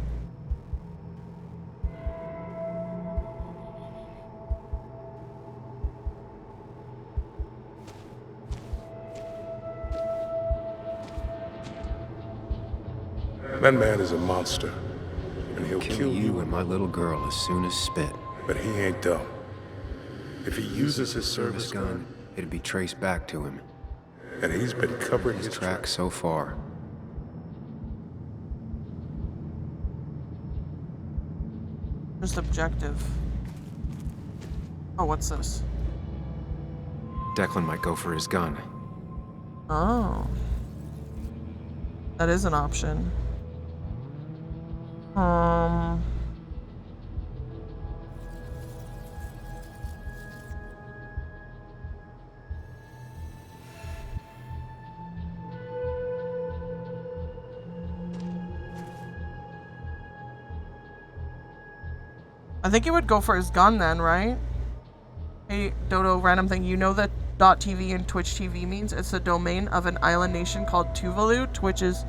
That man is a monster. And he'll kill you and my little girl as soon as spit. But he ain't dumb. If he uses his service gun, it'd be traced back to him. And he's been covering his tracks so far. Just objective. Oh, what's this? Declan might go for his gun. Oh. That is an option. I think he would go for his gun then, right? Hey, Dodo, random thing. You know that .tv and Twitch TV means? It's the domain of an island nation called Tuvalu. Twitch is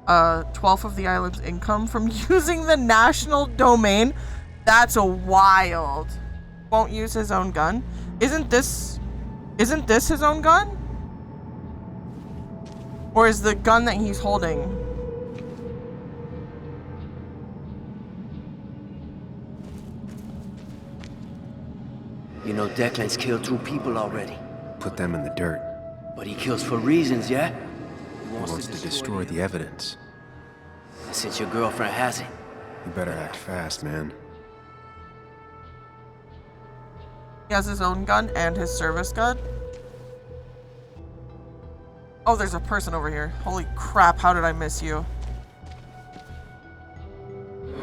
12th of the island's income from using the national domain. That's a wild. Won't use his own gun. Isn't this his own gun? Or is the gun that he's holding? You know Declan's killed 2 people already. Put them in the dirt. But he kills for reasons, yeah? He wants to destroy the evidence. And since your girlfriend has it... You better act fast, man. He has his own gun and his service gun. Oh, there's a person over here. Holy crap, how did I miss you?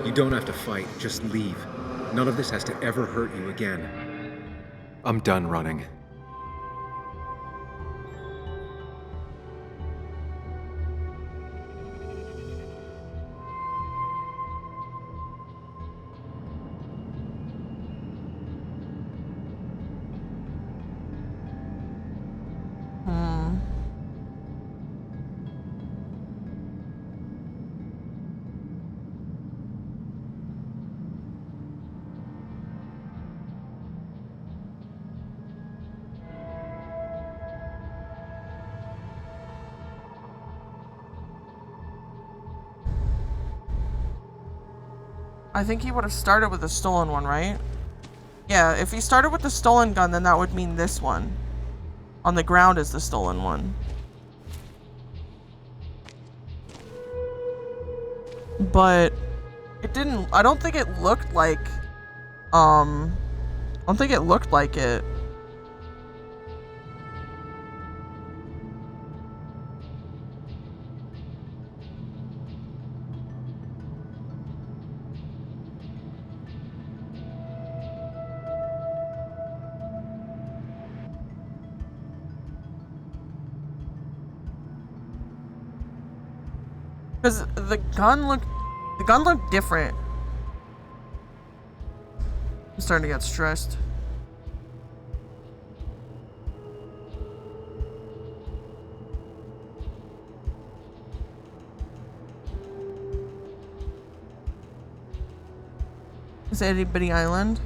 You don't have to fight, just leave. None of this has to ever hurt you again. I'm done running. I think he would have started with the stolen one, right? Yeah, if he started with the stolen gun, then that would mean this one. On the ground is the stolen one. But it didn't, I don't think it looked like, I don't think it looked like it. Because the gun looked different. I'm starting to get stressed. Is it Anybody Island?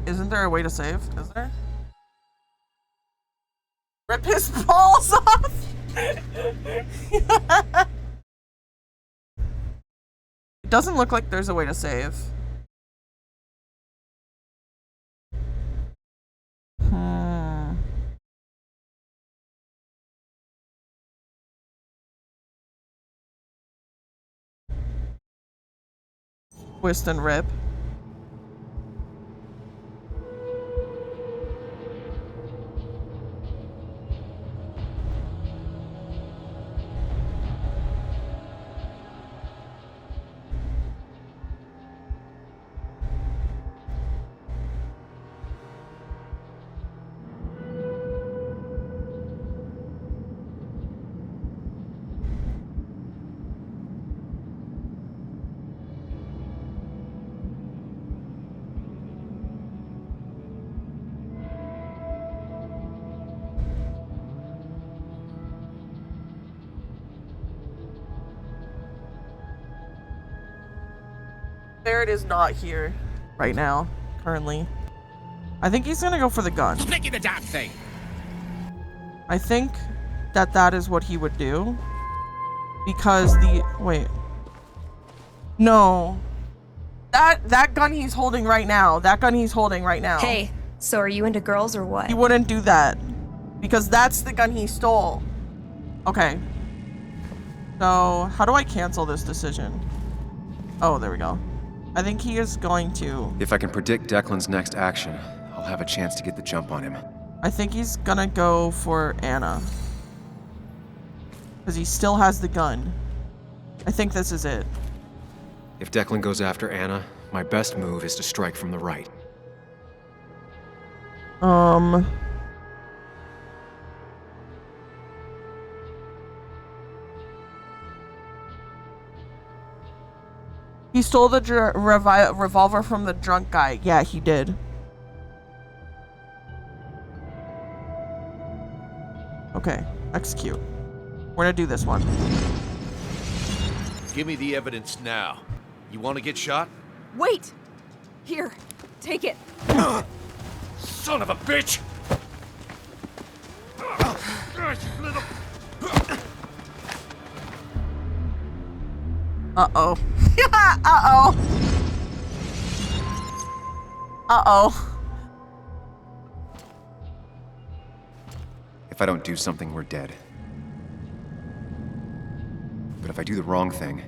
Isn't there a way to save? Is there? Rip his balls off! It doesn't look like there's a way to save. Twist and rip. Barrett is not here right now, currently. I think he's gonna go for the gun. Picky the damn thing. I think that is what he would do. Because wait. No. That gun he's holding right now. That gun he's holding right now. Hey, so are you into girls or what? He wouldn't do that. Because that's the gun he stole. Okay. So, how do I cancel this decision? Oh, there we go. I think he is going to... If I can predict Declan's next action, I'll have a chance to get the jump on him. I think he's gonna go for Anna. Because he still has the gun. I think this is it. If Declan goes after Anna, my best move is to strike from the right. He stole the revolver from the drunk guy. Yeah, he did. Okay, execute. We're gonna do this one. Give me the evidence now. You want to get shot? Wait! Here, take it. Son of a bitch! Uh-oh. Uh-oh. Uh-oh. If I don't do something, we're dead. But if I do the wrong thing...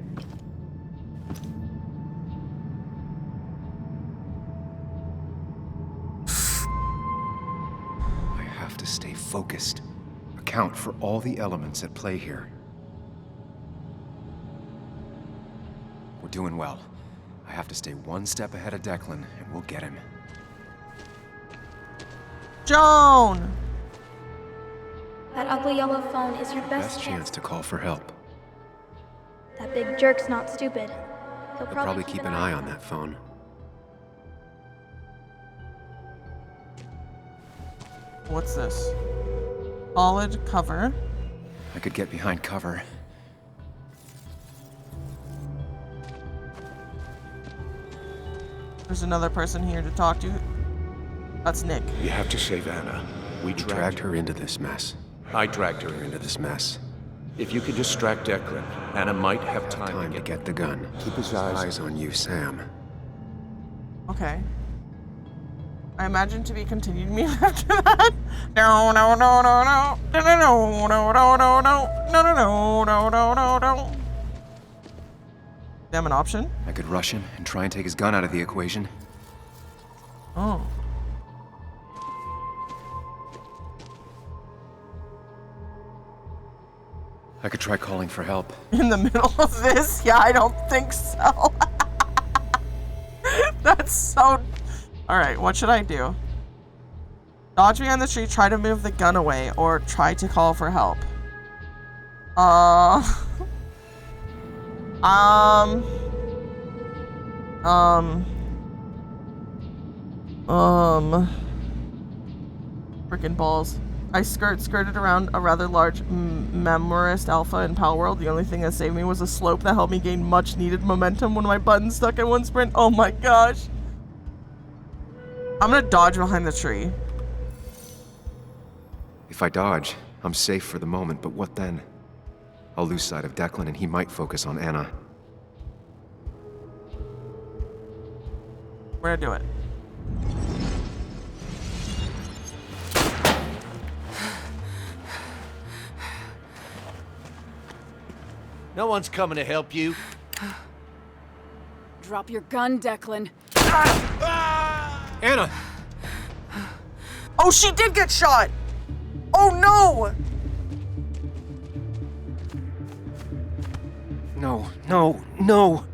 I have to stay focused. Account for all the elements at play here. We're doing well. I have to stay one step ahead of Declan, and we'll get him. Joan! That ugly yellow phone is your best chance to call for help. That big jerk's not stupid. He'll I'll probably keep an eye on that phone. What's this? Solid cover. I could get behind cover. There's another person here to talk to. That's Nick. You have to save Anna. We dragged her into this mess. I dragged her into this mess. If you could distract Declan, Anna might have time to get the gun. Keep his eyes on you, Sam. Okay. I imagine to be continued me after that. No, no, no, no, no, no, no, no, no, no, no, no, no, no, no, no, no, no. Damn, an option? I could rush him and try and take his gun out of the equation. Oh. I could try calling for help. In the middle of this? Yeah, I don't think so. That's so... Alright, what should I do? Dodge me on the street, try to move the gun away, or try to call for help. Freaking balls. I skirted around a rather large memorist alpha in Pal World. The only thing that saved me was a slope that helped me gain much needed momentum when my button stuck in one sprint. Oh my gosh. I'm gonna dodge behind the tree. If I dodge, I'm safe for the moment, but what then? I'll lose sight of Declan and he might focus on Anna. We're gonna do it. No one's coming to help you. Drop your gun, Declan. Anna! Oh, she did get shot! Oh no! No.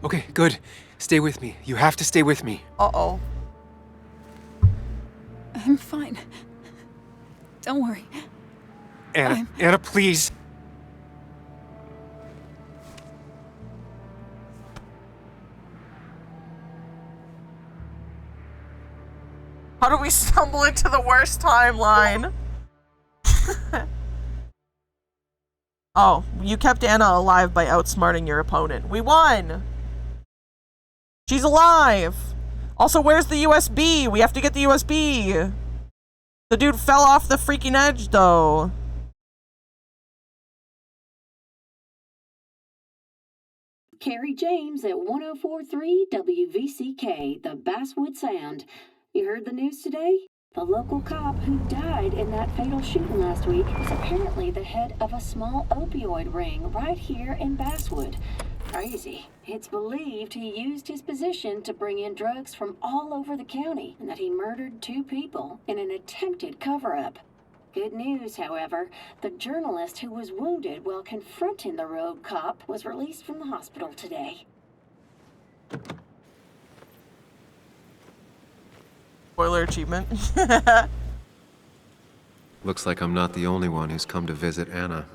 Okay, good. Stay with me. You have to stay with me. Uh-oh. I'm fine. Don't worry. Anna, please. How do we stumble into the worst timeline? Oh, you kept Anna alive by outsmarting your opponent. We won! She's alive! Also, where's the USB? We have to get the USB! The dude fell off the freaking edge, though. Carrie James at 104.3 WVCK, the Basswood Sound. You heard the news today? The local cop who died in that fatal shooting last week was apparently the head of a small opioid ring right here in Basswood. Crazy. It's believed he used his position to bring in drugs from all over the county and that he murdered 2 people in an attempted cover-up. Good news, however, the journalist who was wounded while confronting the rogue cop was released from the hospital today. Spoiler achievement. Looks like I'm not the only one who's come to visit Anna.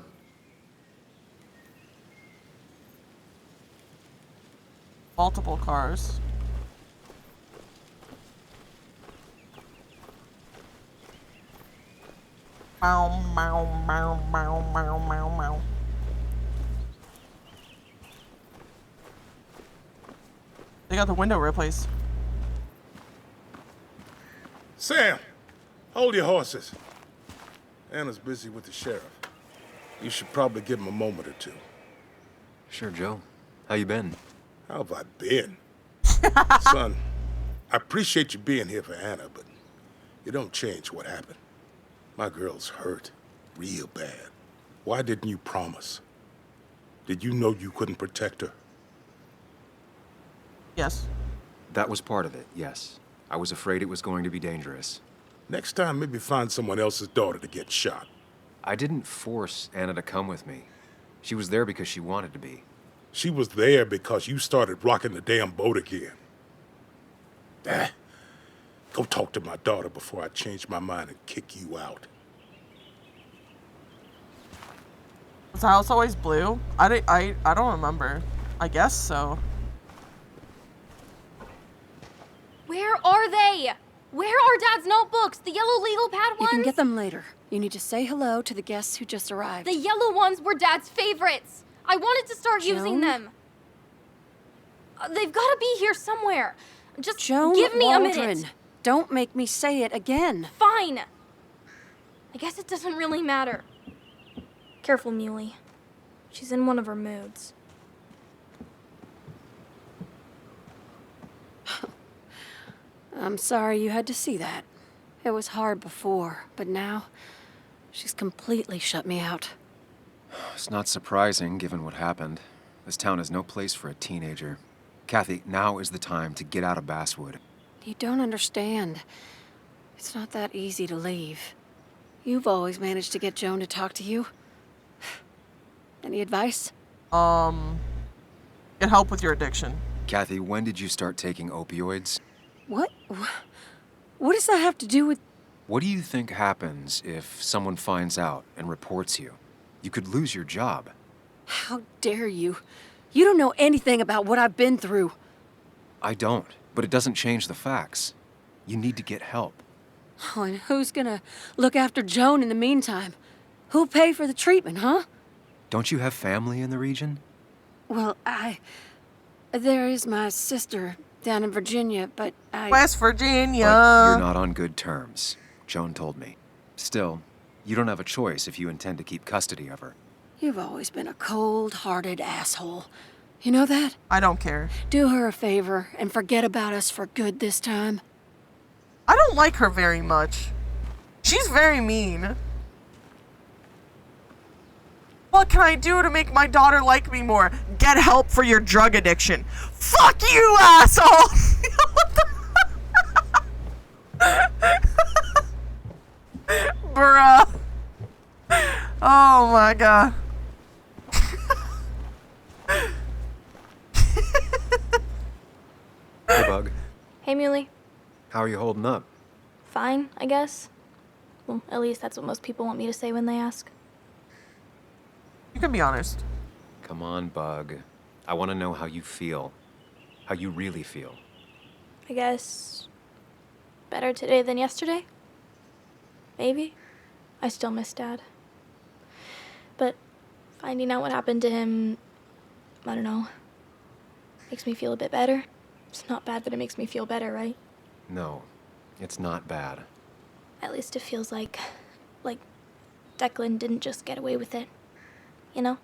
Multiple cars. Meow, meow, meow, meow, meow, meow, meow. They got the window replaced. Sam, hold your horses. Anna's busy with the sheriff. You should probably give him a moment or two. Sure, Joe. How you been? How have I been? Son, I appreciate you being here for Anna, but you don't change what happened. My girl's hurt real bad. Why didn't you promise? Did you know you couldn't protect her? Yes. That was part of it, yes. I was afraid it was going to be dangerous. Next time, maybe find someone else's daughter to get shot. I didn't force Anna to come with me. She was there because she wanted to be. She was there because you started rocking the damn boat again. Go talk to my daughter before I change my mind and kick you out. Was the house always blue? I don't remember. I guess so. Where are they? Where are Dad's notebooks? The yellow legal pad ones? You can get them later. You need to say hello to the guests who just arrived. The yellow ones were Dad's favorites. I wanted to start using them. They've got to be here somewhere. Just give me a minute. Don't make me say it again. Fine. I guess it doesn't really matter. Careful, Muley. She's in one of her moods. I'm sorry you had to see that. It was hard before, but now she's completely shut me out. It's not surprising, given what happened. This town is no place for a teenager. Kathy, now is the time to get out of Basswood. You don't understand. It's not that easy to leave. You've always managed to get Joan to talk to you. Any advice? Get help with your addiction. Kathy, when did you start taking opioids? What? What does that have to do with... What do you think happens if someone finds out and reports you? You could lose your job. How dare you? You don't know anything about what I've been through. I don't, but it doesn't change the facts. You need to get help. Oh, and who's gonna look after Joan in the meantime? Who'll pay for the treatment, huh? Don't you have family in the region? Well, there is my sister down in Virginia, but West Virginia! But you're not on good terms, Joan told me. Still, you don't have a choice if you intend to keep custody of her. You've always been a cold-hearted asshole. You know that? I don't care. Do her a favor and forget about us for good this time. I don't like her very much. She's very mean. What can I do to make my daughter like me more? Get help for your drug addiction. Fuck you, asshole! Bruh. Oh my god. Hey, Bug. Hey, Muley. How are you holding up? Fine, I guess. Well, at least that's what most people want me to say when they ask. You can be honest. Come on, Bug. I want to know how you feel. How you really feel. I guess... better today than yesterday? Maybe. I still miss Dad. But finding out what happened to him... I don't know. Makes me feel a bit better. It's not bad, but it makes me feel better, right? No, it's not bad. At least it feels like Declan didn't just get away with it. You know?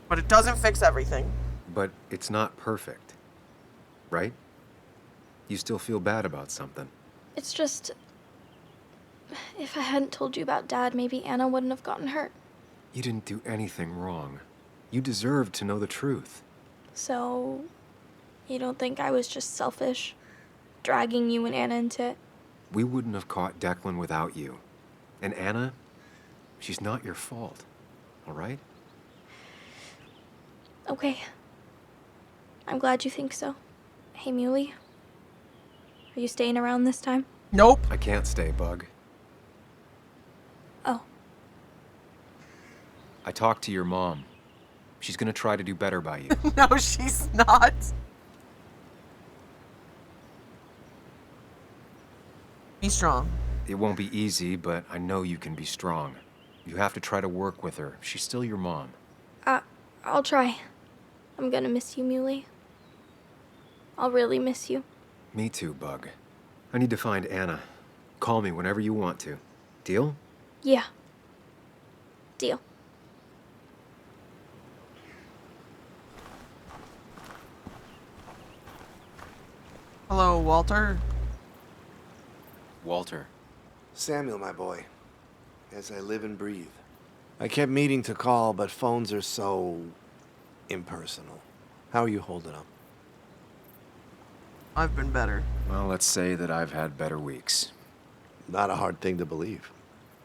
But it doesn't fix everything. But it's not perfect, right? You still feel bad about something. It's just... if I hadn't told you about Dad, maybe Anna wouldn't have gotten hurt. You didn't do anything wrong. You deserved to know the truth. So... you don't think I was just selfish? Dragging you and Anna into it? We wouldn't have caught Declan without you. And Anna, she's not your fault, all right? Okay. I'm glad you think so. Hey, Muley. Are you staying around this time? Nope. I can't stay, Bug. Oh. I talked to your mom. She's gonna try to do better by you. No, she's not. Be strong. It won't be easy, but I know you can be strong. You have to try to work with her. She's still your mom. I'll try. I'm gonna miss you, Muley. I'll really miss you. Me too, Bug. I need to find Anna. Call me whenever you want to. Deal? Yeah. Deal. Hello, Walter. Walter. Samuel, my boy. As I live and breathe. I kept meaning to call, but phones are so impersonal. How are you holding up? I've been better. Well, let's say that I've had better weeks. Not a hard thing to believe.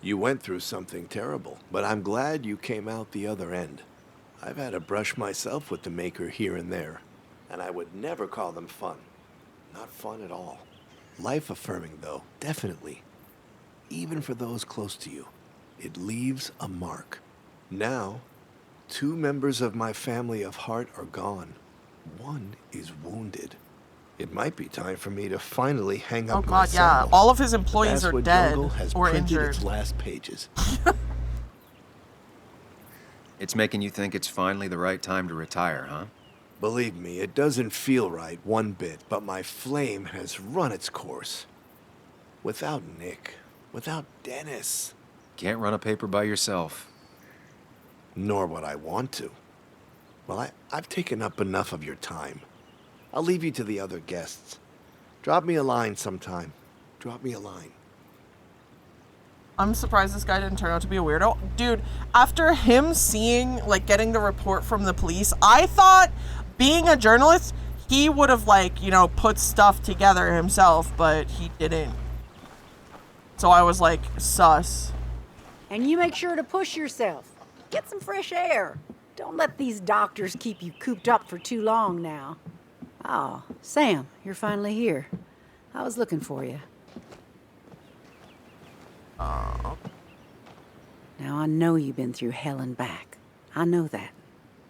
You went through something terrible, but I'm glad you came out the other end. I've had a brush myself with the Maker here and there, and I would never call them fun. Not fun at all. Life-affirming, though, definitely. Even for those close to you. It leaves a mark. Now, 2 members of my family of heart are gone. 1 is wounded. It might be time for me to finally hang up my God, yeah. symbol. All of his employees The are Basswood dead Jungle has or printed injured. its last pages. It's making you think it's finally the right time to retire, huh? Believe me, it doesn't feel right one bit, but my flame has run its course. Without Nick, without Dennis. Can't run a paper by yourself. Nor would I want to. Well, I've taken up enough of your time. I'll leave you to the other guests. Drop me a line sometime. Drop me a line. I'm surprised this guy didn't turn out to be a weirdo. Dude, after him seeing, like, getting the report from the police, I thought, being a journalist, he would have, like, you know, put stuff together himself, but he didn't. So I was like, sus. And you make sure to push yourself. Get some fresh air. Don't let these doctors keep you cooped up for too long now. Oh, Sam, you're finally here. I was looking for you. Now, I know you've been through hell and back. I know that.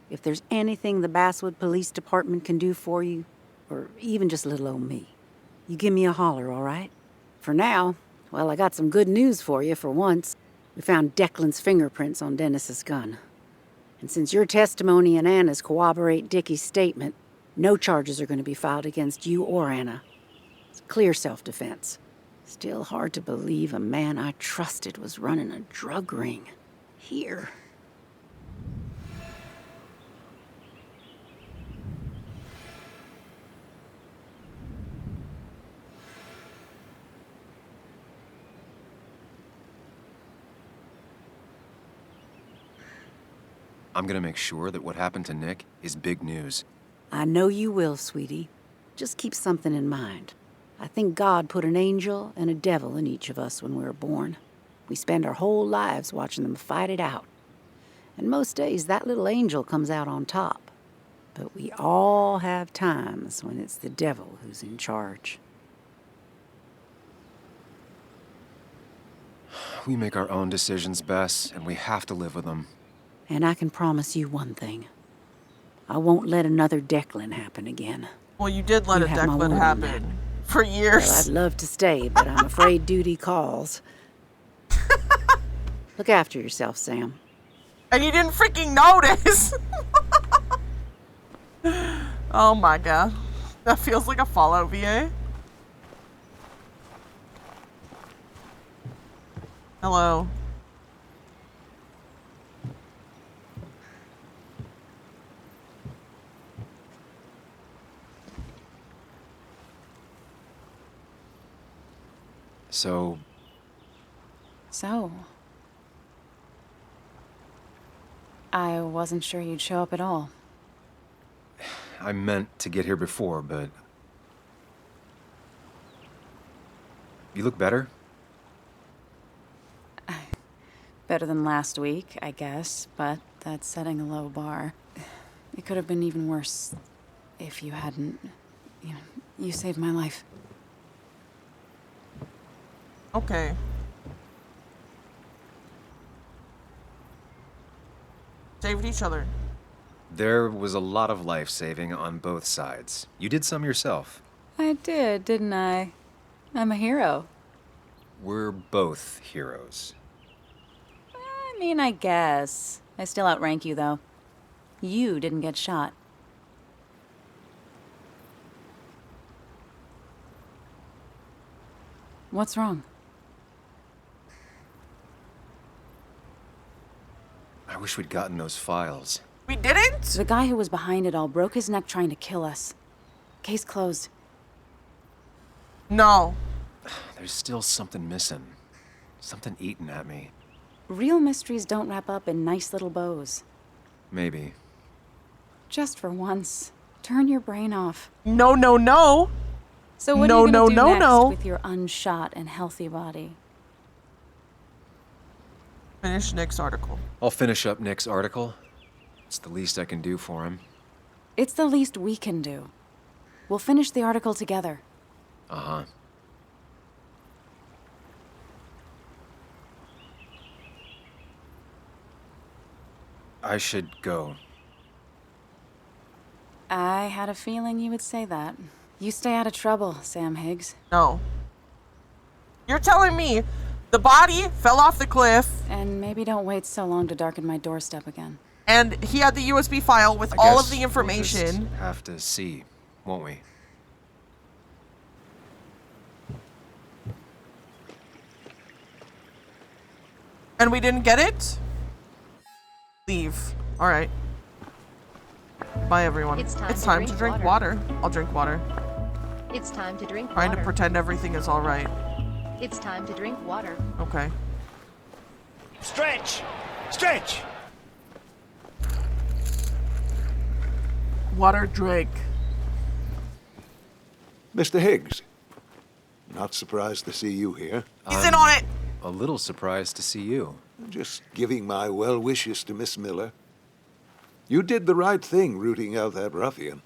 If there's anything the Basswood Police Department can do for you, or even just little old me, you give me a holler, all right? For now, well, I got some good news for you for once. We found Declan's fingerprints on Dennis's gun. And since your testimony and Anna's corroborate Dickie's statement, no charges are going to be filed against you or Anna. It's clear self-defense. Still hard to believe a man I trusted was running a drug ring. Here. I'm gonna make sure that what happened to Nick is big news. I know you will, sweetie. Just keep something in mind. I think God put an angel and a devil in each of us when we were born. We spend our whole lives watching them fight it out. And most days, that little angel comes out on top. But we all have times when it's the devil who's in charge. We make our own decisions, Bess, and we have to live with them. And I can promise you one thing. I won't let another Declan happen again. Well, you did let a Declan happen for years. Well, I'd love to stay, but I'm afraid duty calls. Look after yourself, Sam. And you didn't freaking notice. Oh my god. That feels like a Fallout VA. Hello. So, I wasn't sure you'd show up at all. I meant to get here before, but... You look better? Better than last week, I guess, but that's setting a low bar. It could have been even worse if you hadn't... You saved my life. Okay. Saved each other. There was a lot of life-saving on both sides. You did some yourself. I did, didn't I? I'm a hero. We're both heroes. I mean, I guess. I still outrank you, though. You didn't get shot. What's wrong? I wish we'd gotten those files. We didn't? The guy who was behind it all broke his neck trying to kill us. Case closed. No. There's still something missing. Something eating at me. Real mysteries don't wrap up in nice little bows. Maybe. Just for once, turn your brain off. No, no, no. So what are you gonna do next with your unshot and healthy body? Finish Nick's article. I'll finish up Nick's article. It's the least I can do for him. It's the least we can do. We'll finish the article together. Uh-huh. I should go. I had a feeling you would say that. You stay out of trouble, Sam Higgs. No. You're telling me the body fell off the cliff. And maybe don't wait so long to darken my doorstep again. And he had the USB file with all of the information. We'll just have to see, won't we? And we didn't get it? Leave. Alright. Bye, everyone. It's time to drink water. I'll drink water. It's time to drink Trying water. to pretend everything is alright. It's time to drink water. Okay. Stretch! Stretch! Water drink. Mr. Higgs, not surprised to see you here. He's in on it! A little surprised to see you. Just giving my well wishes to Miss Miller. You did the right thing rooting out that ruffian.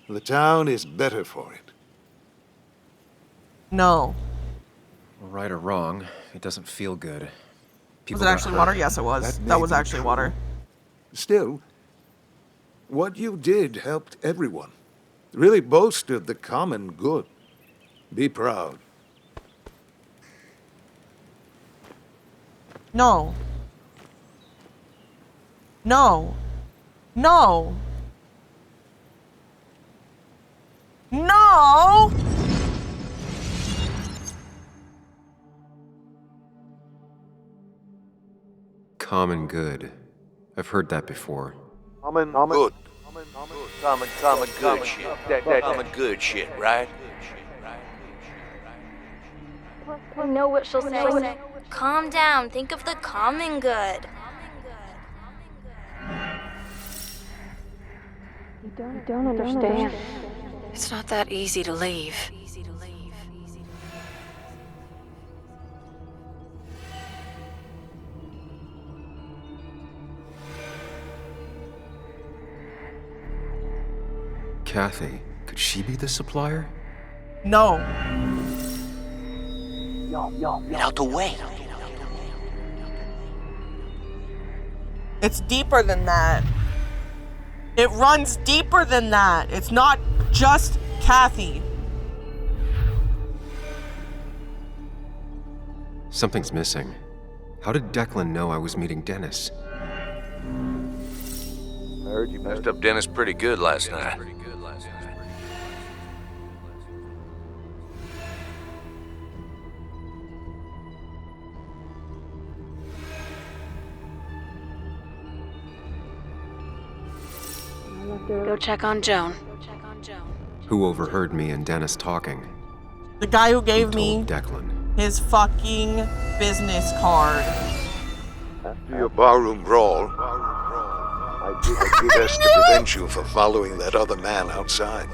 The town is better for it. No. Right or wrong, it doesn't feel good. Was it actually water? Yes, it was. That was actually water. Still, what you did helped everyone. Really bolstered the common good. Be proud. No. No. No. No! Common good. I've heard that before. Common good. Common good shit. Common good shit, right? I know what she'll say. Calm down. Think of the common good. You don't understand. It's not that easy to leave. Kathy, could she be the supplier? No. Get out the way. It's deeper than that. It runs deeper than that. It's not just Kathy. Something's missing. How did Declan know I was meeting Dennis? I heard you messed up Dennis pretty good last night. Go check on Joan. Who overheard me and Dennis talking? The guy who gave Who me told Declan? his fucking business card. After your barroom brawl, I did my best to prevent you from following that other man outside.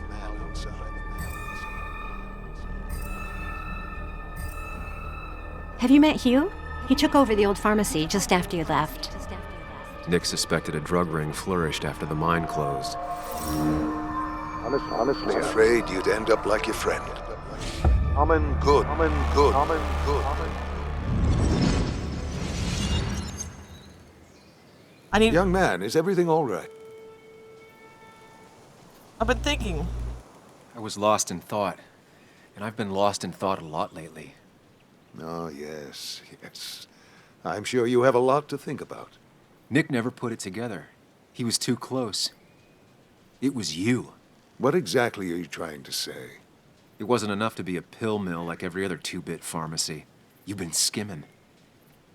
Have you met Hugh? He took over the old pharmacy just after you left. Nick suspected a drug ring flourished after the mine closed. Honestly, afraid you'd end up like your friend. Common good. Common good. Common good. I need. Young man, is everything all right? I've been thinking. I was lost in thought, and I've been lost in thought a lot lately. Oh, yes, yes. I'm sure you have a lot to think about. Nick never put it together. He was too close. It was you. What exactly are you trying to say? It wasn't enough to be a pill mill like every other two-bit pharmacy. You've been skimming.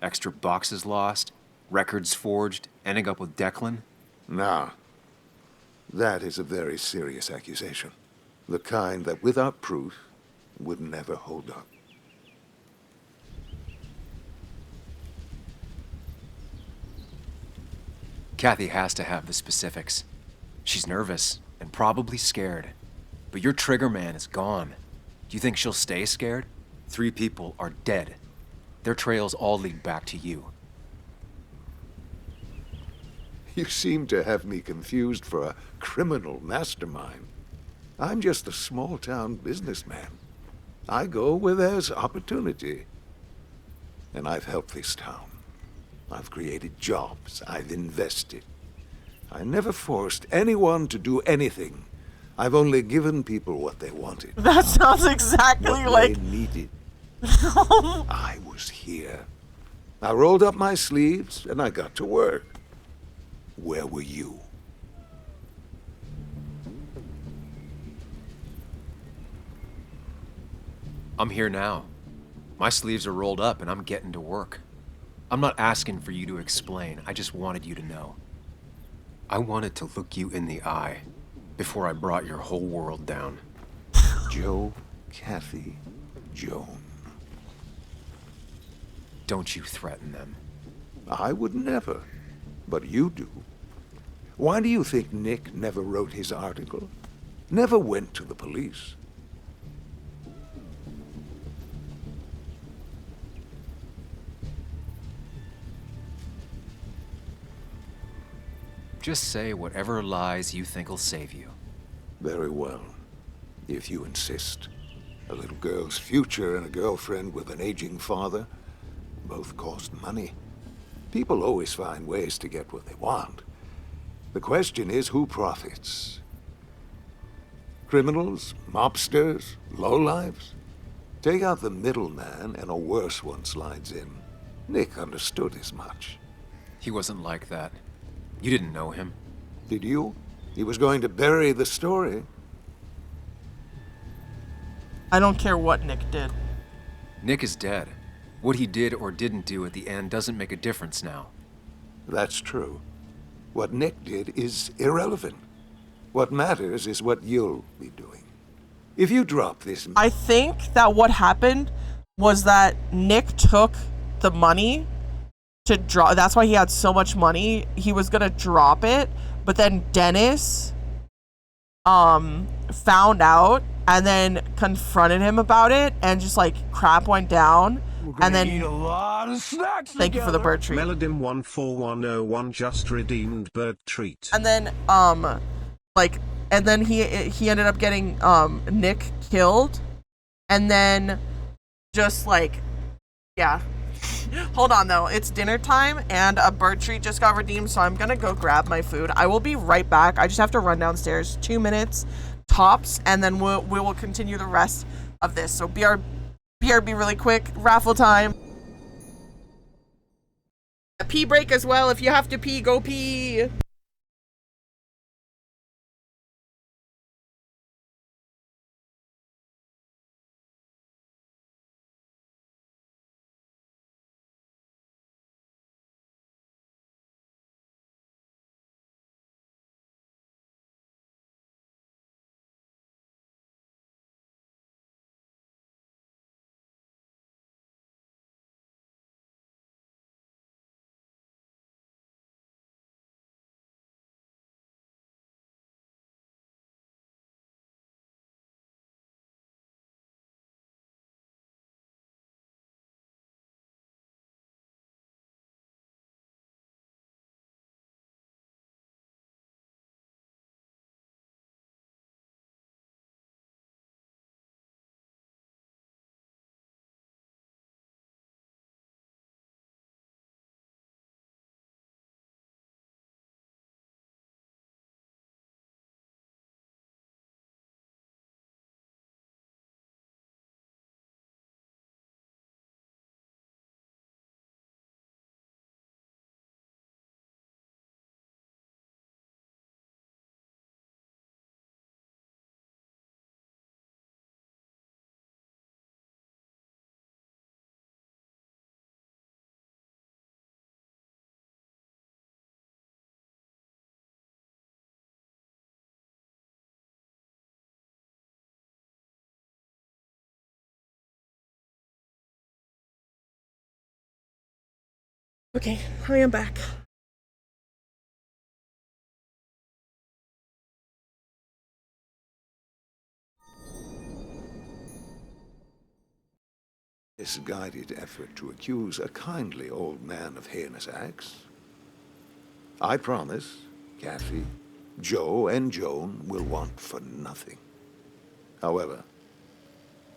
Extra boxes lost, records forged, ending up with Declan. Nah. That is a very serious accusation. The kind that, without proof, would never hold up. Kathy has to have the specifics. She's nervous and probably scared. But your trigger man is gone. Do you think she'll stay scared? 3 people are dead. Their trails all lead back to you. You seem to have me confused for a criminal mastermind. I'm just a small-town businessman. I go where there's opportunity. And I've helped this town. I've created jobs. I've invested. I never forced anyone to do anything. I've only given people what they wanted. That sounds exactly what like... they needed. I was here. I rolled up my sleeves and I got to work. Where were you? I'm here now. My sleeves are rolled up and I'm getting to work. I'm not asking for you to explain. I just wanted you to know. I wanted to look you in the eye before I brought your whole world down. Joe, Kathy, Joan. Don't you threaten them. I would never, but you do. Why do you think Nick never wrote his article? Never went to the police? Just say whatever lies you think will save you. Very well, if you insist. A little girl's future and a girlfriend with an aging father both cost money. People always find ways to get what they want. The question is, who profits? Criminals? Mobsters? Lowlifes? Take out the middleman and a worse one slides in. Nick understood as much. He wasn't like that. You didn't know him. Did you? He was going to bury the story. I don't care what Nick did. Nick is dead. What he did or didn't do at the end doesn't make a difference now. That's true. What Nick did is irrelevant. What matters is what you'll be doing. If you drop this... I think that what happened was that Nick took the money to drop. That's why he had so much money. He was gonna drop it, but then Dennis found out and then confronted him about it, and just like crap went down. And then eat a lot of snacks thank you for the bird treat. Melodin 14101 just redeemed bird treat. And then he ended up getting Nick killed, and then just like, yeah. Hold on though, it's dinner time and a bird treat just got redeemed, so I'm gonna go grab my food. I will be right back. I just have to run downstairs, 2 minutes tops, and then we will continue the rest of this. So BRB really quick, raffle time. A pee break as well. If you have to pee, go pee. Okay, I am back. Misguided effort to accuse a kindly old man of heinous acts. I promise, Kathy, Joe, and Joan will want for nothing. However,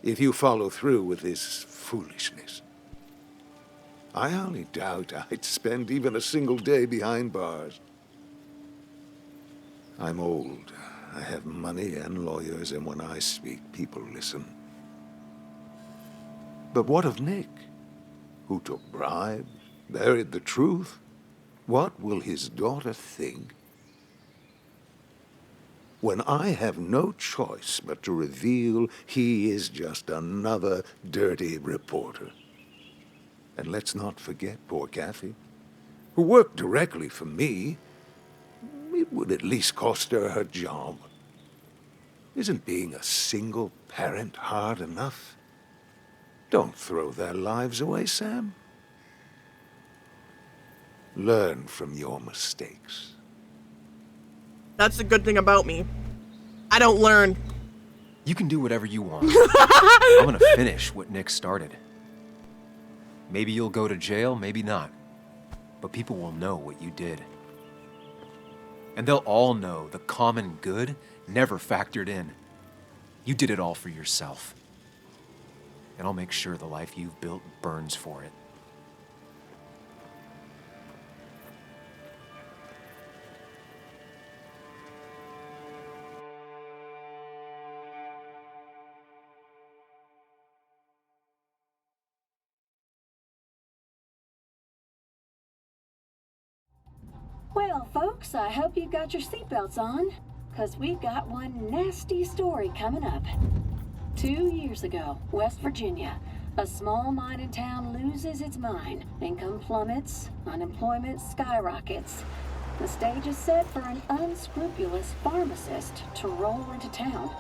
if you follow through with this foolishness, I only doubt I'd spend even a single day behind bars. I'm old. I have money and lawyers, and when I speak, people listen. But what of Nick, who took bribes, buried the truth? What will his daughter think when I have no choice but to reveal he is just another dirty reporter? And let's not forget poor Kathy, who worked directly for me. It would at least cost her her job. Isn't being a single parent hard enough? Don't throw their lives away, Sam. Learn from your mistakes. That's the good thing about me. I don't learn. You can do whatever you want. I'm gonna finish what Nick started. Maybe you'll go to jail, maybe not. But people will know what you did. And they'll all know the common good never factored in. You did it all for yourself. And I'll make sure the life you've built burns for it. Well, folks, I hope you've got your seatbelts on, because we've got one nasty story coming up. 2 years ago, West Virginia, a small mining town loses its mine. Income plummets, unemployment skyrockets. The stage is set for an unscrupulous pharmacist to roll into town.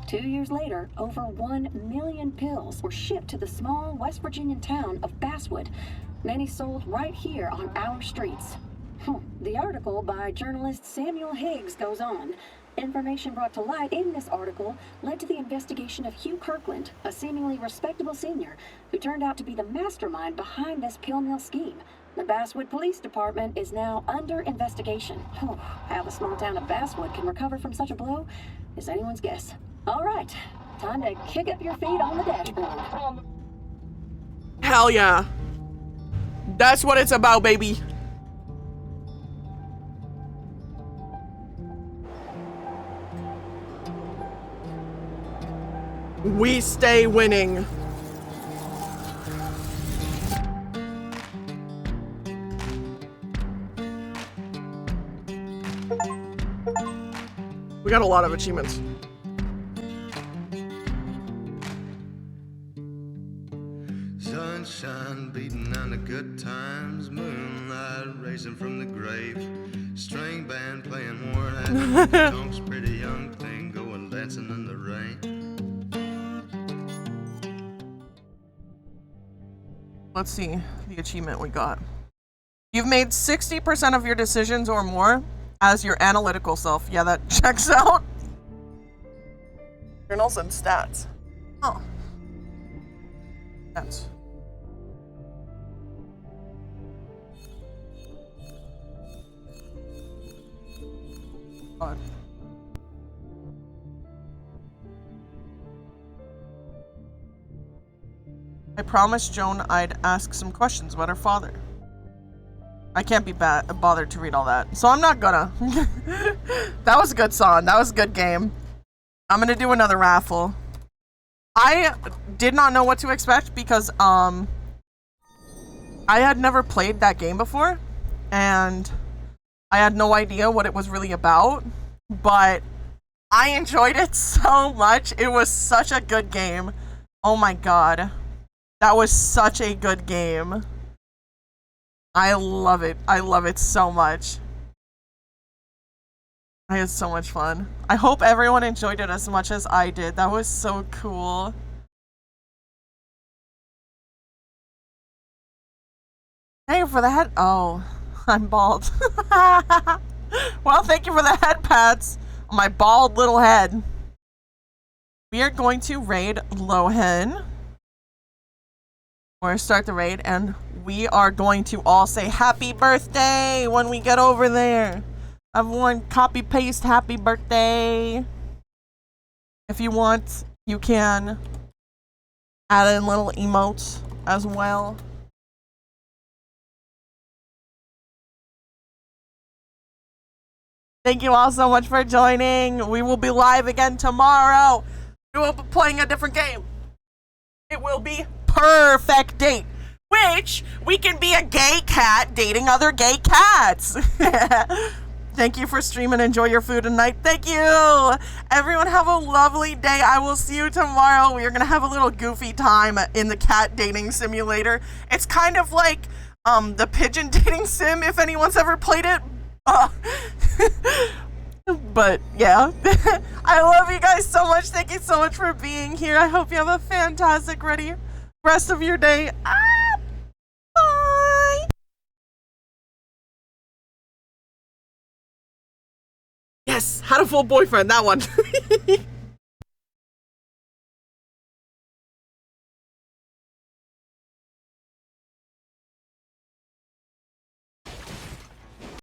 Two years later, over 1 million pills were shipped to the small West Virginian town of Basswood, many sold right here on our streets. The article by journalist Samuel Higgs goes on. Information brought to light in this article led to the investigation of Hugh Kirkland, a seemingly respectable senior who turned out to be the mastermind behind this pill mill scheme. The Basswood Police Department is now under investigation. How the small town of Basswood can recover from such a blow is anyone's guess. All right, time to kick up your feet on the dashboard. Hell yeah. That's what it's about, baby. We stay winning. We got a lot of achievements. Sunshine beating on the good times, moonlight racing from the grave, string band playing worn out, Tonk's pretty young thing going dancing in the rain. Let's see the achievement we got. You've made 60% of your decisions or more as your analytical self. Yeah, that checks out. Journals and stats. Oh. Stats. God. I promised Joan I'd ask some questions about her father. I can't be bothered to read all that, so I'm not gonna. That was a good song. That was a good game. I'm gonna do another raffle. I did not know what to expect because I had never played that game before, and I had no idea what it was really about, but I enjoyed it so much. It was such a good game. Oh my god. That was such a good game. I love it. I love it so much. I had so much fun. I hope everyone enjoyed it as much as I did. That was so cool. Thank you for the head. Oh, I'm bald. Well, thank you for the head pats on my bald little head. We are going to raid Lohan. We're going to start the raid, and we are going to all say happy birthday when we get over there. Everyone copy paste happy birthday. If you want, you can add in little emotes as well. Thank you all so much for joining. We will be live again tomorrow. We will be playing a different game. It will be Perfect Date, which we can be a gay cat dating other gay cats. Thank you for streaming. Enjoy your food tonight. Thank you. Everyone have a lovely day. I will see you tomorrow. We are going to have a little goofy time in the cat dating simulator. It's kind of like the pigeon dating sim, if anyone's ever played it. But yeah, I love you guys so much. Thank you so much for being here. I hope you have a fantastic rest of your day. Bye. Yes, had a full boyfriend, that one.